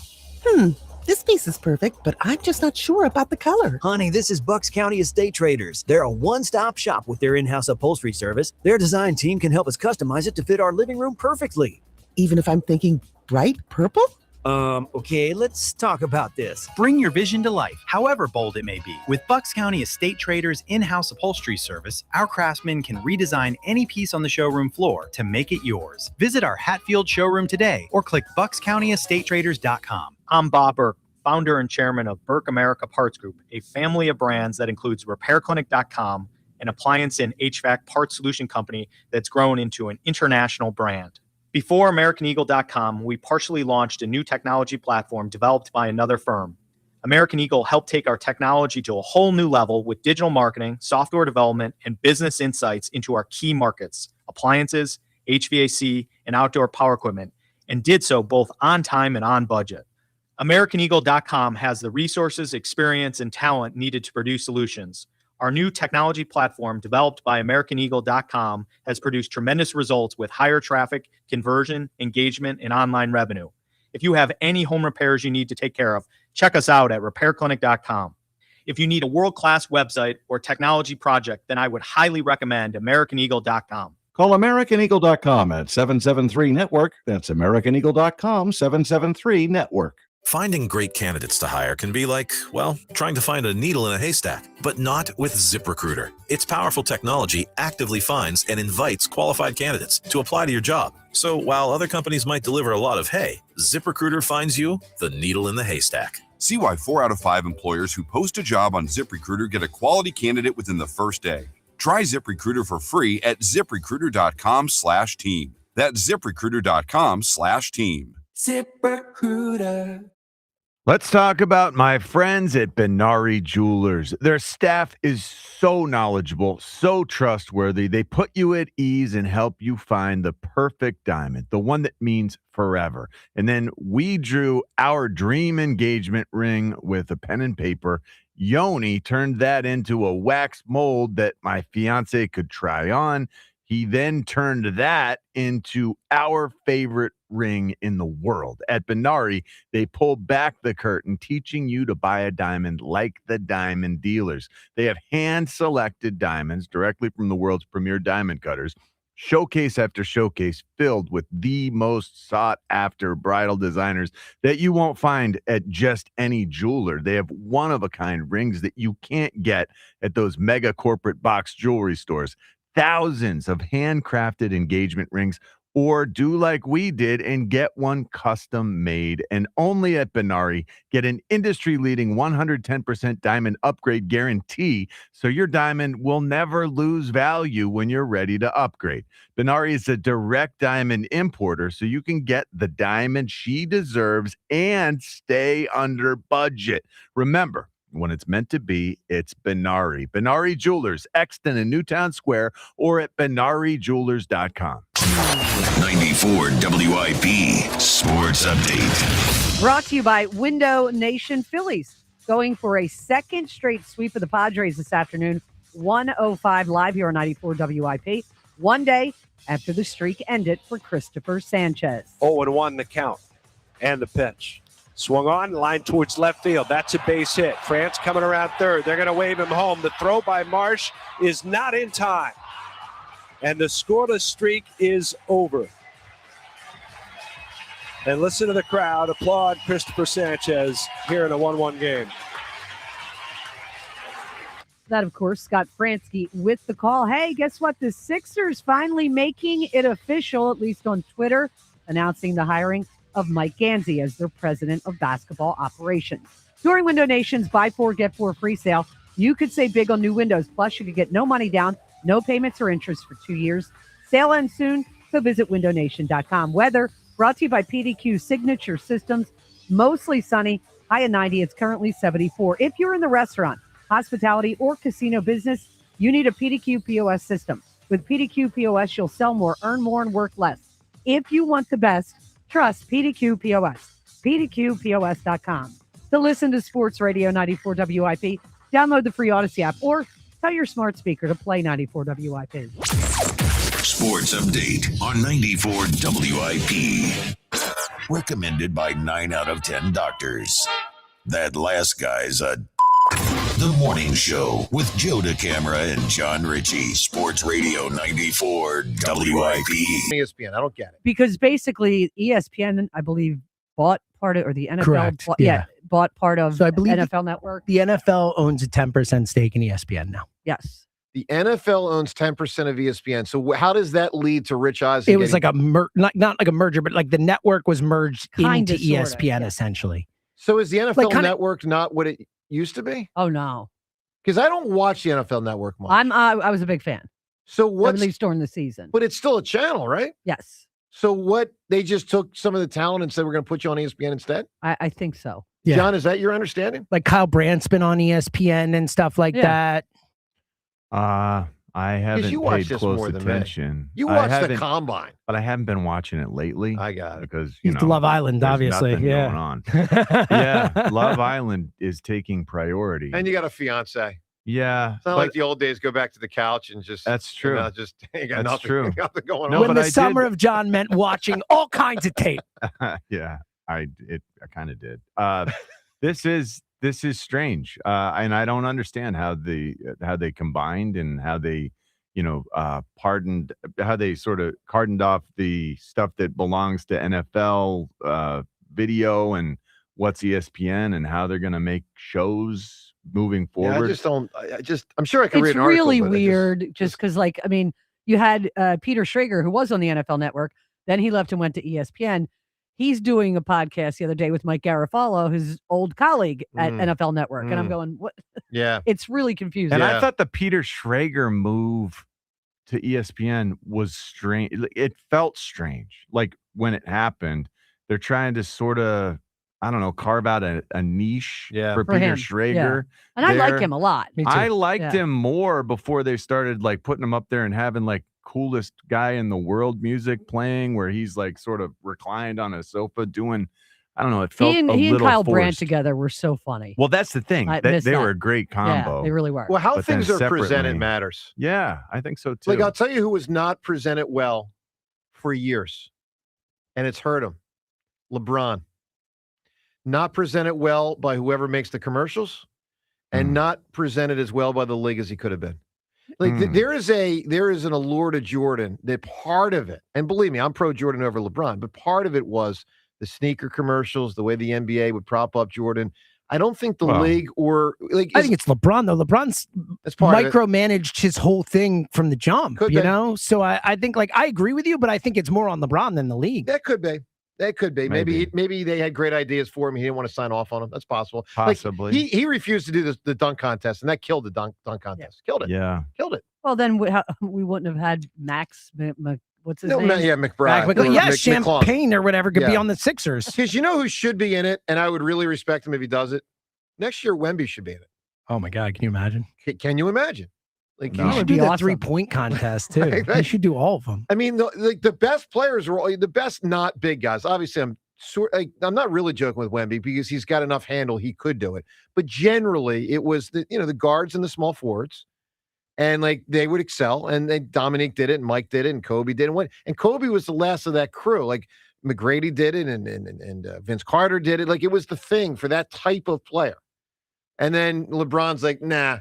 This piece is perfect, but I'm just not sure about the color. Honey, this is Bucks County Estate Traders. They're a one-stop shop with their in-house upholstery service. Their design team can help us customize it to fit our living room perfectly. Even if I'm thinking bright purple? Okay, let's talk about this. Bring your vision to life, however bold it may be. With Bucks County Estate Traders' in-house upholstery service, our craftsmen can redesign any piece on the showroom floor to make it yours. Visit our Hatfield showroom today or click buckscountyestatetraders.com. I'm Bob Burke, founder and chairman of Burke America Parts Group, a family of brands that includes RepairClinic.com, an appliance and HVAC parts solution company that's grown into an international brand. Before AmericanEagle.com, we partially launched a new technology platform developed by another firm. American Eagle helped take our technology to a whole new level with digital marketing, software development, and business insights into our key markets, appliances, HVAC, and outdoor power equipment, and did so both on time and on budget. AmericanEagle.com has the resources, experience, and talent needed to produce solutions. Our new technology platform, developed by AmericanEagle.com, has produced tremendous results with higher traffic, conversion, engagement, and online revenue. If you have any home repairs you need to take care of, check us out at RepairClinic.com. If you need a world-class website or technology project, then I would highly recommend AmericanEagle.com. Call AmericanEagle.com at 773-NETWORK. That's AmericanEagle.com, 773-NETWORK. Finding great candidates to hire can be like, well, trying to find a needle in a haystack, but not with ZipRecruiter. Its powerful technology actively finds and invites qualified candidates to apply to your job. So while other companies might deliver a lot of hay, ZipRecruiter finds you the needle in the haystack. See why 4 out of 5 employers who post a job on ZipRecruiter get a quality candidate within the first day. Try ZipRecruiter for free at ZipRecruiter.com/team. That's ZipRecruiter.com/team. ZipRecruiter. Let's talk about my friends at Benari Jewelers. Their staff is so knowledgeable, so trustworthy. They put you at ease and help you find the perfect diamond, the one that means forever. And then we drew our dream engagement ring with a pen and paper. Yoni turned that into a wax mold that my fiance could try on. He then turned that into our favorite ring in the world. At Benari, they pull back the curtain, teaching you to buy a diamond like the diamond dealers. They have hand-selected diamonds directly from the world's premier diamond cutters, showcase after showcase filled with the most sought-after bridal designers that you won't find at just any jeweler. They have one-of-a-kind rings that you can't get at those mega corporate box jewelry stores. Thousands of handcrafted engagement rings, or do like we did and get one custom made. And only at Benari, get an industry-leading 110% diamond upgrade guarantee, so your diamond will never lose value when you're ready to upgrade. Benari is a direct diamond importer, so you can get the diamond she deserves and stay under budget. Remember, when it's meant to be, it's Benari. Benari Jewelers, Exton and Newtown Square, or at BenariJewelers.com. 94 WIP Sports Update. Brought to you by Window Nation Phillies. Going for a second straight sweep of the Padres this afternoon. 105 live here on 94 WIP. One day after the streak ended for Cristopher Sanchez. 0-1 the count and the pitch. Swung on, line towards left field. That's a base hit. France coming around third. They're going to wave him home. The throw by Marsh is not in time. And the scoreless streak is over. And listen to the crowd applaud Cristopher Sanchez here in a 1-1 game. That, of course, Scott Fransky with the call. Hey, guess what? The Sixers finally making it official, at least on Twitter, announcing the hiring of Mike Ganzi as their president of basketball operations. During Window Nation's Buy 4, Get 4 free sale, you could save big on new windows. Plus, you could get no money down, no payments or interest for 2 years. Sale ends soon, so visit windownation.com. Weather brought to you by PDQ Signature Systems. Mostly sunny, high of 90. It's currently 74. If you're in the restaurant, hospitality, or casino business, you need a PDQ POS system. With PDQ POS, you'll sell more, earn more, and work less. If you want the best, trust PDQ POS. PDQPOS.com. To listen to Sports Radio 94 WIP, download the free Odyssey app or tell your smart speaker to play 94 WIP. Sports Update on 94 WIP. Recommended by 9 out of 10 doctors. That last guy's a... The Morning Show with Joe DeCamara and John Ritchie. Sports Radio 94 WIP. ESPN, I don't get it. Because basically ESPN, I believe, bought part of, or the NFL Correct, bought part of So I believe NFL Network. The NFL owns a 10% stake in ESPN now. Yes. The NFL owns 10% of ESPN. So how does that lead to Rich Eisen? It was like a not like a merger, but like the network was merged Kinda, into sorta, ESPN essentially. So is the NFL kinda- Network not what it used to be? Oh no, because I don't watch the NFL Network much. I was a big fan. So At what's least during the season. But it's still a channel, right? Yes. So what? They just took some of the talent and said we're going to put you on ESPN instead. I think so. Yeah. John, is that your understanding? Like Kyle Brandt's been on ESPN and stuff like that. I haven't you watch paid this close more than me. attention. You I watch the haven't- Combine. but I haven't been watching it lately. I got it. Because He's to Love Island, there's obviously. nothing Yeah. going on. Yeah, Love Island is taking priority. And you got a fiance. Yeah, It's not like the old days. Go back to the couch and just. That's true. Just you got That's nothing, true. nothing going No, on. When but the I summer did- of John meant watching all kinds of tape. Yeah, I kind of did. This is strange, and I don't understand how they combined and how they how they sort of cordoned off the stuff that belongs to NFL video and what's ESPN and how they're going to make shows moving forward. Yeah, I just don't. I'm sure I can read an article. It's really weird, just because, like, I mean, you had Peter Schrager, who was on the NFL Network. Then he left and went to ESPN. He's doing a podcast the other day with Mike Garafolo, his old colleague at NFL Network. And I'm going, what? Yeah. It's really confusing. And I thought the Peter Schrager move to ESPN was strange. It felt strange. Like when it happened, they're trying to sort of, I don't know, carve out a niche for Peter him. Schrager. Yeah. And I like him a lot. I liked him more before they started like putting him up there and having like coolest guy in the world music playing, where he's like sort of reclined on a sofa doing, I don't know, it felt he and little Kyle forced. Brandt together were so funny. Well, that's the thing. They were a great combo. Yeah, they really were. Well, how But things then are presented separately- matters. Yeah, I think so too. Like, I'll tell you who was not presented well for years, and it's hurt him. LeBron. Not presented well by whoever makes the commercials, and not presented as well by the league as he could have been. Like there is an allure to Jordan that part of it, and believe me, I'm pro Jordan over LeBron, but part of it was the sneaker commercials, the way the NBA would prop up Jordan. I don't think the league or like. I think it's LeBron though. LeBron's part of it. micromanaged his whole thing from the jump. Could you be. know, so I think like I agree with you, but I think it's more on LeBron than the league. That could be. That could be. Maybe they had great ideas for him. He didn't want to sign off on them. That's possible. Possibly. Like, he refused to do the dunk contest, and that killed the dunk contest. Killed it. Yeah. Killed it. Well, then we wouldn't have had Max. What's his name? McBride. Yeah, Champagne or whatever could be on the Sixers. Because you know who should be in it, and I would really respect him if he does it. Next year, Wemby should be in it. Oh my God, can you imagine? Can you imagine? Like, You should do the 3-point contest too. You should do all of them. I mean, the best players are all the best, not big guys. Obviously, I'm not really joking with Wemby because he's got enough handle. He could do it. But generally, it was the guards and the small forwards, and like they would excel. And Dominique did it, and Mike did it, and Kobe did it. And Kobe was the last of that crew. Like McGrady did it, and Vince Carter did it. Like it was the thing for that type of player. And then LeBron's like, nah.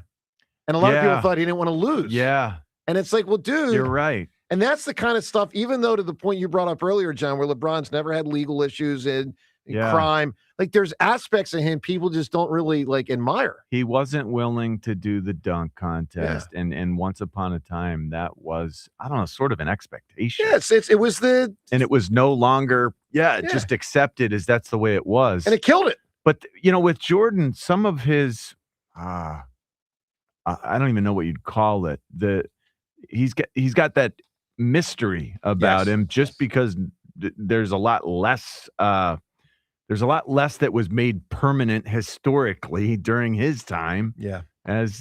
And a lot of people thought he didn't want to lose. Yeah. And it's like, well, dude. You're right. And that's the kind of stuff, even though to the point you brought up earlier, John, where LeBron's never had legal issues and crime. Like there's aspects of him people just don't really like admire. He wasn't willing to do the dunk contest. And once upon a time, that was, I don't know, sort of an expectation. Yes, it was and it was no longer, just accepted as that's the way it was. And it killed it. But, with Jordan, some of his, I don't even know what you'd call it. He's got that mystery about him just because there's a lot less that was made permanent historically during his time. Yeah. As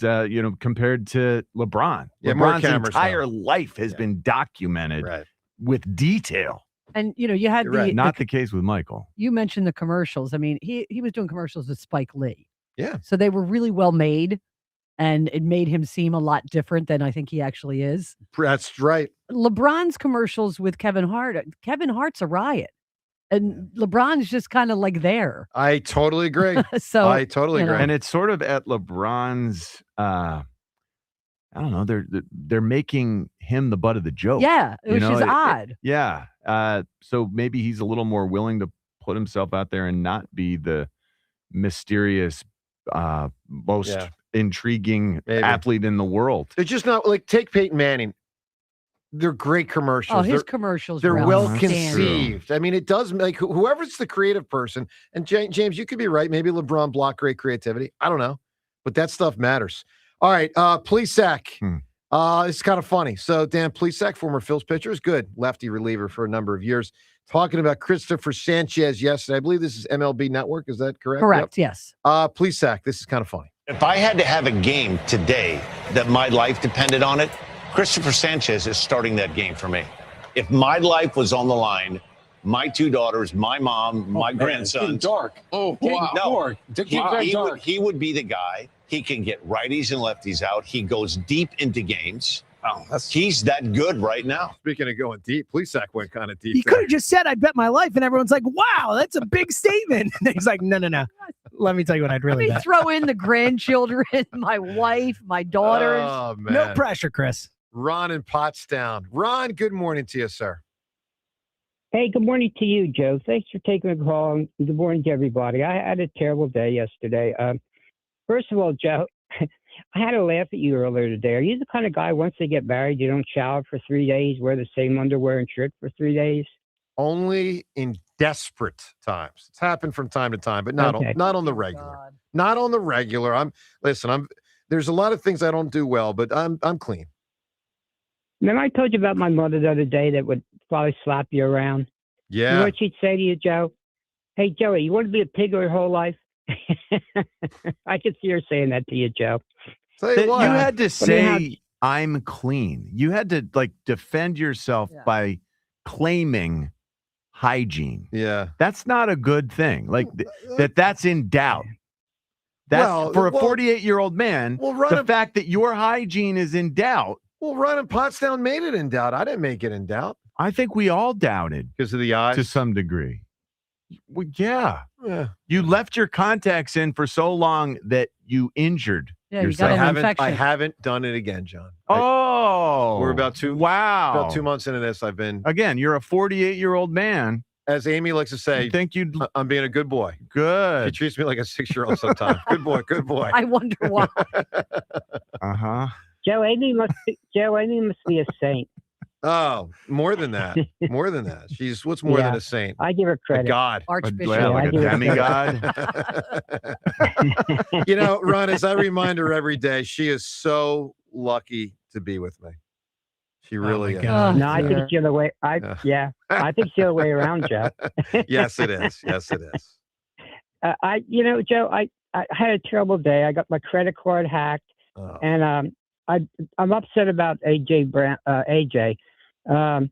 compared to LeBron. Yeah, more LeBron's cameras entire life has been documented with detail. And you had not the case with Michael. You mentioned the commercials. I mean, he was doing commercials with Spike Lee. Yeah. So they were really well made, and it made him seem a lot different than I think he actually is. That's right. LeBron's commercials with Kevin Hart's a riot. And LeBron's just kind of like there. I totally agree. I totally agree. And it's sort of at LeBron's I don't know, they're making him the butt of the joke. Yeah, which is odd. So maybe he's a little more willing to put himself out there and not be the mysterious, most intriguing athlete in the world. They're just not like take Peyton Manning. They're great commercials. Oh, his commercials. They're were well outstanding. conceived. I mean, it does make whoever's the creative person. And James, you could be right. Maybe LeBron blocked great creativity. I don't know, but that stuff matters. All right, Plesac. It's kind of funny. So Dan Plesac, former Phillies pitcher, is good lefty reliever for a number of years. Talking about Cristopher Sanchez yesterday. I believe this is MLB Network. Is that correct? Correct. Yes. Plesac, this is kind of funny. If I had to have a game today that my life depended on it, Cristopher Sanchez is starting that game for me. If my life was on the line, my two daughters, my mom, my grandson. Dark. Oh, wow. No, Dark. he would be the guy. He can get righties and lefties out. He goes deep into games. He's that good right now. Speaking of going deep, Plesac went kind of deep. He could have just said, "I bet my life," and everyone's like, "Wow, that's a big statement." And he's like, "No. Let me tell you what I'd really bet." Throw in the grandchildren, my wife, my daughters. Oh, man. No pressure, Chris. Ron in Pottstown. Ron, good morning to you, sir. Hey, good morning to you, Joe. Thanks for taking the call. And good morning to everybody. I had a terrible day yesterday. First of all, Joe, I had to laugh at you earlier today. Are you the kind of guy, once they get married, you don't shower for 3 days, wear the same underwear and shirt for 3 days? Only in desperate times. It's happened from time to time, but not on the regular. Not on the regular. There's a lot of things I don't do well, but I'm clean. Remember I told you about my mother the other day that would probably slap you around? Yeah. You know what she'd say to you, Joe? Hey, Joey, you want to be a pig your whole life? I could see her saying that to you, Joe. You had to say, I'm clean. You had to defend yourself by claiming hygiene. Yeah. That's not a good thing. That's in doubt. For a 48-year-old man, the fact that your hygiene is in doubt. Well, Ron and Potsdam made it in doubt. I didn't make it in doubt. I think we all doubted. Because of the eyes? To some degree. Well, yeah. You left your contacts in for so long that you injured yourself. I haven't done it again, John. We're about 2 months into this. Again, you're a 48-year-old man. As Amy likes to say, I'm being a good boy. Good. She treats me like a 6-year-old sometimes. Good boy, good boy. I wonder why. Uh-huh. Joe, Amy must be a saint. Oh, more than that. More than that. She's what's more than a saint? I give her credit. A god. Archbishop. Like a demigod. Ron, as I remind her every day, she is so lucky to be with me. She really is. No, I think it's the other way. I think it's the other way around, Joe. Yes, it is. Yes, it is. Joe, I had a terrible day. I got my credit card hacked, and I'm upset about AJ. I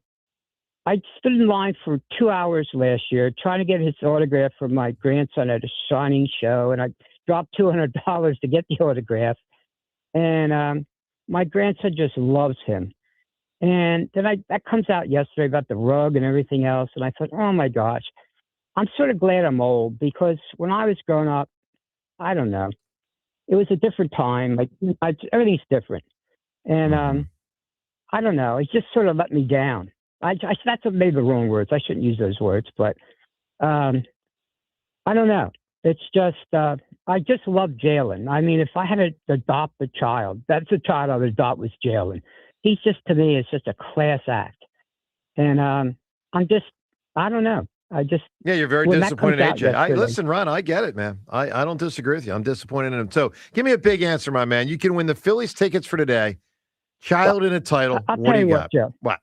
stood in line for 2 hours last year trying to get his autograph for my grandson at a signing show, and I dropped $200 to get the autograph. And my grandson just loves him. And then that comes out yesterday about the rug and everything else, and I thought, oh my gosh, I'm sort of glad I'm old, because when I was growing up, I don't know, it was a different time. Everything's different, and I don't know, it just sort of let me down. That's maybe the wrong words. I shouldn't use those words, but I don't know. It's just I just love Jalen. I mean, if I had to adopt a child, that's the child I would adopt, was Jalen. He's just, to me, it's just a class act, and I don't know. You're very disappointed in AJ. Listen, Ron, I get it, man. I don't disagree with you. I'm disappointed in him. So give me a big answer, my man. You can win the Phillies tickets for today. Child in a title. I'll what tell do you got? what, Joe. What?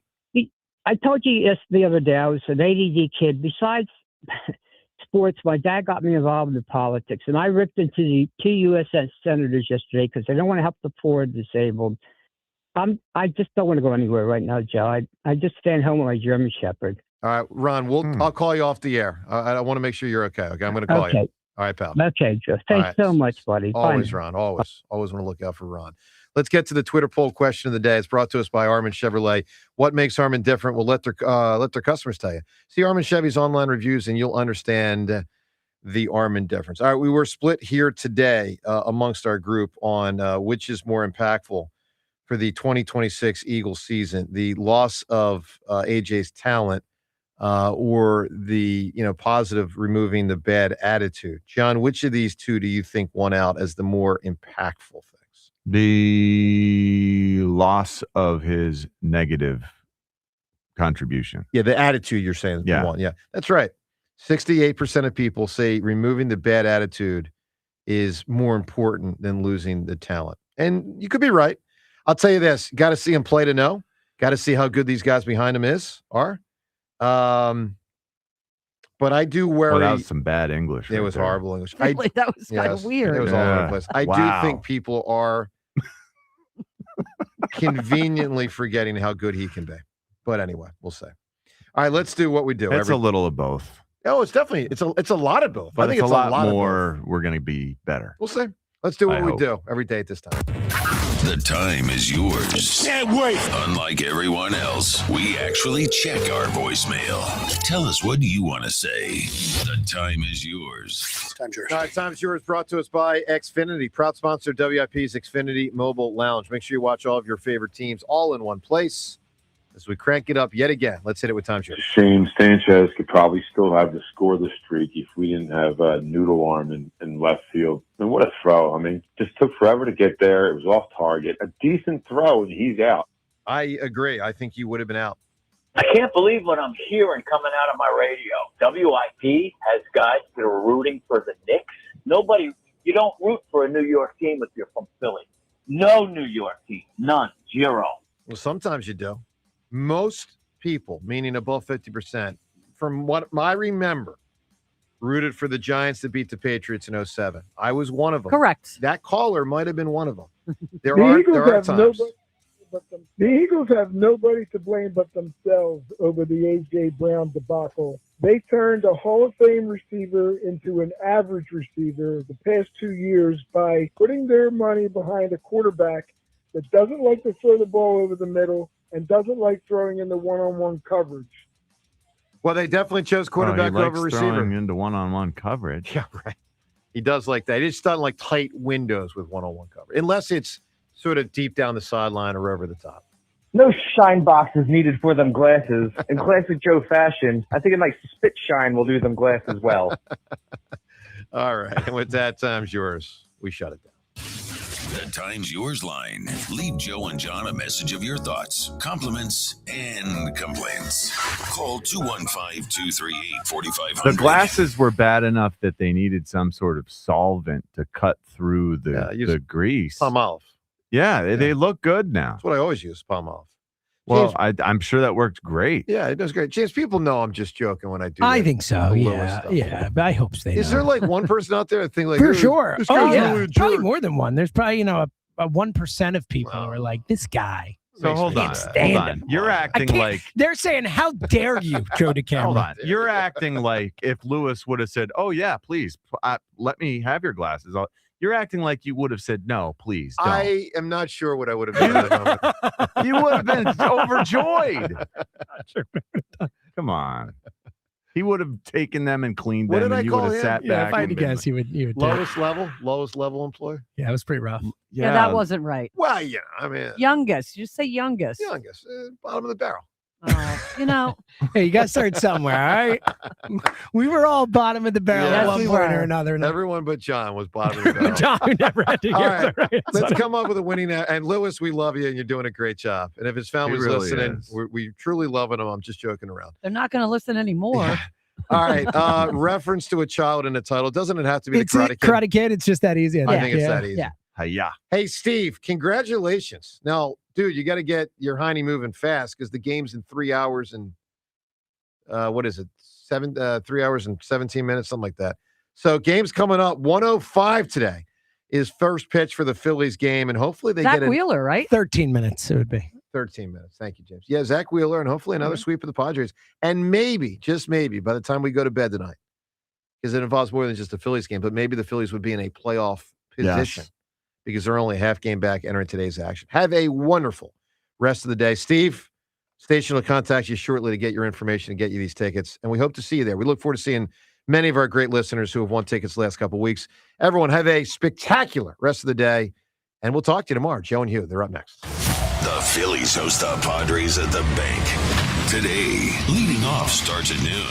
I told you the other day I was an ADD kid. Besides sports, my dad got me involved in politics, and I ripped into the 2 U.S. senators yesterday because they don't want to help the poor and disabled. I just don't want to go anywhere right now, Joe. I just stand home with my German Shepherd. All right, Ron, I'll call you off the air. I want to make sure you're okay. Okay, I'm going to call you. All right, pal. Okay, Joe. Thanks so much, buddy. Always, Bye. Ron. Always want to look out for Ron. Let's get to the Twitter poll question of the day. It's brought to us by Armin Chevrolet. What makes Armin different? We'll let their customers tell you. See Armin Chevy's online reviews, and you'll understand the Armin difference. All right, we were split here today amongst our group on which is more impactful for the 2026 Eagles season: the loss of AJ's talent, or the positive removing the bad attitude. John, which of these two do you think won out as the more impactful things? The loss of his negative contribution. Yeah, the attitude you're saying. Yeah. Yeah, that's right. 68% of people say removing the bad attitude is more important than losing the talent. And you could be right. I'll tell you this. Got to see him play to know. Got to see how good these guys behind him are. But I do worry. Well, that was some bad English. It was horrible English. Really? That was kind of weird. It was all over the place. I do think people are conveniently forgetting how good he can be. But anyway, we'll see. All right, let's do what we do. It's a little of both. Oh, it's definitely it's a lot of both. But I think it's a lot more. Of both. We're going to be better. We'll see. Let's do what we do every day at this time. The time is yours. Can't wait. Unlike everyone else, we actually check our voicemail. Tell us what you want to say. The time is yours. Time's yours. All right, time's yours. Brought to us by Xfinity, proud sponsor of WIP's Xfinity Mobile Lounge. Make sure you watch all of your favorite teams all in one place. as we crank it up yet again. Let's hit it with Tom Shore. Shane Sanchez could probably still have the scoreless streak if we didn't have Noodle Arm in left field. And what a throw. I mean, just took forever to get there. It was off target. A decent throw, and he's out. I agree. I think you would have been out. I can't believe what I'm hearing coming out of my radio. WIP has guys that are rooting for the Knicks. You don't root for a New York team if you're from Philly. No New York team. None. Zero. Well, sometimes you do. Most people, meaning above 50%, from what I remember, rooted for the Giants to beat the Patriots in 07. I was one of them. Correct. That caller might have been one of them. There The are Eagles have times. the Eagles have nobody to blame but themselves over the A.J. Brown debacle. They turned a Hall of Fame receiver into an average receiver the past 2 years by putting their money behind a quarterback that doesn't like to throw the ball over the middle and doesn't like throwing in the one-on-one coverage. Well, they definitely chose quarterback he likes over receiver. throwing into one-on-one coverage. Yeah, right. He does like that. He just doesn't like tight windows with one-on-one coverage, unless it's sort of deep down the sideline or over the top. No shine box is needed for them glasses. In classic Joe fashion, I think a nice spit shine will do them glasses well. All right. And with that, time's yours. We shut it down. The Time's Yours line. Leave Joe and John a message of your thoughts, compliments, and complaints. Call 215-238-4500. The glasses were bad enough that they needed some sort of solvent to cut through the grease. Palmolive. Yeah, they look good now. That's what I always use, Palmolive. Well, I'm sure that worked great. Yeah, it does great. James, people know I'm just joking when I do I that think so. Lewis Yeah, stuff. yeah. But I hope they Is know. there like one person out there that think like For sure? This Oh guy's yeah, really a probably jerk? more than one. There's probably a 1% of people who are like this guy. So hold on. You're acting like they're saying, "How dare you, Joe DeCamera?" Hold on. You're acting like if Lewis would have said, "Oh yeah, please, let me have your glasses." You're acting like you would have said, "No, please don't." I am not sure what I would have done at that moment. You would have been overjoyed. Come on. He would have taken them and cleaned What them, did and I you call would have him? sat Yeah, back. if I had to and been guess, he would. Lowest level employee. Yeah, it was pretty rough. Yeah, that wasn't right. Well, yeah, I mean, Youngest. Just say youngest. youngest, bottom of the barrel. Hey, you got to start somewhere, all right? We were all bottom of the barrel Yes, at one we point were. or another. Everyone but John was bottom of the barrel. John, who never had to All get right, let's come up with a winning. And Lewis, we love you, and you're doing a great job. And if his family's really listening, is. we truly loving him. I'm just joking around. They're not going to listen anymore. All right, reference to a child in the title. Doesn't it have to be It's the Karate Kid? Karate Kid. It's just that easy. I think it's that easy. Yeah. Hi-ya. Hey, Steve, congratulations. Now, dude, you got to get your hiney moving fast because the game's in 3 hours and what is it? 3 hours and 17 minutes, something like that. So game's coming up. 1:05 today is first pitch for the Phillies game, and hopefully they Zach get Wheeler, right? 13 minutes it would be. 13 minutes. Thank you, James. Yeah, Zach Wheeler, and hopefully another sweep for the Padres. And maybe, just maybe, by the time we go to bed tonight, because it involves more than just the Phillies game, but maybe the Phillies would be in a playoff position because they're only a half game back entering today's action. Have a wonderful rest of the day. Steve, station will contact you shortly to get your information and get you these tickets. And we hope to see you there. We look forward to seeing many of our great listeners who have won tickets the last couple of weeks. Everyone, have a spectacular rest of the day. And we'll talk to you tomorrow. Joe and Hugh, they're up next. The Phillies host the Padres at the bank. Today, leading off starts at noon.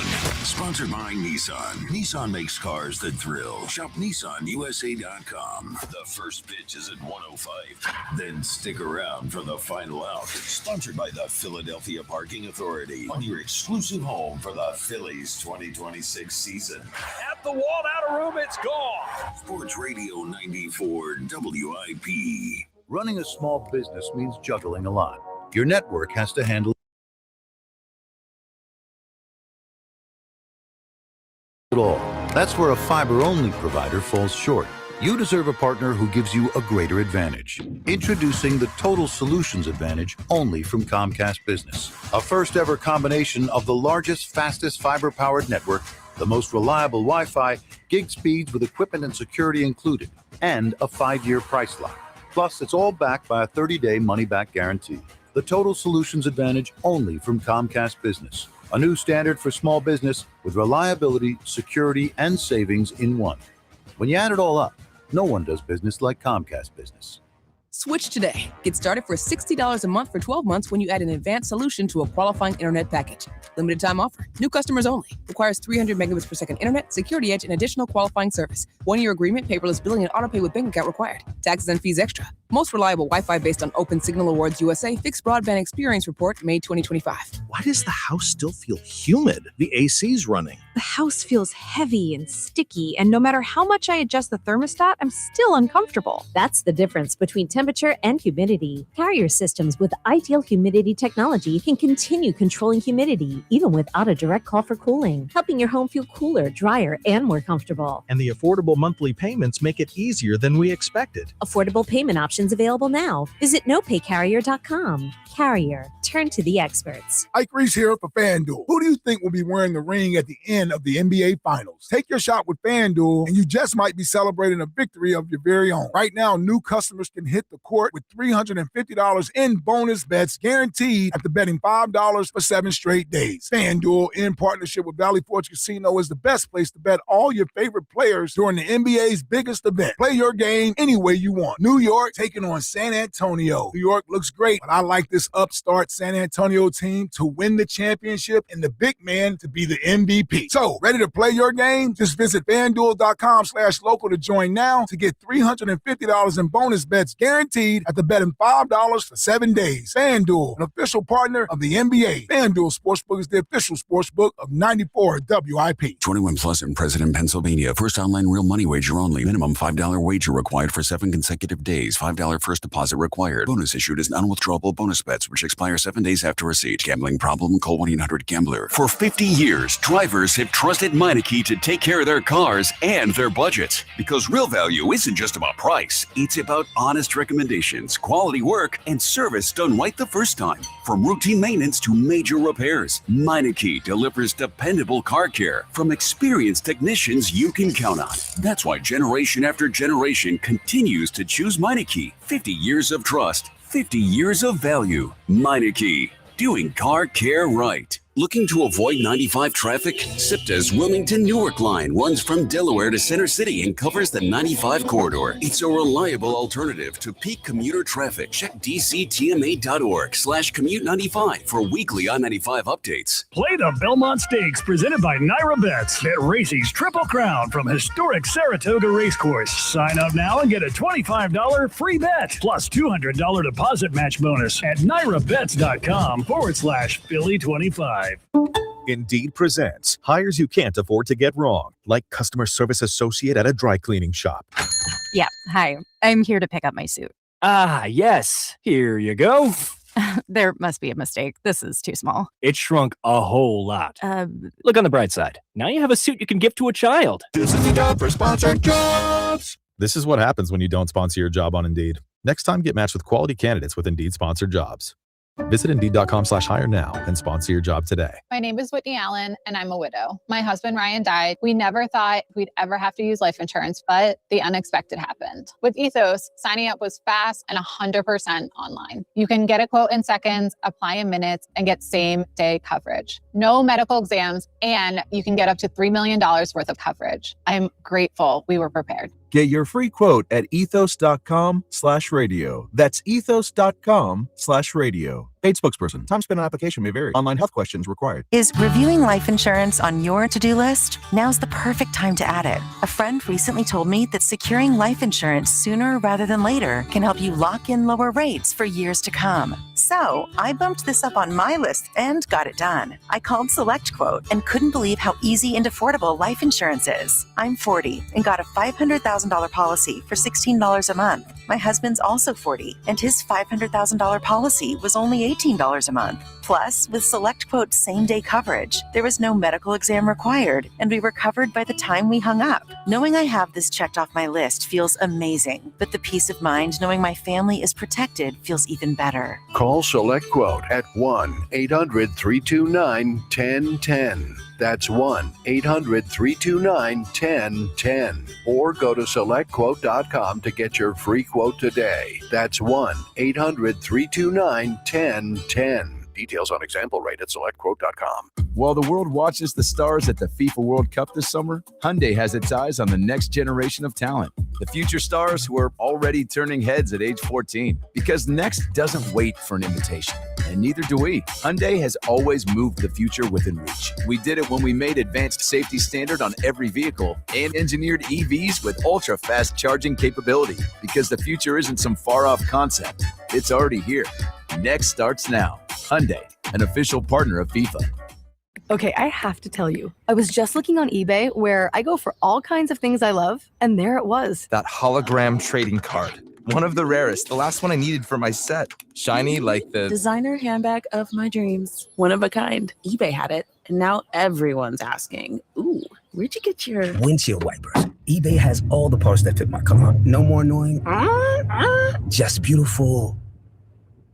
Sponsored by Nissan. Nissan makes cars that thrill. Shop NissanUSA.com. The first pitch is at 1:05. Then stick around for the final out. Sponsored by the Philadelphia Parking Authority. On your exclusive home for the Phillies 2026 season. At the wall, out of room, it's gone. Sports Radio 94 WIP. Running a small business means juggling a lot. Your network has to handle it all. That's where a fiber-only provider falls short. You deserve a partner who gives you a greater advantage. Introducing the Total Solutions Advantage only from Comcast Business. A first-ever combination of the largest, fastest fiber-powered network, the most reliable Wi-Fi, gig speeds with equipment and security included, and a 5-year price lock. Plus, it's all backed by a 30-day money-back guarantee. The Total Solutions Advantage only from Comcast Business. A new standard for small business with reliability, security, and savings in one. When you add it all up, no one does business like Comcast Business. Switch today. Get started for $60 a month for 12 months when you add an advanced solution to a qualifying internet package. Limited time offer. New customers only. Requires 300 megabits per second internet, security edge, and additional qualifying service. 1-year agreement, paperless billing, and autopay with bank account required. Taxes and fees extra. Most reliable Wi-Fi based on Open Signal Awards USA Fixed Broadband Experience Report, May 2025. Why does the house still feel humid? The AC's running. The house feels heavy and sticky, and no matter how much I adjust the thermostat, I'm still uncomfortable. That's the difference between temperature and humidity. Carrier systems with ideal humidity technology can continue controlling humidity, even without a direct call for cooling, helping your home feel cooler, drier, and more comfortable. And the affordable monthly payments make it easier than we expected. Affordable payment options available now. Visit nopaycarrier.com. Carrier, turn to the experts. Ike Reese here for FanDuel. Who do you think will be wearing the ring at the end of the NBA Finals? Take your shot with FanDuel, and you just might be celebrating a victory of your very own. Right now, new customers can hit the court with $350 in bonus bets guaranteed after betting $5 for 7 straight days. FanDuel, in partnership with Valley Forge Casino, is the best place to bet all your favorite players during the NBA's biggest event. Play your game any way you want. New York taking on San Antonio. New York looks great, but I like this upstart San Antonio team to win the championship and the big man to be the MVP. So, ready to play your game? Just visit FanDuel.com/local to join now to get $350 in bonus bets guaranteed after betting $5 for 7 days. FanDuel, an official partner of the NBA. FanDuel Sportsbook is the official sportsbook of 94 WIP. 21 plus and present in Pennsylvania. First online real money wager only. Minimum $5 wager required for 7 consecutive days. $5 first deposit required. Bonus issued as non-withdrawable bonus bets which expire 7 days after receipt. Gambling problem? Call 1-800-GAMBLER. For 50 years, drivers have trusted Meineke to take care of their cars and their budgets. Because real value isn't just about price. It's about honest recommendations, quality work, and service done right the first time. From routine maintenance to major repairs, Meineke delivers dependable car care from experienced technicians you can count on. That's why generation after generation continues to choose Meineke. 50 years of trust. 50 years of value. Meineke, doing car care right. Looking to avoid 95 traffic? SIPTA's Wilmington-Newark line runs from Delaware to Center City and covers the 95 corridor. It's a reliable alternative to peak commuter traffic. Check dctma.org/commute95 for weekly I-95 updates. Play the Belmont Stakes presented by Naira Bets at Racing's Triple Crown from historic Saratoga Racecourse. Sign up now and get a $25 free bet plus $200 deposit match bonus at nairabets.com/Philly25. Indeed presents hires you can't afford to get wrong, like customer service associate at a dry cleaning shop. Yeah, hi. I'm here to pick up my suit. Ah, yes. Here you go. There must be a mistake. This is too small. It shrunk a whole lot. Look on the bright side. Now you have a suit you can give to a child. This is the job for sponsored jobs. This is what happens when you don't sponsor your job on Indeed. Next time, get matched with quality candidates with Indeed sponsored jobs. Visit Indeed.com/hire now and sponsor your job today. My name is Whitney Allen, and I'm a widow. My husband, Ryan, died. We never thought we'd ever have to use life insurance, but the unexpected happened. With Ethos, signing up was fast and 100% online. You can get a quote in seconds, apply in minutes, and get same-day coverage. No medical exams, and you can get up to $3 million worth of coverage. I'm grateful we were prepared. Get your free quote at ethos.com/radio. That's ethos.com/radio. Paid spokesperson. Time spent on application may vary. Online health questions required. Is reviewing life insurance on your to-do list? Now's the perfect time to add it. A friend recently told me that securing life insurance sooner rather than later can help you lock in lower rates for years to come. So I bumped this up on my list and got it done. I called SelectQuote and couldn't believe how easy and affordable life insurance is. I'm 40 and got a $500,000 policy for $16 a month. My husband's also 40 and his $500,000 policy was only $18 a month. Plus, with SelectQuote's same-day coverage, there was no medical exam required, and we were covered by the time we hung up. Knowing I have this checked off my list feels amazing, but the peace of mind knowing my family is protected feels even better. Call SelectQuote at 1-800-329-1010. That's 1-800-329-1010. Or go to SelectQuote.com to get your free quote today. That's 1-800-329-1010. Details on example rate at selectquote.com. While the world watches the stars at the FIFA World Cup this summer, Hyundai has its eyes on the next generation of talent. The future stars who are already turning heads at age 14. Because next doesn't wait for an invitation. And neither do we. Hyundai has always moved the future within reach. We did it when we made advanced safety standard on every vehicle and engineered EVs with ultra-fast charging capability. Because the future isn't some far-off concept. It's already here. Next starts now. Hyundai, an official partner of FIFA. Okay, I have to tell you, I was just looking on eBay where I go for all kinds of things I love, and there it was. That hologram trading card. One of the rarest, the last one I needed for my set. Shiny like the designer handbag of my dreams. One of a kind. eBay had it, and now everyone's asking, ooh, where'd you get your windshield wipers? eBay has all the parts that fit my car. No more annoying, just beautiful.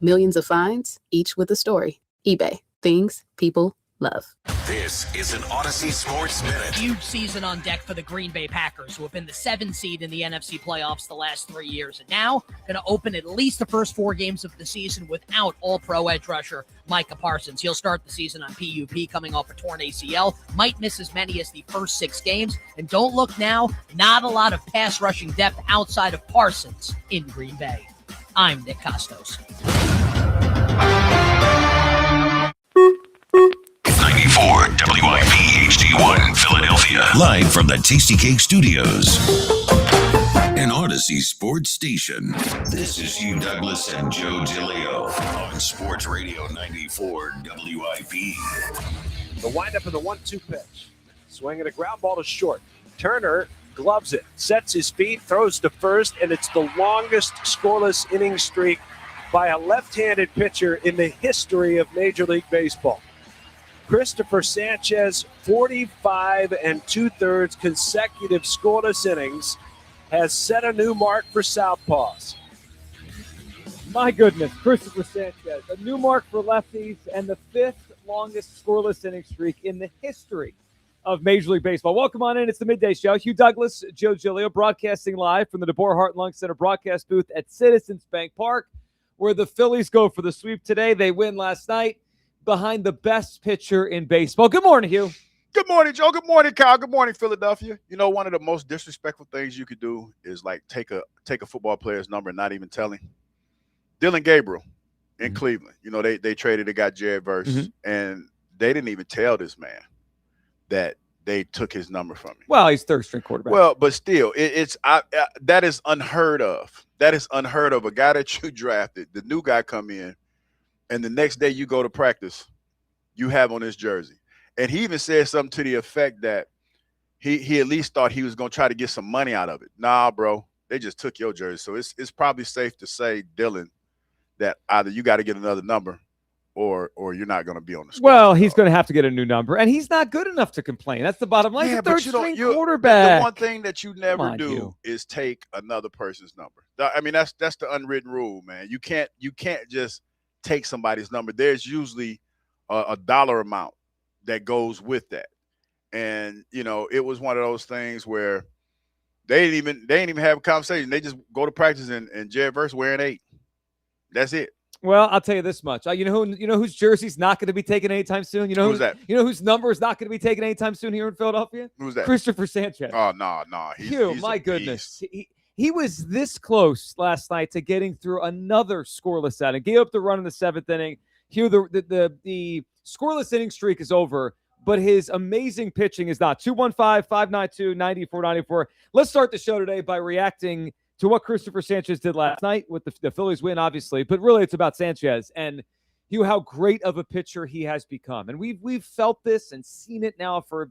Millions of finds, each with a story. eBay. Things people love. This is an Odyssey Sports Minute. Huge season on deck for the Green Bay Packers, who have been the 7th seed in the NFC playoffs the last 3 years, and now going to open at least the first 4 games of the season without all-pro edge rusher Micah Parsons. He'll start the season on PUP, coming off a torn ACL, might miss as many as the first 6 games, and don't look now, not a lot of pass rushing depth outside of Parsons in Green Bay. I'm Nick Costos. 94 WIP HD1 Philadelphia. Live from the Tasty Cake Studios. An Odyssey sports station. This is Hugh Douglas and Joe DeLeo on Sports Radio 94 WIP. The windup of the 1-2 pitch. Swinging a ground ball to short. Turner gloves it, sets his feet, throws to first, and it's the longest scoreless inning streak by a left-handed pitcher in the history of Major League Baseball. Cristopher Sanchez, 45 2/3 consecutive scoreless innings, has set a new mark for Southpaws. My goodness, Cristopher Sanchez, a new mark for lefties and the 5th longest scoreless inning streak in the history of Major League Baseball. Welcome on in. It's the Midday Show. Hugh Douglas, Joe Giglio, broadcasting live from the DeBoer Heart and Lung Center broadcast booth at Citizens Bank Park, where the Phillies go for the sweep today. They win last night behind the best pitcher in baseball. Good morning, Hugh. Good morning, Joe. Good morning, Kyle. Good morning, Philadelphia. You know, one of the most disrespectful things you could do is like take a football player's number and not even tell him. Dylan Gabriel in Cleveland. You know, they traded a guy, Jared Verse, and they didn't even tell this man that they took his number from him. Well, he's third-string quarterback. Well, but still, that is unheard of. That is unheard of. A guy that you drafted, the new guy come in, and the next day you go to practice, you have on his jersey. And he even said something to the effect that he at least thought he was going to try to get some money out of it. Nah, bro, they just took your jersey. So it's probably safe to say, Dylan, that either you got to get another number or you're not going to be on the squad. Well, he's going to have to get a new number, and he's not good enough to complain. That's the bottom line. He's a third-string quarterback. The one thing that you never do is take another person's number. I mean, that's the unwritten rule, man. You can't just take somebody's number. There's usually a dollar amount that goes with that. And, you know, it was one of those things where they didn't even have a conversation. They just go to practice and Jared Verse wearing 8. That's it. Well, I'll tell you this much. You know whose jersey's not going to be taken anytime soon? You know who's that? You know whose number is not going to be taken anytime soon here in Philadelphia? Who's that? Cristopher Sanchez. Oh, no. He's my goodness. He was this close last night to getting through another scoreless inning. Gave up the run in the 7th inning. Hugh, the scoreless inning streak is over, but his amazing pitching is not. 215-592-9494. Let's start the show today by reacting to what Cristopher Sanchez did last night with the Phillies win, obviously, but really it's about Sanchez and Hugh, how great of a pitcher he has become. And we've felt this and seen it now for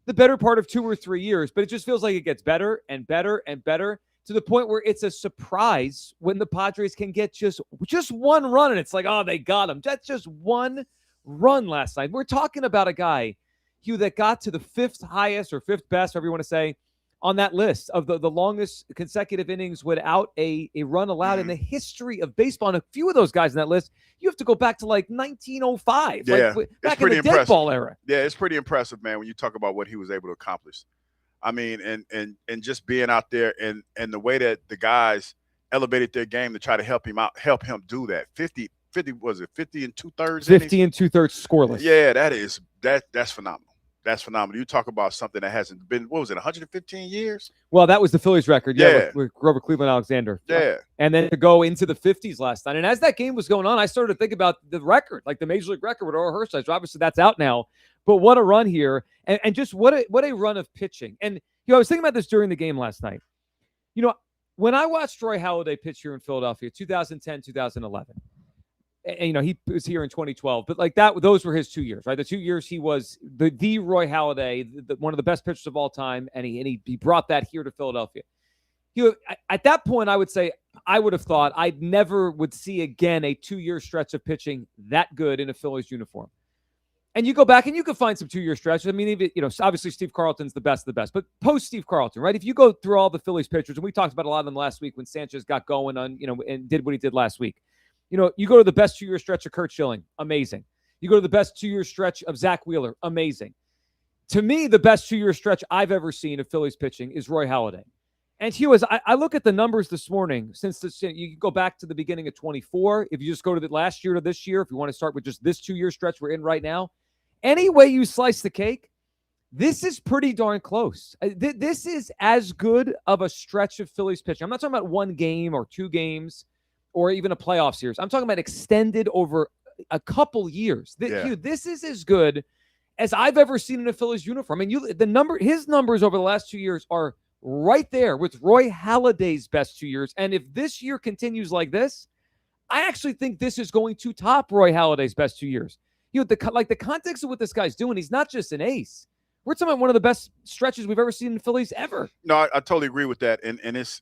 the better part of 2 or 3 years, but it just feels like it gets better and better and better, to the point where it's a surprise when the Padres can get just one run, and it's like, oh, they got him. That's just one run last night. We're talking about a guy, Hugh, that got to the 5th highest or 5th best, whatever you want to say, on that list of the longest consecutive innings without a run allowed in the history of baseball. And a few of those guys in that list, you have to go back to like 1905, yeah, back in the dead ball era. Yeah, it's pretty impressive, man, when you talk about what he was able to accomplish. I mean, and just being out there and the way that the guys elevated their game to try to help him out, help him do that. 50 50 was it 50 and 2/3? 50 and 2/3 scoreless. Yeah, that's phenomenal. That's phenomenal. You talk about something that hasn't been, what was it, 115 years? Well, that was the Phillies record. Yeah. With Grover Cleveland Alexander. Yeah. And then to go into the 50s last night. And as that game was going on, I started to think about the record, like the Major League record with Orel Hershiser. Obviously, that's out now. But what a run here. And just what a run of pitching. And, I was thinking about this during the game last night. When I watched Roy Halladay pitch here in Philadelphia, 2010, 2011, and, he was here in 2012, but like that, those were his 2 years, right? The 2 years he was the Roy Halladay, one of the best pitchers of all time, and he brought that here to Philadelphia. At that point, I would say I would have thought I never would see again a 2-year stretch of pitching that good in a Phillies uniform. And you go back and you can find some 2-year stretches. I mean, even, obviously Steve Carlton's the best of the best, but post Steve Carlton, right? If you go through all the Phillies pitchers, and we talked about a lot of them last week when Sanchez got going on, and did what he did last week. You go to the best 2-year stretch of Curt Schilling, amazing. You go to the best 2-year stretch of Zach Wheeler, amazing. To me, the best 2-year stretch I've ever seen of Phillies pitching is Roy Halladay. And Hugh, as I look at the numbers this morning, you go back to the beginning of 24, if you just go to the last year to this year, if you want to start with just this 2-year stretch we're in right now, any way you slice the cake, this is pretty darn close. This is as good of a stretch of Phillies pitching. I'm not talking about one game or 2 games or even a playoff series. I'm talking about extended over a couple years. Hugh, this is as good as I've ever seen in a Phillies uniform. I mean, his numbers over the last 2 years are right there with Roy Halladay's best 2 years. And if this year continues like this, I actually think this is going to top Roy Halladay's best 2 years. The context of what this guy's doing, he's not just an ace. We're talking about one of the best stretches we've ever seen in Phillies ever. No, I totally agree with that. And it's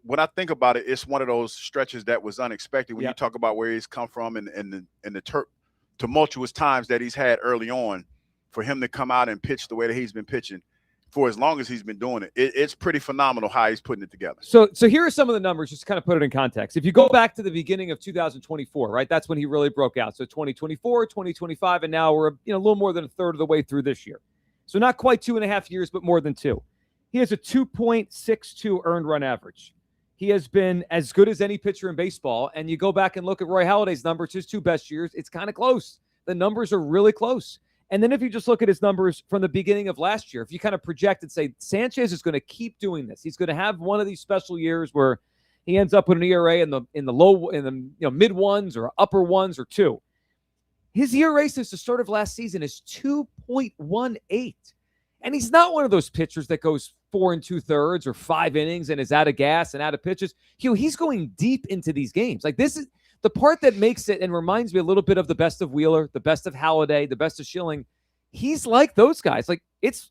when I think about it, it's one of those stretches that was unexpected when you talk about where he's come from and the tumultuous times that he's had early on. For him to come out and pitch the way that he's been pitching for as long as he's been doing it, it's pretty phenomenal how he's putting it together. So here are some of the numbers, just to kind of put it in context. If you go back to the beginning of 2024, right, that's when he really broke out. So 2024, 2025, and now we're a little more than a third of the way through this year. So not quite 2.5 years, but more than 2. He has a 2.62 earned run average. He has been as good as any pitcher in baseball. And you go back and look at Roy Halladay's numbers, his 2 best years, it's kind of close. The numbers are really close. And then if you just look at his numbers from the beginning of last year, if you kind of project and say Sanchez is going to keep doing this, he's going to have one of these special years where he ends up with an ERA in the mid ones or upper ones or 2. His ERA since the start of last season is 2.18. And he's not one of those pitchers that goes 4 2/3 or 5 innings and is out of gas and out of pitches. He's going deep into these games. Like, this is the part that makes it and reminds me a little bit of the best of Wheeler, the best of Halladay, the best of Schilling. He's like those guys. Like,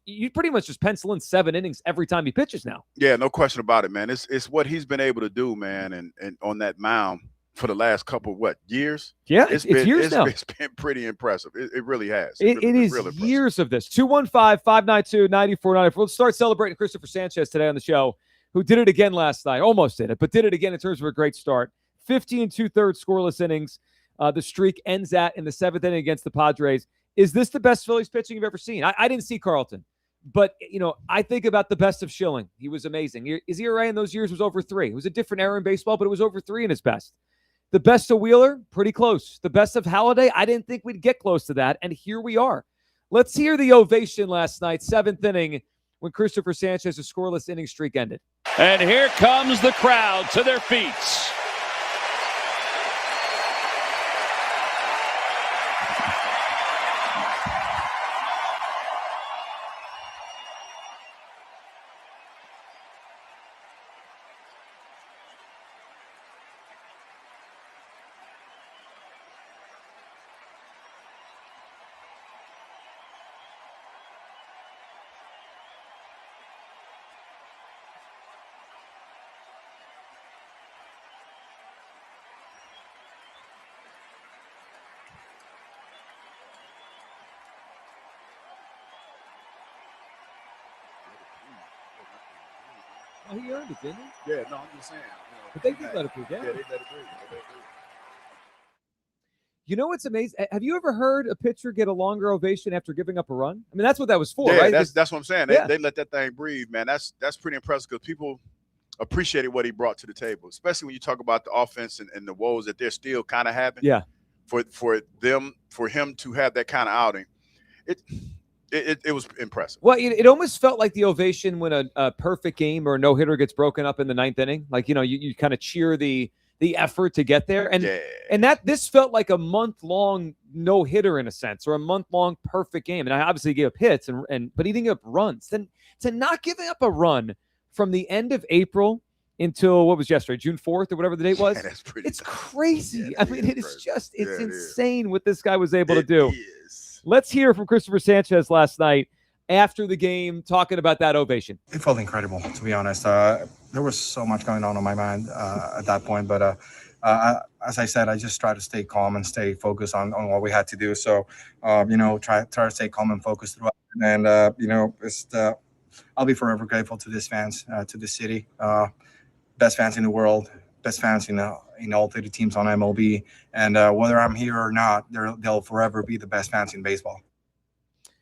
you pretty much just pencil in 7 innings every time he pitches now. Yeah, no question about it, man. It's what he's been able to do, man, and on that mound for the last couple years. Yeah, it's years now. It's been pretty impressive. It really has. It is years of this. 215-592-9494. Let's start celebrating Cristopher Sanchez today on the show, who did it again last night. Almost did it, but did it again in terms of a great start. 50 and 2/3 scoreless innings. The streak ends in the 7th inning against the Padres. Is this the best Phillies pitching you've ever seen? I didn't see Carlton, but I think about the best of Schilling. He was amazing. His ERA in those years was over 3. It was a different era in baseball, but it was over 3 in his best. The best of Wheeler, pretty close. The best of Halladay, I didn't think we'd get close to that, and here we are. Let's hear the ovation last night, 7th inning, when Cristopher Sanchez's scoreless inning streak ended. And here comes the crowd to their feet. Oh, he earned it, didn't he? Yeah, no, I'm just saying. But they did let it breathe. Yeah, they let it breathe. You know what's amazing? Have you ever heard a pitcher get a longer ovation after giving up a run? I mean, that's what that was for, yeah, right? That's what I'm saying. They let that thing breathe, man. That's pretty impressive because people appreciated what he brought to the table, especially when you talk about the offense and the woes that they're still kind of having. Yeah. for him to have that kind of outing, it was impressive. Well, it almost felt like the ovation when a perfect game or a no-hitter gets broken up in the ninth inning. Like, you kind of cheer the effort to get there. And this felt like a month-long no-hitter in a sense, or a month-long perfect game. And I obviously gave up hits, but he didn't give up runs. Then to not giving up a run from the end of April until what was yesterday, June 4th or whatever the date was, it's crazy. I mean, it's insane what this guy was able to do. Let's hear from Cristopher Sanchez last night after the game, talking about that ovation. It felt incredible, to be honest. There was so much going on my mind at that point, but as I said, I just tried to stay calm and stay focused on what we had to do. So, try to stay calm and focused throughout. And I'll be forever grateful to these fans, to the city, best fans in the world, best fans in all 30 teams on MLB. And whether I'm here or not, they'll forever be the best fans in baseball.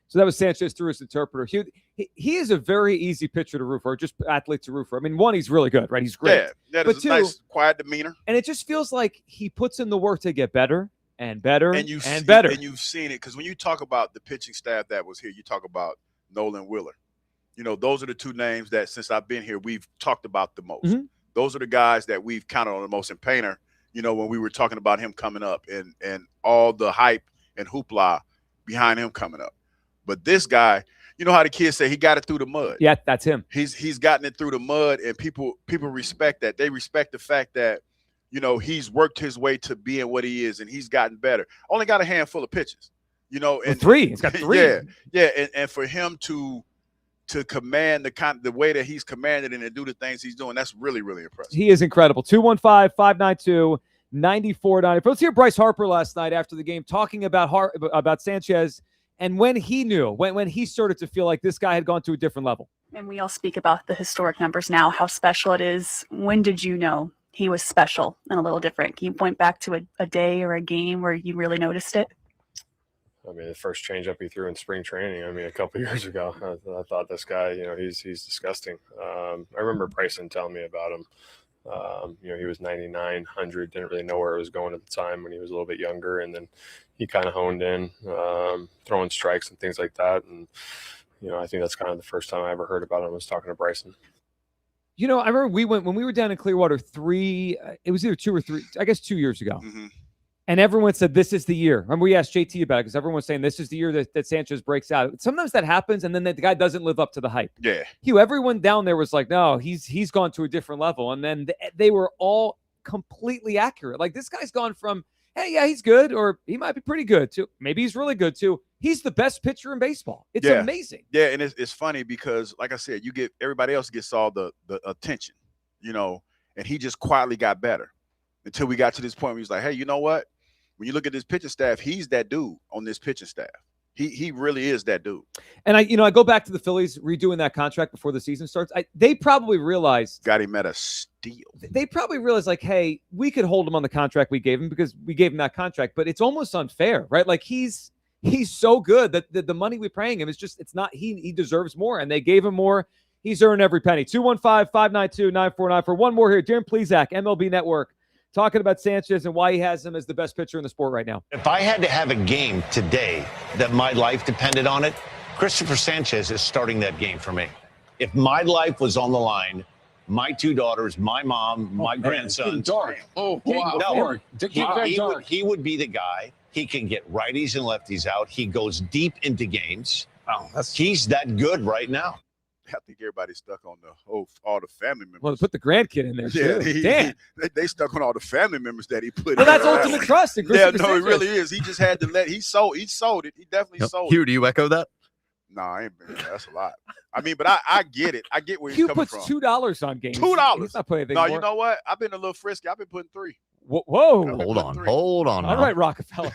So that was Sanchez through his interpreter. He is a very easy pitcher to root for, just athlete to root for. I mean, one, he's really good, right? He's great. Yeah, that is a nice, quiet demeanor. And it just feels like he puts in the work to get better and better and better. And you've seen it, because when you talk about the pitching staff that was here, you talk about Nolan Willer. Those are the two names that since I've been here, we've talked about the most. Mm-hmm. Those are the guys that we've counted on the most. And Painter, when we were talking about him coming up and all the hype and hoopla behind him coming up. But this guy, you know how the kids say he got it through the mud. Yeah, that's him. He's gotten it through the mud, and people respect that. They respect the fact that, he's worked his way to being what he is, and he's gotten better. Only got a handful of pitches, and three. He's got three. Yeah, and for him to command the way that he's commanded and to do the things he's doing, that's really, really impressive. He is incredible. 215-592-9490. Let's hear Bryce Harper last night after the game talking about Sanchez and when he knew, when he started to feel like this guy had gone to a different level. And we all speak about the historic numbers now, how special it is. When did you know he was special and a little different? Can you point back to a day or a game where you really noticed it? I mean, the first changeup he threw in spring training, a couple of years ago, I thought this guy, he's disgusting. I remember Bryson telling me about him. He was 99, 100, didn't really know where it was going at the time when he was a little bit younger. And then he kind of honed in, throwing strikes and things like that. And, I think that's kind of the first time I ever heard about him was talking to Bryson. I remember when we were down in Clearwater it was either 2 or 3, I guess 2 years ago. Mm-hmm. And everyone said, this is the year. Remember, we asked JT about it because everyone was saying this is the year that Sanchez breaks out. Sometimes that happens, and then the guy doesn't live up to the hype. Yeah. Everyone down there was like, no, he's gone to a different level. And then they were all completely accurate. Like, this guy's gone from, hey, yeah, he's good, or he might be pretty good, to maybe he's really good, too. He's the best pitcher in baseball. It's amazing. Yeah, and it's funny because, like I said, everybody else gets all the attention, and he just quietly got better until we got to this point where he's like, hey, you know what? When you look at this pitching staff, he's that dude on this pitching staff. He really is that dude. And I go back to the Phillies redoing that contract before the season starts. They probably realized, got him at a steal. They probably realized, like, hey, we could hold him on the contract we gave him because we gave him that contract, but it's almost unfair, right? Like, he's so good that the money we're paying him is just, it's not, he deserves more, and they gave him more. He's earned every penny. 215-592-9494. One more here. Darren Plesac, MLB Network, talking about Sanchez and why he has him as the best pitcher in the sport right now. If I had to have a game today that my life depended on it, Cristopher Sanchez is starting that game for me. If my life was on the line, my 2 daughters, my mom, my grandson. Dark. Oh, wow. No, Dark. He would be the guy. He can get righties and lefties out. He goes deep into games. He's that good right now. I think everybody's stuck on all the family members. Well, put the grandkid in there, too. Damn. They stuck on all the family members that he put in. Well, that's ultimate trust. He really is. He just had to he sold it. He definitely sold it. Hugh, do you echo that? No, I ain't been there. That's a lot. I mean, but I get it. I get where he's coming from. Hugh puts $2 on games. $2. He's not putting anything more. more. You know what? I've been a little frisky. I've been putting 3. Whoa. Hold on. All right, Rockefeller.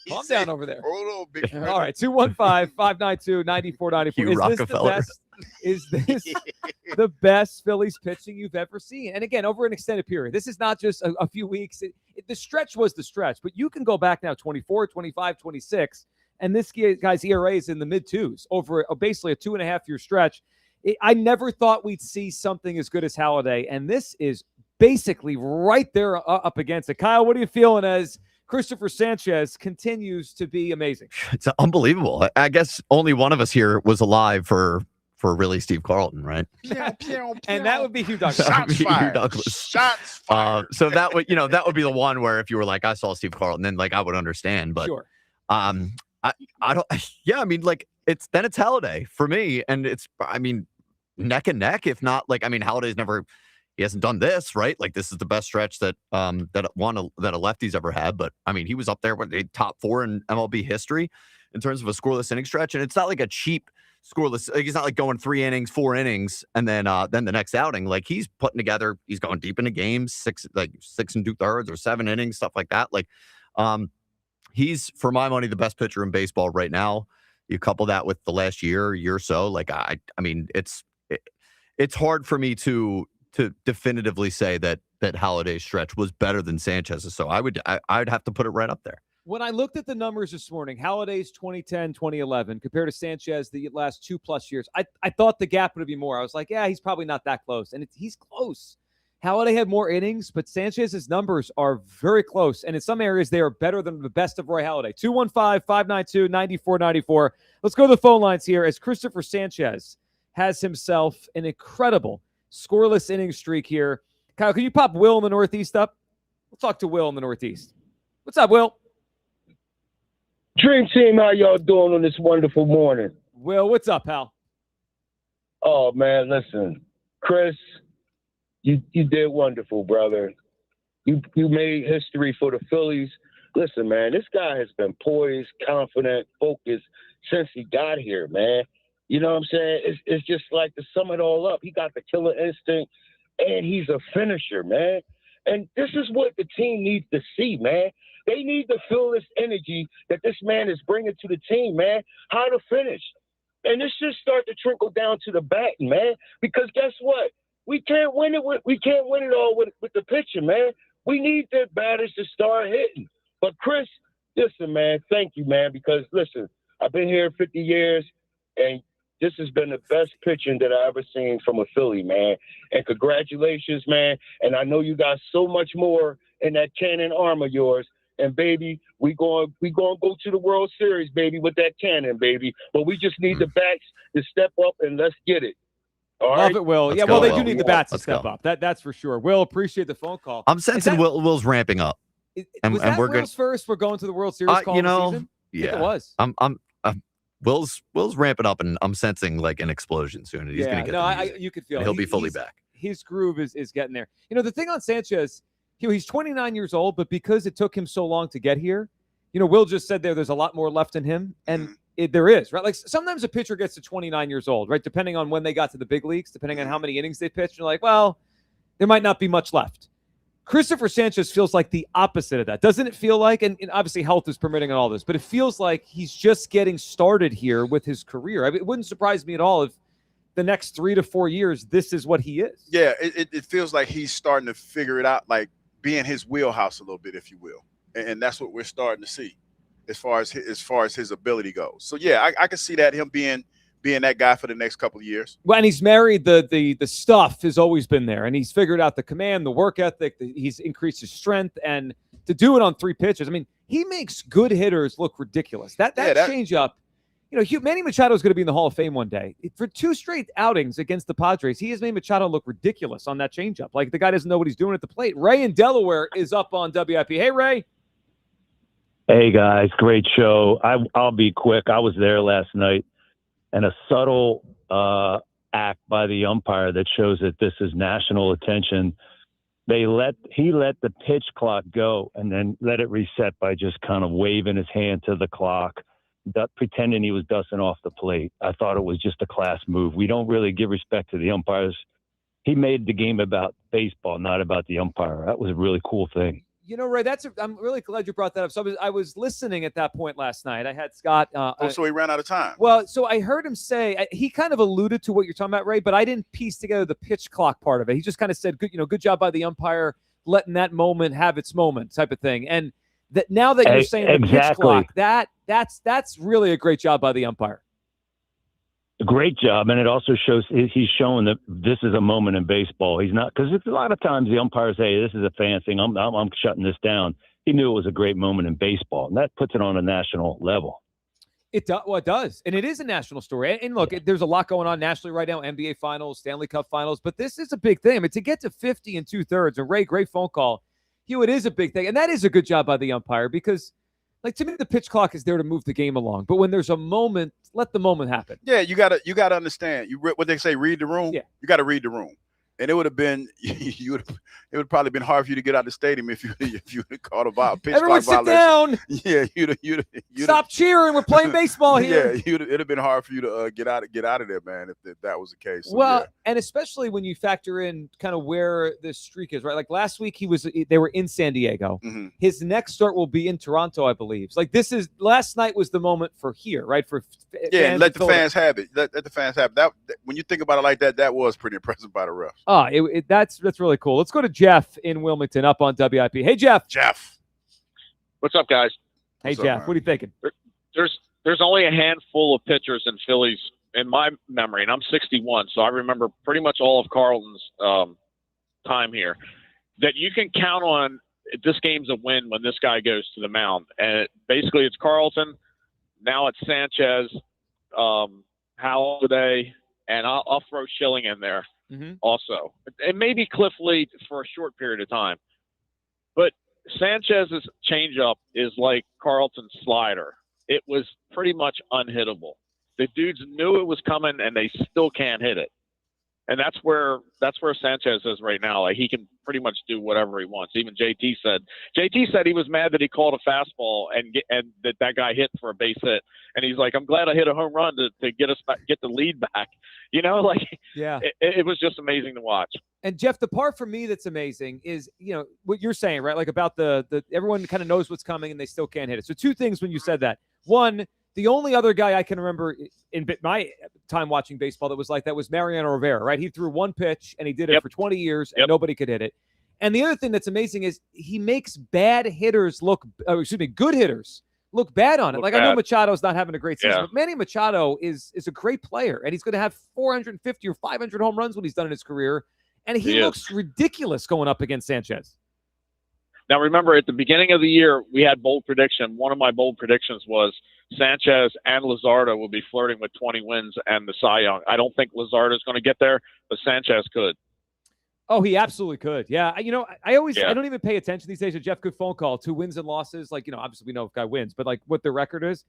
Calm down over there. Hold on, big friend. All right, 215-592-9494. Is this the best Phillies pitching you've ever seen? And again, over an extended period. This is not just a few weeks. The stretch was the stretch, but you can go back now 24, 25, 26, and this guy's ERA is in the mid-2s over basically a 2.5-year stretch. I never thought we'd see something as good as Halladay, and this is basically right there up against it. Kyle, what are you feeling as Christopher Sanchez continues to be amazing. It's unbelievable. I guess only one of us here was alive for really Steve Carlton, right? And that would be Hugh Douglas. Shots Hugh fired. Douglas. Shots fired. So that would be the one where if you were like, I saw Steve Carlton, then like I would understand. But Sure. I don't. Yeah, I mean, like it's Halladay for me, and it's neck and neck, if not like Halladay's never. He hasn't done this, right? Like this is the best stretch that a lefty's ever had. But I mean, he was up there with the top 4 in MLB history in terms of a scoreless inning stretch, and it's not like a cheap scoreless. Like, he's not like going 3 innings, 4 innings, and then the next outing. Like he's putting together. He's going deep into games, 6 and 2/3 or 7 innings, stuff like that. Like he's for my money the best pitcher in baseball right now. You couple that with the last year or so. Like I mean, it's hard for me to definitively say that Halladay's stretch was better than Sanchez's. So I'd have to put it right up there. When I looked at the numbers this morning, Halladay's 2010, 2011, compared to Sanchez the last 2+ years, I thought the gap would be more. I was like, yeah, he's probably not that close. And he's close. Halladay had more innings, but Sanchez's numbers are very close. And in some areas, they are better than the best of Roy Halladay. 215-592-9494. Let's go to the phone lines here as Christopher Sanchez has himself an incredible scoreless inning streak here. Kyle, can you pop Will in the Northeast up? We'll talk to Will in the Northeast. What's up, Will? Dream Team, how y'all doing on this wonderful morning? Will, what's up, pal? Oh, man, listen. Chris, you did wonderful, brother. You made history for the Phillies. Listen, man, this guy has been poised, confident, focused since he got here, man. You know what I'm saying? It's just like to sum it all up. He got the killer instinct, and he's a finisher, man. And this is what the team needs to see, man. They need to feel this energy that this man is bringing to the team, man. How to finish. And this should start to trickle down to the batting, man. Because guess what? We can't win it all with the pitcher, man. We need the batters to start hitting. But Chris, listen, man, thank you, man. Because listen, I've been here 50 years, and this has been the best pitching that I ever seen from a Philly, man. And congratulations, man. And I know you got so much more in that cannon arm of yours. And baby, we going to go to the World Series, baby, with that cannon, baby. But we just need the backs to step up and let's get it. All Love right? it, Will. Let's yeah, go, well, they Will. do need the bats to Let's step go. up. That's for sure. Will, appreciate the phone call. I'm sensing Will's ramping up. Was that we're Will's first? We're going to the World Series call of the season? I think it was. I'm Will's ramping up, and I'm sensing like an explosion soon. He's going to get the music, you could feel and it. he'll be fully back. His groove is getting there. You know, the thing on Sanchez, he's 29 years old, but because it took him so long to get here, you know, Will just said there's a lot more left in him, and there is, right? Like sometimes a pitcher gets to 29 years old, right? Depending on when they got to the big leagues, depending on how many innings they pitched, you're like, well, there might not be much left. Christopher Sanchez feels like the opposite of that. Doesn't it feel like, and obviously health is permitting and all this, but it feels like he's just getting started here with his career. I mean, it wouldn't surprise me at all if the next 3 to 4 years, this is what he is. Yeah, it feels like he's starting to figure it out, like be in his wheelhouse a little bit, if you will. And that's what we're starting to see as far as his ability goes. So yeah, I can see that him being that guy for the next couple of years. Well, and he's married the stuff has always been there, and he's figured out the command, the work ethic. He's increased his strength, and to do it on 3 pitches. I mean, he makes good hitters look ridiculous. That changeup, you know, Manny Machado is going to be in the Hall of Fame one day. For 2 straight outings against the Padres, he has made Machado look ridiculous on that changeup. Like the guy doesn't know what he's doing at the plate. Ray in Delaware is up on WIP. Hey, Ray. Hey, guys. Great show. I'll be quick. I was there last night, and a subtle act by the umpire that shows that this is national attention. He let the pitch clock go and then let it reset by just kind of waving his hand to the clock, pretending he was dusting off the plate. I thought it was just a class move. We don't really give respect to the umpires. He made the game about baseball, not about the umpire. That was a really cool thing. You know, Ray, I'm really glad you brought that up. So I was listening at that point last night. I had Scott. So he ran out of time. Well, so I heard him say, he kind of alluded to what you're talking about, Ray, but I didn't piece together the pitch clock part of it. He just kind of said, good job by the umpire, letting that moment have its moment type of thing. And that now that you're saying the pitch clock, that's really a great job by the umpire. Great job, and it also shows he's showing that this is a moment in baseball. He's not, because a lot of times the umpires say, "This is a fan thing. I'm shutting this down." he knew it was a great moment in baseball, and that puts it on a national level. It does. Well, it does. And it is a national story. And look, there's a lot going on nationally right now, NBA Finals, Stanley Cup Finals, but this is a big thing. I mean, to get to 50 and 2/3, and Ray, great phone call. It is a big thing. And that is a good job by the umpire because, like, to me, the pitch clock is there to move the game along. But when there's a moment, let the moment happen. Yeah, you gotta understand. What they say, read the room. Yeah. You got to read the room. And it would have been, it would probably been hard for you to get out of the stadium if you had caught a pitch Everyone clock sit violation. down. Yeah, you'd stop cheering. We're playing baseball here. Yeah, it'd have been hard for you to get out of there, man, if that was the case. So, well, yeah. And especially when you factor in kind of where this streak is, right? Like last week, they were in San Diego. Mm-hmm. His next start will be in Toronto, I believe. Like last night was the moment for here, right? For and let the fans have it. Let the fans have it. That when you think about it like that, that was pretty impressive by the refs. Oh, that's really cool. Let's go to Jeff in Wilmington up on WIP. Hey, Jeff. What's up, guys? Hey, Jeff. What are you thinking? There's only a handful of pitchers in Phillies in my memory, and I'm 61, so I remember pretty much all of Carlton's time here, that you can count on. This game's a win when this guy goes to the mound. And basically it's Carlton. Now it's Sanchez, Howell today, and I'll throw Schilling in there. Mm-hmm. Also, and maybe Cliff Lee for a short period of time. But Sanchez's changeup is like Carlton's slider. It was pretty much unhittable. The dudes knew it was coming, and they still can't hit it. And that's where Sanchez is right now. Like, he can pretty much do whatever he wants. Even JT said he was mad that he called a fastball and that guy hit for a base hit. And he's like, I'm glad I hit a home run to get us back, get the lead back. Yeah, it was just amazing to watch. And Jeff, the part for me that's amazing is, what you're saying, right? Like about the everyone kind of knows what's coming and they still can't hit it. So two things when you said that. One, the only other guy I can remember in my time watching baseball that was like that was Mariano Rivera, right? He threw one pitch and he did it for 20 years and nobody could hit it. And the other thing that's amazing is he makes good hitters look bad on it. I know Machado's not having a great season, but Manny Machado is a great player, and he's going to have 450 or 500 home runs when he's done in his career, and he looks ridiculous going up against Sanchez. Now, remember, at the beginning of the year, we had bold prediction. One of my bold predictions was Sanchez and Luzardo will be flirting with 20 wins and the Cy Young. I don't think Luzardo is going to get there, but Sanchez could. Oh, he absolutely could. Yeah. I don't even pay attention these days to Jeff. Good phone call. 2 wins and losses. Obviously we know if a guy wins, but what the record is,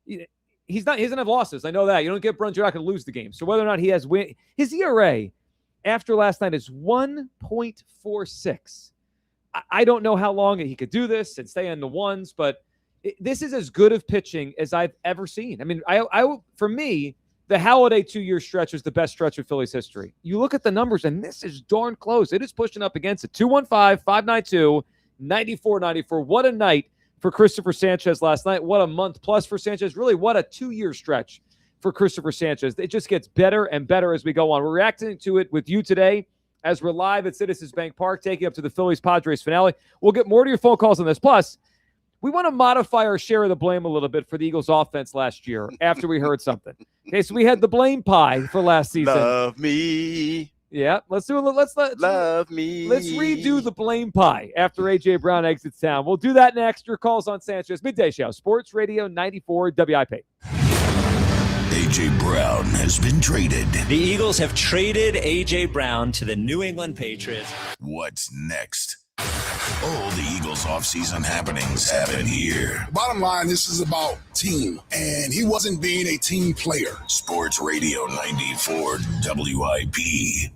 he doesn't have losses. I know that. You don't get Bruns, you're not going to lose the game. So whether or not he has his ERA after last night is 1.46. I don't know how long he could do this and stay in the ones, but this is as good of pitching as I've ever seen. I mean, for me, the Halladay 2-year stretch was the best stretch of Phillies history. You look at the numbers, and this is darn close. It is pushing up against it. 215-592-9494. What a night for Cristopher Sanchez last night. What a month plus for Sanchez. Really, what a 2-year stretch for Cristopher Sanchez. It just gets better and better as we go on. We're reacting to it with you today as we're live at Citizens Bank Park, taking up to the Phillies-Padres finale. We'll get more to your phone calls on this. Plus, we want to modify our share of the blame a little bit for the Eagles' offense last year after we heard something. Okay, so we had the blame pie for last season. Love me. Yeah, let's do a little. Love me. Let's redo the blame pie after A.J. Brown exits town. We'll do that next. Your calls on Sanchez. Midday Show, Sports Radio 94 WIP. A.J. Brown has been traded. The Eagles have traded A.J. Brown to the New England Patriots. What's next? All the Eagles offseason happenings happen here. Bottom line, this is about team, and he wasn't being a team player. Sports Radio 94 WIP.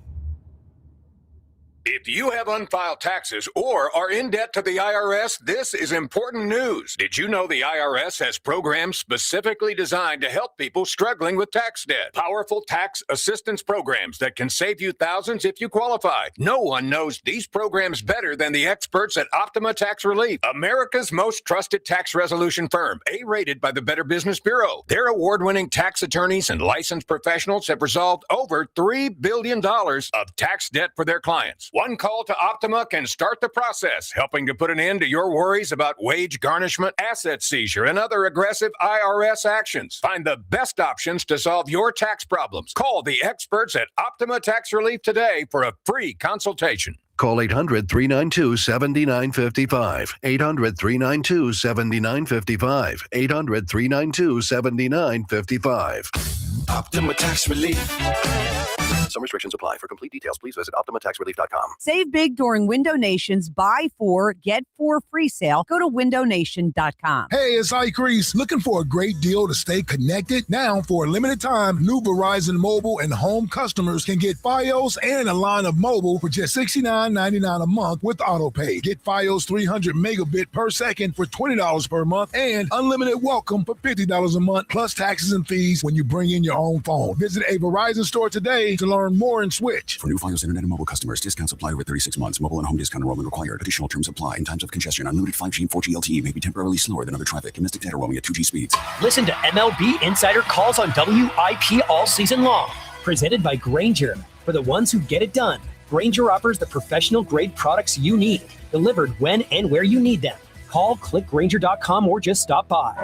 If you have unfiled taxes or are in debt to the IRS, this is important news. Did you know the IRS has programs specifically designed to help people struggling with tax debt? Powerful tax assistance programs that can save you thousands if you qualify. No one knows these programs better than the experts at Optima Tax Relief, America's most trusted tax resolution firm, A-rated by the Better Business Bureau. Their award-winning tax attorneys and licensed professionals have resolved over $3 billion of tax debt for their clients. One call to Optima can start the process, helping to put an end to your worries about wage garnishment, asset seizure, and other aggressive IRS actions. Find the best options to solve your tax problems. Call the experts at Optima Tax Relief today for a free consultation. Call 800-392-7955. 800-392-7955. 800-392-7955. Optima Tax Relief. Some restrictions apply. For complete details, please visit OptimaTaxRelief.com. Save big during Window Nation's Buy 4, Get 4 free sale. Go to windownation.com. Hey, it's Ike Reese. Looking for a great deal to stay connected? Now, for a limited time, new Verizon Mobile and Home customers can get Fios and a line of mobile for just $69.99 a month with AutoPay. Get Fios 300 megabit per second for $20 per month and unlimited welcome for $50 a month, plus taxes and fees when you bring in your own phone. Visit a Verizon store today to learn more and switch. For new Fios Internet and mobile customers, discounts apply over 36 months. Mobile and home discount enrollment required. Additional terms apply. In times of congestion, unlimited 5G and 4G LTE may be temporarily slower than other traffic. Domestic data roaming at 2G speeds. Listen to MLB Insider Calls on WIP all season long. Presented by Grainger. For the ones who get it done, Grainger offers the professional-grade products you need, delivered when and where you need them. Call, click Grainger.com, or just stop by.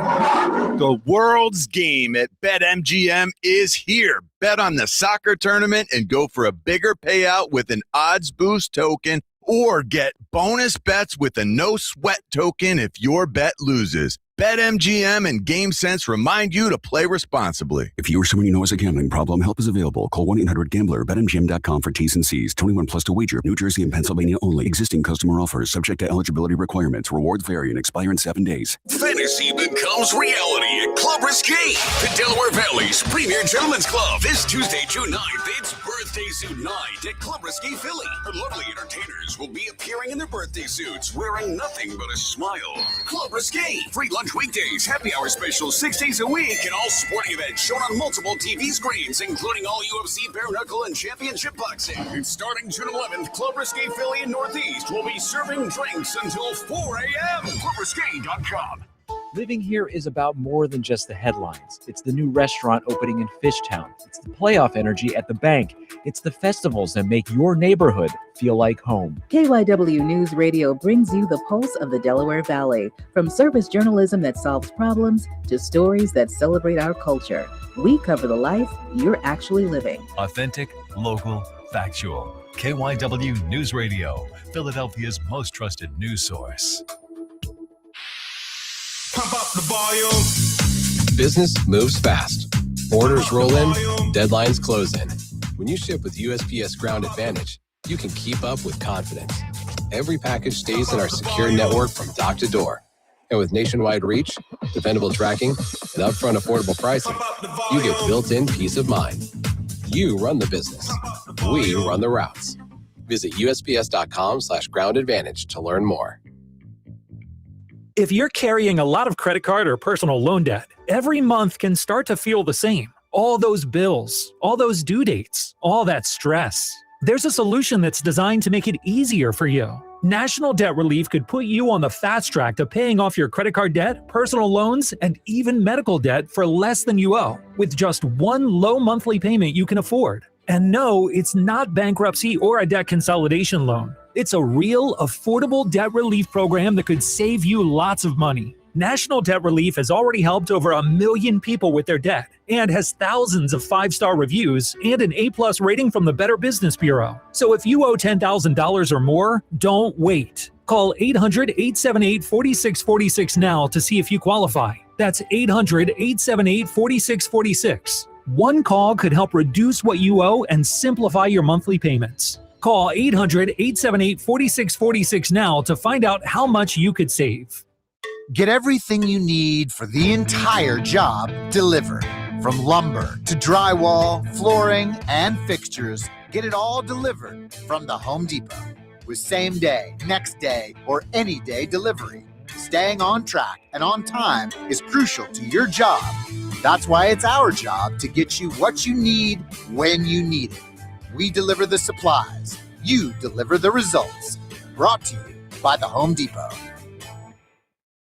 The world's game at BetMGM is here. Bet on the soccer tournament and go for a bigger payout with an odds boost token, or get bonus bets with a no sweat token if your bet loses. BetMGM and GameSense remind you to play responsibly. If you or someone you know has a gambling problem, help is available. Call 1-800-GAMBLER. BetMGM.com for T's and C's. 21 plus to wager. New Jersey and Pennsylvania only. Existing customer offers subject to eligibility requirements. Rewards vary and expire in 7 days. Fantasy becomes reality at Club Risque, the Delaware Valley's premier gentlemen's club. This Tuesday, June 9th, it's Birthday Suit Night at Club Risque, Philly. Our lovely entertainers will be appearing in their birthday suits, wearing nothing but a smile. Club Risque, free lunch weekdays, happy hour specials 6 days a week, and all sporting events shown on multiple TV screens, including all UFC, bare knuckle, and championship boxing. And starting June 11th, Club Risque Philly and Northeast will be serving drinks until 4 a.m. ClubRisque.com. Living here is about more than just the headlines. It's the new restaurant opening in Fishtown. It's the playoff energy at the bank. It's the festivals that make your neighborhood feel like home. KYW News Radio brings you the pulse of the Delaware Valley. From service journalism that solves problems to stories that celebrate our culture, we cover the life you're actually living. Authentic, local, factual. KYW News Radio, Philadelphia's most trusted news source. Pump up the volume. Business moves fast. Orders roll in, deadlines close in. When you ship with USPS Ground Advantage, you can keep up with confidence. Every package stays in our secure network from dock to door. And with nationwide reach, dependable tracking, and upfront affordable pricing, you get built-in peace of mind. You run the business. We run the routes. Visit USPS.com/Ground Advantage to learn more. If you're carrying a lot of credit card or personal loan debt, every month can start to feel the same. All those bills, all those due dates, all that stress. There's a solution that's designed to make it easier for you. National Debt Relief could put you on the fast track to paying off your credit card debt, personal loans, and even medical debt for less than you owe, with just one low monthly payment you can afford. And no, it's not bankruptcy or a debt consolidation loan. It's a real, affordable debt relief program that could save you lots of money. National Debt Relief has already helped over 1 million people with their debt and has thousands of 5-star reviews and an A+ rating from the Better Business Bureau. So if you owe $10,000 or more, don't wait. Call 800-878-4646 now to see if you qualify. That's 800-878-4646. One call could help reduce what you owe and simplify your monthly payments. Call 800-878-4646 now to find out how much you could save. Get everything you need for the entire job delivered. From lumber to drywall, flooring, and fixtures, get it all delivered from the Home Depot. With same day, next day, or any day delivery. Staying on track and on time is crucial to your job. That's why it's our job to get you what you need when you need it. We deliver the supplies. You deliver the results. Brought to you by the Home Depot.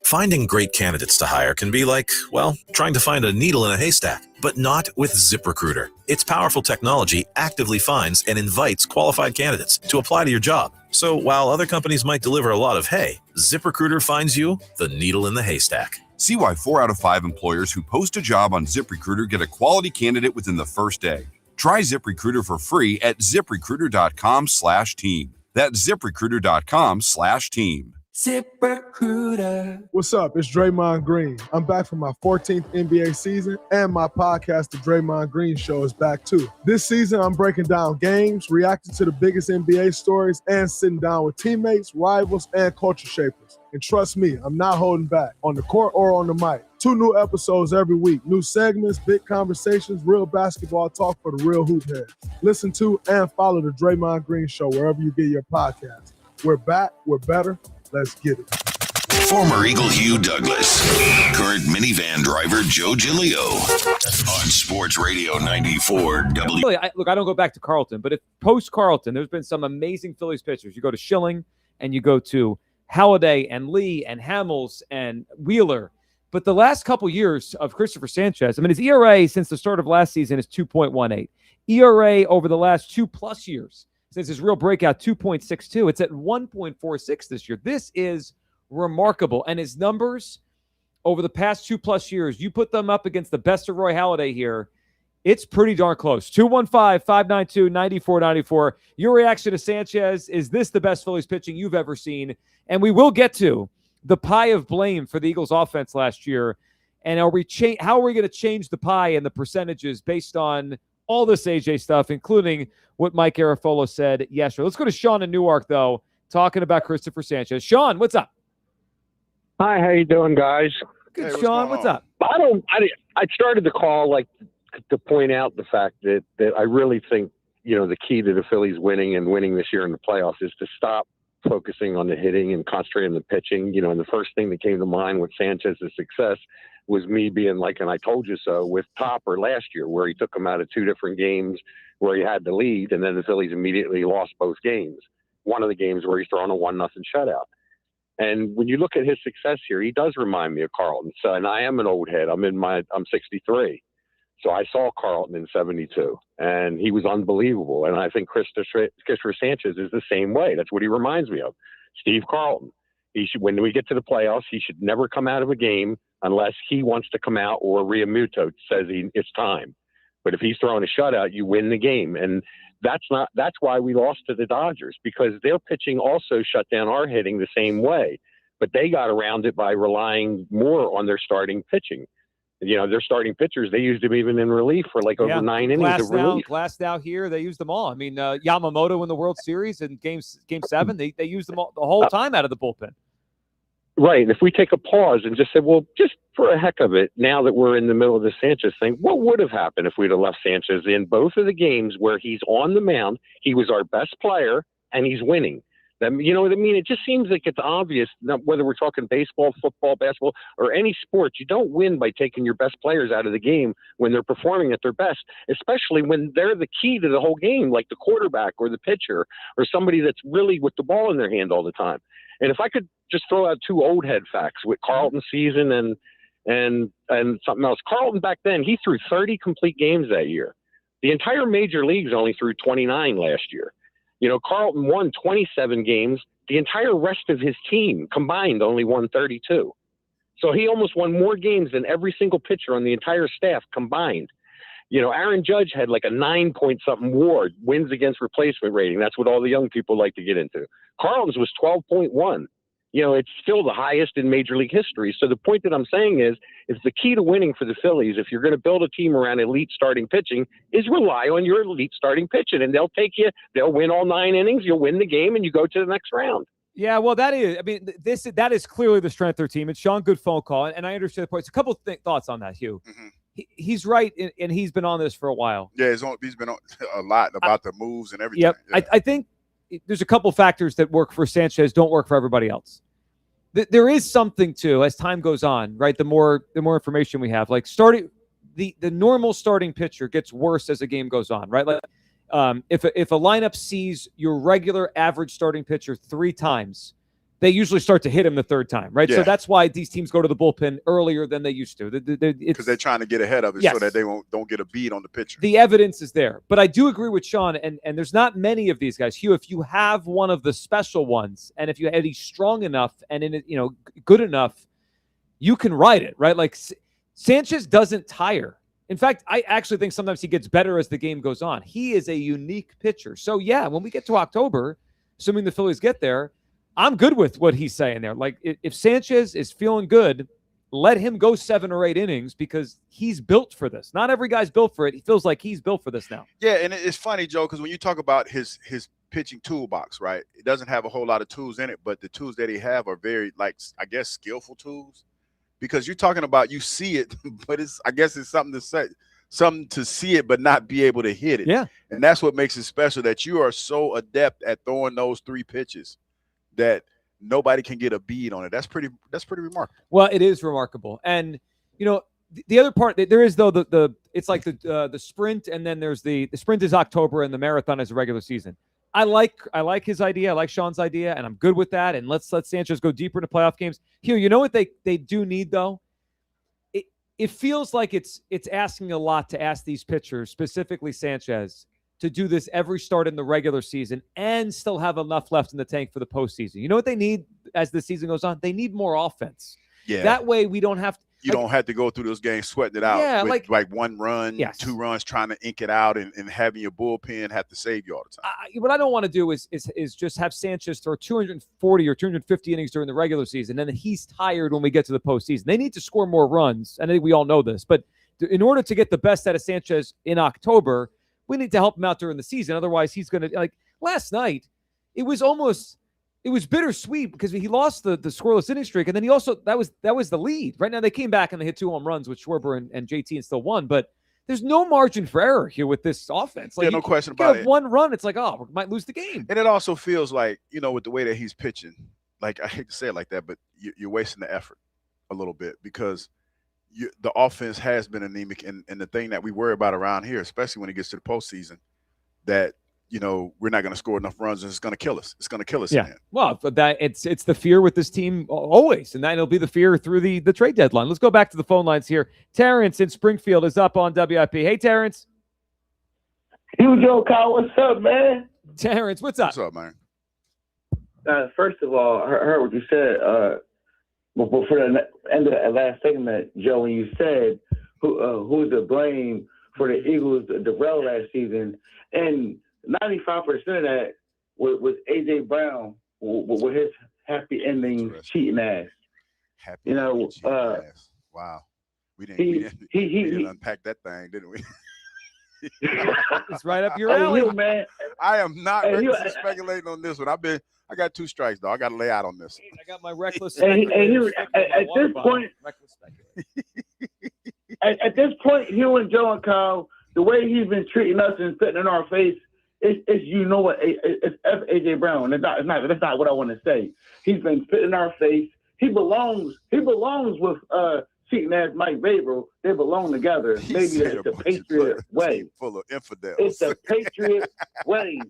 Finding great candidates to hire can be like, well, trying to find a needle in a haystack, but not with ZipRecruiter. Its powerful technology actively finds and invites qualified candidates to apply to your job. So while other companies might deliver a lot of hay, ZipRecruiter finds you the needle in the haystack. See why 4 out of 5 employers who post a job on ZipRecruiter get a quality candidate within the first day. Try ZipRecruiter for free at ZipRecruiter.com/team. That's ZipRecruiter.com/team. ZipRecruiter. What's up? It's Draymond Green. I'm back for my 14th NBA season, and my podcast, The Draymond Green Show, is back too. This season, I'm breaking down games, reacting to the biggest NBA stories, and sitting down with teammates, rivals, and culture shapers. And trust me, I'm not holding back, on the court or on the mic. 2 new episodes every week. New segments, big conversations, real basketball talk for the real hoop heads. Listen to and follow The Draymond Green Show wherever you get your podcasts. We're back. We're better. Let's get it. Former Eagle Hugh Douglas, current minivan driver Joe Giglio on Sports Radio 94 W. Really, I don't go back to Carlton, but if post-Carlton, there's been some amazing Phillies pitchers. You go to Schilling, and you go to Halladay and Lee and Hamels and Wheeler. But the last couple years of Cristopher Sanchez, I mean, his ERA since the start of last season is 2.18. ERA over the last 2+ years, since his real breakout, 2.62. It's at 1.46 this year. This is remarkable. And his numbers over the past 2+ years, you put them up against the best of Roy Halladay here, it's pretty darn close. 215-592-9494. Your reaction to Sanchez, is this the best Phillies pitching you've ever seen? And we will get to the pie of blame for the Eagles offense last year. And how are we going to change the pie and the percentages based on all this AJ stuff, including what Mike Garafolo said yesterday. Let's go to Sean in Newark, though, talking about Cristopher Sanchez. Sean, what's up? Hi, how you doing, guys? Good, Sean. What's up? I started the call to point out the fact that I really think, the key to the Phillies winning this year in the playoffs is to stop focusing on the hitting and concentrating on the pitching. And the first thing that came to mind with Sanchez's success was me being like, and I told you so, with Topper last year, where he took him out of 2 different games where he had the lead, and then the Phillies immediately lost both games. One of the games where he's throwing a 1-0 shutout. And when you look at his success here, he does remind me of Carlton. So, and I am an old head. I'm 63. So I saw Carlton in 72, and he was unbelievable. And I think Cristopher Sanchez is the same way. That's what he reminds me of. Steve Carlton. When we get to the playoffs, he should never come out of a game unless he wants to come out or Realmuto says it's time. But if he's throwing a shutout, you win the game. And that's why we lost to the Dodgers, because their pitching also shut down our hitting the same way. But they got around it by relying more on their starting pitching. Their starting pitchers, they used them even in relief for over 9 innings of relief. Glasnow here, they used them all. I mean, Yamamoto in the World Series in game 7, they used them all the whole time out of the bullpen. Right. And if we take a pause and just say, well, just for a heck of it, now that we're in the middle of the Sanchez thing, what would have happened if we'd have left Sanchez in both of the games where he's on the mound, he was our best player, and he's winning? You know what I mean? It just seems like it's obvious, whether we're talking baseball, football, basketball, or any sport, you don't win by taking your best players out of the game when they're performing at their best, especially when they're the key to the whole game, like the quarterback or the pitcher or somebody that's really with the ball in their hand all the time. And if I could just throw out 2 old head facts with Carlton's season and something else. Carlton back then, he threw 30 complete games that year. The entire major leagues only threw 29 last year. Carlton won 27 games. The entire rest of his team combined only won 32. So he almost won more games than every single pitcher on the entire staff combined. Aaron Judge had like a 9-point-something WAR, wins against replacement rating. That's what all the young people like to get into. Carlton's was 12.1. It's still the highest in Major League history. So the point that I'm saying is the key to winning for the Phillies, if you're going to build a team around elite starting pitching, is rely on your elite starting pitching. And they'll win all 9 innings, you'll win the game, and you go to the next round. Yeah, well, that is clearly the strength of their team. It's Sean, good phone call, and I understand the points. A couple thoughts on that, Hugh. Mm-hmm. He's right, and he's been on this for a while. Yeah, he's been on a lot about the moves and everything. Yep. Yeah. I think there's a couple factors that work for Sanchez, don't work for everybody else. There is something too, as time goes on, right? The more information we have, like the normal starting pitcher gets worse as the game goes on, right? Like if a lineup sees your regular average starting pitcher 3 times, they usually start to hit him the 3rd time, right? Yeah. So that's why these teams go to the bullpen earlier than they used to. Because they're trying to get ahead of it, yes, so that they don't get a beat on the pitcher. The evidence is there. But I do agree with Sean, and there's not many of these guys. Hugh, if you have one of the special ones, and if he's strong enough and good enough, you can ride it, right? Like Sanchez doesn't tire. In fact, I actually think sometimes he gets better as the game goes on. He is a unique pitcher. So yeah, when we get to October, assuming the Phillies get there, I'm good with what he's saying there. Like, if Sanchez is feeling good, let him go 7 or 8 innings because he's built for this. Not every guy's built for it. He feels like he's built for this now. Yeah, and it's funny, Joe, because when you talk about his pitching toolbox, right, it doesn't have a whole lot of tools in it, but the tools that he have are very, like, I guess, skillful tools. Because you're talking about, you see it, but I guess it's something to see it but not be able to hit it. Yeah. And that's what makes it special, that you are so adept at throwing those 3 pitches that nobody can get a bead on it. That's pretty remarkable. Well, it is remarkable. And, you know, the other part, there is, though, it's like the sprint, and then there's the sprint is October and the marathon is a regular season. I like his idea. I like Sean's idea, and I'm good with that. And let's let Sanchez go deeper into playoff games. Here, you know what they do need, though? It feels like it's asking a lot to ask these pitchers, specifically Sanchez, to do this every start in the regular season and still have enough left in the tank for the postseason. You know what they need as the season goes on? They need more offense. Yeah. That way we don't have to. You don't have to go through those games sweating it out. Yeah, with like 1 run, Yes. 2 runs, trying to ink it out, and having your bullpen have to save you all the time. What I don't want to do is just have Sanchez throw 240 or 250 innings during the regular season, and then he's tired when we get to the postseason. They need to score more runs, and I think we all know this. But in order to get the best out of Sanchez in October, we need to help him out during the season. Otherwise, he's going to, like last night, it was bittersweet because he lost the scoreless inning streak, and then he also that was the lead. Right now, they came back and they hit 2 home runs with Schwarber and JT and still won. But there's no margin for error here with this offense. Like, no question about it. 1 run, it's like, oh, we might lose the game. And it also feels like, you know, with the way that he's pitching, like, I hate to say it like that, but you're wasting the effort a little bit because the offense has been anemic. And the thing that we worry about around here, especially when it gets to the postseason, that, you know, we're not going to score enough runs and it's going to kill us. It's going to kill us. Yeah. In the end. Well, but it's the fear with this team always, and that'll be the fear through the trade deadline. Let's go back to the phone lines here. Terrence in Springfield is up on WIP. Hey, Terrence. Joe, Kyle, what's up, man? Terrence, what's up? What's up, man? First of all, I heard what you said. Before the end of that last segment, Joe, when you said who's to blame for the Eagles' derail last season, and 95% of that was A.J. Brown with his happy ending cheating ass. Wow. We didn't unpack that thing, didn't we? It's right up your alley, man. I am not speculating on this one. I got 2 strikes, though. I got to lay out on this. I got my reckless. At this point, Hugh and Joe and Kyle, the way he's been treating us and spitting in our face, it's you know what? It's A.J. Brown. That's not what I want to say. He's been spitting in our face. He belongs with cheating ass Mike Vrabel. They belong together. Maybe it's the Patriot way. Full of infidels. It's the Patriot way.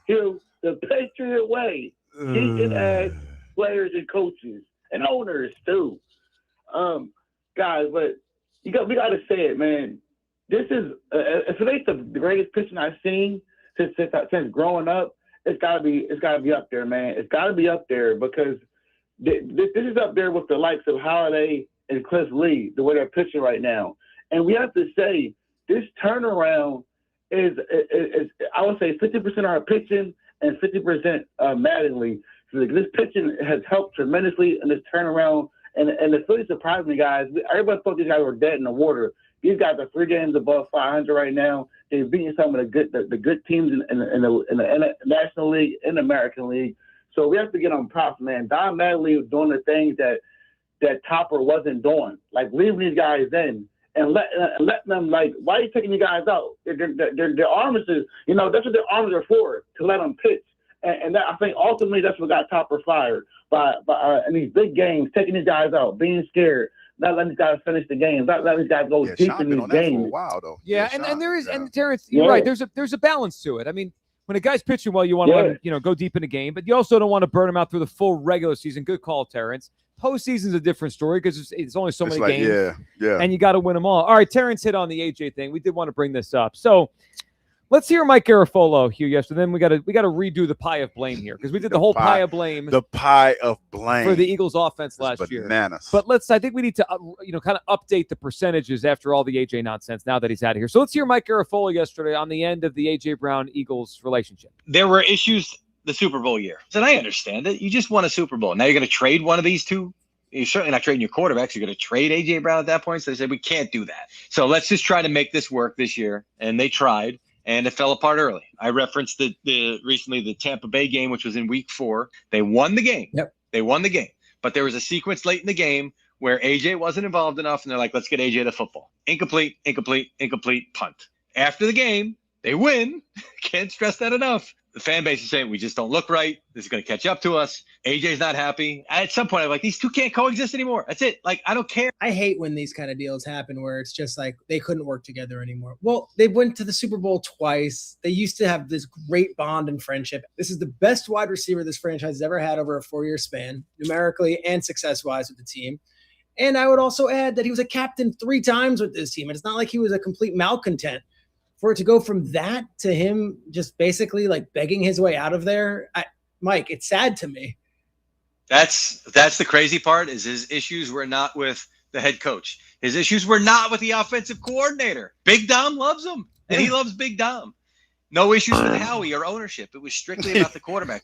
Hugh, the Patriot way. Cheating ass players and coaches and owners too. Guys, but we got to say it, man. This is if it ain't the greatest pitching I've seen since growing up, it's gotta be up there, man. It's gotta be up there because this is up there with the likes of Holiday and Cliff Lee, the way they're pitching right now. And we have to say this turnaround is I would say 50% are pitching and 50% Mattingly. So this pitching has helped tremendously in this turnaround. And the Phillies surprised me, guys. Everybody thought these guys were dead in the water. These guys are 3 games above 500 right now. They're beating some of the good teams in the National League and the American League. So we have to get on props, man. Don Mattingly was doing the things that Topper wasn't doing, like leaving these guys in and letting them, like, why are you taking you guys out? Their arms is, you know, that's what their arms are for, to let them pitch. And that, I think ultimately that's what got Topper fired by in these big games, taking these guys out, being scared. Not letting these guys finish the game. Not letting these guys go deep in these games. For a while, though. Yeah, and there is, and Terrence, you're right. There's a balance to it. I mean, when a guy's pitching well, you want to let him, go deep in the game, but you also don't want to burn him out through the full regular season. Good call, Terrence. Postseason's a different story because it's only so many games. Yeah. And you got to win them all. All right, Terrence hit on the AJ thing. We did want to bring this up. So let's hear Mike Garafolo, Hugh, yesterday. Then we got to redo the pie of blame here because we did the whole pie of blame. The pie of blame for the Eagles offense last year. But I think we need to, kind of update the percentages after all the AJ nonsense now that he's out of here. So let's hear Mike Garafolo yesterday on the end of the AJ Brown Eagles relationship. There were issues the Super Bowl year. I said, I understand it. You just won a Super Bowl. Now you're going to trade one of these two. You're certainly not trading your quarterbacks. You're going to trade A.J. Brown at that point. So they said, we can't do that. So let's just try to make this work this year. And they tried, and it fell apart early. I referenced recently the Tampa Bay game, which was in week 4. They won the game. Yep. They won the game. But there was a sequence late in the game where A.J. wasn't involved enough, and they're like, let's get A.J. to football. Incomplete, punt. After the game, they win. Can't stress that enough. The fan base is saying, we just don't look right. This is going to catch up to us. AJ's not happy. At some point, I'm like, these two can't coexist anymore. That's it. Like, I don't care. I hate when these kind of deals happen where it's just like they couldn't work together anymore. Well, they went to the Super Bowl twice. They used to have this great bond and friendship. This is the best wide receiver this franchise has ever had over a 4-year span, numerically and success-wise with the team. And I would also add that he was a captain 3 times with this team. And it's not like he was a complete malcontent. For it to go from that to him just basically like begging his way out of there, Mike, it's sad to me. That's the crazy part is his issues were not with the head coach. His issues were not with the offensive coordinator. Big Dom loves him, and he loves Big Dom. No issues with Howie or ownership. It was strictly about the quarterback.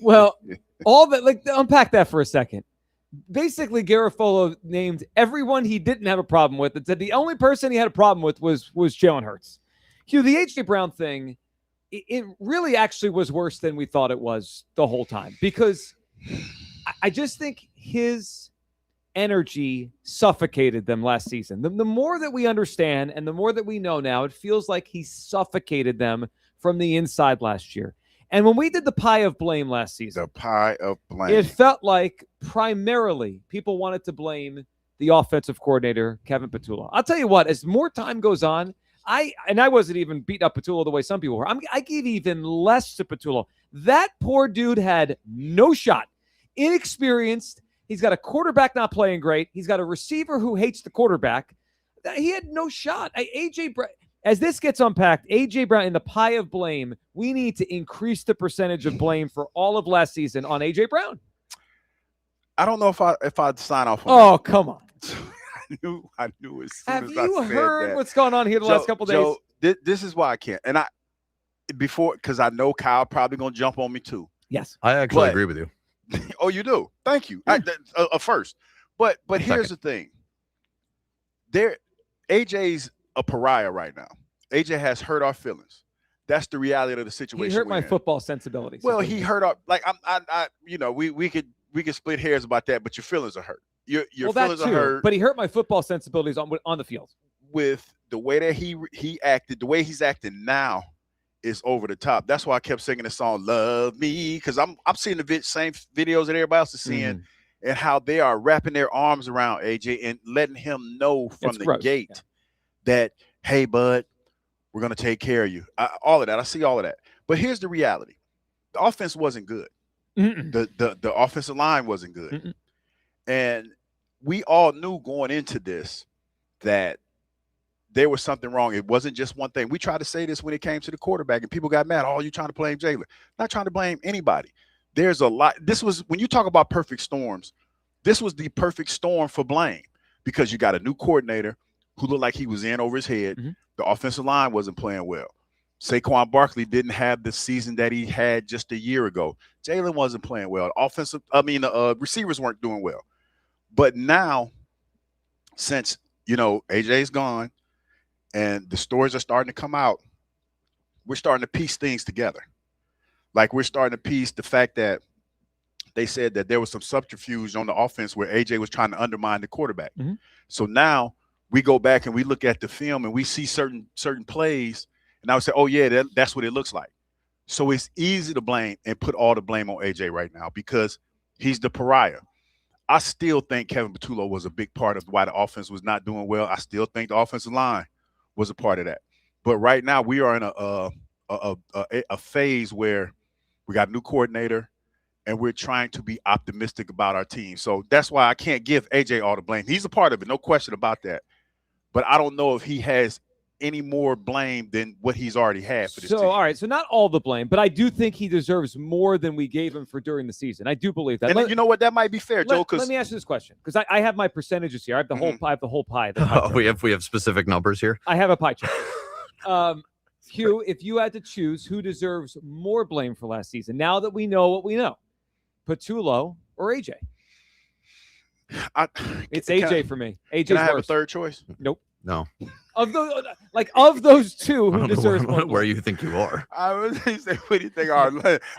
Well, all that, like, unpack that for a second. Basically, Garofalo named everyone he didn't have a problem with and said the only person he had a problem with was Jalen Hurts. Hugh, the A.J. Brown thing, it really actually was worse than we thought it was the whole time, because I just think his energy suffocated them last season. The more that we understand and the more that we know now, it feels like he suffocated them from the inside last year. And when we did the pie of blame last season, it felt like primarily people wanted to blame the offensive coordinator, Kevin Petullo. I'll tell you what, as more time goes on, I wasn't even beating up Petullo the way some people were. I gave even less to Petullo. That poor dude had no shot. Inexperienced. He's got a quarterback not playing great. He's got a receiver who hates the quarterback. He had no shot. As this gets unpacked, A.J. Brown in the pie of blame, we need to increase the percentage of blame for all of last season on A.J. Brown. I don't know if I'd sign off on Oh, come on. I knew as soon Have as you I said heard that. what's going on here the last couple days? Joe, this is why I can't. And because I know Kyle probably going to jump on me too. Yes. I actually agree with you. Oh, you do? Thank you. First. But here's the thing. AJ's a pariah right now. AJ has hurt our feelings. That's the reality of the situation. He hurt my football sensibilities. Well, he hurt our, like, we could split hairs about that, but your feelings are hurt. Your feelings are hurt. But he hurt my football sensibilities on the field. With the way that he acted, the way he's acting now is over the top. That's why I kept singing the song "Love Me," because I'm seeing the same videos that everybody else is seeing, and how they are wrapping their arms around AJ and letting him know from the gate that, hey, bud, we're gonna take care of you. All of that, I see all of that. But here's the reality: the offense wasn't good. The offensive line wasn't good, and we all knew going into this that there was something wrong. It wasn't just one thing. We tried to say this when it came to the quarterback, and people got mad. Oh, you're trying to blame Jalen. Not trying to blame anybody. There's a lot. This was, when you talk about perfect storms, this was the perfect storm for blame, because you got a new coordinator who looked like he was in over his head. The offensive line wasn't playing well. Saquon Barkley didn't have the season that he had just a year ago. Jalen wasn't playing well. Receivers weren't doing well. But now, since, AJ's gone and the stories are starting to come out, we're starting to piece things together. Like, we're starting to piece the fact that they said that there was some subterfuge on the offense where AJ was trying to undermine the quarterback. So now we go back and we look at the film and we see certain plays, and I would say, oh, yeah, that's what it looks like. So it's easy to blame and put all the blame on AJ right now because he's the pariah. I still think Kevin Petullo was a big part of why the offense was not doing well. I still think the offensive line was a part of that. But right now we are in a phase where we got a new coordinator and we're trying to be optimistic about our team. So that's why I can't give AJ all the blame. He's a part of it, no question about that. But I don't know if he has any more blame than what he's already had for this team. All right, so not all the blame, but I do think he deserves more than we gave him for during the season. I do believe that. And you know what? That might be fair, Joe. Let me ask you this question, because I have my percentages here. I have the whole pie. We have specific numbers here. I have a pie chart. Hugh, if you had to choose who deserves more blame for last season, now that we know what we know, Patullo or AJ? It's AJ for me. AJ's Can I have worse. a third choice? Nope. No. Of those two, I who don't deserves know more where blame? you think you are. I would say, what do you think?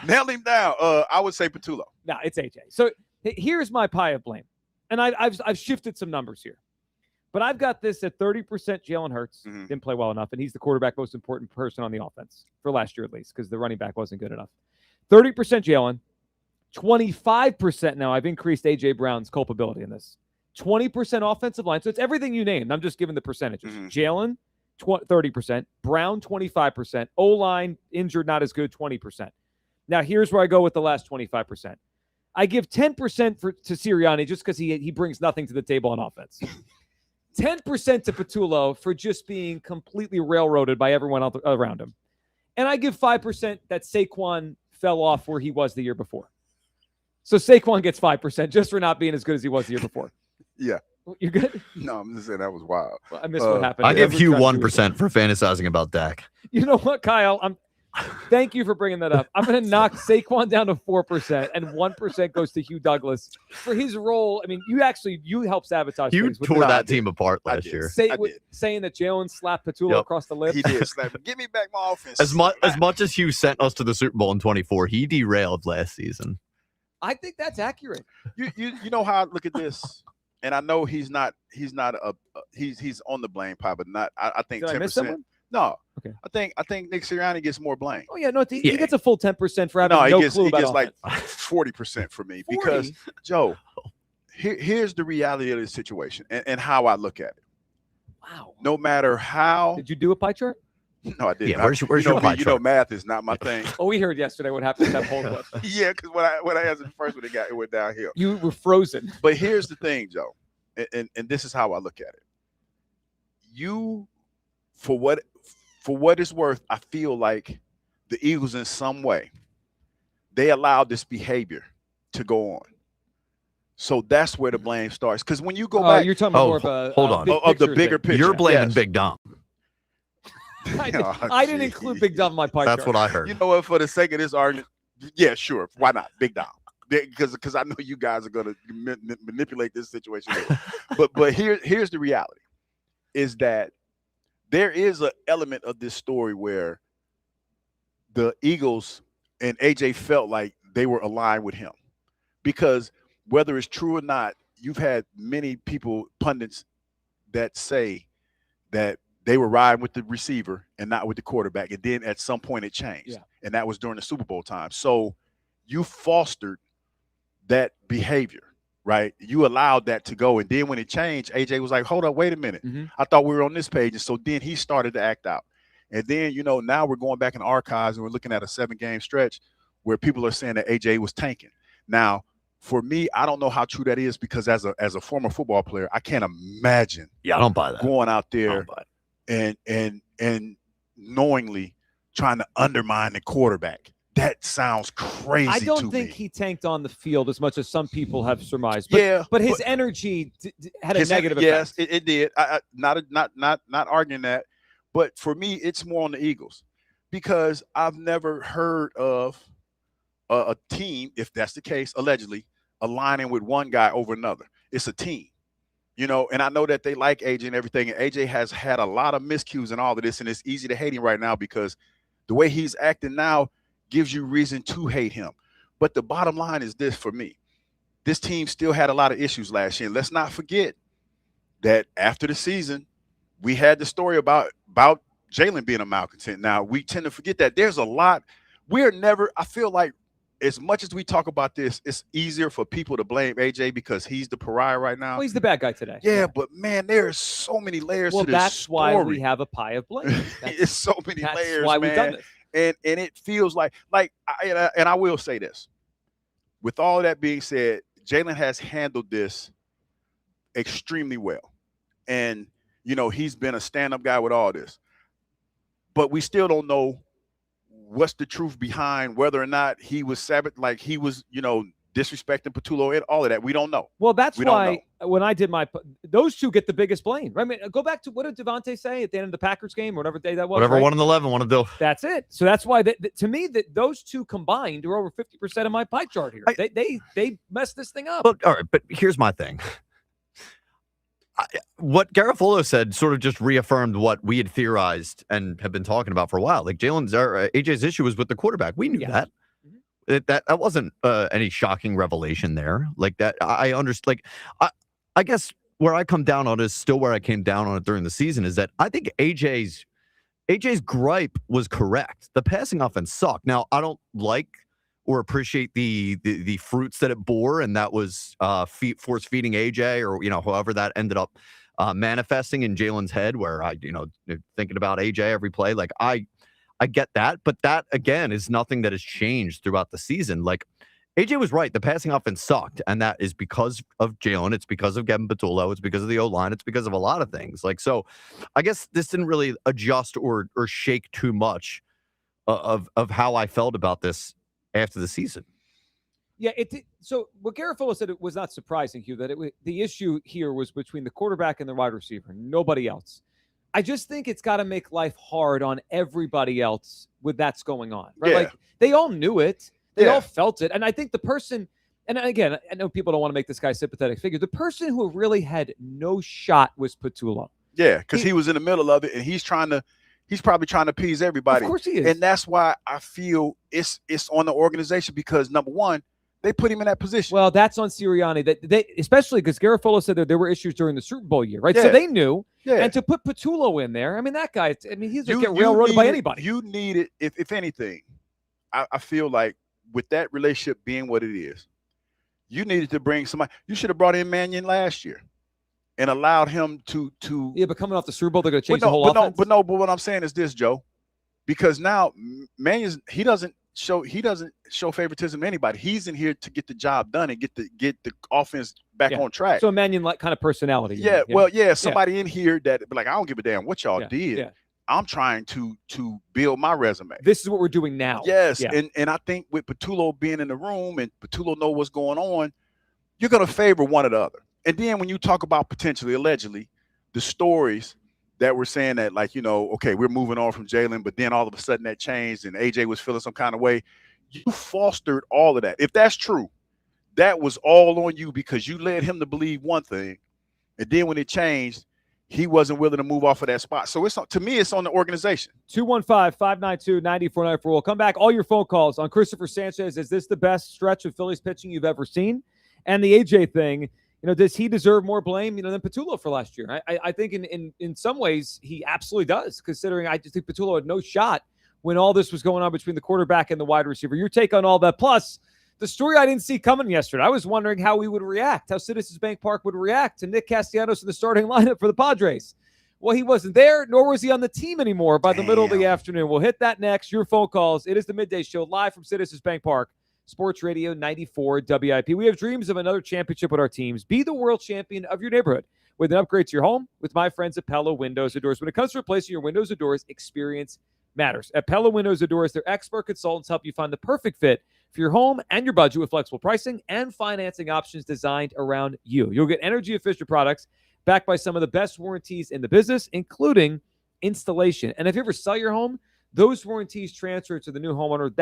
Nail him down. I would say Patullo. No, it's AJ. So here's my pie of blame. And I've shifted some numbers here. But I've got this at 30% Jalen Hurts. Didn't play well enough, and he's the quarterback most important person on the offense for last year at least, because the running back wasn't good enough. 30% Jalen, 25% now. I've increased A.J. Brown's culpability in this. 20% offensive line. So it's everything you named. I'm just giving the percentages. Jalen, 30%. Brown, 25%. O-line, injured, not as good, 20%. Now, here's where I go with the last 25%. I give 10% to Sirianni just because he brings nothing to the table on offense. 10% to Patullo for just being completely railroaded by everyone around him. And I give 5% that Saquon fell off where he was the year before. So Saquon gets 5% just for not being as good as he was the year before. Yeah. You're good? No, I'm just saying that was wild. Well, I missed what happened. I give Hugh 1% for fantasizing about Dak. You know what, Kyle? Thank you for bringing that up. I'm going to knock Saquon down to 4%, and 1% goes to Hugh Douglas for his role. I mean, you helped sabotage. You tore that team apart last year. Saying that Jalen slapped Patullo across the lips. He did slap him. Give me back my offense. As much as Hugh sent us to the Super Bowl in 24, he derailed last season. I think that's accurate. You know how I look at this, and I know he's on the blame pile, but not. I think 10%. Did I miss someone? No. Okay. I think Nick Sirianni gets more blame. Oh yeah, no, he gets a full 10% for having clue about he gets offense. like 40% for me because Joe. Here's the reality of this situation and how I look at it. Wow. No matter how. Did you do a pie chart? No, I didn't. Yeah, where's your pie chart? You know, math is not my thing. Oh, we heard yesterday what happened to that whole clip. Yeah, because when I answered the first one, it went downhill. You were frozen. But here's the thing, Joe, and this is how I look at it. You, for what it's worth, I feel like the Eagles in some way, they allowed this behavior to go on. So that's where the blame starts. Because when you go back, you're talking more of a hold on of the bigger picture. You're blaming Big Dom. I didn't include Big Dom in my pie That's chart. what I heard. You know what? For the sake of this argument, yeah, sure. Why not? Big Dom. Because I know you guys are going to manipulate this situation. but here's the reality, is that there is an element of this story where the Eagles and AJ felt like they were aligned with him. Because whether it's true or not, you've had many people, pundits, that say that they were riding with the receiver and not with the quarterback. And then at some point it changed. Yeah. And that was during the Super Bowl time. So you fostered that behavior, right? You allowed that to go. And then when it changed, AJ was like, hold up, wait a minute. I thought we were on this page. And so then he started to act out. And then, now we're going back in the archives and we're looking at a 7-game stretch where people are saying that AJ was tanking. Now, for me, I don't know how true that is because as a former football player, I can't imagine I don't buy that. Going out there and knowingly trying to undermine the quarterback. That sounds crazy. I don't think he tanked on the field as much as some people have surmised. But his energy had a negative effect. Yes, it did. Not arguing that. But for me, it's more on the Eagles because I've never heard of a team, if that's the case, allegedly aligning with one guy over another. It's a team. And I know that they like AJ and everything. And AJ has had a lot of miscues and all of this. And it's easy to hate him right now because the way he's acting now gives you reason to hate him. But the bottom line is this for me. This team still had a lot of issues last year. And let's not forget that after the season, we had the story about Jalen being a malcontent. Now, we tend to forget that there's a lot. I feel like as much as we talk about this, it's easier for people to blame AJ because he's the pariah right now. Well, he's the bad guy today. Yeah, but man, there are so many layers to this that's story. why we have a pie of blame. It's so many layers, that's why man. we've done this. And it feels like I will say this. With all that being said, Jalen has handled this extremely well. And, he's been a stand-up guy with all this. But we still don't know what's the truth behind whether or not he was disrespecting Patullo and all of that. We don't know. Well, that's why when I did those two get the biggest blame. Right? I mean, go back to what did Devontae say at the end of the Packers game, or whatever day that was. Whatever, right? 1-11, one of those. That's it. So that's why, to me, that those two combined are over 50% of my pie chart here. They messed this thing up. Look, all right, but here's my thing. What Garofalo said sort of just reaffirmed what we had theorized and have been talking about for a while. Like AJ's issue was with the quarterback. We knew that. That wasn't any shocking revelation there. Like that, I understand. Like, I guess where I come down on is still where I came down on it during the season is that I think AJ's gripe was correct. The passing offense sucked. Now, I don't like or appreciate the fruits that it bore, and that was force feeding AJ, or however that ended up manifesting in Jalen's head, where thinking about AJ every play. Like I get that, but that again is nothing that has changed throughout the season. Like AJ was right, the passing offense sucked, and that is because of Jalen. It's because of Kevin Patullo. It's because of the O-line. It's because of a lot of things. Like, so I guess this didn't really adjust or shake too much of how I felt about this after the season. Yeah, so what Garofalo said, it was not surprising, Hugh, that the issue here was between the quarterback and the wide receiver, nobody else. I just think it's got to make life hard on everybody else with that's going on, right? Yeah. Like they all knew it, they all felt it, and I think the person, and again, I know people don't want to make this guy a sympathetic figure. The person who really had no shot was Patullo. Yeah, because he was in the middle of it, and he's probably trying to appease everybody. Of course he is, and that's why I feel it's on the organization because number one, they put him in that position. Well, that's on Sirianni. That they, especially because Garofalo said that there were issues during the Super Bowl year, right? Yeah. So they knew. Yeah. And to put Patullo in there, I mean, that guy, he's just get railroaded by anybody. You need it, if anything, I feel like with that relationship being what it is, you needed to bring somebody. You should have brought in Mannion last year and allowed him to. Yeah, but coming off the Super Bowl, they're going to change the whole offense. But what I'm saying is this, Joe, because now Mannion, he doesn't show favoritism to anybody. He's in here to get the job done and get the offense back on track. So Mannion like kind of personality. Yeah, somebody in here that be like, I don't give a damn what y'all did. Yeah. I'm trying to build my resume. This is what we're doing now. Yes, Yeah. and I think with Patullo being in the room and Patullo know what's going on, you're going to favor one or the other. And then when you talk about potentially, allegedly, the stories that we're saying that, like, okay, we're moving on from Jalen, but then all of a sudden that changed and AJ was feeling some kind of way. You fostered all of that. If that's true, that was all on you because you led him to believe one thing. And then when it changed, he wasn't willing to move off of that spot. So to me, it's on the organization. 215-592-9494. We'll come back. All your phone calls on Cristopher Sanchez. Is this the best stretch of Phillies pitching you've ever seen? And the AJ thing, does he deserve more blame, than Patullo for last year? I think in some ways he absolutely does, considering I just think Patullo had no shot when all this was going on between the quarterback and the wide receiver. Your take on all that. Plus, the story I didn't see coming yesterday. I was wondering how we would react, how Citizens Bank Park would react to Nick Castellanos in the starting lineup for the Padres. Well, he wasn't there, nor was he on the team anymore by the middle of the afternoon. We'll hit that next. Your phone calls. It is the Midday Show live from Citizens Bank Park. Sports Radio 94 WIP. We have dreams of another championship with our teams. Be the world champion of your neighborhood with an upgrade to your home with my friends at Pella Windows and Doors. When it comes to replacing your windows and doors, experience matters. At Pella Windows and Doors, their expert consultants help you find the perfect fit for your home and your budget with flexible pricing and financing options designed around you. You'll get energy-efficient products backed by some of the best warranties in the business, including installation. And if you ever sell your home, those warranties transfer to the new homeowner.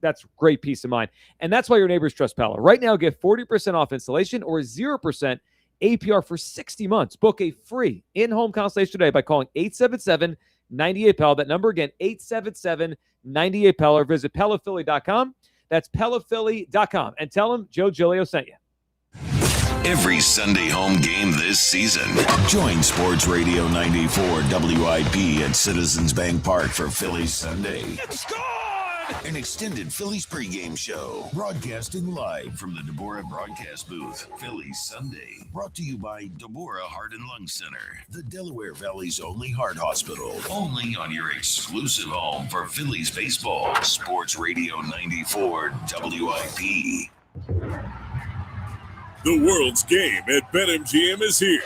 That's great peace of mind. And that's why your neighbors trust Pella. Right now, get 40% off installation or 0% APR for 60 months. Book a free in-home consultation today by calling 877-98-PELL. That number again, 877-98-PELL, or visit PellaPhilly.com. That's PellaPhilly.com. And tell them Joe Giglio sent you. Every Sunday home game this season. Join Sports Radio 94 WIP at Citizens Bank Park for Phillies Sunday. It's gone! An extended Phillies pregame show. Broadcasting live from the Deborah broadcast booth. Phillies Sunday. Brought to you by Deborah Heart and Lung Center. The Delaware Valley's only heart hospital. Only on your exclusive home for Phillies baseball. Sports Radio 94 WIP. The world's game at BetMGM is here.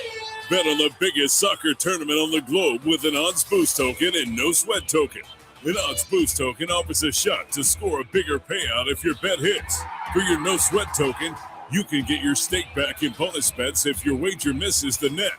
Bet on the biggest soccer tournament on the globe with an odds boost token and no sweat token. An odds boost token offers a shot to score a bigger payout if your bet hits. For your no sweat token, you can get your stake back in bonus bets if your wager misses the net.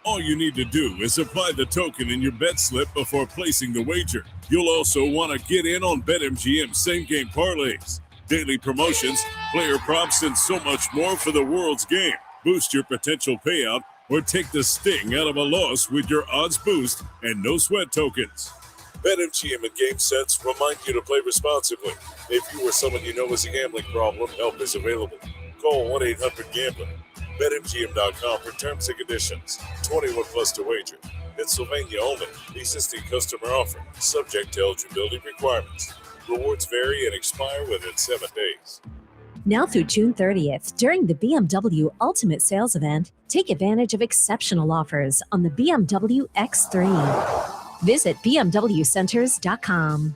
All you need to do is apply the token in your bet slip before placing the wager. You'll also want to get in on BetMGM same-game parlays, daily promotions, player props, and so much more for the world's game. Boost your potential payout or take the sting out of a loss with your odds boost and no sweat tokens. BetMGM and GameSense remind you to play responsibly. If you or someone you know has a gambling problem, help is available. Call 1-800-GAMBLER. BetMGM.com for terms and conditions. 21 plus to wager. Pennsylvania only. Existing customer offer. Subject to eligibility requirements. Rewards vary and expire within 7 days. Now through June 30th, during the BMW Ultimate Sales Event, take advantage of exceptional offers on the BMW X3. Visit bmwcenters.com.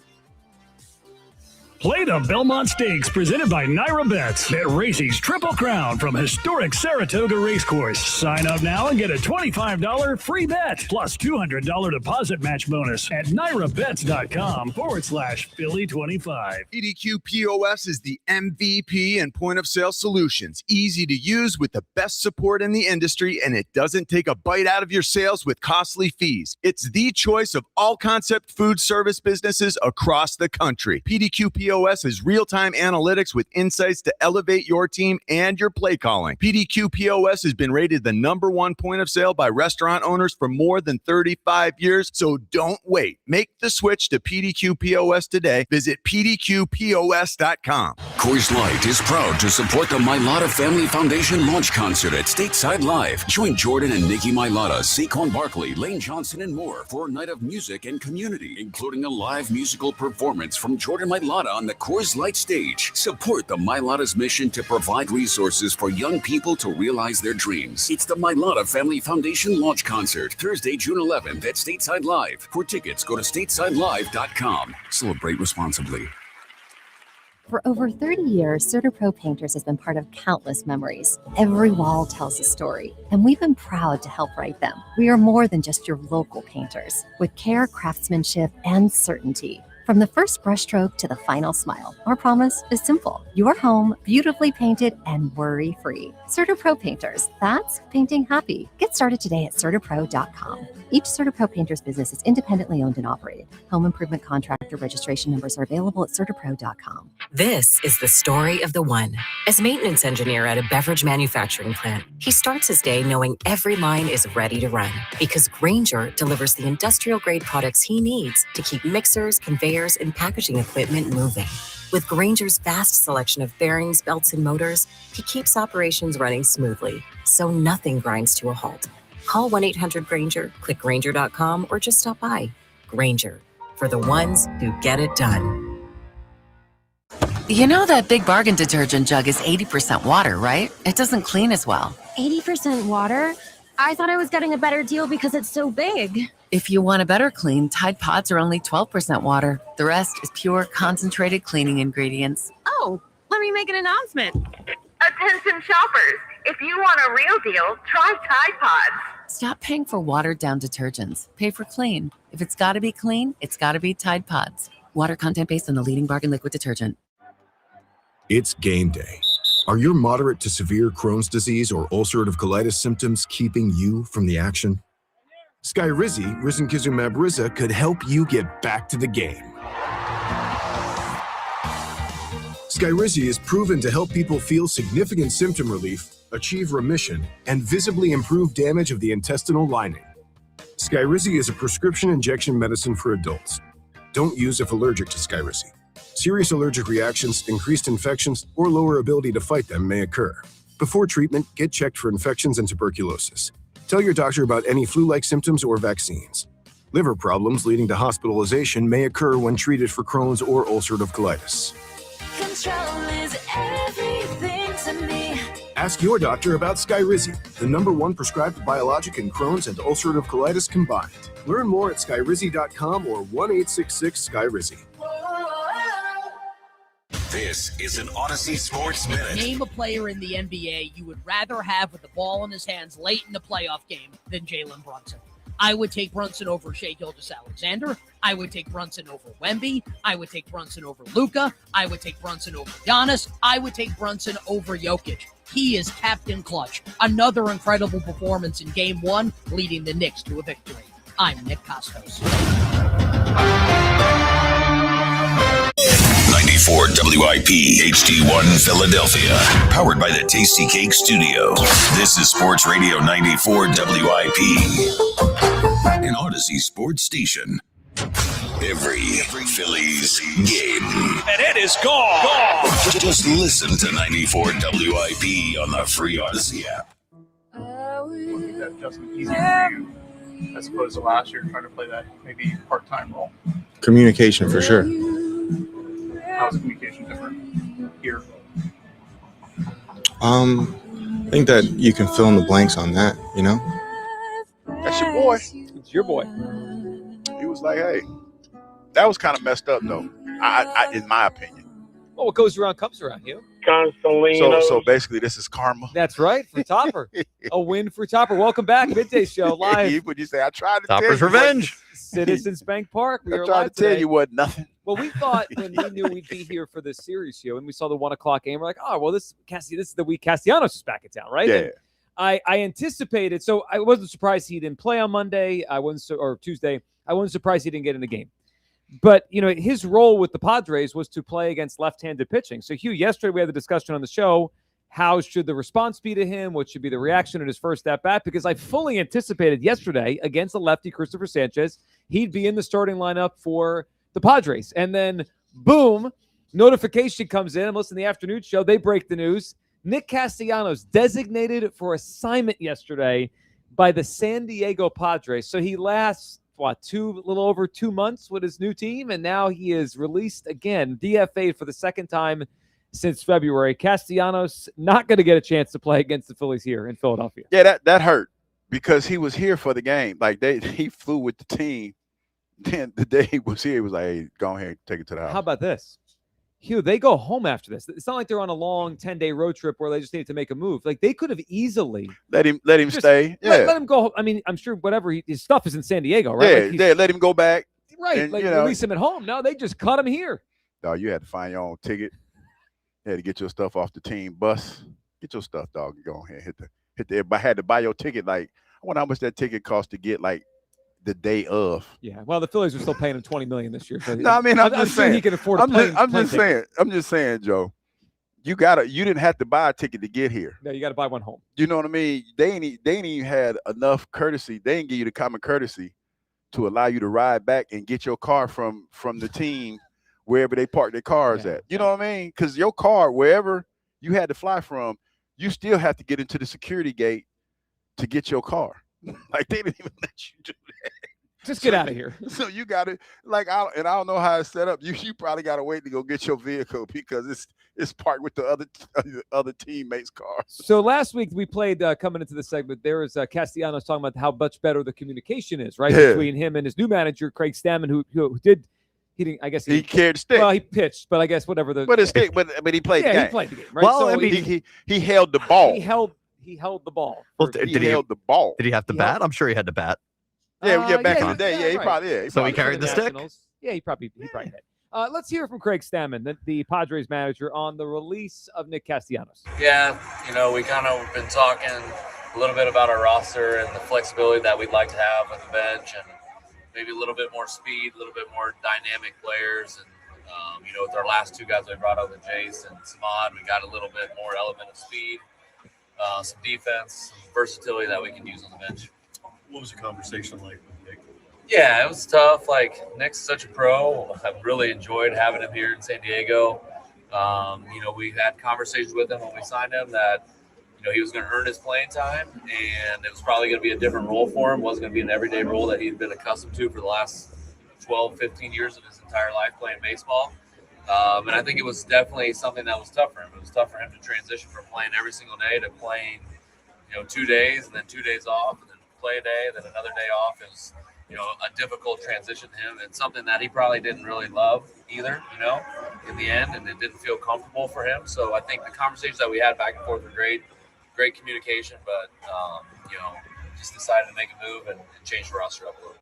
Play the Belmont Stakes presented by Naira Bets. Bet Racing's Triple Crown from historic Saratoga Racecourse. Sign up now and get a $25 free bet plus $200 deposit match bonus at nairabets.com/Philly25. PDQ POS is the MVP in point of sale solutions. Easy to use with the best support in the industry, and it doesn't take a bite out of your sales with costly fees. It's the choice of all concept food service businesses across the country. PDQ POS is real-time analytics with insights to elevate your team and your play calling. PDQ POS has been rated the #1 point of sale by restaurant owners for more than 35 years, so don't wait. Make the switch to PDQ POS today. Visit pdqpos.com. Coors Light is proud to support the Mailata Family Foundation launch concert at Stateside Live. Join Jordan and Nikki Mailata, Saquon Barkley, Lane Johnson, and more for a night of music and community, including a live musical performance from Jordan Mailata on the Coors Light stage. Support the Mailata's mission to provide resources for young people to realize their dreams. It's the Mailata Family Foundation launch concert, Thursday, June 11th at Stateside Live. For tickets, go to statesidelive.com. Celebrate responsibly. For over 30 years, CertaPro Painters has been part of countless memories. Every wall tells a story, and we've been proud to help write them. We are more than just your local painters, with care, craftsmanship, and certainty. From the first brushstroke to the final smile, our promise is simple. Your home beautifully painted and worry-free. CertaPro Painters, that's painting happy. Get started today at CertaPro.com. Each CertaPro Painters business is independently owned and operated. Home improvement contractor registration numbers are available at CertaPro.com. This is the story of the one. As maintenance engineer at a beverage manufacturing plant, he starts his day knowing every line is ready to run because Grainger delivers the industrial-grade products he needs to keep mixers, conveyors, and packaging equipment moving. With Grainger's vast selection of bearings, belts, and motors, he keeps operations running smoothly, so nothing grinds to a halt. Call 1-800-GRAINGER, click Grainger.com, or just stop by. Grainger, for the ones who get it done. You know that Big Bargain detergent jug is 80% water, right? It doesn't clean as well. 80% water? I thought I was getting a better deal because it's so big. If you want a better clean, Tide Pods are only 12% water. The rest is pure, concentrated cleaning ingredients. Oh, let me make an announcement. Attention shoppers, if you want a real deal, try Tide Pods. Stop paying for watered-down detergents. Pay for clean. If it's got to be clean, it's got to be Tide Pods. Water content based on the leading bargain liquid detergent. It's game day. Are your moderate to severe Crohn's disease or ulcerative colitis symptoms keeping you from the action? Skyrizi, risankizumab Riza, could help you get back to the game. Skyrizi is proven to help people feel significant symptom relief, achieve remission, and visibly improve damage of the intestinal lining. Skyrizi is a prescription injection medicine for adults. Don't use if allergic to Skyrizi. Serious allergic reactions, increased infections, or lower ability to fight them may occur. Before treatment, get checked for infections and tuberculosis. Tell your doctor about any flu-like symptoms or vaccines. Liver problems leading to hospitalization may occur when treated for Crohn's or ulcerative colitis. Control is everything to me. Ask your doctor about Skyrizi, the #1 prescribed biologic in Crohn's and ulcerative colitis combined. Learn more at skyrizi.com or 1-866-SKYRIZI. This is an Odyssey Sports Minute. Name a player in the NBA you would rather have with the ball in his hands late in the playoff game than Jalen Brunson. I would take Brunson over Shai Gilgeous-Alexander. I would take Brunson over Wemby. I would take Brunson over Luka. I would take Brunson over Giannis. I would take Brunson over Jokic. He is Captain Clutch. Another incredible performance in Game 1, leading the Knicks to a victory. I'm Nick Costos. 94 WIP HD1 Philadelphia. Powered by the Tasty Cake Studio. This is Sports Radio 94 WIP. An Odyssey sports station. Every Phillies game. And it is gone. Just listen to 94 WIP on the free Odyssey app. That adjustment easier for you as opposed to last year trying to play that maybe part-time role? Communication for sure. How's the communication different here? I think that you can fill in the blanks on that, you know? That's your boy. It's your boy. He was like, hey, that was kind of messed up, though, I in my opinion. Well, what goes around comes around, you. So basically, this is karma. That's right, for Topper. A win for Topper. Welcome back, Midday Show live. When you say, I tried to Topper's tell you. revenge. Citizens Bank Park. We I are tried live to tell today. you wasn't nothing. Well, we thought when we knew we'd be here for this series here, and we saw the 1 o'clock game, we're like, oh, well, this is the week Castellanos is back in town, right? Yeah. And I anticipated, so I wasn't surprised he didn't play on Monday. Or Tuesday. I wasn't surprised he didn't get in the game. But, you know, his role with the Padres was to play against left-handed pitching. So, Hugh, yesterday we had the discussion on the show, how should the response be to him? What should be the reaction at his first at-bat? Because I fully anticipated yesterday against the lefty, Cristopher Sanchez, he'd be in the starting lineup for the Padres. And then, boom, notification comes in. I'm listening to the afternoon show. They break the news. Nick Castellanos designated for assignment yesterday by the San Diego Padres. So he lasts, a little over 2 months with his new team, and now he is released again, DFA'd for the second time since February. Castellanos not going to get a chance to play against the Phillies here in Philadelphia. Yeah, that hurt because he was here for the game. Like he flew with the team. Then the day he was here, he was like, hey, go ahead and take it to the house. How about this? Hugh, they go home after this. It's not like they're on a long 10-day road trip where they just need to make a move. Like, they could have easily let him stay. Yeah. Let him go. I mean, I'm sure whatever his stuff is in San Diego, right? Yeah, let him go back. Right, and, release him at home. No, they just cut him here. No, you had to find your own ticket. You had to get your stuff off the team bus. Get your stuff, dog, and go ahead. Hit the. I had to buy your ticket. Like, I wonder how much that ticket cost to get like the day of. Yeah, well, the Phillies are still paying him $20 million this year. So no, I mean, I'm just saying he can afford. I'm just saying, Joe. You didn't have to buy a ticket to get here. No, you got to buy one home. You know what I mean? They ain't even had enough courtesy. They didn't give you the common courtesy to allow you to ride back and get your car from the team wherever they park their cars at. You know what I mean? Because your car, wherever you had to fly from, you still have to get into the security gate to get your car. Like, they didn't even let you do that. Just get out of here. So you got to, like, I don't know how it's set up. You probably got to wait to go get your vehicle because it's parked with the other teammates' cars. So last week we played, coming into the segment, there was Castellanos talking about how much better the communication is, right, between him and his new manager, Craig Stammen, who didn't. I guess he carried the stick. Well, he pitched, but I guess whatever the. But he played the game. He played the game, right? Well, so, I mean, he held the ball. He held the ball. Well, he held the ball. Did he have to bat? I'm sure he had to bat. Yeah, back in the day, he probably. Yeah, so he carried the stick. Yeah, he probably did. Let's hear from Craig Stammen, the Padres manager, on the release of Nick Castellanos. Yeah, we kind of been talking a little bit about our roster and the flexibility that we'd like to have with the bench, and maybe a little bit more speed, a little bit more dynamic players. And, with our last two guys we brought over, Jace and Samad, we got a little bit more element of speed, some defense, some versatility that we can use on the bench. What was the conversation like with Nick? Yeah, it was tough. Like, Nick's such a pro. I've really enjoyed having him here in San Diego. We had conversations with him when we signed him that, he was going to earn his playing time, and it was probably going to be a different role for him. It wasn't going to be an everyday role that he'd been accustomed to for the last 12, 15 years of his entire life playing baseball. And I think it was definitely something that was tough for him. It was tough for him to transition from playing every single day to playing, 2 days and then 2 days off and then play a day and then another day off. It was, a difficult transition to him and something that he probably didn't really love either, in the end, and it didn't feel comfortable for him. So I think the conversations that we had back and forth were great communication, but, just decided to make a move and change the roster up a little.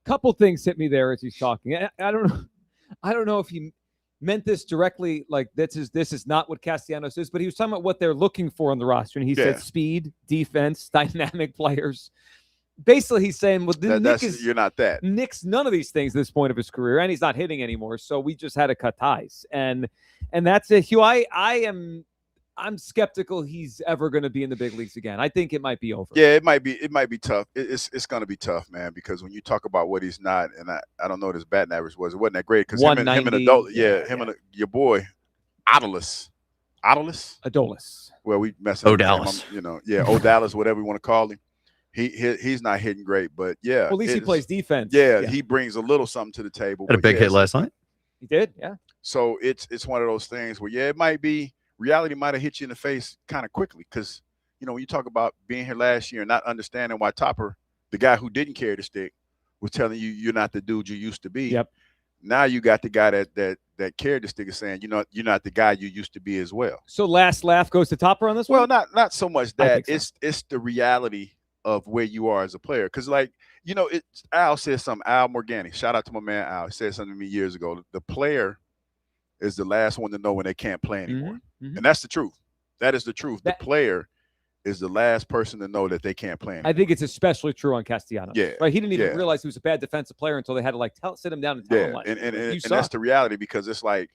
Couple things hit me there as he's talking. I don't know if he meant this directly, like this is not what Castellanos is, but he was talking about what they're looking for on the roster, and he said speed, defense, dynamic players. Basically, he's saying, well, you're not that. Nick's none of these things at this point of his career, and he's not hitting anymore. So we just had to cut ties, and that's it. Hugh, I'm skeptical he's ever going to be in the big leagues again. I think it might be over. Yeah, it might be tough. It's going to be tough, man, because when you talk about what he's not, and I don't know what his batting average was. It wasn't that great because him and your boy Adolis. Well, we messed up. Odalis. Odalis, whatever you want to call him. He's not hitting great, but yeah. Well, at least he plays defense. Yeah, he brings a little something to the table. Had a big hit last night. He did, yeah. So it's one of those things where it might be reality might have hit you in the face kind of quickly because when you talk about being here last year and not understanding why Topper, the guy who didn't carry the stick, was telling you you're not the dude you used to be. Yep. Now you got the guy that carried the stick is saying you're not the guy you used to be as well. So last laugh goes to Topper on this one. Well, not so much that so. It's the reality of where you are as a player. Because, Al said something, Al Morgani, shout out to my man Al, he said something to me years ago. The player is the last one to know when they can't play anymore. Mm-hmm. And that's the truth. That is the truth. The player is the last person to know that they can't play anymore. I think it's especially true on Castellanos. Yeah. Right? He didn't even realize he was a bad defensive player until they had to sit him down and tell him. And that's the reality because it's like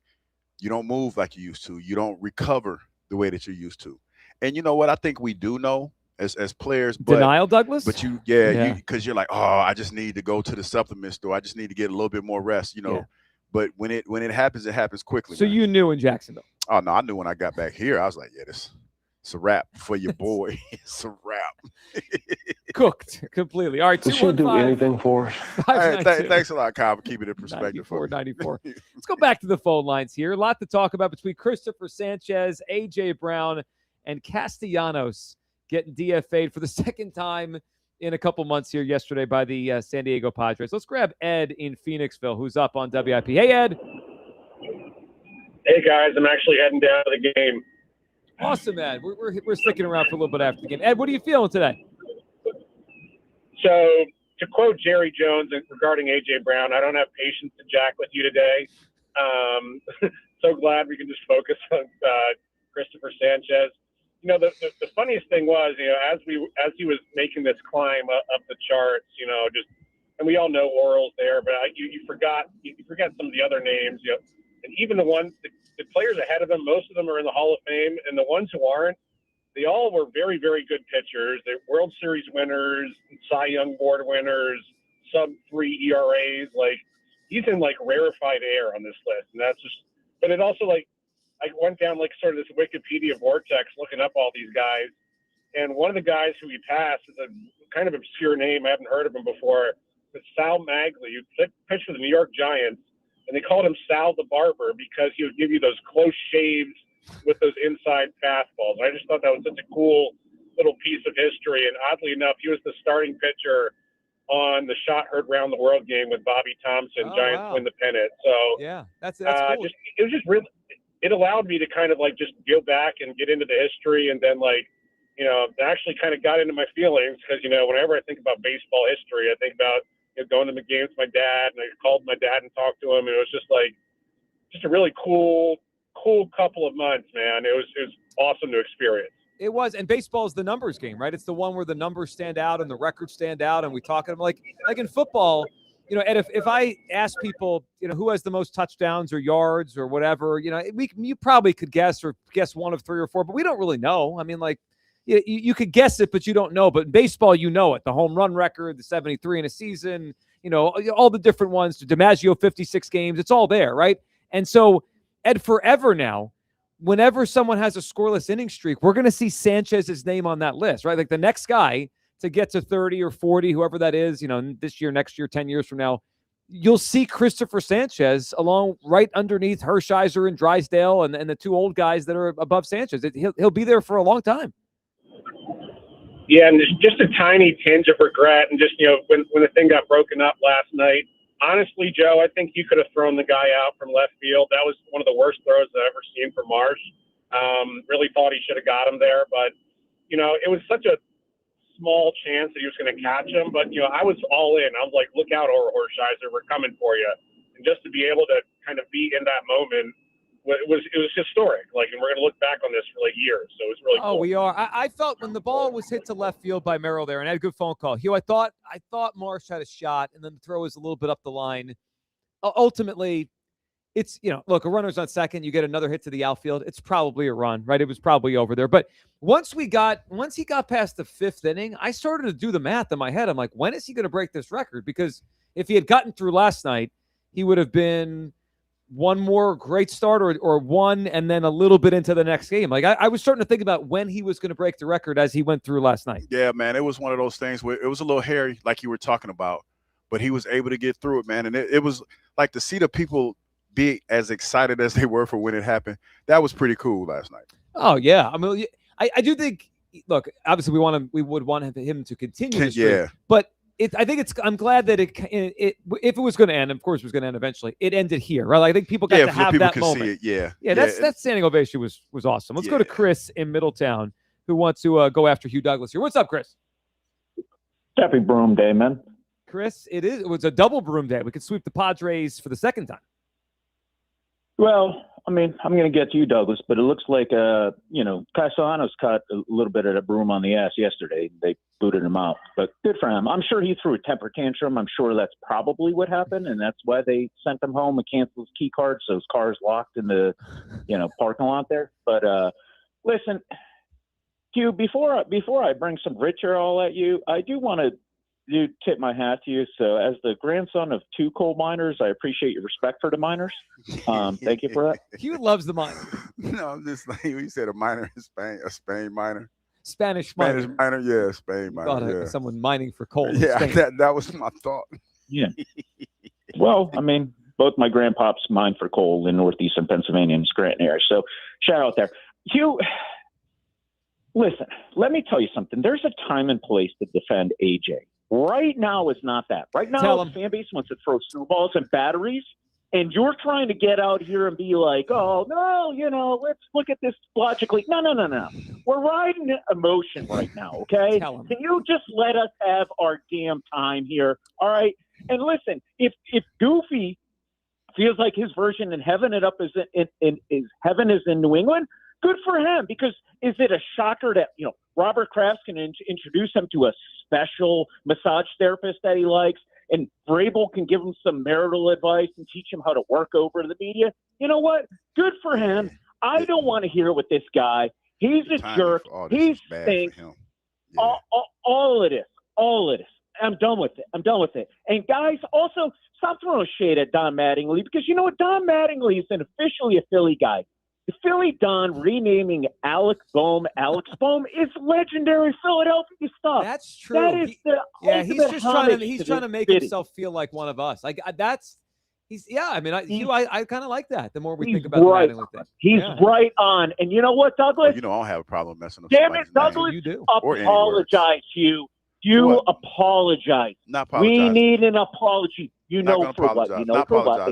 you don't move like you used to. You don't recover the way that you're used to. And you know what? I think we do know as players, denial, Douglas. But because you're like, I just need to go to the supplement store. I just need to get a little bit more rest, But when it happens quickly. So man. You knew in Jacksonville. Oh no, I knew when I got back here. I was like, it's a wrap for your boy. It's a wrap. Cooked completely. All right, we should do anything for us. Thanks a lot, Kyle, for keeping it in perspective. 94. Let's go back to the phone lines here. A lot to talk about between Cristopher Sanchez, AJ Brown, and Castellanos getting DFA'd for the second time in a couple months here yesterday by the San Diego Padres. Let's grab Ed in Phoenixville, who's up on WIP. Hey, Ed. Hey, guys. I'm actually heading down to the game. Awesome, Ed. We're sticking around for a little bit after the game. Ed, what are you feeling today? So, to quote Jerry Jones regarding A.J. Brown, I don't have patience to jack with you today. So glad we can just focus on Cristopher Sanchez. The funniest thing was, as he was making this climb up the charts, and we all know Orioles there, but you forgot some of the other names, and even the players ahead of him, most of them are in the Hall of Fame, and the ones who aren't, they all were very, very good pitchers. They're World Series winners, Cy Young Award winners, sub-3 ERAs. Like, he's in rarefied air on this list, and that's just. But it also I went down sort of this Wikipedia vortex looking up all these guys, and one of the guys who he passed is a kind of obscure name. I haven't heard of him before. It's Sal Magley, who pitched for the New York Giants, and they called him Sal the Barber because he would give you those close shaves with those inside fastballs. I just thought that was such a cool little piece of history, and oddly enough, he was the starting pitcher on the Shot Heard Round the World game with Bobby Thompson. Giants win the pennant. So yeah, that's cool. It was just really. It allowed me to kind of just go back and get into the history, and then actually kind of got into my feelings because whenever I think about baseball history, I think about going to the games with my dad, and I called my dad and talked to him, and it was just a really cool couple of months, man. It was awesome to experience. It was, and baseball is the numbers game, right? It's the one where the numbers stand out and the records stand out, and we talk about them like in football. Ed, if I ask people, who has the most touchdowns or yards or whatever, you probably could guess one of 3 or 4, but we don't really know. I mean, you could guess it, but you don't know. But in baseball, it. The home run record, the 73 in a season, all the different ones. DiMaggio, 56 games. It's all there, right? And so, Ed, forever now, whenever someone has a scoreless inning streak, we're going to see Sanchez's name on that list, right? Like the next guy to get to 30 or 40, whoever that is, this year, next year, 10 years from now, you'll see Cristopher Sanchez along right underneath Hershiser and Drysdale and the two old guys that are above Sanchez. He'll be there for a long time. Yeah, and just a tiny tinge of regret. And just, when the thing got broken up last night, honestly, Joe, I think you could have thrown the guy out from left field. That was one of the worst throws I've ever seen from Marsh. Really thought he should have got him there. But, it was such a small chance that he was going to catch him, but I was all in. I was like, "Look out, Orshizer, we're coming for you!" And just to be able to kind of be in that moment, it was historic. Like, and we're going to look back on this for like years. So it's really cool. We are. I felt when the ball was hit to left field by Merrill there, and I had a good phone call. Hugh, I thought Marsh had a shot, and then the throw was a little bit up the line. Ultimately, it's, look, a runner's on second. You get another hit to the outfield. It's probably a run, right? It was probably over there. But once he got past the fifth inning, I started to do the math in my head. I'm like, when is he going to break this record? Because if he had gotten through last night, he would have been one more great start or one and then a little bit into the next game. Like I was starting to think about when he was going to break the record as he went through last night. Yeah, man, it was one of those things where it was a little hairy, like you were talking about, but he was able to get through it, man. And it was like to see the people be as excited as they were for when it happened. That was pretty cool last night. Oh yeah, I mean, I do think. Look, obviously, we would want him to continue this streak, yeah, but. I'm glad that if it was going to end, of course, it was going to end eventually. It ended here, right? Like, I think people got to have that moment. See it, that standing ovation was awesome. Let's go to Chris in Middletown, who wants to go after Hugh Douglas here. What's up, Chris? Happy Broom Day, man. Chris, it was a double Broom Day. We could sweep the Padres for the second time. Well, I mean, I'm going to get to you, Douglas, but it looks like, Castellanos caught a little bit of a broom on the ass yesterday. They booted him out, but good for him. I'm sure he threw a temper tantrum. I'm sure that's probably what happened, and that's why they sent him home and canceled his key card, so his car's locked in the, parking lot there. But listen, Hugh, before I bring some vitriol at you, I do want to tip my hat to you. So as the grandson of two coal miners, I appreciate your respect for the miners. Thank you for that. Hugh loves the miners. No, I'm just like you said, a miner in Spain, a Spain miner. Spanish miner, yeah, Spain miner. Yeah. Someone mining for coal. Yeah, that was my thought. Yeah. Well, I mean, both my grandpops mined for coal in northeastern Pennsylvania and Scranton area. So shout out there. Hugh, listen, let me tell you something. There's a time and place to defend AJ. Right now is not that. Right now, the fan base wants to throw snowballs and batteries, and you're trying to get out here and be like, oh, no, let's look at this logically. No. We're riding emotion right now, okay? Can you just let us have our damn time here, all right? And listen, if Goofy feels like his version in heaven heaven is in New England, good for him, because is it a shocker that, Robert Kraft can introduce him to a special massage therapist that he likes, and Vrabel can give him some marital advice and teach him how to work over the media? You know what? Good for him. I don't want to hear with this guy. He's a jerk. He stinks. Yeah. All of this. I'm done with it. And guys, also stop throwing shade at Don Mattingly, because you know what? Don Mattingly is officially a Philly guy. The Philly Don renaming Alex Bohm is legendary Philadelphia stuff. That's true. That is he's trying to make himself feel like one of us. Like I kind of like that. The more we think about the Mattingly thing, he's right on. And you know what, Douglas? I don't have a problem messing up. Damn it, Douglas! You do. Apologize, Hugh. You apologize. Not apologize. We need an apology. You know for what? You know for what?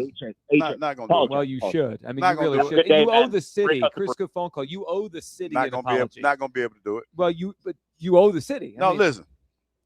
Not gonna do it. Well, you should. I mean, you really should. You owe the city. Chris, good phone call. You owe the city an apology. Not gonna be able to do it. Well, you owe the city. Listen.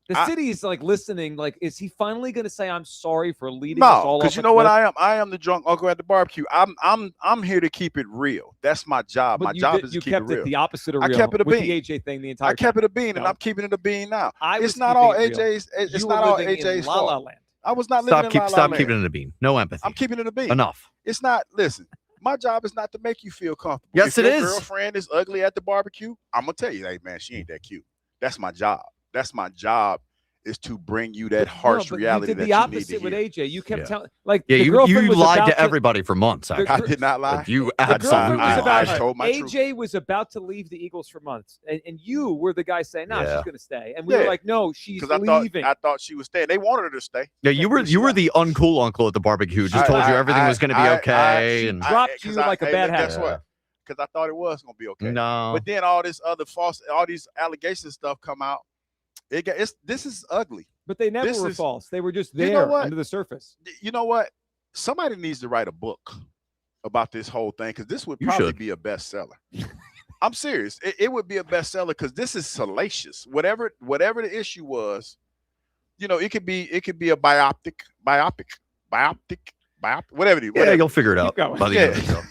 The city is like listening. Like, is he finally going to say, "I'm sorry for leading us all"? Because you know what I am. I am the drunk uncle at the barbecue. I'm here to keep it real. That's my job. My job is to keep it real. You kept it the opposite of real. I kept it a bean. With the AJ thing the entire time. I kept it a bean, and I'm keeping it a bean now. It's not all AJ's. It's not all AJ's fault. La La Land. I was not living in La La Stop Land. keeping it a bean. No empathy. I'm keeping it a bean. Enough. It's not. Listen. My job is not to make you feel comfortable. Yes, if it your is. girlfriend is ugly at the barbecue, I'm gonna tell you, hey man, she ain't that cute. That's my job. That's my job. Is to bring you that harsh reality. You did the opposite with AJ. You kept telling, you lied to everybody for months. I did not lie. You absolutely I told my truth. AJ was about to leave the Eagles for months, and you were the guy saying, "No, she's going to stay," and we were like, "No, she's leaving." I thought she was staying. They wanted her to stay. Yeah, you were the uncool uncle at the barbecue who just told you everything was going to be okay, and dropped you like a bad habit. Guess what? Because I thought it was going to be okay. No, but then all this other all these allegations stuff come out. This is ugly. But they never were false. They were just there under the surface. You know what? Somebody needs to write a book about this whole thing, because this would probably be a bestseller. I'm serious. It would be a bestseller because this is salacious. Whatever the issue was, it could be a biopic, whatever it is. Yeah, you'll figure it out by the end of the show.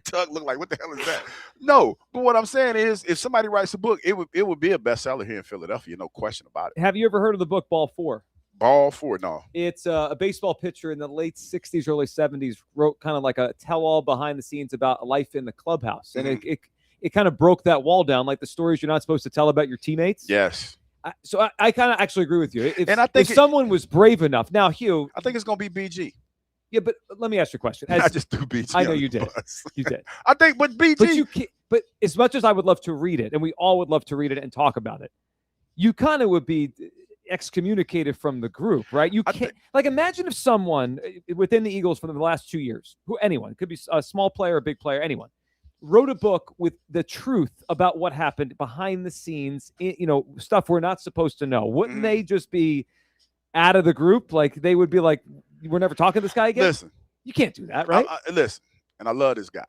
Doug look like, what the hell is that? No, but what I'm saying is, if somebody writes a book, it would be a bestseller here in Philadelphia, no question about it. Have you ever heard of the book Ball 4? Ball 4, no. It's a baseball pitcher in the late 60s, early 70s wrote kind of like a tell-all behind the scenes about life in the clubhouse. And it kind of broke that wall down, like the stories you're not supposed to tell about your teammates. Yes. So I kind of actually agree with you. If someone was brave enough. Now, Hugh. I think it's going to be BG. Yeah, but let me ask you a question. I just threw BG. I know you did. You did. I think, but BG. But as much as I would love to read it, and we all would love to read it and talk about it, you kind of would be excommunicated from the group, right? You can't imagine if someone within the Eagles from the last 2 years, anyone, could be a small player, a big player, anyone, wrote a book with the truth about what happened behind the scenes, stuff we're not supposed to know. Wouldn't they just be out of the group? Like they would be like, we're never talking to this guy again? Listen. You can't do that, right? Listen, and I love this guy.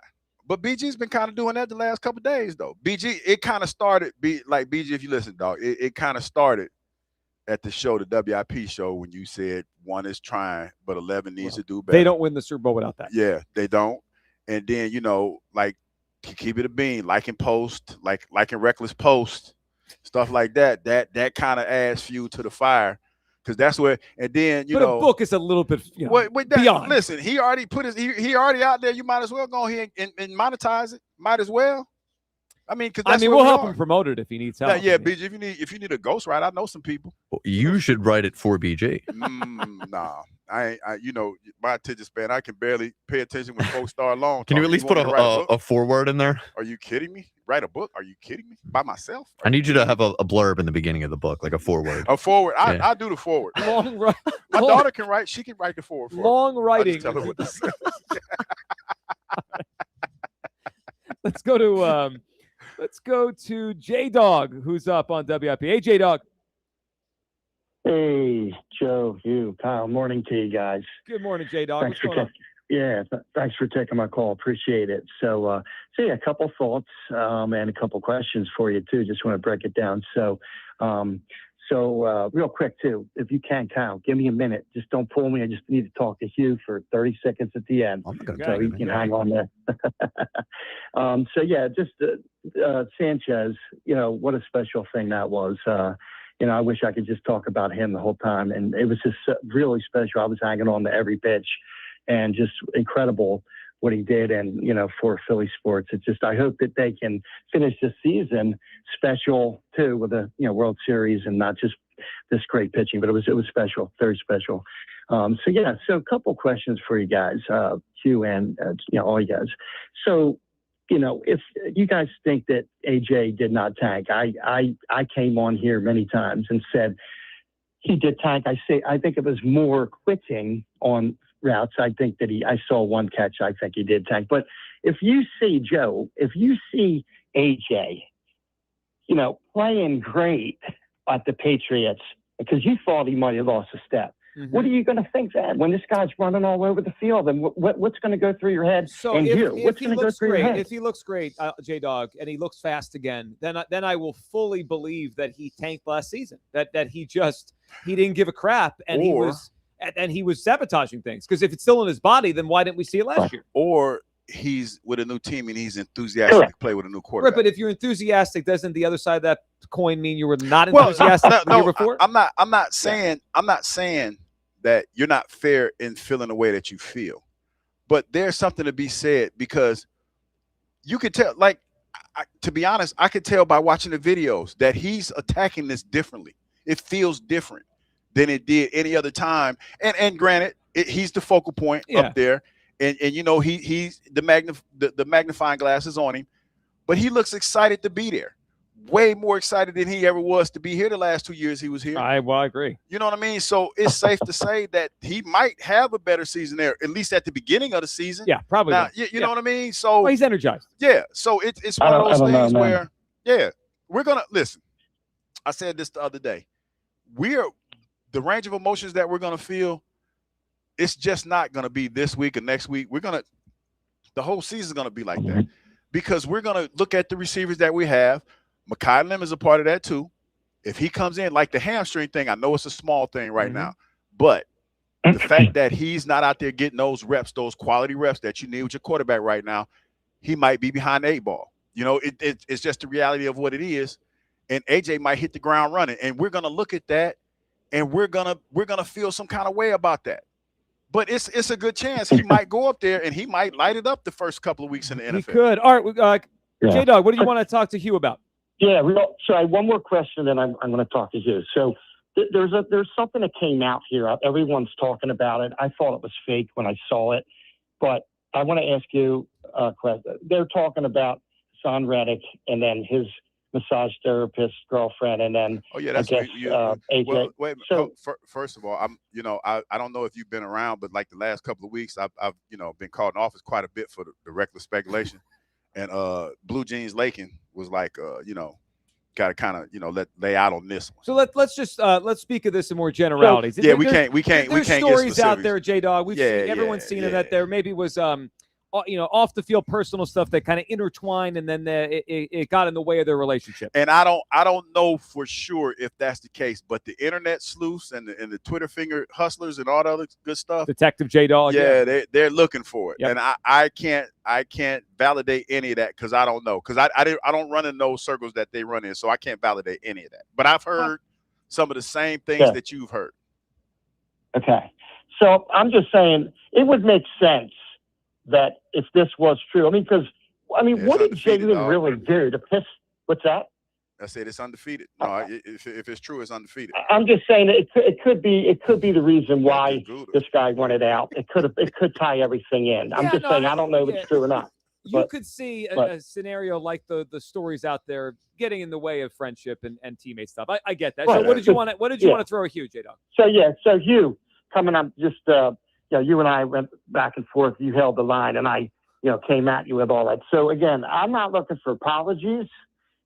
But BG's been kind of doing that the last couple of days, though. BG, it kind of started, BG, if you listen, dog, it kind of started at the show, the WIP show, when you said 1 is trying, but 11 needs to do better. They don't win the Super Bowl without that. Yeah, they don't. And then, keep it a bean, like in post, like in reckless post, stuff like that. That kind of adds fuel to the fire. Because that's where, and then a book is a little bit beyond. Listen, he already put he already out there. You might as well go ahead and monetize it. Might as well. I mean, because we'll help him promote it if he needs help. Yeah, BG, if you need a ghostwriter, I know some people. Well, you should write it for BG. Nah, I my attention span, I can barely pay attention when folks start long. Can you at least put a foreword in there? Are you kidding me? Write a book? Are you kidding me? By myself? I need you to have a blurb in the beginning of the book, like a foreword. A foreword. I do the foreword. My daughter can write. She can write the foreword. Long writing. Tell her what to say. Let's go to J-Dog, who's up on WIP. Hey, J-Dog. Hey, Joe, Hugh, Kyle. Morning to you guys. Good morning, J-Dog. What's going on? Thanks for taking my call. Appreciate it. So a couple thoughts and a couple questions for you too. Just want to break it down. So real quick too, if you can, Kyle, give me a minute. Just don't pull me. I just need to talk to Hugh for 30 seconds at the end, so he can hang on there. Sanchez. What a special thing that was. I wish I could just talk about him the whole time, and it was just really special. I was hanging on to every pitch. And just incredible what he did, and for Philly sports, it's just I hope that they can finish the season special too with a World Series and not just this great pitching, but it was special, very special. So a couple questions for you guys, Hugh and all you guys. So if you guys think that AJ did not tank, I came on here many times and said he did tank. I think it was more quitting on routes. I think that I saw one catch. I think he did tank. But if you see AJ, playing great at the Patriots, because you thought he might have lost a step. Mm-hmm. What are you going to think then when this guy's running all over the field? And what's going to go through your head? So and if he looks great, if he looks great, J-Dog, and he looks fast again, then I will fully believe that he tanked last season. That he didn't give a crap, and he was sabotaging things. Because if it's still in his body, then why didn't we see it last year? Or he's with a new team and he's enthusiastic to play with a new quarterback. Right, but if you're enthusiastic, doesn't the other side of that coin mean you were not enthusiastic the year before? I'm not saying that you're not fair in feeling the way that you feel. But there's something to be said, because you could tell, to be honest, I could tell by watching the videos that he's attacking this differently. It feels different than it did any other time. And granted, he's the focal point up there. And he's the magnifying glass is on him, but he looks excited to be there. Way more excited than he ever was to be here the last 2 years he was here. I agree. You know what I mean? So it's safe to say that he might have a better season there, at least at the beginning of the season. Yeah, probably. Now, you know what I mean? So he's energized. Yeah. So it's one of those things where, we're going to listen. I said this the other day. The range of emotions that we're going to feel, it's just not going to be this week or next week. The whole season is going to be like that. because we're going to look at the receivers that we have. Mekhi Lim is a part of that too. If he comes in like the hamstring thing, I know it's a small thing right now, but the fact that he's not out there getting those reps, those quality reps that you need with your quarterback right now, he might be behind the 8 ball. You know, it's just the reality of what it is. And AJ might hit the ground running, and we're gonna look at that, and we're gonna feel some kind of way about that. But it's a good chance he might go up there and he might light it up the first couple of weeks in the NFL. He could. All right, J-Dog, what do you want to talk to Hugh about? Yeah, so I have one more question, then I'm going to talk to Hugh. So there's something that came out here. Everyone's talking about it. I thought it was fake when I saw it, but I want to ask you, they're talking about Son Reddick and then his massage therapist girlfriend, and then that's I guess AJ. Well, wait, so first of all, I don't know if you've been around, but like the last couple of weeks, I've been called in office quite a bit for the reckless speculation, and Blue Jeans Lakin was like, got to kind of lay out on this one. So let's just let's speak of this in more generalities. Yeah, we can't. There's stories out there, J-Dog. Everyone's seen that there maybe was off the field personal stuff that kind of intertwined, and then it got in the way of their relationship. And I don't know for sure if that's the case, but the internet sleuths and the Twitter finger hustlers and all the other good stuff, Detective J-Dog, they're looking for it. Yep. And I can't validate any of that because I don't know, because I don't run in those circles that they run in, so I can't validate any of that. But I've heard some of the same things that you've heard. Okay, so I'm just saying it would make sense that if this was true, what did Jalen really do to piss? What's that? I said it's undefeated. No, if it's true, it's undefeated. I'm just saying it could be the reason why this guy wanted out. It could tie everything in. I'm just saying I don't know if it's true or not. You could see a scenario like the stories out there getting in the way of friendship and teammate stuff. I get that. Right. So what did you want to throw at Hugh, J-Dog? So Hugh, coming up, just you and I went back and forth. You held the line, and I came at you with all that. So again, I'm not looking for apologies,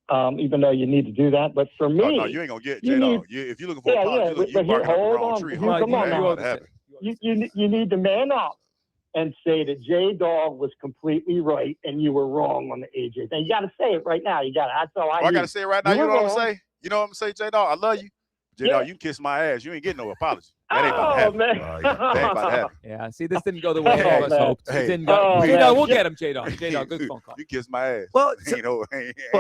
even though you need to do that. But for me, no, you ain't gonna get J-Dog. If you're looking for apologies, you're barking up the wrong tree. Come on now. You need to man up and say that J-Dog was completely right and you were wrong on the AJ thing. You got to say it right now. You got to. That's all I got to say it right now. You know what I'm saying? You know what I'm saying, J-Dog? I love you. J-Dog, you can kiss my ass. You ain't getting no apology. That ain't about to happen. Man. That ain't about to happen. Yeah, see, this didn't go the way any of us hoped. It didn't go. We'll get him, J-Dog. J-Dog, good phone call. You kiss my ass. Well,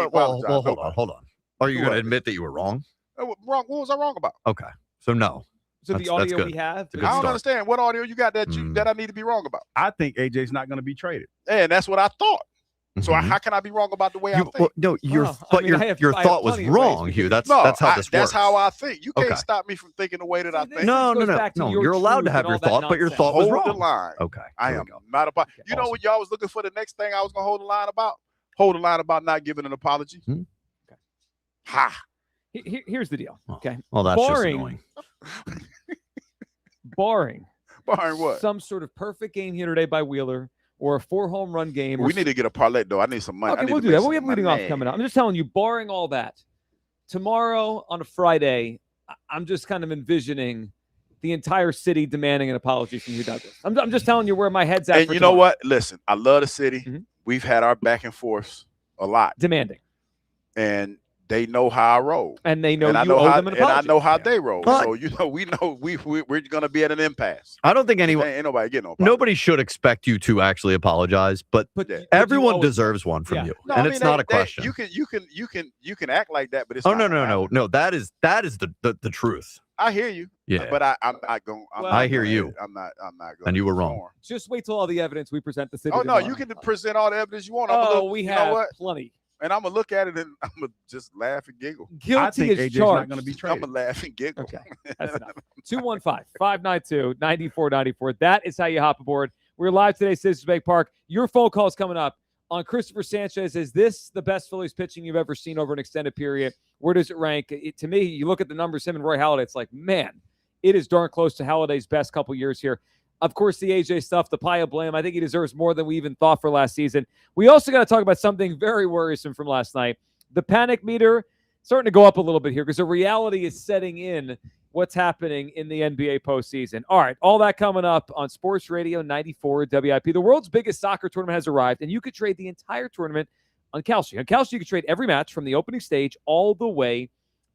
hold on. Are you going to admit that you were wrong? Wrong. What was I wrong about? Okay, so no. So the audio we have. I don't understand what audio you got that I need to be wrong about. I think AJ's not going to be traded. And that's what I thought. So how can I be wrong about the way I think? Well, no, your thought was wrong, Hugh. That's how this works. That's how I think. You can't stop me from thinking the way that I think. No. You're allowed to have your thought, but your thought was wrong. Hold the line. Okay. I am not about. You know what y'all was looking for the next thing I was gonna hold the line about? Hold the line about not giving an apology. Okay. Ha. Here's the deal. Okay. Well, that's just annoying. Barring what? Some sort of perfect game here today by Wheeler, or a 4-home run game. We need to get a parlay, though. I need some money. Okay, we'll do that. We have leading off coming up. I'm just telling you, barring all that, tomorrow on a Friday, I'm just kind of envisioning the entire city demanding an apology from you, Douglas. I'm just telling you where my head's at. And you know what? Listen, I love the city. We've had our back and forth a lot. Demanding. And they know how I roll. And they know you owe them an apology. And I know how they roll. So, we know we're going to be at an impasse. I don't think anyone. Ain't nobody getting no apology. Nobody should expect you to actually apologize, but everyone deserves one from you. No, and it's not a question. You can act like that, but it's no. That is the truth. I hear you. Yeah. But I'm not going. I hear you. I'm not going. And you were wrong. Just wait till all the evidence we present the city. Oh, no, tomorrow. you can present all the evidence you want. We have plenty. And I'm going to look at it and I'm going to just laugh and giggle. Guilty as charged. Not going to be traded. I'm going to laugh and giggle. Okay, that's enough. 215-592-9494. That is how you hop aboard. We're live today, Citizens Bank Park. Your phone call is coming up on Cristopher Sanchez. Is this the best Phillies pitching you've ever seen over an extended period? Where does it rank? To me, you look at the numbers, him and Roy Halladay, it's like, man, it is darn close to Halladay's best couple years here. Of course, the AJ stuff, the pile of blame. I think he deserves more than we even thought for last season. We also got to talk about something very worrisome from last night. The panic meter starting to go up a little bit here because the reality is setting in what's happening in the NBA postseason. All right, all that coming up on Sports Radio 94 WIP. The world's biggest soccer tournament has arrived, and you could trade the entire tournament on Kalshi. On Kalshi, you can trade every match from the opening stage all the way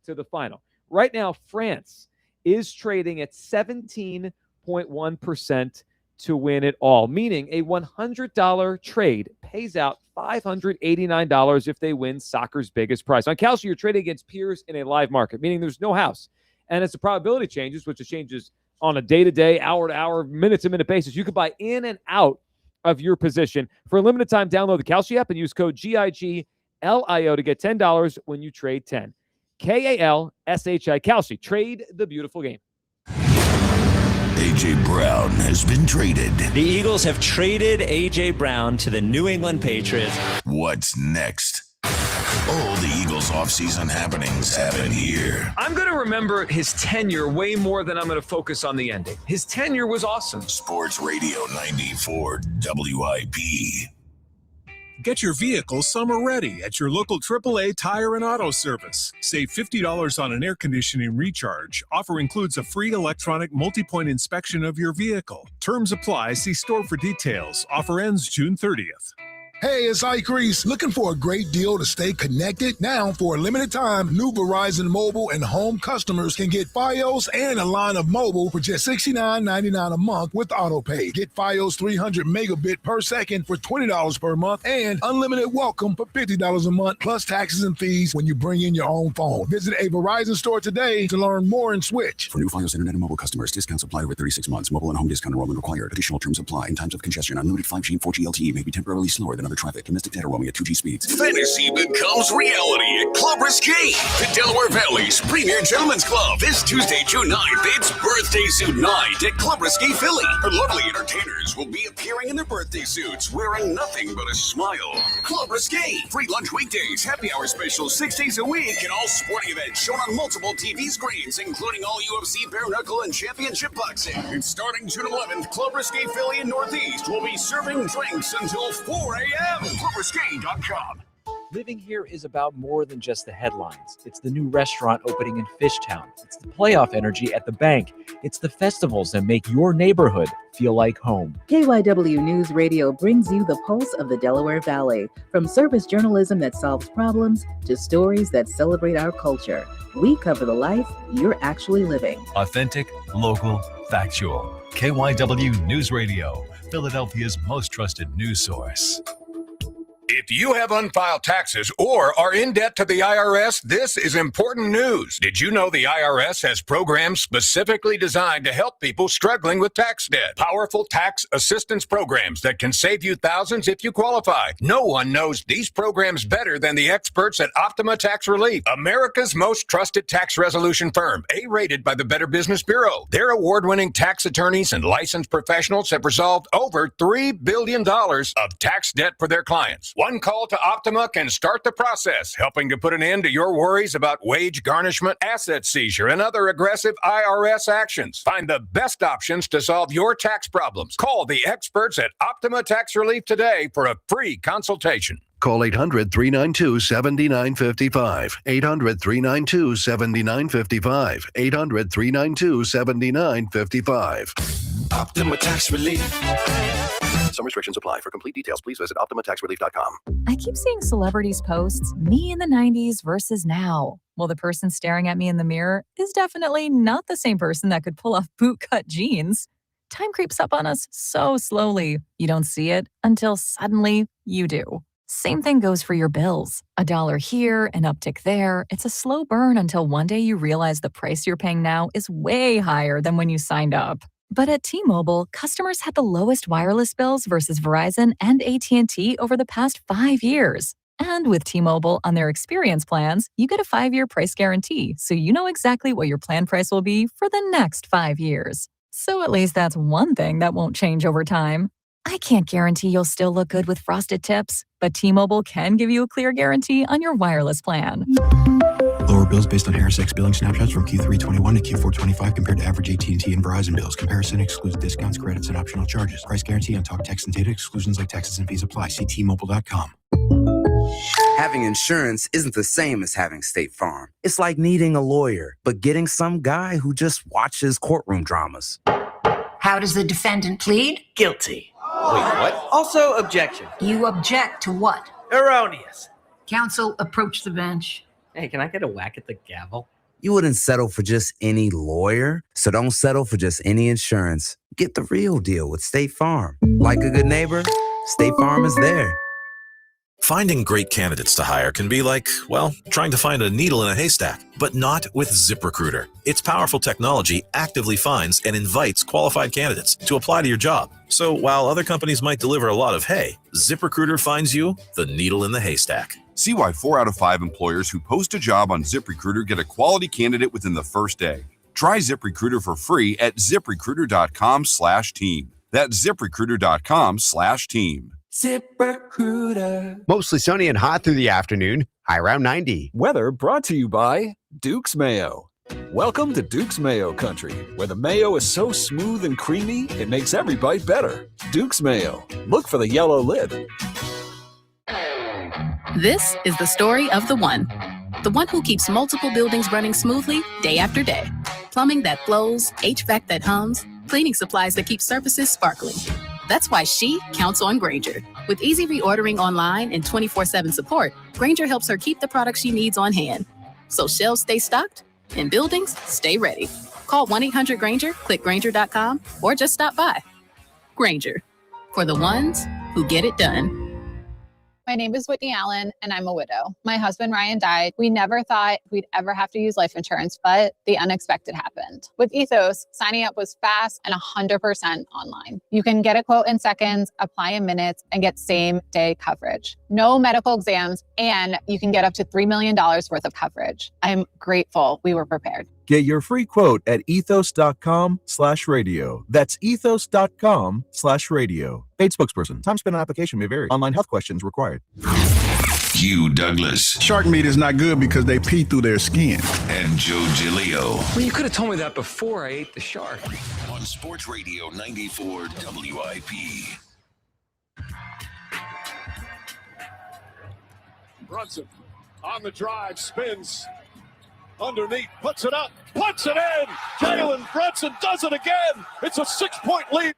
to the final. Right now, France is trading at 17.1% to win it all, meaning a $100 trade pays out $589 if they win soccer's biggest prize. On Kalshi, you're trading against peers in a live market, meaning there's no house. And as the probability changes, which it changes on a day-to-day, hour-to-hour, minute-to-minute basis, you can buy in and out of your position. For a limited time, download the Kalshi app and use code GIGLIO to get $10 when you trade 10. KALSHI, Kalshi. Trade the beautiful game. A.J. Brown has been traded. The Eagles have traded A.J. Brown to the New England Patriots. What's next? All the Eagles offseason happenings happen here. I'm going to remember his tenure way more than I'm going to focus on the ending. His tenure was awesome. Sports Radio 94 WIP. Get your vehicle summer ready at your local AAA Tire and Auto Service. Save $50 on an air conditioning recharge. Offer includes a free electronic multi-point inspection of your vehicle. Terms apply. See store for details. Offer ends June 30th. Hey, it's Ike Reese. Looking for a great deal to stay connected? Now, for a limited time, new Verizon Mobile and Home customers can get Fios and a line of mobile for just $69.99 a month with AutoPay. Get Fios 300 megabit per second for $20 per month and unlimited welcome for $50 a month, plus taxes and fees when you bring in your own phone. Visit a Verizon store today to learn more and switch. For new Fios Internet and mobile customers, discounts apply over 36 months. Mobile and home discount enrollment required. Additional terms apply. In times of congestion, unlimited 5G and 4G LTE may be temporarily slower than other traffic. Domestic data roaming at 2G speeds. Fantasy becomes reality at Club Risque, the Delaware Valley's premier gentlemen's club. This Tuesday, June 9th, it's Birthday Suit Night at Club Risque Philly. Our lovely entertainers will be appearing in their birthday suits, wearing nothing but a smile. Club Risque, free lunch weekdays, happy hour specials 6 days a week, and all sporting events shown on multiple TV screens, including all UFC, bare knuckle, and championship boxing. And starting June 11th, Club Risque Philly in Northeast will be serving drinks until 4 a.m. ClubRisque.com. Living here is about more than just the headlines. It's the new restaurant opening in Fishtown. It's the playoff energy at the bank. It's the festivals that make your neighborhood feel like home. KYW News Radio brings you the pulse of the Delaware Valley. From service journalism that solves problems to stories that celebrate our culture, we cover the life you're actually living. Authentic, local, factual. KYW News Radio, Philadelphia's most trusted news source. If you have unfiled taxes or are in debt to the IRS, this is important news. Did you know the IRS has programs specifically designed to help people struggling with tax debt? Powerful tax assistance programs that can save you thousands if you qualify. No one knows these programs better than the experts at Optima Tax Relief, America's most trusted tax resolution firm, A-rated by the Better Business Bureau. Their award-winning tax attorneys and licensed professionals have resolved over $3 billion of tax debt for their clients. One call to Optima can start the process, helping to put an end to your worries about wage garnishment, asset seizure, and other aggressive IRS actions. Find the best options to solve your tax problems. Call the experts at Optima Tax Relief today for a free consultation. Call 800-392-7955. 800-392-7955. 800-392-7955. Optima Tax Relief. Some restrictions apply. For complete details, please visit OptimaTaxRelief.com. I keep seeing celebrities posts me in the 90s versus now. Well, the person staring at me in the mirror is definitely not the same person that could pull off bootcut jeans. Time creeps up on us so slowly. You don't see it until suddenly you do. Same thing goes for your bills. $1 here, an uptick there. It's a slow burn until one day you realize the price you're paying now is way higher than when you signed up. But at T-Mobile, customers had the lowest wireless bills versus Verizon and AT&T over the past 5 years. And with T-Mobile on their experience plans, you get a 5-year price guarantee, so you know exactly what your plan price will be for the next 5 years. So at least that's one thing that won't change over time. I can't guarantee you'll still look good with frosted tips, but T-Mobile can give you a clear guarantee on your wireless plan. Lower bills based on HarrisX billing snapshots from Q3 21 to Q4 25 compared to average AT&T and Verizon bills. Comparison excludes discounts, credits, and optional charges. Price guarantee on talk, text, and data exclusions like taxes and fees apply. See T-Mobile.com. Having insurance isn't the same as having State Farm. It's like needing a lawyer, but getting some guy who just watches courtroom dramas. How does the defendant plead? Guilty. Wait, what? Also, objection. You object to what? Erroneous. Counsel, approach the bench. Hey, can I get a whack at the gavel? You wouldn't settle for just any lawyer, so don't settle for just any insurance. Get the real deal with State Farm. Like a good neighbor, State Farm is there. Finding great candidates to hire can be like, well, trying to find a needle in a haystack, but not with ZipRecruiter. Its powerful technology actively finds and invites qualified candidates to apply to your job. So while other companies might deliver a lot of hay, ZipRecruiter finds you the needle in the haystack. See why 4 out of 5 employers who post a job on ZipRecruiter get a quality candidate within the first day. Try ZipRecruiter for free at ZipRecruiter.com/team. That's ZipRecruiter.com/team. ZipRecruiter. Mostly sunny and hot through the afternoon. High around 90. Weather brought to you by Duke's Mayo. Welcome to Duke's Mayo Country, where the mayo is so smooth and creamy, it makes every bite better. Duke's Mayo. Look for the yellow lid. This is the story of the one who keeps multiple buildings running smoothly day after day. Plumbing that flows, HVAC that hums, cleaning supplies that keep surfaces sparkling. That's why she counts on Grainger. With easy reordering online and 24/7 support, Grainger helps her keep the products she needs on hand. So shelves stay stocked and buildings stay ready. Call 1-800-GRAINGER, click Grainger.com, or just stop by. Grainger, for the ones who get it done. My name is Whitney Allen, and I'm a widow. My husband, Ryan, died. We never thought we'd ever have to use life insurance, but the unexpected happened. With Ethos, signing up was fast and 100% online. You can get a quote in seconds, apply in minutes, and get same-day coverage. No medical exams, and you can get up to $3 million worth of coverage. I'm grateful we were prepared. Get your free quote at ethos.com/radio. That's ethos.com/radio. Paid spokesperson. Time spent on application may vary. Online health questions required. Hugh Douglas. Shark meat is not good because they pee through their skin. And Joe Giglio. Well, you could have told me that before I ate the shark. On Sports Radio 94 WIP. Brunson on the drive, spins underneath, puts it up, puts it in. Jalen Brunson does it again. It's a 6-point lead.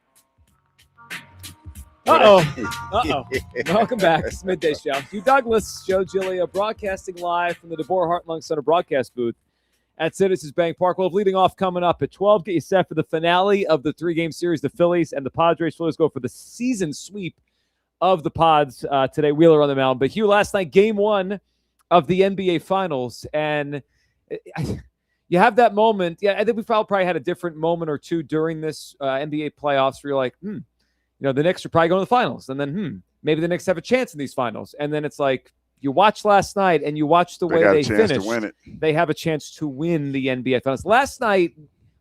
Welcome back. It's Midday Show. Hugh Douglas, Joe Giglio, broadcasting live from the DeBoer Hart Lung Center broadcast booth at Citizens Bank Park. We'll have leading off coming up at 12. Get you set for the finale of the 3-game series. The Phillies and the Padres. Phillies go for the season sweep of the Pods today. Wheeler on the mound. But Hugh, last night, game 1 of the NBA Finals, and you have that moment. Yeah, I think we probably had a different moment or two during this NBA playoffs where you're like, the Knicks are probably going to the finals. And then, maybe the Knicks have a chance in these finals. And then it's like, you watch last night and you watch the way they finished. They have a chance to win the NBA Finals. Last night,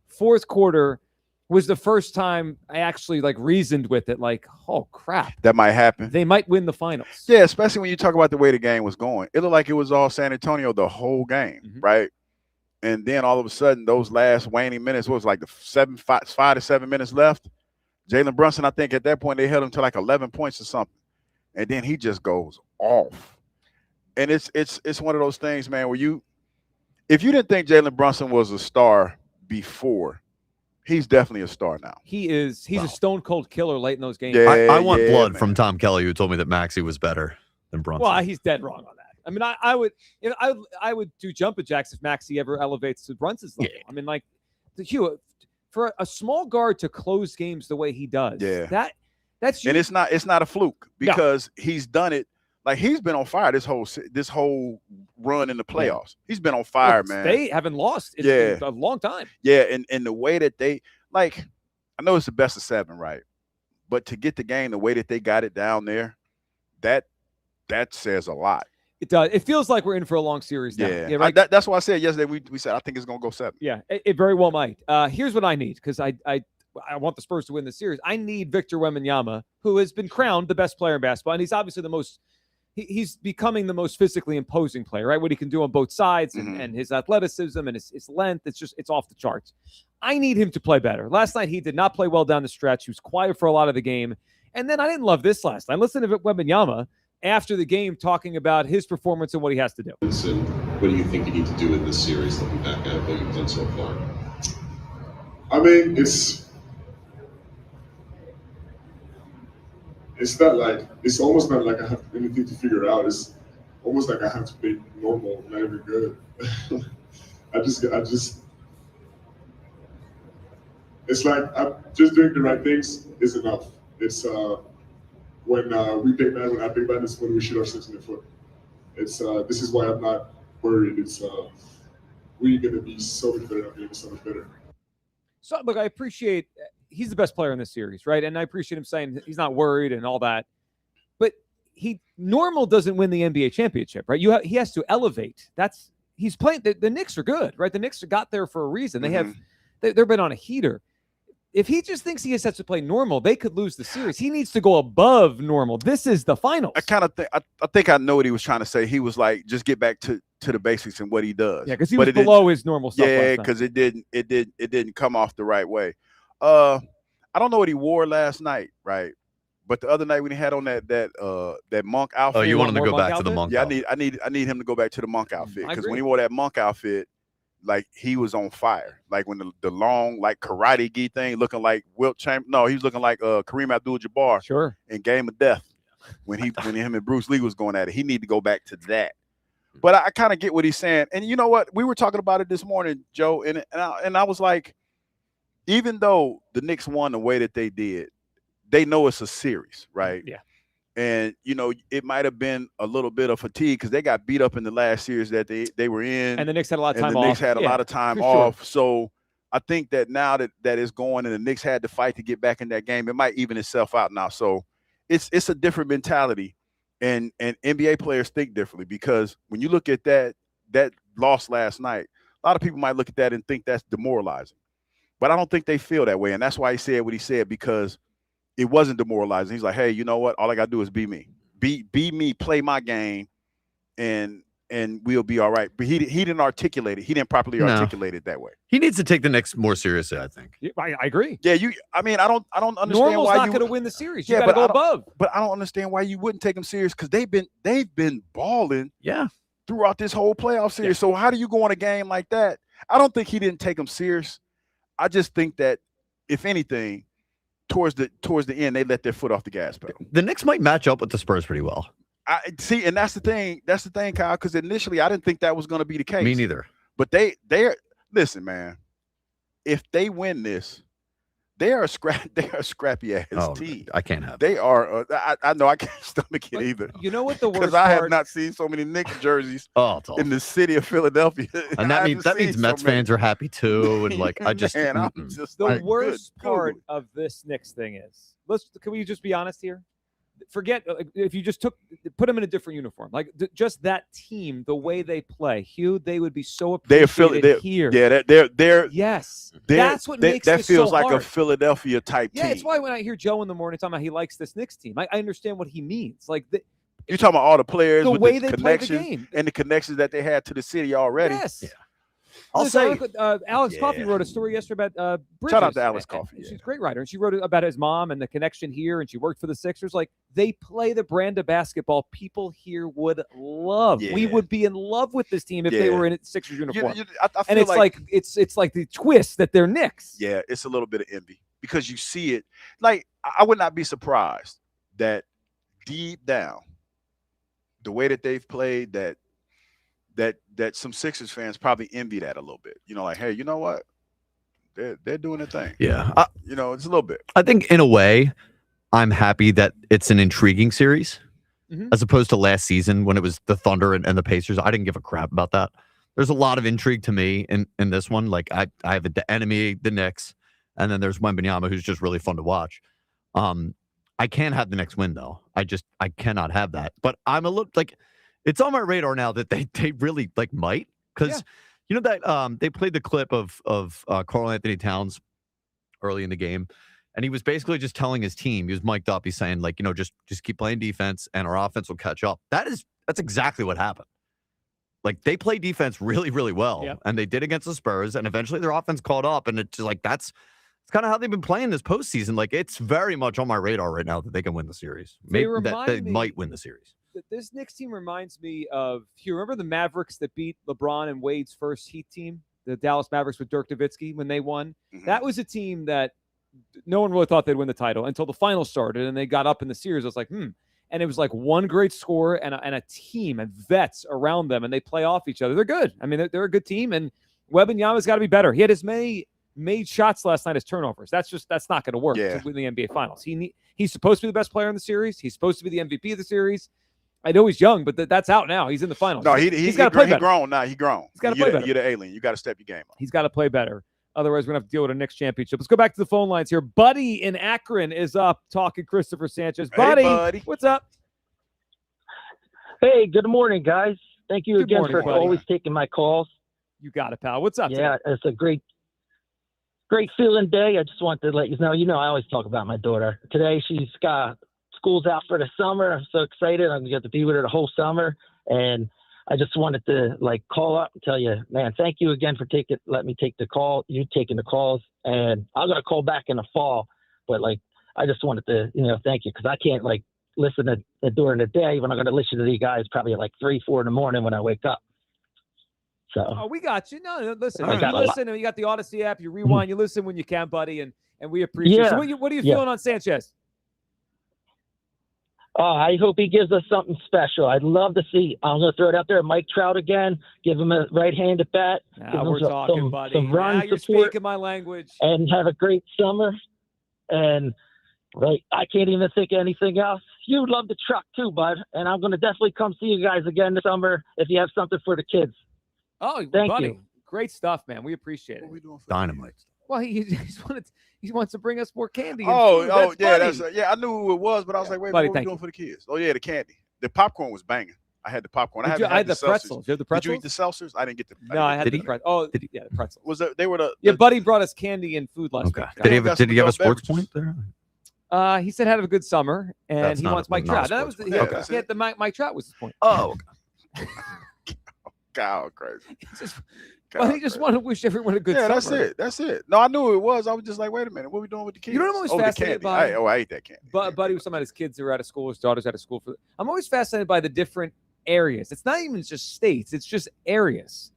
fourth quarter, was the first time I actually reasoned with it. Like, oh, crap. That might happen. They might win the finals. Yeah, especially when you talk about the way the game was going. It looked like it was all San Antonio the whole game, right? And then all of a sudden, those last waning minutes, what was like the 5 to 7 minutes left? Jalen Brunson, I think at that point, they held him to like 11 points or something. And then he just goes off. And it's one of those things, man, where if you didn't think Jalen Brunson was a star before, he's definitely a star now. He's a stone cold killer late in those games. Yeah, I want blood from Tom Kelly, who told me that Maxey was better than Brunson. Well, he's dead wrong on that. I mean, I would do jumping jacks if Maxey ever elevates to Brunson's level. Yeah. I mean, Hugh, for a small guard to close games the way he does, that's and it's not a fluke because he's done it. Like, he's been on fire this whole run in the playoffs. He's been on fire, man. They haven't lost in a long time. Yeah, and the way that they I know it's the best of 7, right? But to get the game the way that they got it down there, that says a lot. It does. It feels like we're in for a long series now. Yeah, right? That's why I said yesterday. We said I think it's gonna go 7. Yeah, it very well might. Here's what I need, because I want the Spurs to win the series. I need Victor Wembanyama, who has been crowned the best player in basketball, and he's obviously the most. He's becoming the most physically imposing player, right? What he can do on both sides and his athleticism and his length, it's off the charts. I need him to play better. Last night, he did not play well down the stretch. He was quiet for a lot of the game. And then I didn't love this last night. Listen to Wembanyama, after the game talking about his performance and what he has to do. And what do you think you need to do in this series, looking back at what you've done so far? I mean, it's almost not like I have anything to figure out. It's almost like I have to be normal, not even good. I just it's like I'm just doing the right things is enough. It's when we pick bad, when I pick bad, is when we shoot ourselves in the foot. It's this is why I'm not worried. It's we're gonna be so much better. I'm gonna be so much better. So look, I appreciate he's the best player in this series, right? And I appreciate him saying he's not worried and all that. But normal doesn't win the NBA championship, right? He has to elevate. He's playing. The Knicks are good, right? The Knicks got there for a reason. They've been on a heater. If he just thinks he just has to play normal, they could lose the series. He needs to go above normal. This is the finals. I kind of think I think I know what he was trying to say. He was like, just get back to the basics and what he does. Yeah, because he was below his normal stuff. Yeah, because it didn't come off the right way. I don't know what he wore last night, right? But the other night when he had on that monk outfit. Oh, you want him to go back to the monk? Yeah, outfit. I need him to go back to the monk outfit, because when he wore that monk outfit, like he was on fire. Like when the long like karate gi thing, looking like Wilt Chamberlain. No, he was looking like Kareem Abdul-Jabbar. Sure. In Game of Death, when him and Bruce Lee was going at it, he need to go back to that. But I kind of get what he's saying, and you know what? We were talking about it this morning, Joe, and I was like, even though the Knicks won the way that they did, they know it's a series, right? Yeah. And, you know, it might have been a little bit of fatigue because they got beat up in the last series that they were in. And the Knicks had a lot of time off. off. The Knicks had a lot of time off. So I think that now that it's going and the Knicks had to fight to get back in that game, it might even itself out now. So it's a different mentality. And NBA players think differently, because when you look at that loss last night, a lot of people might look at that and think that's demoralizing. But I don't think they feel that way. And that's why he said what he said, because it wasn't demoralizing. He's like, hey, you know what? All I got to do is be me. Be me, play my game, and we'll be all right. But he didn't articulate it. He didn't properly articulate it that way. He needs to take the Knicks more seriously, I think. Yeah, I agree. Yeah, I don't understand Normal's why not you going to win the series. You got to go above. But I don't understand why you wouldn't take them serious, because they've been balling throughout this whole playoff series. So how do you go on a game like that? I don't think he didn't take them serious. I just think that, if anything, towards the end, they let their foot off the gas pedal. The Knicks might match up with the Spurs pretty well. I see, and that's the thing, Kyle, because initially I didn't think that was going to be the case. Me neither. But they're listen, man. If they win this, they are a scrappy ass team. I can't have. They are. I know I can't stomach it either. You know what the worst? Because I have not seen so many Knicks jerseys in the city of Philadelphia. And that means Mets fans are happy too. And like I just, man, the worst part of this Knicks thing is, can we just be honest here? Forget if you just put them in a different uniform, like just that team, the way they play, Hugh, they would be so appreciated here. Yeah, that's what makes that this feels so like hard. a Philadelphia type team. Yeah, it's why when I hear Joe in the morning talking about he likes this Knicks team, I understand what he means. Like you're talking about all the players, with way the they play the connections game, and the connections that they had to the city already. Yes. Yeah. I'll say Alex Coffey wrote a story yesterday about Bridges. Shout out to Alex Coffey. She's a great writer, and she wrote about his mom and the connection here, and she worked for the Sixers. Like, they play the brand of basketball people here would love. Yeah. We would be in love with this team if they were in a Sixers uniform. I and feel it's like the twist that they're Knicks. Yeah, it's a little bit of envy, because you see it. Like, I would not be surprised that deep down, the way that they've played, that some Sixers fans probably envy that a little bit. You know, like, hey, you know what? They're doing their thing. Yeah. You know, it's a little bit. I think in a way, I'm happy that it's an intriguing series, as opposed to last season when it was the Thunder and the Pacers. I didn't give a crap about that. There's a lot of intrigue to me in this one. Like I have the enemy, the Knicks, and then there's Wembanyama, who's just really fun to watch. I can't have the Knicks win though. I cannot have that. But I'm a little like, it's on my radar now that they really like might, because you know that they played the clip of Karl Anthony Towns early in the game, and he was basically just telling his team, he was mic'd up, he's saying like, you know, just keep playing defense and our offense will catch up. That's exactly what happened. Like, they play defense really, really well, and they did against the Spurs, and eventually their offense caught up, and it's like it's kind of how they've been playing this postseason. Like, it's very much on my radar right now that they can win the series. Maybe that they might win the series. This Knicks team reminds me of, you remember the Mavericks that beat LeBron and Wade's first Heat team, the Dallas Mavericks with Dirk Nowitzki when they won? Mm-hmm. That was a team that no one really thought they'd win the title until the finals started and they got up in the series. I was like, And it was like one great scorer and a team and vets around them, and they play off each other. They're good. I mean, they're a good team, and Wembanyama's got to be better. He had as many made shots last night as turnovers. That's not going to work to win the NBA Finals. He's supposed to be the best player in the series. He's supposed to be the MVP of the series. I know he's young, but that's out now. He's in the finals. No, he's got to play better. He's grown now. He's grown. He's got to play better. You're the alien. You got to step your game up. He's got to play better. Otherwise, we're going to have to deal with a Knicks championship. Let's go back to the phone lines here. Buddy in Akron is up talking Cristopher Sanchez. Buddy, what's up? Hey, good morning, guys. Thank you again for always taking my calls. You got it, pal. What's up? Yeah, it's a great feeling day. I just wanted to let you know. I always talk about my daughter. Today, she's got school's out for the summer. I'm so excited. I'm going to get to be with her the whole summer. And I just wanted to call up and tell you, man, thank you again for let me take the call. You taking the calls, and I'm going to call back in the fall. But I just wanted to, thank you, because I can't listen to during the day when I'm going to listen to you guys probably at 3, 4 in the morning when I wake up. So we got you. No, listen. I You got a listen. You got the Odyssey app. You rewind. You listen when you can, buddy, and we appreciate it. Yeah. So what are you feeling on Sanchez? I hope he gives us something special. I'd love to see. I'm going to throw it out there. Mike Trout again. Give him a right-handed bat. Now we're talking, buddy. Some run now you're support, speaking my language. and have a great summer. And I can't even think of anything else. You love the truck too, bud. And I'm going to definitely come see you guys again this summer if you have something for the kids. Oh, thank buddy. you. Great stuff, man. We appreciate it. Dynamite. Well, he wants to bring us more candy. I knew who it was, but I was like, wait, Buddy, what are we doing for the kids? Oh yeah, the candy. The popcorn was banging. I had the popcorn. I had the pretzels. You have the pretzels? Did you eat the seltzers? I didn't get the. No, I had the pretzels. Oh, the pretzels. Was that they were the? Yeah, Buddy brought us candy and food last week. Did he have a sports point there? He said had a good summer, and That's he not wants a- Mike not a Trout. That was sports point. the Mike Trout was his point. Oh, God, crazy. He just wanted to wish everyone a good summer. That's it. No, I knew who it was. I was just like, wait a minute, what are we doing with the kids? You know what I'm always the fascinated candy. by? I ate that candy. Buddy was talking about his kids who were out of school, his daughter's out of school. I'm always fascinated by the different areas. It's not even just states, it's just areas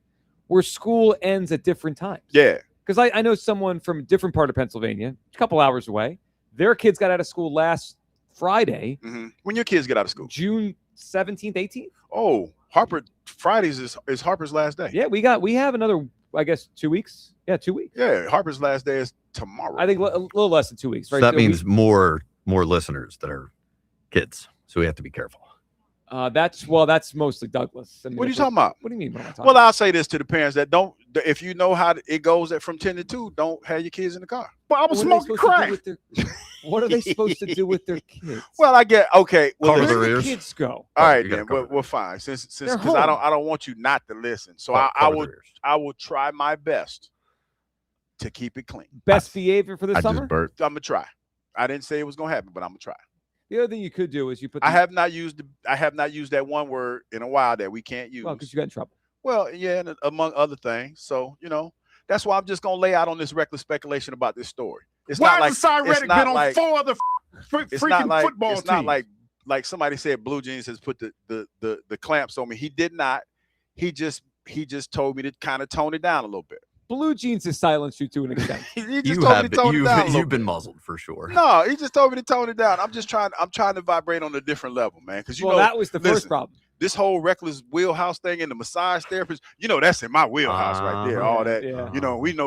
where school ends at different times. Yeah. Because I know someone from a different part of Pennsylvania, a couple hours away. Their kids got out of school last Friday. Mm-hmm. When your kids get out of school? June 17th, 18th. Oh, Fridays is Harper's last day. Yeah, we have another, I guess, 2 weeks. Yeah, 2 weeks. Yeah, Harper's last day is tomorrow. I think a little less than 2 weeks. So Right? that So means more listeners that are kids. So we have to be careful. That's mostly Douglas. I mean, What are you talking about? What do you mean? What am I talking Well, I'll say this to the parents that don't. If you know how it goes from 10 to 2, don't have your kids in the car. But I was smoking crack. What are they supposed to do with their kids? Well, I get okay. Well, where do the kids go? All right, then. We're fine. Since because I don't want you not to listen. So I will try my best to keep it clean. Best behavior for the summer. I'm gonna try. I didn't say it was gonna happen, but I'm gonna try. The other thing you could do is you put. I have not used that one word in a while that we can't use. Well, because you got in trouble. Well, yeah, and among other things. So that's why I'm just gonna lay out on this reckless speculation about this story. It's Why not like has Reddick been on like, 4 other freaking football teams? It's not like somebody said Blue Jeans has put the clamps on me. He did not. He just told me to kind of tone it down a little bit. Blue Jeans has silenced you to an extent. He just told me to tone it down. You've been muzzled for sure. No, he just told me to tone it down. I'm trying to vibrate on a different level, man. Because that was the first problem. This whole reckless wheelhouse thing and the massage therapist, that's in my wheelhouse right there. All that,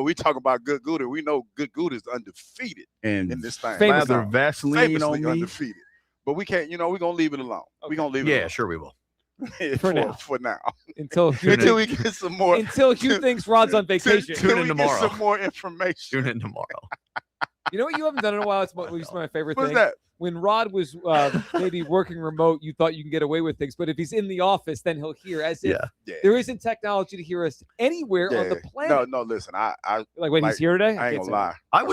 we talk about Good Gouda. We know Good Gouda is undefeated in this thing. Lather Vaseline on me. Undefeated. But we can't, we're gonna leave it alone. We're gonna leave it alone. Yeah, sure we will. For now. Until we get some more. Until Hugh thinks Rod's on vacation. Tune in tomorrow. Get some more information. Tune in tomorrow. You know what you haven't done in a while? It's my favorite thing. What's that? When Rod was maybe working remote, you thought you can get away with things. But if he's in the office, then he'll hear as if there isn't technology to hear us anywhere on the planet. No, listen. I like when he's here today. I ain't gonna lie. I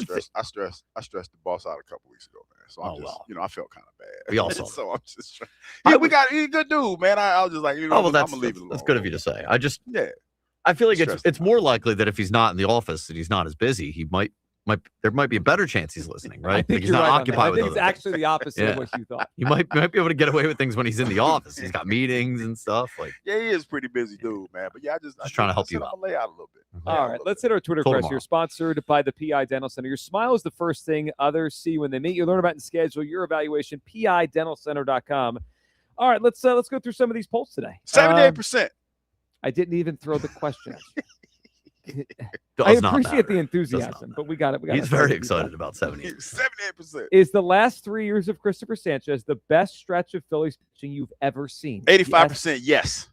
stressed the boss out a couple weeks ago, man. So I'm just, I felt kind of bad. We all saw so I'm just trying. He's a good dude, man. I was just like, I'm gonna leave it alone. That's good of you to say. I feel like it's more likely that if he's not in the office, that he's not as busy. He might there might be a better chance he's listening, right? I think he's you're not right on that. occupied I with think it's other actually the opposite of what you thought. You might be able to get away with things when he's in the office. He's got meetings and stuff. Like, Yeah, he is a pretty busy dude, man. But yeah, I just trying to help you I'm out. gonna lay out a little bit. All right, let's hit our Twitter Till question. tomorrow. You're sponsored by the PI Dental Center. Your smile is the first thing others see when they meet you. Learn about and schedule your evaluation, PIDentalCenter.com. All right, let's go through some of these polls today. 78%. I didn't even throw the question at you. Does I not appreciate matter. the enthusiasm, but we got it. He's very excited about 78. 78%. Is the last 3 years of Cristopher Sanchez the best stretch of Phillies pitching you've ever seen? 85% yes.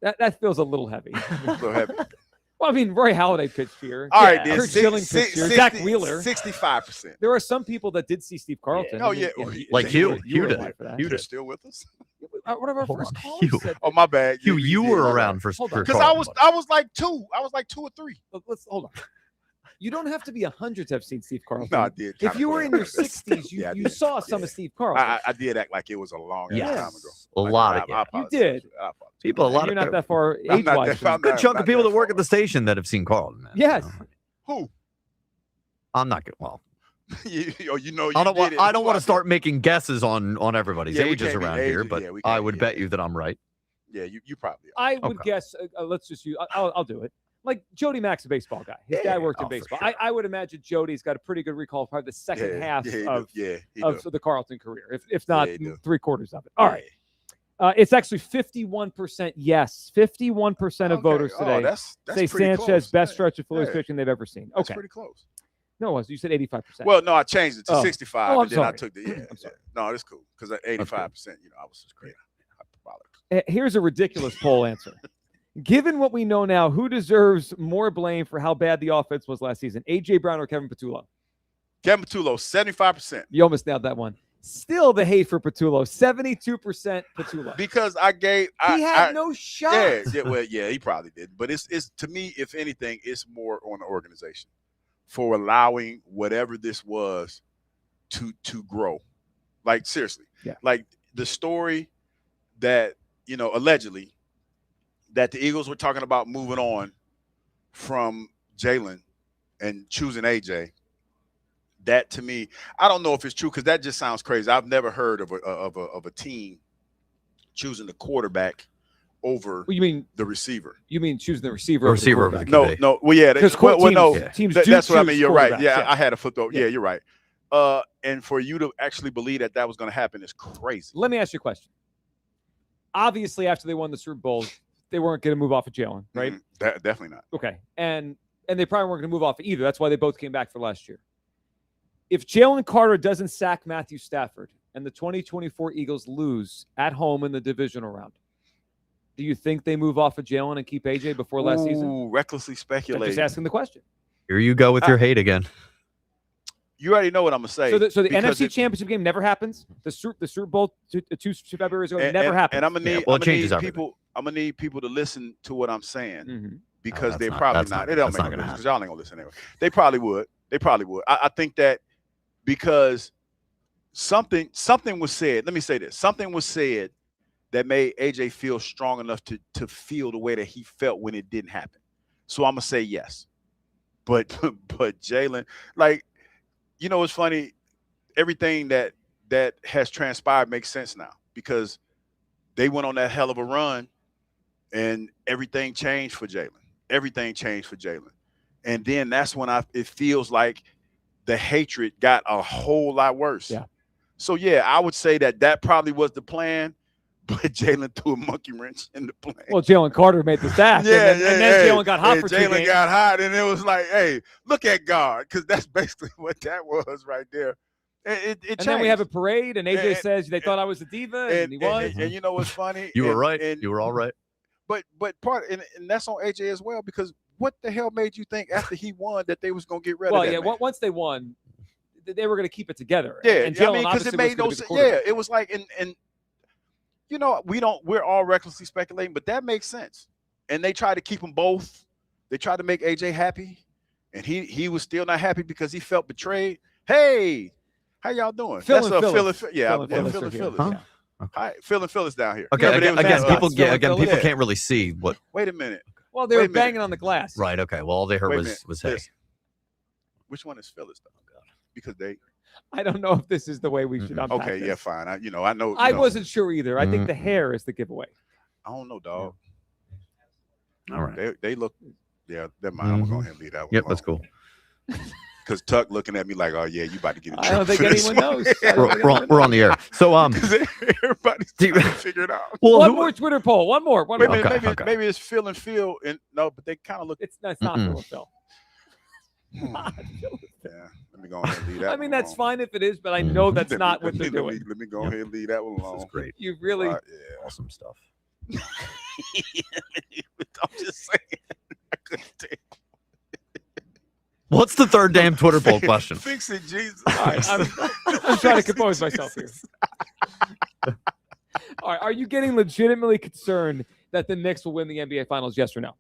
That feels a little heavy. A little heavy. Well, I mean, Roy Halladay pitched here. All right, Kurt Schilling pitched here. Zach Wheeler. 65%. There are some people that did see Steve Carlton. Oh, yeah. Like Hugh. You were Hugh alive for that. did. They're still with us? One of our Hold first on, callers Hugh. said, Oh, my bad. Hugh, you were around for Hold on. Because I was like 2. I was like 2 or 3. let's hold on. You don't have to be 100 to have seen Steve Carlton. No, I did. If you were in your 60s, Yeah, I you did. saw some of Steve Carlton. I did act like it was a long time ago. A lot of I it. apologize. You did. I apologize. People, a lot You're of not that far I'm not age-wise. that- I'm good not- chunk not of people that that work far. at the station that have seen Carlton. Man. Yes. Who? I'm not good. Well, you know, I don't want. did it. I don't want to Well, start making guesses on everybody's Yeah, we ages can't be around ages. here, but Yeah, we I can't would be bet you that I'm right. Yeah, you probably are. I would guess, let's just use, I'll do it. Like Jody Mack's a baseball guy. His dad worked in for baseball. sure. I would imagine Jody's got a pretty good recall of probably the second half of the Carlton career, if not Yeah, he do. 3/4 of it. All right. It's actually 51% yes. 51% of voters today that's say pretty Sanchez close. best stretch of Phillies Yeah. pitching they've ever seen. That's Okay. pretty close. No, it was. You said 85%. Well, no, I changed it to Oh. 65, Oh, I'm and then I sorry. took the I'm sorry. No, it's cool because at 85%, I was just crazy. Here's a ridiculous poll answer. Given what we know now, who deserves more blame for how bad the offense was last season? A.J. Brown or Kevin Patullo? Kevin Patullo, 75%. You almost nailed that one. Still the hate for Patullo, 72% Patullo. Because I gave He had no shot. Yeah, he probably did. But it's to me, if anything, it's more on the organization for allowing whatever this was to grow. Like seriously. Yeah. Like the story that, allegedly that the Eagles were talking about moving on from Jalen and choosing AJ. That to me, I don't know if it's true because that just sounds crazy. I've never heard of a team choosing the quarterback over the receiver. You mean choosing the receiver? Receiver over the over the quarterback? No. Well, yeah. Because teams do that's what I choose mean. You're right. quarterbacks, Yeah, yeah. I had a flip over. Yeah. Yeah, you're right. And for you to actually believe that was going to happen is crazy. Let me ask you a question. Obviously, after they won the Super Bowl, they weren't going to move off of Jalen, right? Definitely not. Okay. And they probably weren't going to move off of either. That's why they both came back for last year. If Jalen Carter doesn't sack Matthew Stafford and the 2024 Eagles lose at home in the divisional round, do you think they move off of Jalen and keep AJ before last season? Recklessly I'm speculating. just asking the question. Here you go with your hate again. You already know what I'm gonna say. So the because NFC Championship game never happens. The Super Bowl two Februaries ago never happens. And I'm gonna need, well, I'm it gonna changes need everything. people. I'm gonna need people to listen to what I'm saying Mm-hmm. because that's they're not- probably that's not. not- They don't that's make not no gonna difference because y'all ain't gonna listen anyway. They probably would. I think that because something was said. Let me say this. Something was said that made AJ feel strong enough to feel the way that he felt when it didn't happen. So I'm gonna say yes. But Jalen, like, it's funny. Everything that has transpired makes sense now because they went on that hell of a run and everything changed for Jalen. Everything changed for Jalen. And then that's when it feels like the hatred got a whole lot worse. Yeah. So, yeah, I would say that probably was the plan, but Jalen threw a monkey wrench in the plan. Well, Jalen Carter made the sack. and then Jalen got hot for 2 Jalen games. got hot, and it was like, hey, look at God, because that's basically what that was right there. It And then we have a parade, and AJ And- says they thought I was a diva, and he was. And you know what's funny? You were And- right. and- You were all right. But and that's on AJ as well, because what the hell made you think after he won that they was going to get rid Well, of that yeah. man? Once they won, they were going to keep it together. Yeah, and I Jalen mean, because obviously it made was no gonna be the sense. quarterback. Yeah, it was like, and we're all recklessly speculating, but that makes sense. And they tried to keep them both. They tried to make AJ happy, and he was still not happy because he felt betrayed. Hey, how y'all doing? Phil and Phil Phyllis. and yeah, Phil and Phyllis Phil are and here. Phyllis. Huh? Yeah. Hi, Phil and Phyllis down here. Okay, Yeah, but it was again, mascots. people Yeah. can't really see what. Wait a minute. Well, they Wait were a minute. banging on the glass. Right. Okay. Well, all they heard Wait a minute. was hey. Listen. Which one is Phillies though? Because they. I don't know if this is the way we should unpack Okay, this. yeah, fine. I know. I wasn't sure either. I think the hair is the giveaway. I don't know, dog. All right. They look. Yeah, never mind. I'm gonna go ahead and leave that one. Yep, that's cool. Because Tuck looking at me like, oh yeah, you about to get in I don't trouble think for this anyone one. knows. We're on the air. So Everybody's trying to figure it out. Well, one more Twitter poll. One more. Maybe it's Phil and Phil, and no, but they kind of look. It's not Phil and Phil. Yeah, let me go ahead and leave that. I mean, that's fine if it is, but I know that's not what they're doing. Let me go ahead and leave that one alone. This is great. You really awesome stuff. I'm just saying. I couldn't tell. What's the third damn Twitter poll question? Fix it, Jesus. All right, I'm trying to compose myself here. All right, are you getting legitimately concerned that the Knicks will win the NBA Finals? Yes or no?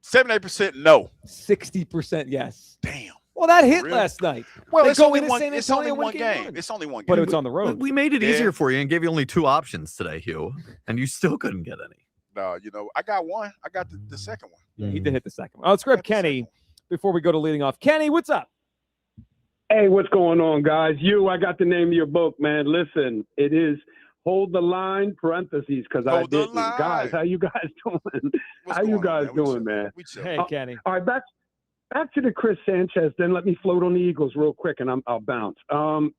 78% no. 60% yes. Damn. Well, that hit Really? last night. Well, They it's go only into one. San It's Antonio, only one game. one. It's only one game. But it's on the road. We made it Yeah. easier for you and gave you only 2 options today, Hugh, and you still couldn't get any. No, I got one. I got the second one. Yeah, he did hit the second one. Oh, let's grab Kenny before we go to leading off. Kenny, what's up? Hey, what's going on, guys? I got the name of your book, man. Listen, it is Hold the Line, parentheses, because I Hold the didn't. line. Guys, how you guys doing? How you guys doing, man? Hey, Kenny. All right, back to the Chris Sanchez, then let me float on the Eagles real quick, and I'll bounce.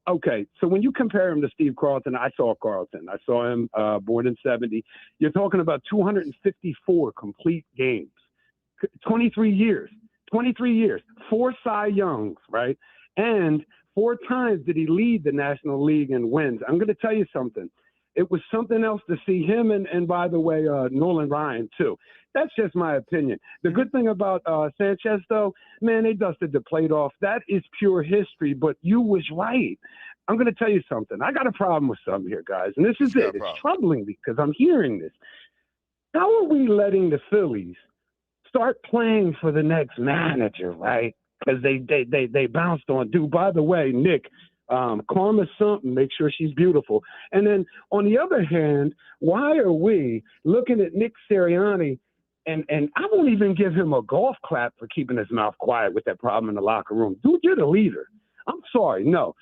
Okay, so when you compare him to Steve Carlton, I saw Carlton. I saw him born in 70. You're talking about 254 complete games, 23 years, 4 Cy Youngs, right? And 4 times did he lead the National League in wins. I'm going to tell you something. It was something else to see him and by the way, Nolan Ryan, too. That's just my opinion. The good thing about Sanchez, though, man, they dusted the plate off. That is pure history, but you was right. I'm going to tell you something. I got a problem with something here, guys, and this is it. It's troubling because I'm hearing this. How are we letting the Phillies start playing for the next manager, right? Because they bounced on. Dude, by the way, Nick, karma's something. Make sure she's beautiful. And then on the other hand, why are we looking at Nick Sirianni? And I won't even give him a golf clap for keeping his mouth quiet with that problem in the locker room. Dude, you're the leader. I'm sorry. No.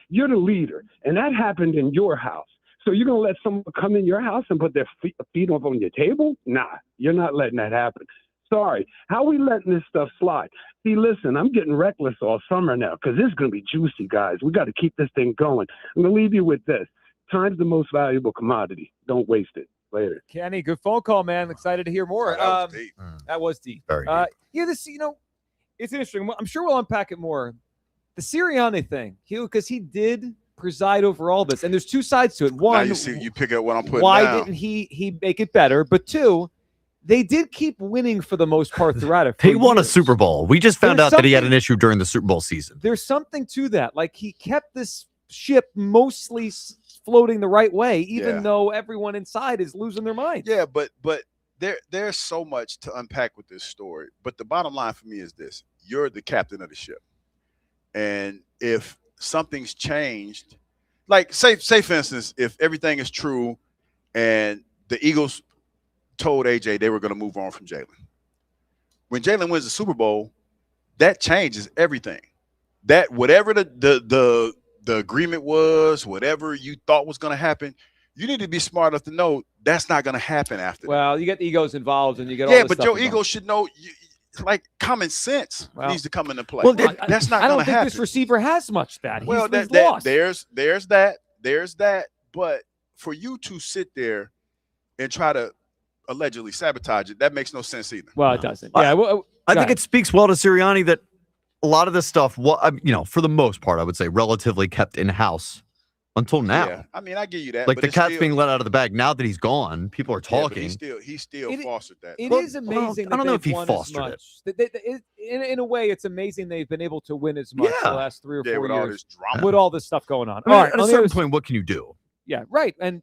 You're the leader. And that happened in your house. So you're going to let someone come in your house and put their feet up on your table? Nah, you're not letting that happen. Sorry. How are we letting this stuff slide? See, listen, I'm getting reckless all summer now because this is going to be juicy, guys. We got to keep this thing going. I'm going to leave you with this. Time's the most valuable commodity. Don't waste it. Later. Kenny, good phone call, man. Excited to hear more. That was deep. That was deep. Very deep. Yeah, it's interesting. I'm sure we'll unpack it more. The Sirianni thing, because he did preside over all this, and there's 2 sides to it. One, you pick up what I'm putting why down. didn't he make it better? But 2, they did keep winning for the most part throughout it. He won a Super Bowl. We just found There's out that he had an something- issue during the Super Bowl season. There's something to that. Like, he kept this ship mostly floating the right way, even though everyone inside is losing their minds. Yeah, but there's so much to unpack with this story. But the bottom line for me is this: you're the captain of the ship, and if something's changed, like say for instance, if everything is true, and the Eagles told AJ they were going to move on from Jalen, when Jalen wins the Super Bowl, that changes everything. That whatever the agreement was, whatever you thought was going to happen, you need to be smart enough to know that's not going to happen after that. Well, you get the egos involved, and you get all this but stuff your involved. ego should know. Like common sense needs to come into play. Well, that's not I don't going to think happen. this receiver has much that. He's, Well, he's lost. there's that. But for you to sit there and try to allegedly sabotage it, that makes no sense either. Well, it doesn't. Yeah, I think it speaks well to Sirianni that a lot of this stuff, for the most part, I would say relatively kept in house until now. Yeah, I mean, I give you that. Like but the it's cat's still, being let out of the bag. Now that he's gone, people are yeah, but talking. he still fostered that. It is amazing. I don't know if he won fostered as much. In a way, it's amazing they've been able to win as much the last 3 or 4 with years all this drama. with all this stuff going on. I mean, all right, at a on the certain other- point, what can you do? Yeah, right. And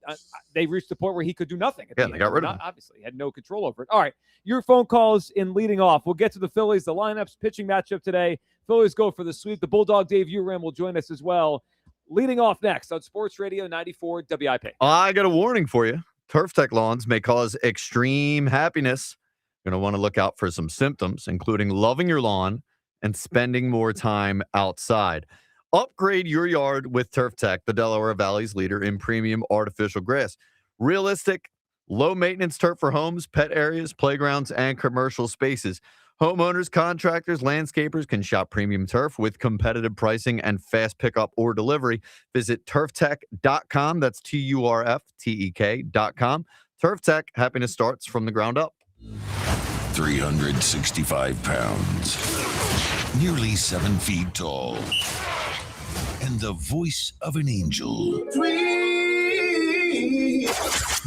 they reached the point where he could do nothing. At Yeah, the they end. got rid of him. Obviously, he had no control over it. All right, your phone calls in leading off. We'll get to the Phillies, the lineups, pitching matchup today. Phillies go for the sweep. The Bulldog Dave Uram will join us as well. Leading off next on Sports Radio 94 WIP. I got a warning for you. Turf Tech lawns may cause extreme happiness. You're going to want to look out for some symptoms, including loving your lawn and spending more time outside. Upgrade your yard with Turf Tech, the Delaware Valley's leader in premium artificial grass. Realistic, low-maintenance turf for homes, pet areas, playgrounds, and commercial spaces. Homeowners, contractors, landscapers can shop premium turf with competitive pricing and fast pickup or delivery. Visit turftech.com. That's TURFTEK.com. Turf Tech, happiness starts from the ground up. 365 pounds, nearly 7 feet tall, and the voice of an angel.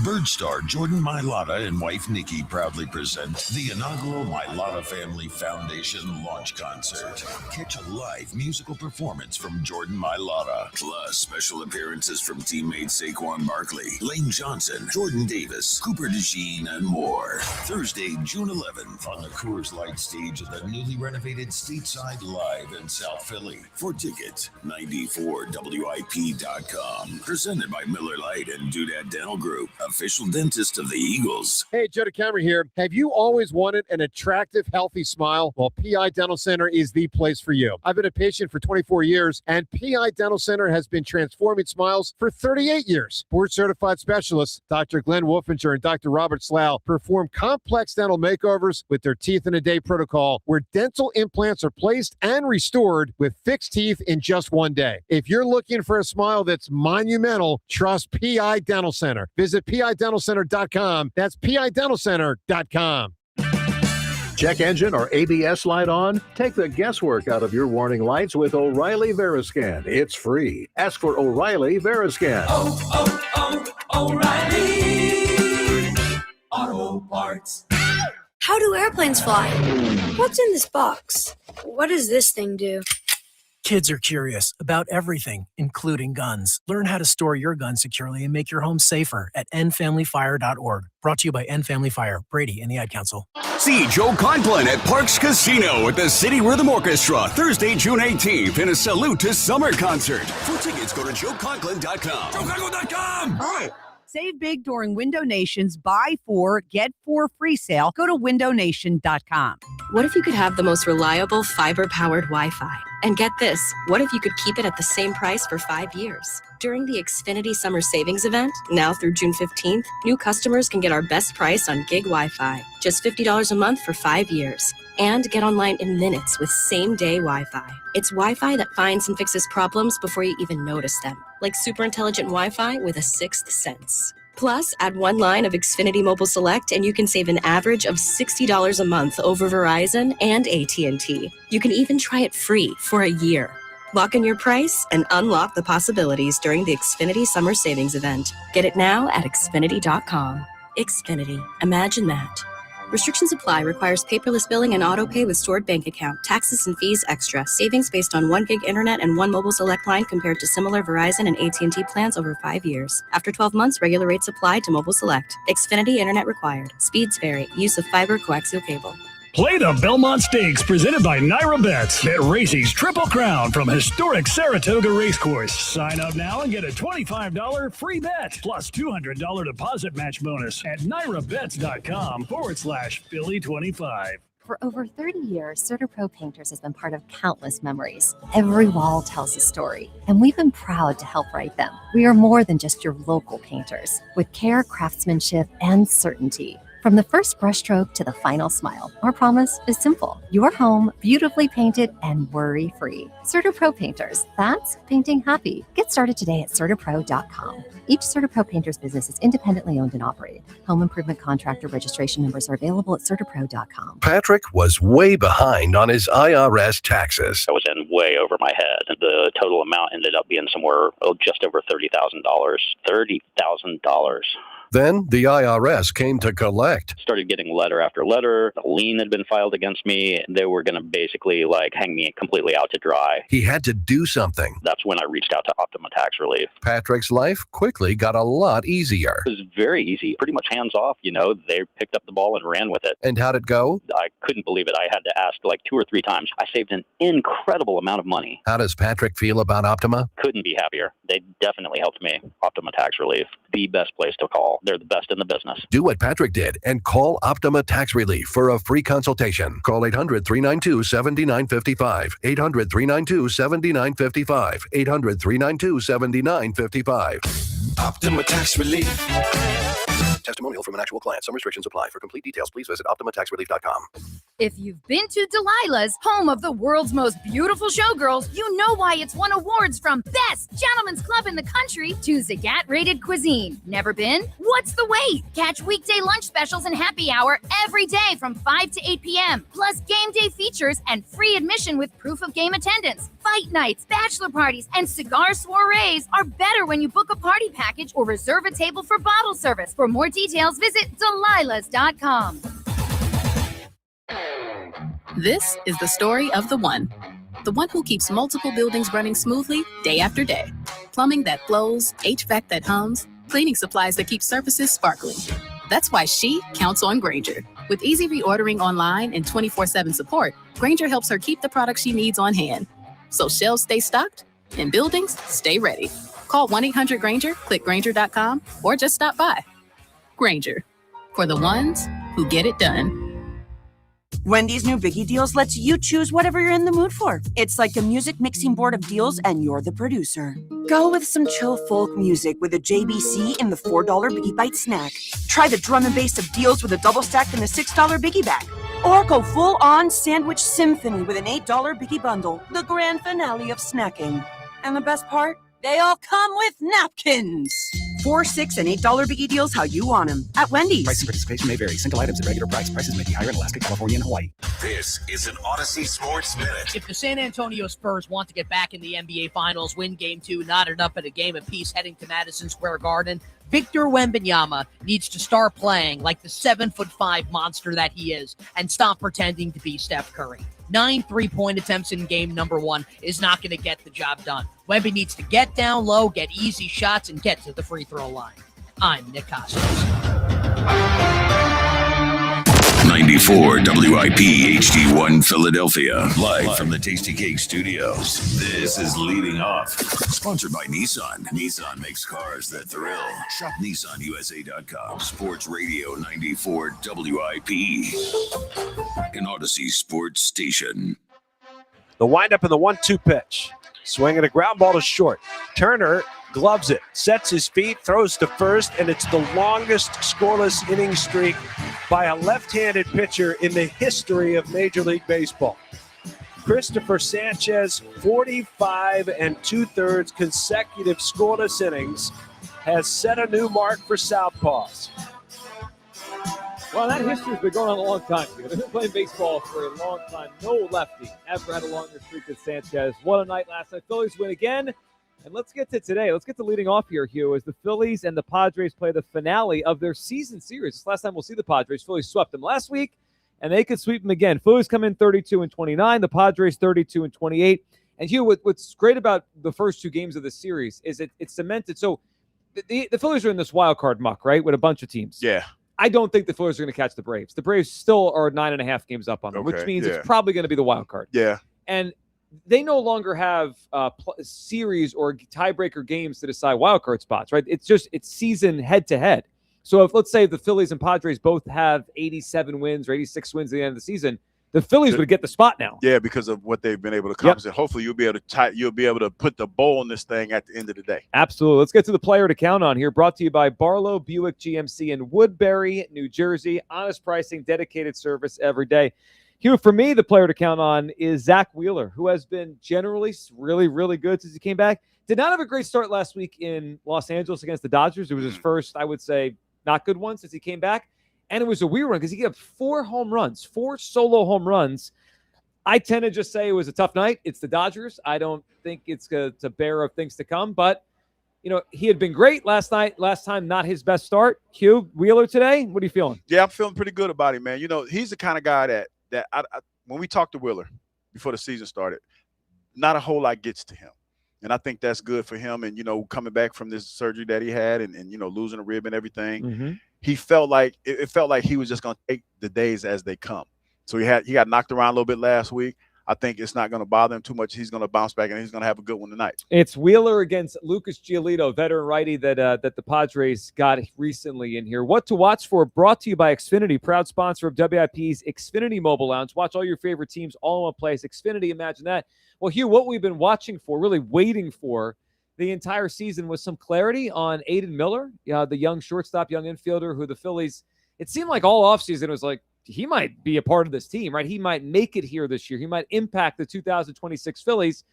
Bird star Jordan Mailata and wife Nikki proudly present the inaugural Mailata Family Foundation launch concert. Catch a live musical performance from Jordan Mailata, plus special appearances from teammates Saquon Barkley, Lane Johnson, Jordan Davis, Cooper DeJean, and more. Thursday, June 11th on the Coors Light stage at the newly renovated Stateside Live in South Philly. For tickets, 94WIP.com. Presented by Miller Lite and Doodad Dental Group, official dentist of the Eagles. Hey, Joe DeCamera here. Have you always wanted an attractive, healthy smile? Well, PI Dental Center is the place for you. I've been a patient for 24 years, and PI Dental Center has been transforming smiles for 38 years. Board-certified specialists, Dr. Glenn Wolfinger and Dr. Robert Slough, perform complex dental makeovers with their teeth-in-a-day protocol, where dental implants are placed and restored with fixed teeth in just one day. If you're looking for a smile that's monumental, trust PI Dental Center. Visit PIDentalCenter.com. That's PIDentalCenter.com. Check engine or ABS light on? Take the guesswork out of your warning lights with O'Reilly Veriscan. It's free. Ask for O'Reilly Veriscan. O'Reilly Auto Parts. How do airplanes fly? What's in this box? What does this thing do? Kids are curious about everything, including guns. Learn how to store your gun securely and make your home safer at endfamilyfire.org. Brought to you by End Family Fire, Brady, and the Ad Council. See Joe Conklin at Parks Casino at the City Rhythm Orchestra Thursday, June 18th in a Salute to Summer concert. For tickets, go to joeconklin.com. joeconklin.com! Hi. Save big during Window Nation's Buy 4, Get 4 free sale. Go to windownation.com. What if you could have the most reliable fiber-powered Wi-Fi? And get this, what if you could keep it at the same price for 5 years? During the Xfinity Summer Savings Event, now through June 15th, new customers can get our best price on gig Wi-Fi, just $50 a month for 5 years. And get online in minutes with same-day Wi-Fi. It's Wi-Fi that finds and fixes problems before you even notice them, like super intelligent Wi-Fi with a sixth sense. Plus, add one line of Xfinity Mobile Select and you can save an average of $60 a month over Verizon and AT&T. You can even try it free for a year. Lock in your price and unlock the possibilities during the Xfinity Summer Savings Event. Get it now at Xfinity.com. Xfinity. Imagine that. Restrictions apply. Requires paperless billing and auto pay with stored bank account. Taxes and fees extra. Savings based on 1 gig internet and 1 mobile select line compared to similar Verizon and AT&T plans over 5 years. After 12 months, regular rates apply to mobile select. Xfinity internet required. Speeds vary. Use of fiber coaxial cable. Play the Belmont Stakes presented by Naira Bets. Bet Racing's Triple Crown from historic Saratoga Racecourse. Sign up now and get a $25 free bet plus $200 deposit match bonus at nairabets.com/Philly25. For over 30 years, CertaPro Painters has been part of countless memories. Every wall tells a story, and we've been proud to help write them. We are more than just your local painters, with care, craftsmanship, and certainty. From the first brushstroke to the final smile, our promise is simple. Your home, beautifully painted and worry-free. CertaPro Painters, that's painting happy. Get started today at CertaPro.com. Each CertaPro Painters business is independently owned and operated. Home improvement contractor registration numbers are available at CertaPro.com. Patrick was way behind on his IRS taxes. I was in way over my head. The total amount ended up being somewhere just over $30,000. $30,000. Then the IRS came to collect. Started getting letter after letter. A lien had been filed against me. They were going to basically hang me completely out to dry. He had to do something. That's when I reached out to Optima Tax Relief. Patrick's life quickly got a lot easier. It was very easy, pretty much hands off. They picked up the ball and ran with it. And how'd it go? I couldn't believe it. I had to ask 2 or 3 times. I saved an incredible amount of money. How does Patrick feel about Optima? Couldn't be happier. They definitely helped me. Optima Tax Relief, the best place to call. model. They're the best in the business. Do what Patrick did and call Optima Tax Relief for a free consultation. Call 800-392-7955. 800-392-7955. 800-392-7955. Optima Tax Relief. Testimonial from an actual client. Some restrictions apply. For complete details, please visit OptimaTaxRelief.com. If you've been to Delilah's, home of the world's most beautiful showgirls, you know why it's won awards from Best Gentlemen's Club in the country to Zagat-rated cuisine. Never been? What's the wait? Catch weekday lunch specials and happy hour every day from 5 to 8 p.m. Plus game day features and free admission with proof of game attendance. Fight nights, bachelor parties, and cigar soirees are better when you book a party package or reserve a table for bottle service. For more details, visit Delilahs.com. This is the story of the one who keeps multiple buildings running smoothly day after day. Plumbing that flows, HVAC that hums, cleaning supplies that keep surfaces sparkling. That's why she counts on Grainger. With easy reordering online and 24/7 support, Grainger helps her keep the products she needs on hand. So shelves stay stocked and buildings stay ready. Call 1-800-GRAINGER, click Grainger.com, or just stop by. Grainger, for the ones who get it done. Wendy's new Biggie Deals lets you choose whatever you're in the mood for. It's like a music mixing board of deals, and you're the producer. Go with some chill folk music with a JBC in the $4 Biggie Bite snack. Try the drum and bass of deals with a double stack in the $6 Biggie bag. Or go full-on sandwich symphony with an $8 Biggie bundle, the grand finale of snacking. And the best part? They all come with napkins. $4, $6, and $8 Biggie Deals how you want them at Wendy's. Price and participation may vary. Single items at regular price. Prices may be higher in Alaska, California, and Hawaii. This is an Odyssey Sports Minute. If the San Antonio Spurs want to get back in the NBA Finals, win Game 2, knotted up at a game apiece heading to Madison Square Garden, Victor Wembanyama needs to start playing like the 7'5" monster that he is and stop pretending to be Steph Curry. 9 3-point attempts in game number 1 is not going to get the job done. Wemby needs to get down low, get easy shots, and get to the free throw line. I'm Nick Costos. 94 WIP HD1 Philadelphia. Live from the Tasty Cake Studios. This is Leading Off. Sponsored by Nissan. Nissan makes cars that thrill. Shop NissanUSA.com. Sports Radio 94 WIP. An Odyssey Sports Station. The windup and the 1-2 pitch. Swinging a ground ball to short. Turner gloves it, sets his feet, throws to first, and it's the longest scoreless inning streak by a left-handed pitcher in the history of Major League Baseball. Cristopher Sanchez, 45 2/3 consecutive scoreless innings, has set a new mark for Southpaws. Well, that history's been going on a long time. They've been playing baseball for a long time. No lefty ever had a longer streak than Sanchez. What a night last night. Phillies win again. And let's get to today. Let's get to leading off here, Hugh, as the Phillies and the Padres play the finale of their season series. It's the last time we'll see the Padres. Phillies swept them last week, and they could sweep them again. Phillies come in 32-29. The Padres 32-28. And Hugh, what's great about the first two games of the series is it's cemented. So the Phillies are in this wild card muck, right, with a bunch of teams. Yeah. I don't think the Phillies are going to catch the Braves. The Braves still are 9.5 games up on them, which means it's probably going to be the wild card. Yeah. And they no longer have series or tiebreaker games to decide wild card spots, right? It's season head to head. So if, let's say, the Phillies and Padres both have 87 wins or 86 wins at the end of the season, the Phillies would get the spot now. Yeah, because of what they've been able to accomplish. Yep. Hopefully you'll be able to put the bow on this thing at the end of the day. Absolutely. Let's get to the player to count on here. Brought to you by Barlow Buick GMC in Woodbury, New Jersey. Honest pricing, dedicated service every day. Hugh, for me, the player to count on is Zach Wheeler, who has been generally really, really good since he came back. Did not have a great start last week in Los Angeles against the Dodgers. It was his first, I would say, not good one since he came back. And it was a weird one because he gave 4 home runs, 4 solo home runs. I tend to just say it was a tough night. It's the Dodgers. I don't think it's a bear of things to come. But, you know, he had been great last night. Last time, not his best start. Hugh, Wheeler today, what are you feeling? Yeah, I'm feeling pretty good about him, man. You know, he's the kind of guy that I when we talked to Wheeler before the season started, not a whole lot gets to him. And I think that's good for him. And, you know, coming back from this surgery that he had and you know, losing a rib and everything. Mm-hmm. He felt like it felt like he was just going to take the days as they come. So he got knocked around a little bit last week. I think it's not going to bother him too much. He's going to bounce back, and he's going to have a good one tonight. It's Wheeler against Lucas Giolito, veteran righty that the Padres got recently in here. What to watch for, brought to you by Xfinity, proud sponsor of WIP's Xfinity Mobile Lounge. Watch all your favorite teams all in one place. Xfinity, imagine that. Well, Hugh, what we've been watching for, really waiting for the entire season was some clarity on Aiden Miller, the young shortstop, young infielder who the Phillies, it seemed like all offseason was like, he might be a part of this team, right? He might make it here this year. He might impact the 2026 Phillies.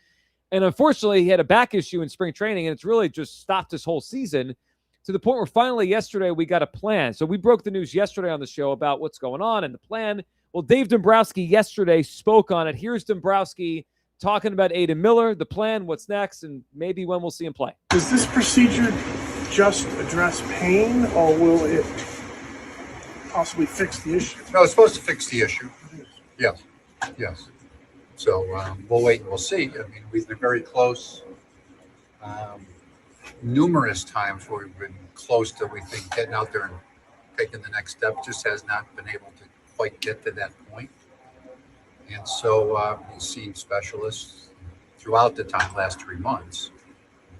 And unfortunately, he had a back issue in spring training, and it's really just stopped his whole season to the point where finally yesterday we got a plan. So we broke the news yesterday on the show about what's going on and the plan. Well, Dave Dombrowski yesterday spoke on it. Here's Dombrowski talking about Aiden Miller, the plan, what's next, and maybe when we'll see him play. Does this procedure just address pain, or will it possibly fix the issue? No, it's supposed to fix the issue. Yes. So we'll wait and we'll see. I mean, we've been very close numerous times where we've been close to, we think, getting out there and taking the next step. Just has not been able to quite get to that point. And so he's seen specialists throughout the last 3 months,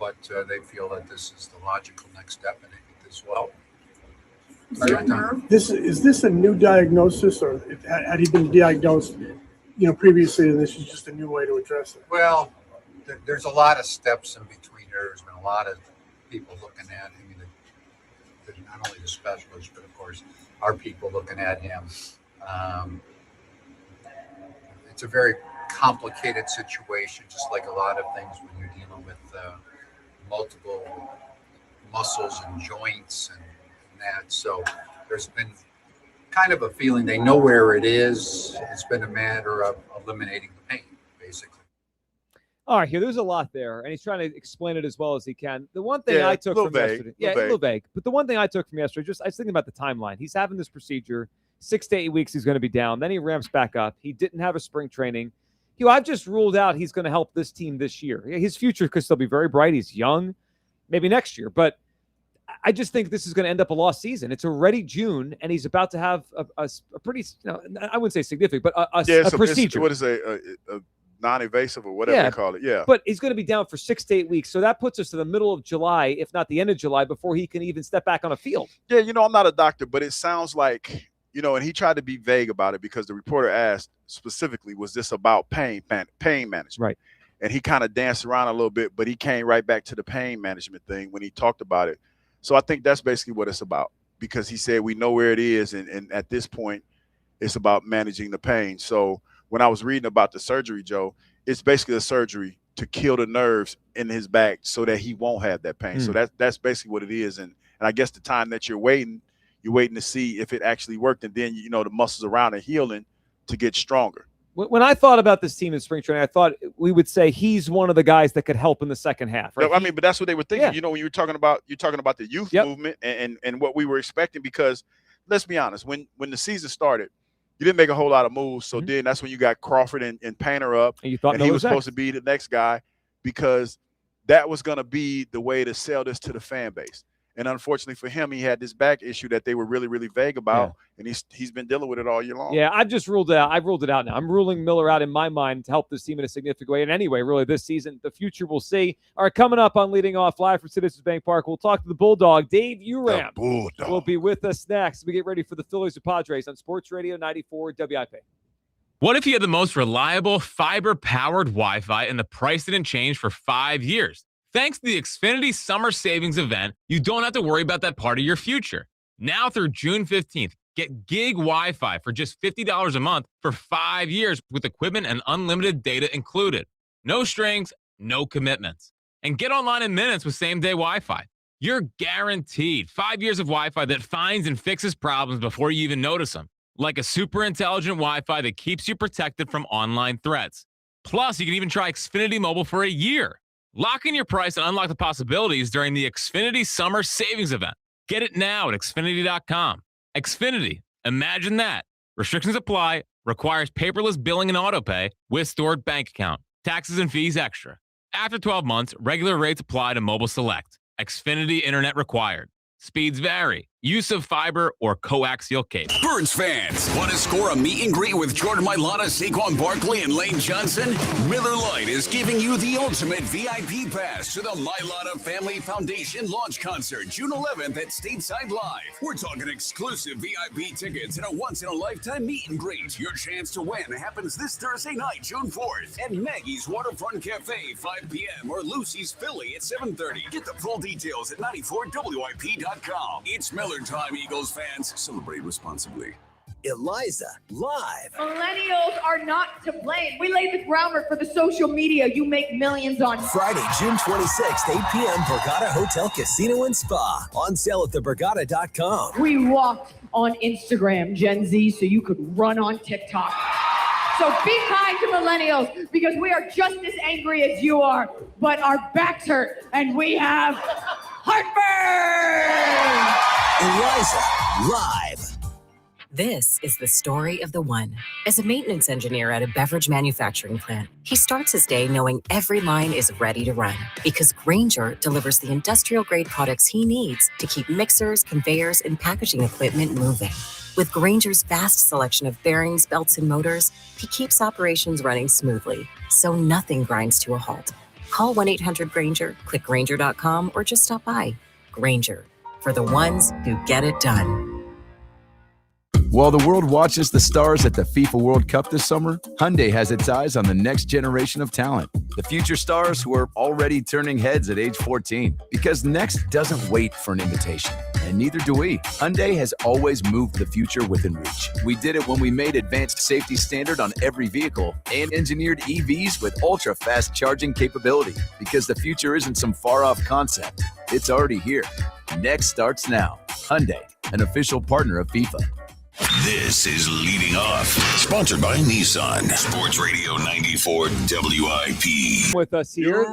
but they feel that this is the logical next step, and it is well. Is this a new diagnosis, or had he been diagnosed, previously, and this is just a new way to address it? Well, there's a lot of steps in between there. There's been a lot of people looking at him. There's not only the specialists, but of course, our people looking at him. It's a very complicated situation, just like a lot of things when you're dealing with multiple muscles and joints and that. So there's been kind of a feeling they know where it is. It's been a matter of eliminating the pain, basically. All right, there's a lot there, and he's trying to explain it as well as he can. The one thing I took from yesterday, a little vague, but the one thing I took from yesterday, I was thinking about the timeline. He's having this procedure, 6 to 8 weeks he's going to be down. Then he ramps back up. He didn't have a spring training. I've just ruled out he's going to help this team this year. His future could still be very bright. He's young, maybe next year, but I just think this is going to end up a lost season. It's already June, and he's about to have a pretty, I wouldn't say significant, but a procedure. What is a non-invasive or whatever they call it? Yeah. But he's going to be down for 6 to 8 weeks. So that puts us to the middle of July, if not the end of July, before he can even step back on a field. Yeah, I'm not a doctor, but it sounds like, and he tried to be vague about it because the reporter asked specifically, was this about pain management? Right. And he kind of danced around a little bit, but he came right back to the pain management thing when he talked about it. So I think that's basically what it's about, because he said we know where it is, and at this point, it's about managing the pain. So when I was reading about the surgery, Joe, it's basically a surgery to kill the nerves in his back so that he won't have that pain. So that's basically what it is. And I guess the time that you're waiting to see if it actually worked, and then the muscles around it healing to get stronger. When I thought about this team in spring training, I thought we would say he's one of the guys that could help in the second half. Right? I mean, but that's what they were thinking. When you're talking about the youth movement and what we were expecting, because let's be honest, when the season started, you didn't make a whole lot of moves. So then that's when you got Crawford and Painter up, and you thought he was supposed to be the next guy, because that was going to be the way to sell this to the fan base. And unfortunately for him, he had this back issue that they were really, really vague about, and he's been dealing with it all year long. Yeah, I've just ruled it out. I've ruled it out now. I'm ruling Miller out in my mind to help this team in a significant way. And anyway, really, this season, the future we'll see. All right, coming up on Leading Off live from Citizens Bank Park, we'll talk to the Bulldog, Dave Uram. Will be with us next. We get ready for the Phillies and Padres on Sports Radio 94 WIP. What if you had the most reliable fiber-powered Wi-Fi and the price didn't change for 5 years? Thanks to the Xfinity Summer Savings Event, you don't have to worry about that part of your future. Now through June 15th, get gig Wi-Fi for just $50 a month for 5 years with equipment and unlimited data included. No strings, no commitments. And get online in minutes with same-day Wi-Fi. You're guaranteed 5 years of Wi-Fi that finds and fixes problems before you even notice them. Like a super intelligent Wi-Fi that keeps you protected from online threats. Plus, you can even try Xfinity Mobile for a year. Lock in your price and unlock the possibilities during the Xfinity Summer Savings Event. Get it now at Xfinity.com. Xfinity. Imagine that. Restrictions apply. Requires paperless billing and autopay with stored bank account. Taxes and fees extra. After 12 months, regular rates apply to Mobile Select. Xfinity Internet required. Speeds vary. use of fiber, or coaxial cable. Birds fans, want to score a meet and greet with Jordan Mailata, Saquon Barkley, and Lane Johnson? Miller Lite is giving you the ultimate VIP pass to the Mailata Family Foundation launch concert, June 11th at Stateside Live. We're talking exclusive VIP tickets and a once-in-a-lifetime meet and greet. Your chance to win happens this Thursday night, June 4th, at Maggie's Waterfront Cafe, 5 p.m., or Lucy's Philly at 7:30. Get the full details at 94WIP.com. It's Miller time, Eagles fans. Celebrate responsibly. Eliza, live. Millennials are not to blame. We laid the groundwork for the social media you make millions on. Friday, June 26th, 8 p.m., Borgata Hotel, Casino and Spa. On sale at theborgata.com. We walked on Instagram, Gen Z, so you could run on TikTok. So be kind to millennials because we are just as angry as you are, but our backs hurt and we have heartburn. Eliza, live. This is the story of the one. As a maintenance engineer at a beverage manufacturing plant, he starts his day knowing every line is ready to run because Grainger delivers the industrial-grade products he needs to keep mixers, conveyors, and packaging equipment moving. With Grainger's vast selection of bearings, belts, and motors, he keeps operations running smoothly, so nothing grinds to a halt. Call 1-800-GRAINGER, click Grainger.com, or just stop by. Grainger, for the ones who get it done. While the world watches the stars at the FIFA World Cup this summer, Hyundai has its eyes on the next generation of talent. The future stars who are already turning heads at age 14. Because next doesn't wait for an invitation, and neither do we. Hyundai has always moved the future within reach. We did it when we made advanced safety standard on every vehicle and engineered EVs with ultra-fast charging capability. Because the future isn't some far-off concept. It's already here. Next starts now. Hyundai, an official partner of FIFA. This is Leading Off, sponsored by Nissan. Sports Radio 94 WIP. With us here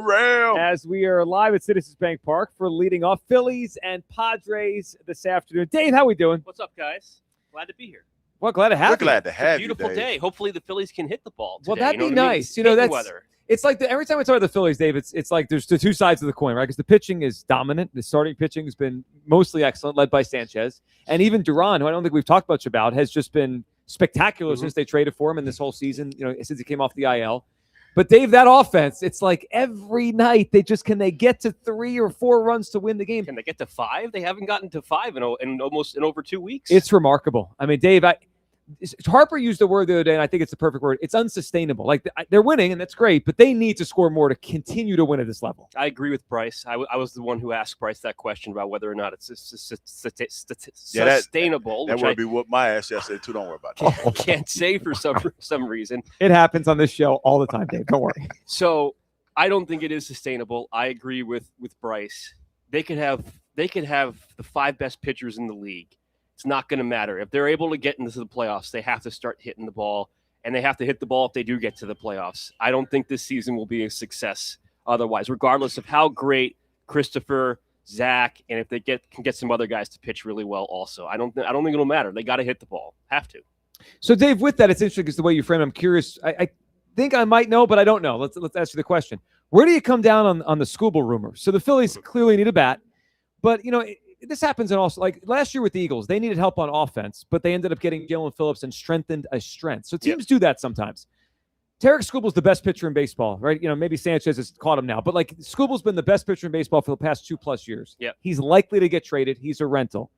as we are live at Citizens Bank Park for Leading Off Phillies and Padres this afternoon. Dave, how we doing? What's up, guys? Glad to be here. Well, glad to have you. We're glad to have you, Beautiful Dave. day. Hopefully the Phillies can hit the ball today. Well, that'd be what I mean? nice. You know, Hate the that's weather. it's like every time we talk about the Phillies, Dave, it's like there's the two sides of the coin, right? Because the pitching is dominant. The starting pitching has been mostly excellent, led by Sanchez. And even Duran, who I don't think we've talked much about, has just been spectacular since they traded for him in this whole season, you know, since he came off the IL. But Dave, that offense, it's like every night can they get to 3 or 4 runs to win the game? Can they get to 5? They haven't gotten to 5 in over 2 weeks. It's remarkable. I mean, Dave, Harper used the word the other day, and I think it's the perfect word. It's unsustainable. Like, they're winning, and that's great, but they need to score more to continue to win at this level. I agree with Bryce. I was the one who asked Bryce that question about whether or not it's sustainable. That would be what my ass yesterday, too. Don't worry about that. I can't say for some reason. It happens on this show all the time, Dave. Don't worry. So I don't think it is sustainable. I agree with Bryce. They could have the 5 best pitchers in the league. It's not going to matter. If they're able to get into the playoffs, they have to start hitting the ball, and they have to hit the ball if they do get to the playoffs. I don't think this season will be a success otherwise, regardless of how great Christopher, Zach, and if they can get some other guys to pitch really well also. I don't think it'll matter. They got to hit the ball. Have to. So, Dave, with that, it's interesting because the way you frame it, I'm curious. I think I might know, but I don't know. Let's ask you the question. Where do you come down on the Skubal rumor? So the Phillies clearly need a bat, but, you know, this happens in also, like last year with the Eagles, they needed help on offense, but they ended up getting Gillen Phillips and strengthened a strength. So teams do that sometimes. Tarek Skubal's the best pitcher in baseball, right? You know, maybe Sanchez has caught him now, but like Skubal's been the best pitcher in baseball for the past 2+ years. Yep. He's likely to get traded. He's a rental.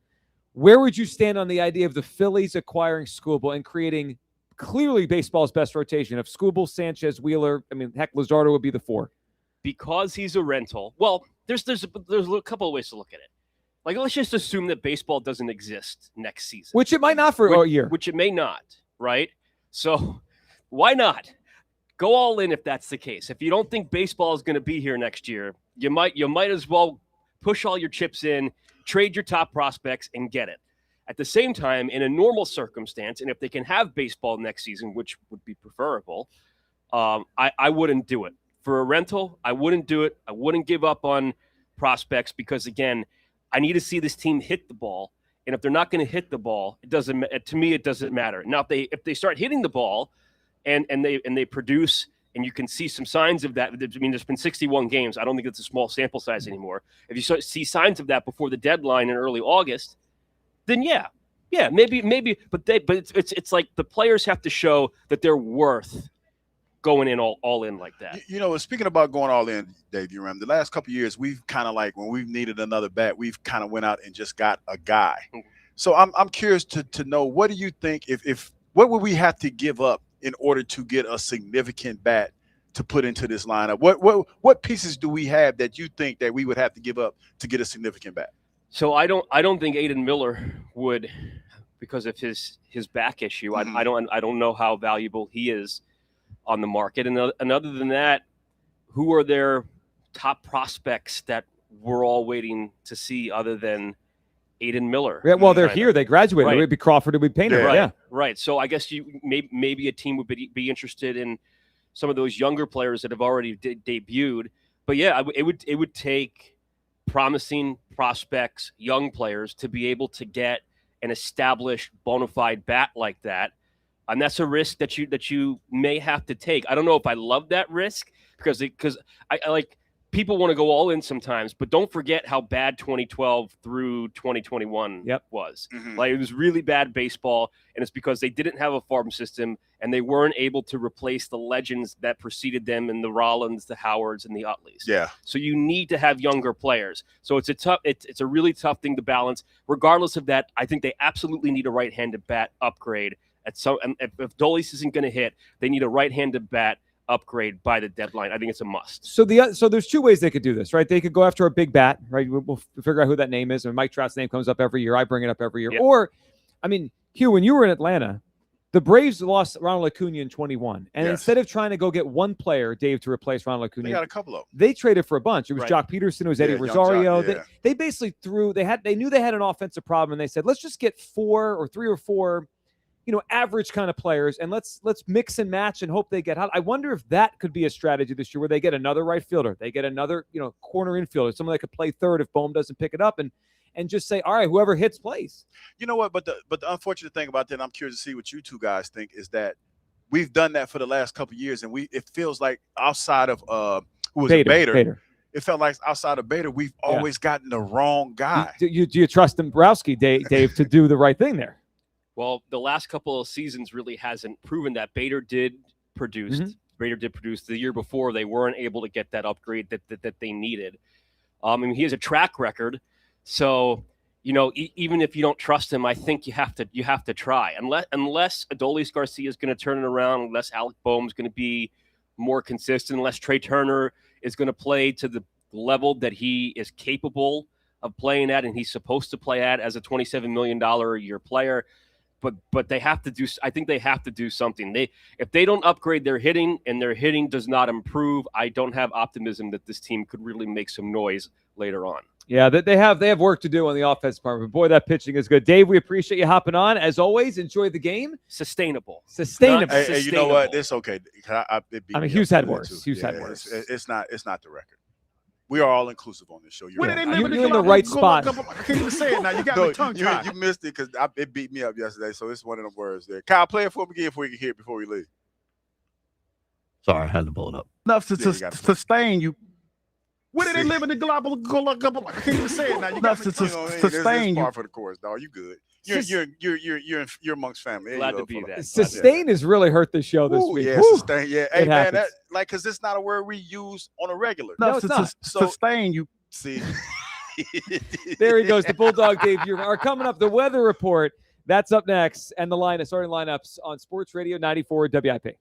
Where would you stand on the idea of the Phillies acquiring Skubal and creating clearly baseball's best rotation of Skubal, Sanchez, Wheeler? I mean, heck, Luzardo would be the 4. Because he's a rental. Well, there's a couple of ways to look at it. Like, let's just assume that baseball doesn't exist next season. Which it might not for a year. Which it may not, right? So why not? Go all in if that's the case. If you don't think baseball is going to be here next year, you might as well push all your chips in, trade your top prospects, and get it. At the same time, in a normal circumstance, and if they can have baseball next season, which would be preferable, I wouldn't do it. For a rental, I wouldn't do it. I wouldn't give up on prospects because, again, I need to see this team hit the ball, and if they're not going to hit the ball, it doesn't matter. Now, if they start hitting the ball, and they produce, and you can see some signs of that. I mean, there's been 61 games. I don't think it's a small sample size anymore. If you see signs of that before the deadline in early August, then yeah, maybe. But it's like the players have to show that they're worth going in all in like that. You know, speaking about going all in, Dave, the last couple of years, we've kind of like when we've needed another bat, we've kind of went out and just got a guy. So I'm curious to know, what do you think if what would we have to give up in order to get a significant bat to put into this lineup? What pieces do we have that you think that we would have to give up to get a significant bat? So I don't think Aiden Miller would, because of his back issue. I don't know how valuable he is on the market. And other than that, who are their top prospects that we're all waiting to see other than Aiden Miller? Yeah, well, they're here. They graduated. Right. It would be Crawford. It would be Painter. Right. So I guess maybe a team would be interested in some of those younger players that have already debuted. But yeah, it would take promising prospects, young players, to be able to get an established bona fide bat like that. And that's a risk that you may have to take. I don't know if I love that risk because I like, people want to go all in sometimes, but don't forget how bad 2012 through 2021 was. Like, it was really bad baseball, and it's because they didn't have a farm system and they weren't able to replace the legends that preceded them in the Rollins, the Howards, and the Utleys. Yeah. So you need to have younger players. So it's a really tough thing to balance. Regardless of that, I think they absolutely need a right-handed bat upgrade. And if Dolis isn't going to hit, they need a right-handed bat upgrade by the deadline. I think it's a must. So there's two ways they could do this, right? They could go after a big bat, right? We'll figure out who that name is. And Mike Trout's name comes up every year. I bring it up every year. Yep. Or, I mean, Hugh, when you were in Atlanta, the Braves lost Ronald Acuna in 21. And instead of trying to go get one player, Dave, to replace Ronald Acuna, they got a couple of them. They traded for a bunch. It was Jock Peterson, it was Eddie Rosario. They basically they knew they had an offensive problem, and they said, let's just get 3 or 4 average kind of players, and let's mix and match and hope they get hot. I wonder if that could be a strategy this year, where they get another right fielder, they get another corner infielder, someone that could play third if Bohm doesn't pick it up, and just say, all right, whoever hits plays. You know what? But the unfortunate thing about that, and I'm curious to see what you two guys think, is that we've done that for the last couple of years, and it feels like outside of Bader. It felt like outside of Bader, we've always gotten the wrong guy. Do you trust Dombrowski, Dave, to do the right thing there? Well, the last couple of seasons really hasn't proven that. Bader did produce. Bader did produce. The year before, they weren't able to get that upgrade that they needed. I mean, he has a track record, so even if you don't trust him, I think you have to try. Unless Adolis Garcia is going to turn it around, unless Alec Bohm is going to be more consistent, unless Trey Turner is going to play to the level that he is capable of playing at, and he's supposed to play at as a $27 million a year player. But they have to do. I think they have to do something. If they don't upgrade their hitting and their hitting does not improve, I don't have optimism that this team could really make some noise later on. Yeah, they have work to do on the offense department. Boy, that pitching is good. Dave, we appreciate you hopping on. As always, enjoy the game. Sustainable. Hey, you know what? It's okay. Hughes had worse. Hughes had worse. It's not the record. We are all inclusive on this show. You're in the right spot. I can't even say it now. You got me tongue-tied. You missed it because it beat me up yesterday, so it's one of them words there. Kyle, play it for me again if we can hear it before we leave. Sorry, I had to pull it up. Enough to sustain you. Where did they live in the global? I can't even say it now. You got to sustain you. Par for the course, dog. You good? You're amongst family. Glad to be there. Sustain has really hurt the show this week. Yeah, Woo. sustain. Yeah, hey man, because it's not a word we use on a regular. No, it's not. Sustain you. See, there he goes. The Bulldog Dave. You are coming up. The weather report. That's up next, and the starting lineups on Sports Radio 94 WIP.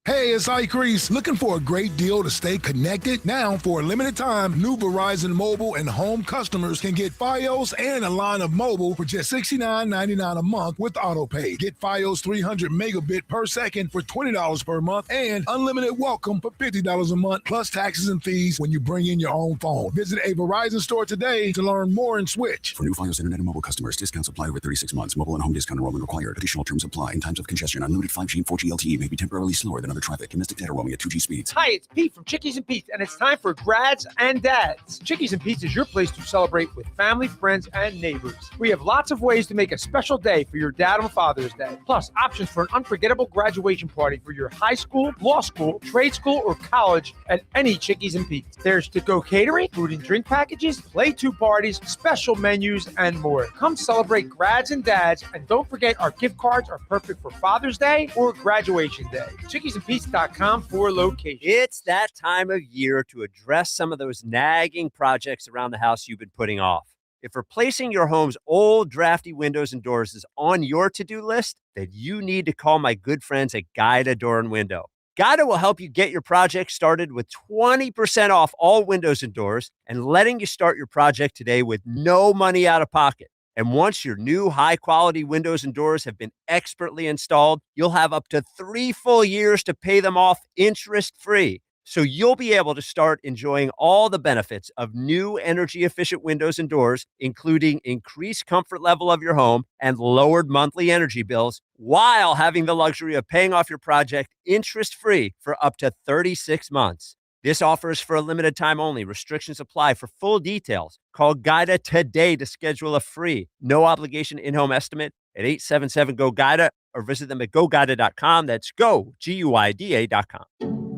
Hey, it's Ike Reese. Looking for a great deal to stay connected? Now, for a limited time, new Verizon Mobile and home customers can get Fios and a line of mobile for just $69.99 a month with AutoPay. Get Fios 300 megabit per second for $20 per month and unlimited welcome for $50 a month, plus taxes and fees when you bring in your own phone. Visit a Verizon store today to learn more and switch. For new Fios Internet and mobile customers, discounts apply over 36 months. Mobile and home discount enrollment required. Additional terms apply. In times of congestion, unlimited 5G and 4G LTE may be temporarily slower than other over traffic and mystic data roaming at 2G speeds. Hi, it's Pete from Chickies and Pete's, and it's time for Grads and Dads. Chickies and Pete's is your place to celebrate with family, friends, and neighbors. We have lots of ways to make a special day for your dad on Father's Day, plus options for an unforgettable graduation party for your high school, law school, trade school, or college at any Chickies and Pete's. There's to-go catering, food and drink packages, play-to parties, special menus, and more. Come celebrate Grads and Dads, and don't forget our gift cards are perfect for Father's Day or graduation day. ChickiesandPete's.com for location. It's that time of year to address some of those nagging projects around the house you've been putting off. If replacing your home's old drafty windows and doors is on your to-do list, then you need to call my good friends at Guida Door and Window. Guida will help you get your project started with 20% off all windows and doors and letting you start your project today with no money out of pocket. And once your new high-quality windows and doors have been expertly installed, you'll have up to 3 full years to pay them off interest-free. So you'll be able to start enjoying all the benefits of new energy-efficient windows and doors, including increased comfort level of your home and lowered monthly energy bills, while having the luxury of paying off your project interest-free for up to 36 months. This offer is for a limited time only. Restrictions apply. For full details, call Guida today to schedule a free, no obligation in-home estimate at 877-GO-GUIDA or visit them at GoGuida.com. That's go, GUIDA.com.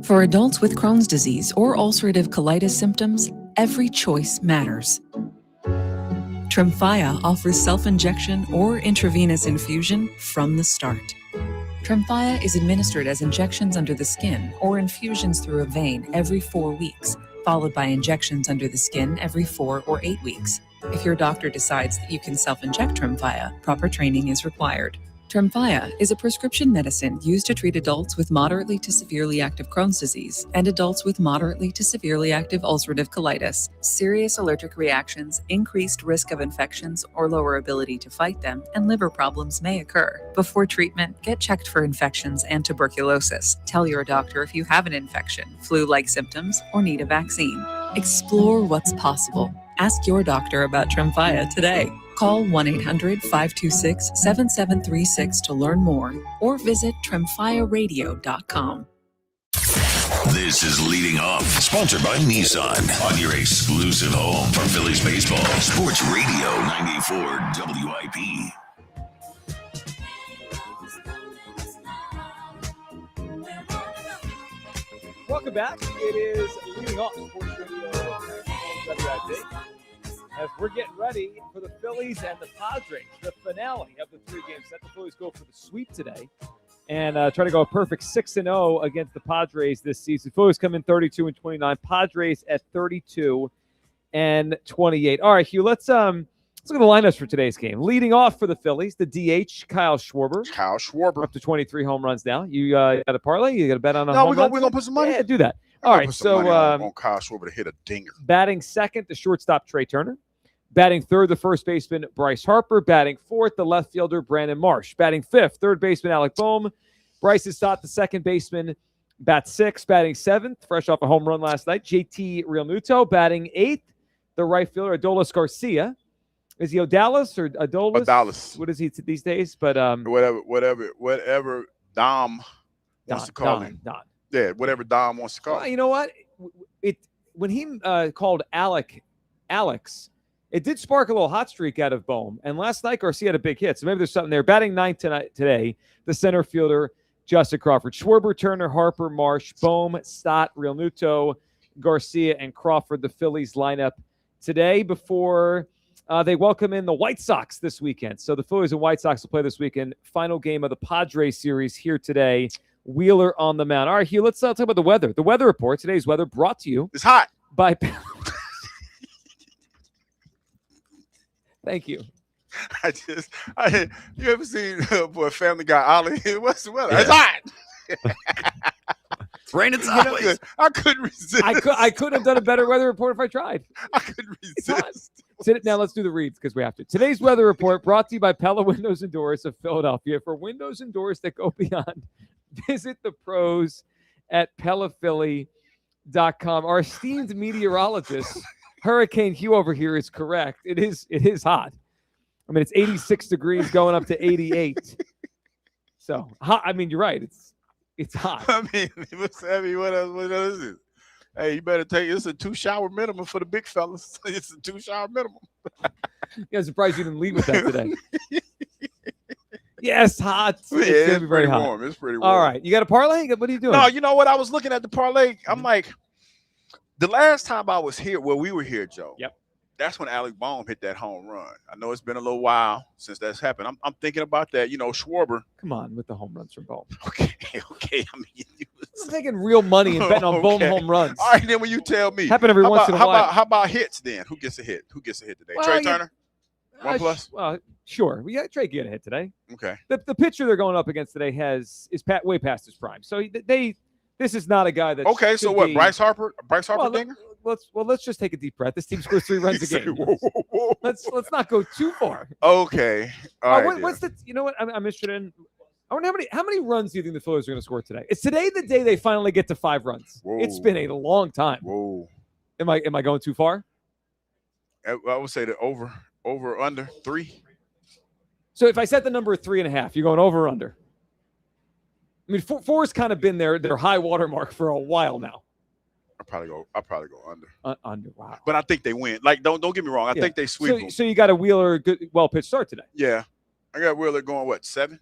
For adults with Crohn's disease or ulcerative colitis symptoms, every choice matters. Tremfya offers self-injection or intravenous infusion from the start. Tremfya is administered as injections under the skin or infusions through a vein every 4 weeks, followed by injections under the skin every 4 or 8 weeks. If your doctor decides that you can self-inject Tremfya, proper training is required. Tremfya is a prescription medicine used to treat adults with moderately to severely active Crohn's disease and adults with moderately to severely active ulcerative colitis. Serious allergic reactions, increased risk of infections or lower ability to fight them, and liver problems may occur. Before treatment, get checked for infections and tuberculosis. Tell your doctor if you have an infection, flu-like symptoms, or need a vaccine. Explore what's possible. Ask your doctor about Tremfya today. Call 1-800-526-7736 to learn more or visit tremfyaradio.com. This is Leading Off, sponsored by Nissan, on your exclusive home for Phillies baseball. Sports Radio 94 WIP. Welcome back. It is Leading Off, Sports Radio WIP. As we're getting ready for the Phillies and the Padres, the finale of the 3-game set. The Phillies go for the sweep today and try to go a perfect 6-0 against the Padres this season. Phillies come in 32-29. Padres at 32-28. All right, Hugh, let's look at the lineups for today's game. Leading off for the Phillies, the DH, Kyle Schwarber. Up to 23 home runs now. You got a parlay? You got a bet on a home run? We're going to put some money. Yeah, do that. All right, so on Kyle Schwarber to hit a dinger. Batting second, the shortstop, Trey Turner. Batting third, the first baseman, Bryce Harper. Batting fourth, the left fielder, Brandon Marsh. Batting fifth, third baseman, Alec Boehm. Bryce is the second baseman, bats sixth. Batting seventh, fresh off a home run last night, JT Realmuto. Batting eighth, the right fielder, Adolis Garcia. Is he Odalis or Adolis? Adolis. What is he these days? But whatever Dom wants to call him. Don. Yeah, whatever Dom wants to call him. You know what? When he called Alex, it did spark a little hot streak out of Boehm. And last night, Garcia had a big hit. So maybe there's something there. Batting ninth today, the center fielder, Justin Crawford. Schwarber, Turner, Harper, Marsh, Boehm, Stott, Realmuto, Garcia, and Crawford, the Phillies lineup today before they welcome in the White Sox this weekend. So the Phillies and White Sox will play this weekend. Final game of the Padres series here today. Wheeler on the mound. All right, Hugh, let's talk about the weather. The weather report, today's weather brought to you. It's hot. By Thank you. You ever seen Family Guy Ollie? What's the weather? Yeah. It's hot. It's raining sideways. I couldn't resist. I could have done a better weather report if I tried. I couldn't resist. Now let's do the reads because we have to. Today's weather report brought to you by Pella Windows and Doors of Philadelphia. For windows and doors that go beyond, visit the pros at PellaPhilly.com. Our esteemed meteorologist, Hurricane Hugh over here, is correct. It is hot. I mean, it's 86 degrees going up to 88. So hot. I mean, you're right. It's hot. I mean, what else is it? Hey, you better take it's a 2-shower minimum for the big fellas. It's a 2-shower minimum. Yeah, I'm surprised you didn't lead with that today. Yes, hot. It's Yeah, gonna be very hot. warm. It's pretty warm. All right, you got a parlay? What are you doing? No, you know what? I was looking at the parlay. I'm like, the last time I was here, we were here, Joe. Yep. That's when Alec Bohm hit that home run. I know it's been a little while since that's happened. I'm thinking about that. You know, Schwarber. Come on with the home runs from Bohm. Okay. I mean, I'm taking real money and betting on Bohm home runs. All right, then when you tell me, Happen every once in a while. How about hits then? Who gets a hit? Who gets a hit today? Well, Trey Turner. 1+. Sure. We got Trey get a hit today. Okay. The pitcher they're going up against today is way past his prime. So this is not a guy that. Okay. So what? Bryce Harper. Dinger. Let's just take a deep breath. This team scores 3 runs a game. Whoa. Let's not go too far. Okay. All right. What's the? You know what? I'm interested in. I wonder how many runs do you think the Phillies are going to score today? Is today the day they finally get to 5 runs? Whoa. It's been a long time. Whoa. Am I going too far? I would say the over under 3. So if I set the number at 3.5, you're going over or under? I mean, 4's kind of been their high water mark for a while now. I'll probably go under. Under, wow. But I think they win. Like, don't get me wrong. I think they sweep them. So you got a Wheeler good, well-pitched start today. Yeah. I got Wheeler going, 7?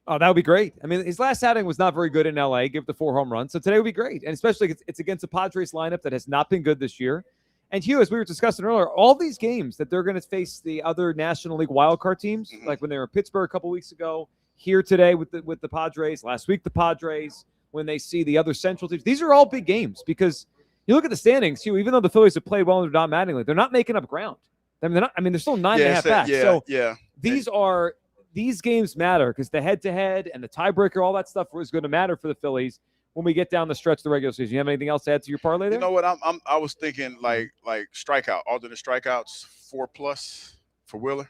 Oh, that would be great. I mean, his last outing was not very good in L.A., give the 4 home runs. So today would be great. And especially it's against a Padres lineup that has not been good this year. And Hugh, as we were discussing earlier, all these games that they're going to face the other National League wildcard teams, like when they were in Pittsburgh a couple weeks ago, here today with the Padres, last week the Padres, when they see the other Central teams. These are all big games because you look at the standings, Hugh, even though the Phillies have played well and they're not Mattingly, they're not making up ground. I mean, they're still 9.5 back. So these games matter because the head-to-head and the tiebreaker, all that stuff is going to matter for the Phillies when we get down the stretch of the regular season. You have anything else to add to your parlay there? You know what? I was thinking like strikeout, alternate strikeouts, 4+ for Wheeler.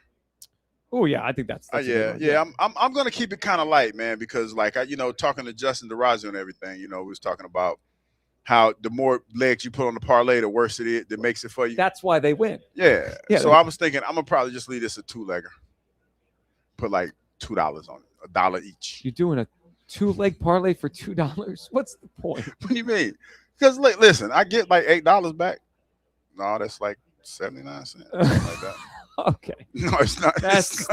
Oh yeah, I think that's yeah. I'm gonna keep it kind of light, man, because like talking to Justin DeRozio and everything, we was talking about how the more legs you put on the parlay, the worse it is. That makes it for you. That's why they win. Yeah. So I was thinking I'm gonna probably just leave this a 2-legger. Put like $2 on it, $1 each. You're doing a 2-leg parlay for $2. What's the point? What do you mean? Because listen, I get like $8 back. No, that's like 79 cents. Like that. Okay. No, it's not. That's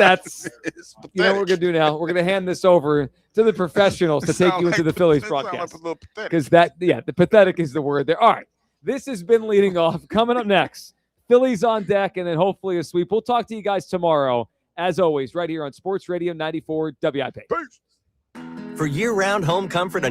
it's you know what we're gonna do now? We're gonna hand this over to the professionals to take you into the Phillies broadcast. Because the pathetic is the word there. All right. This has been leading off. Coming up next, Phillies on deck, and then hopefully a sweep. We'll talk to you guys tomorrow, as always, right here on Sports Radio 94 WIP. Peace. For year-round home comfort and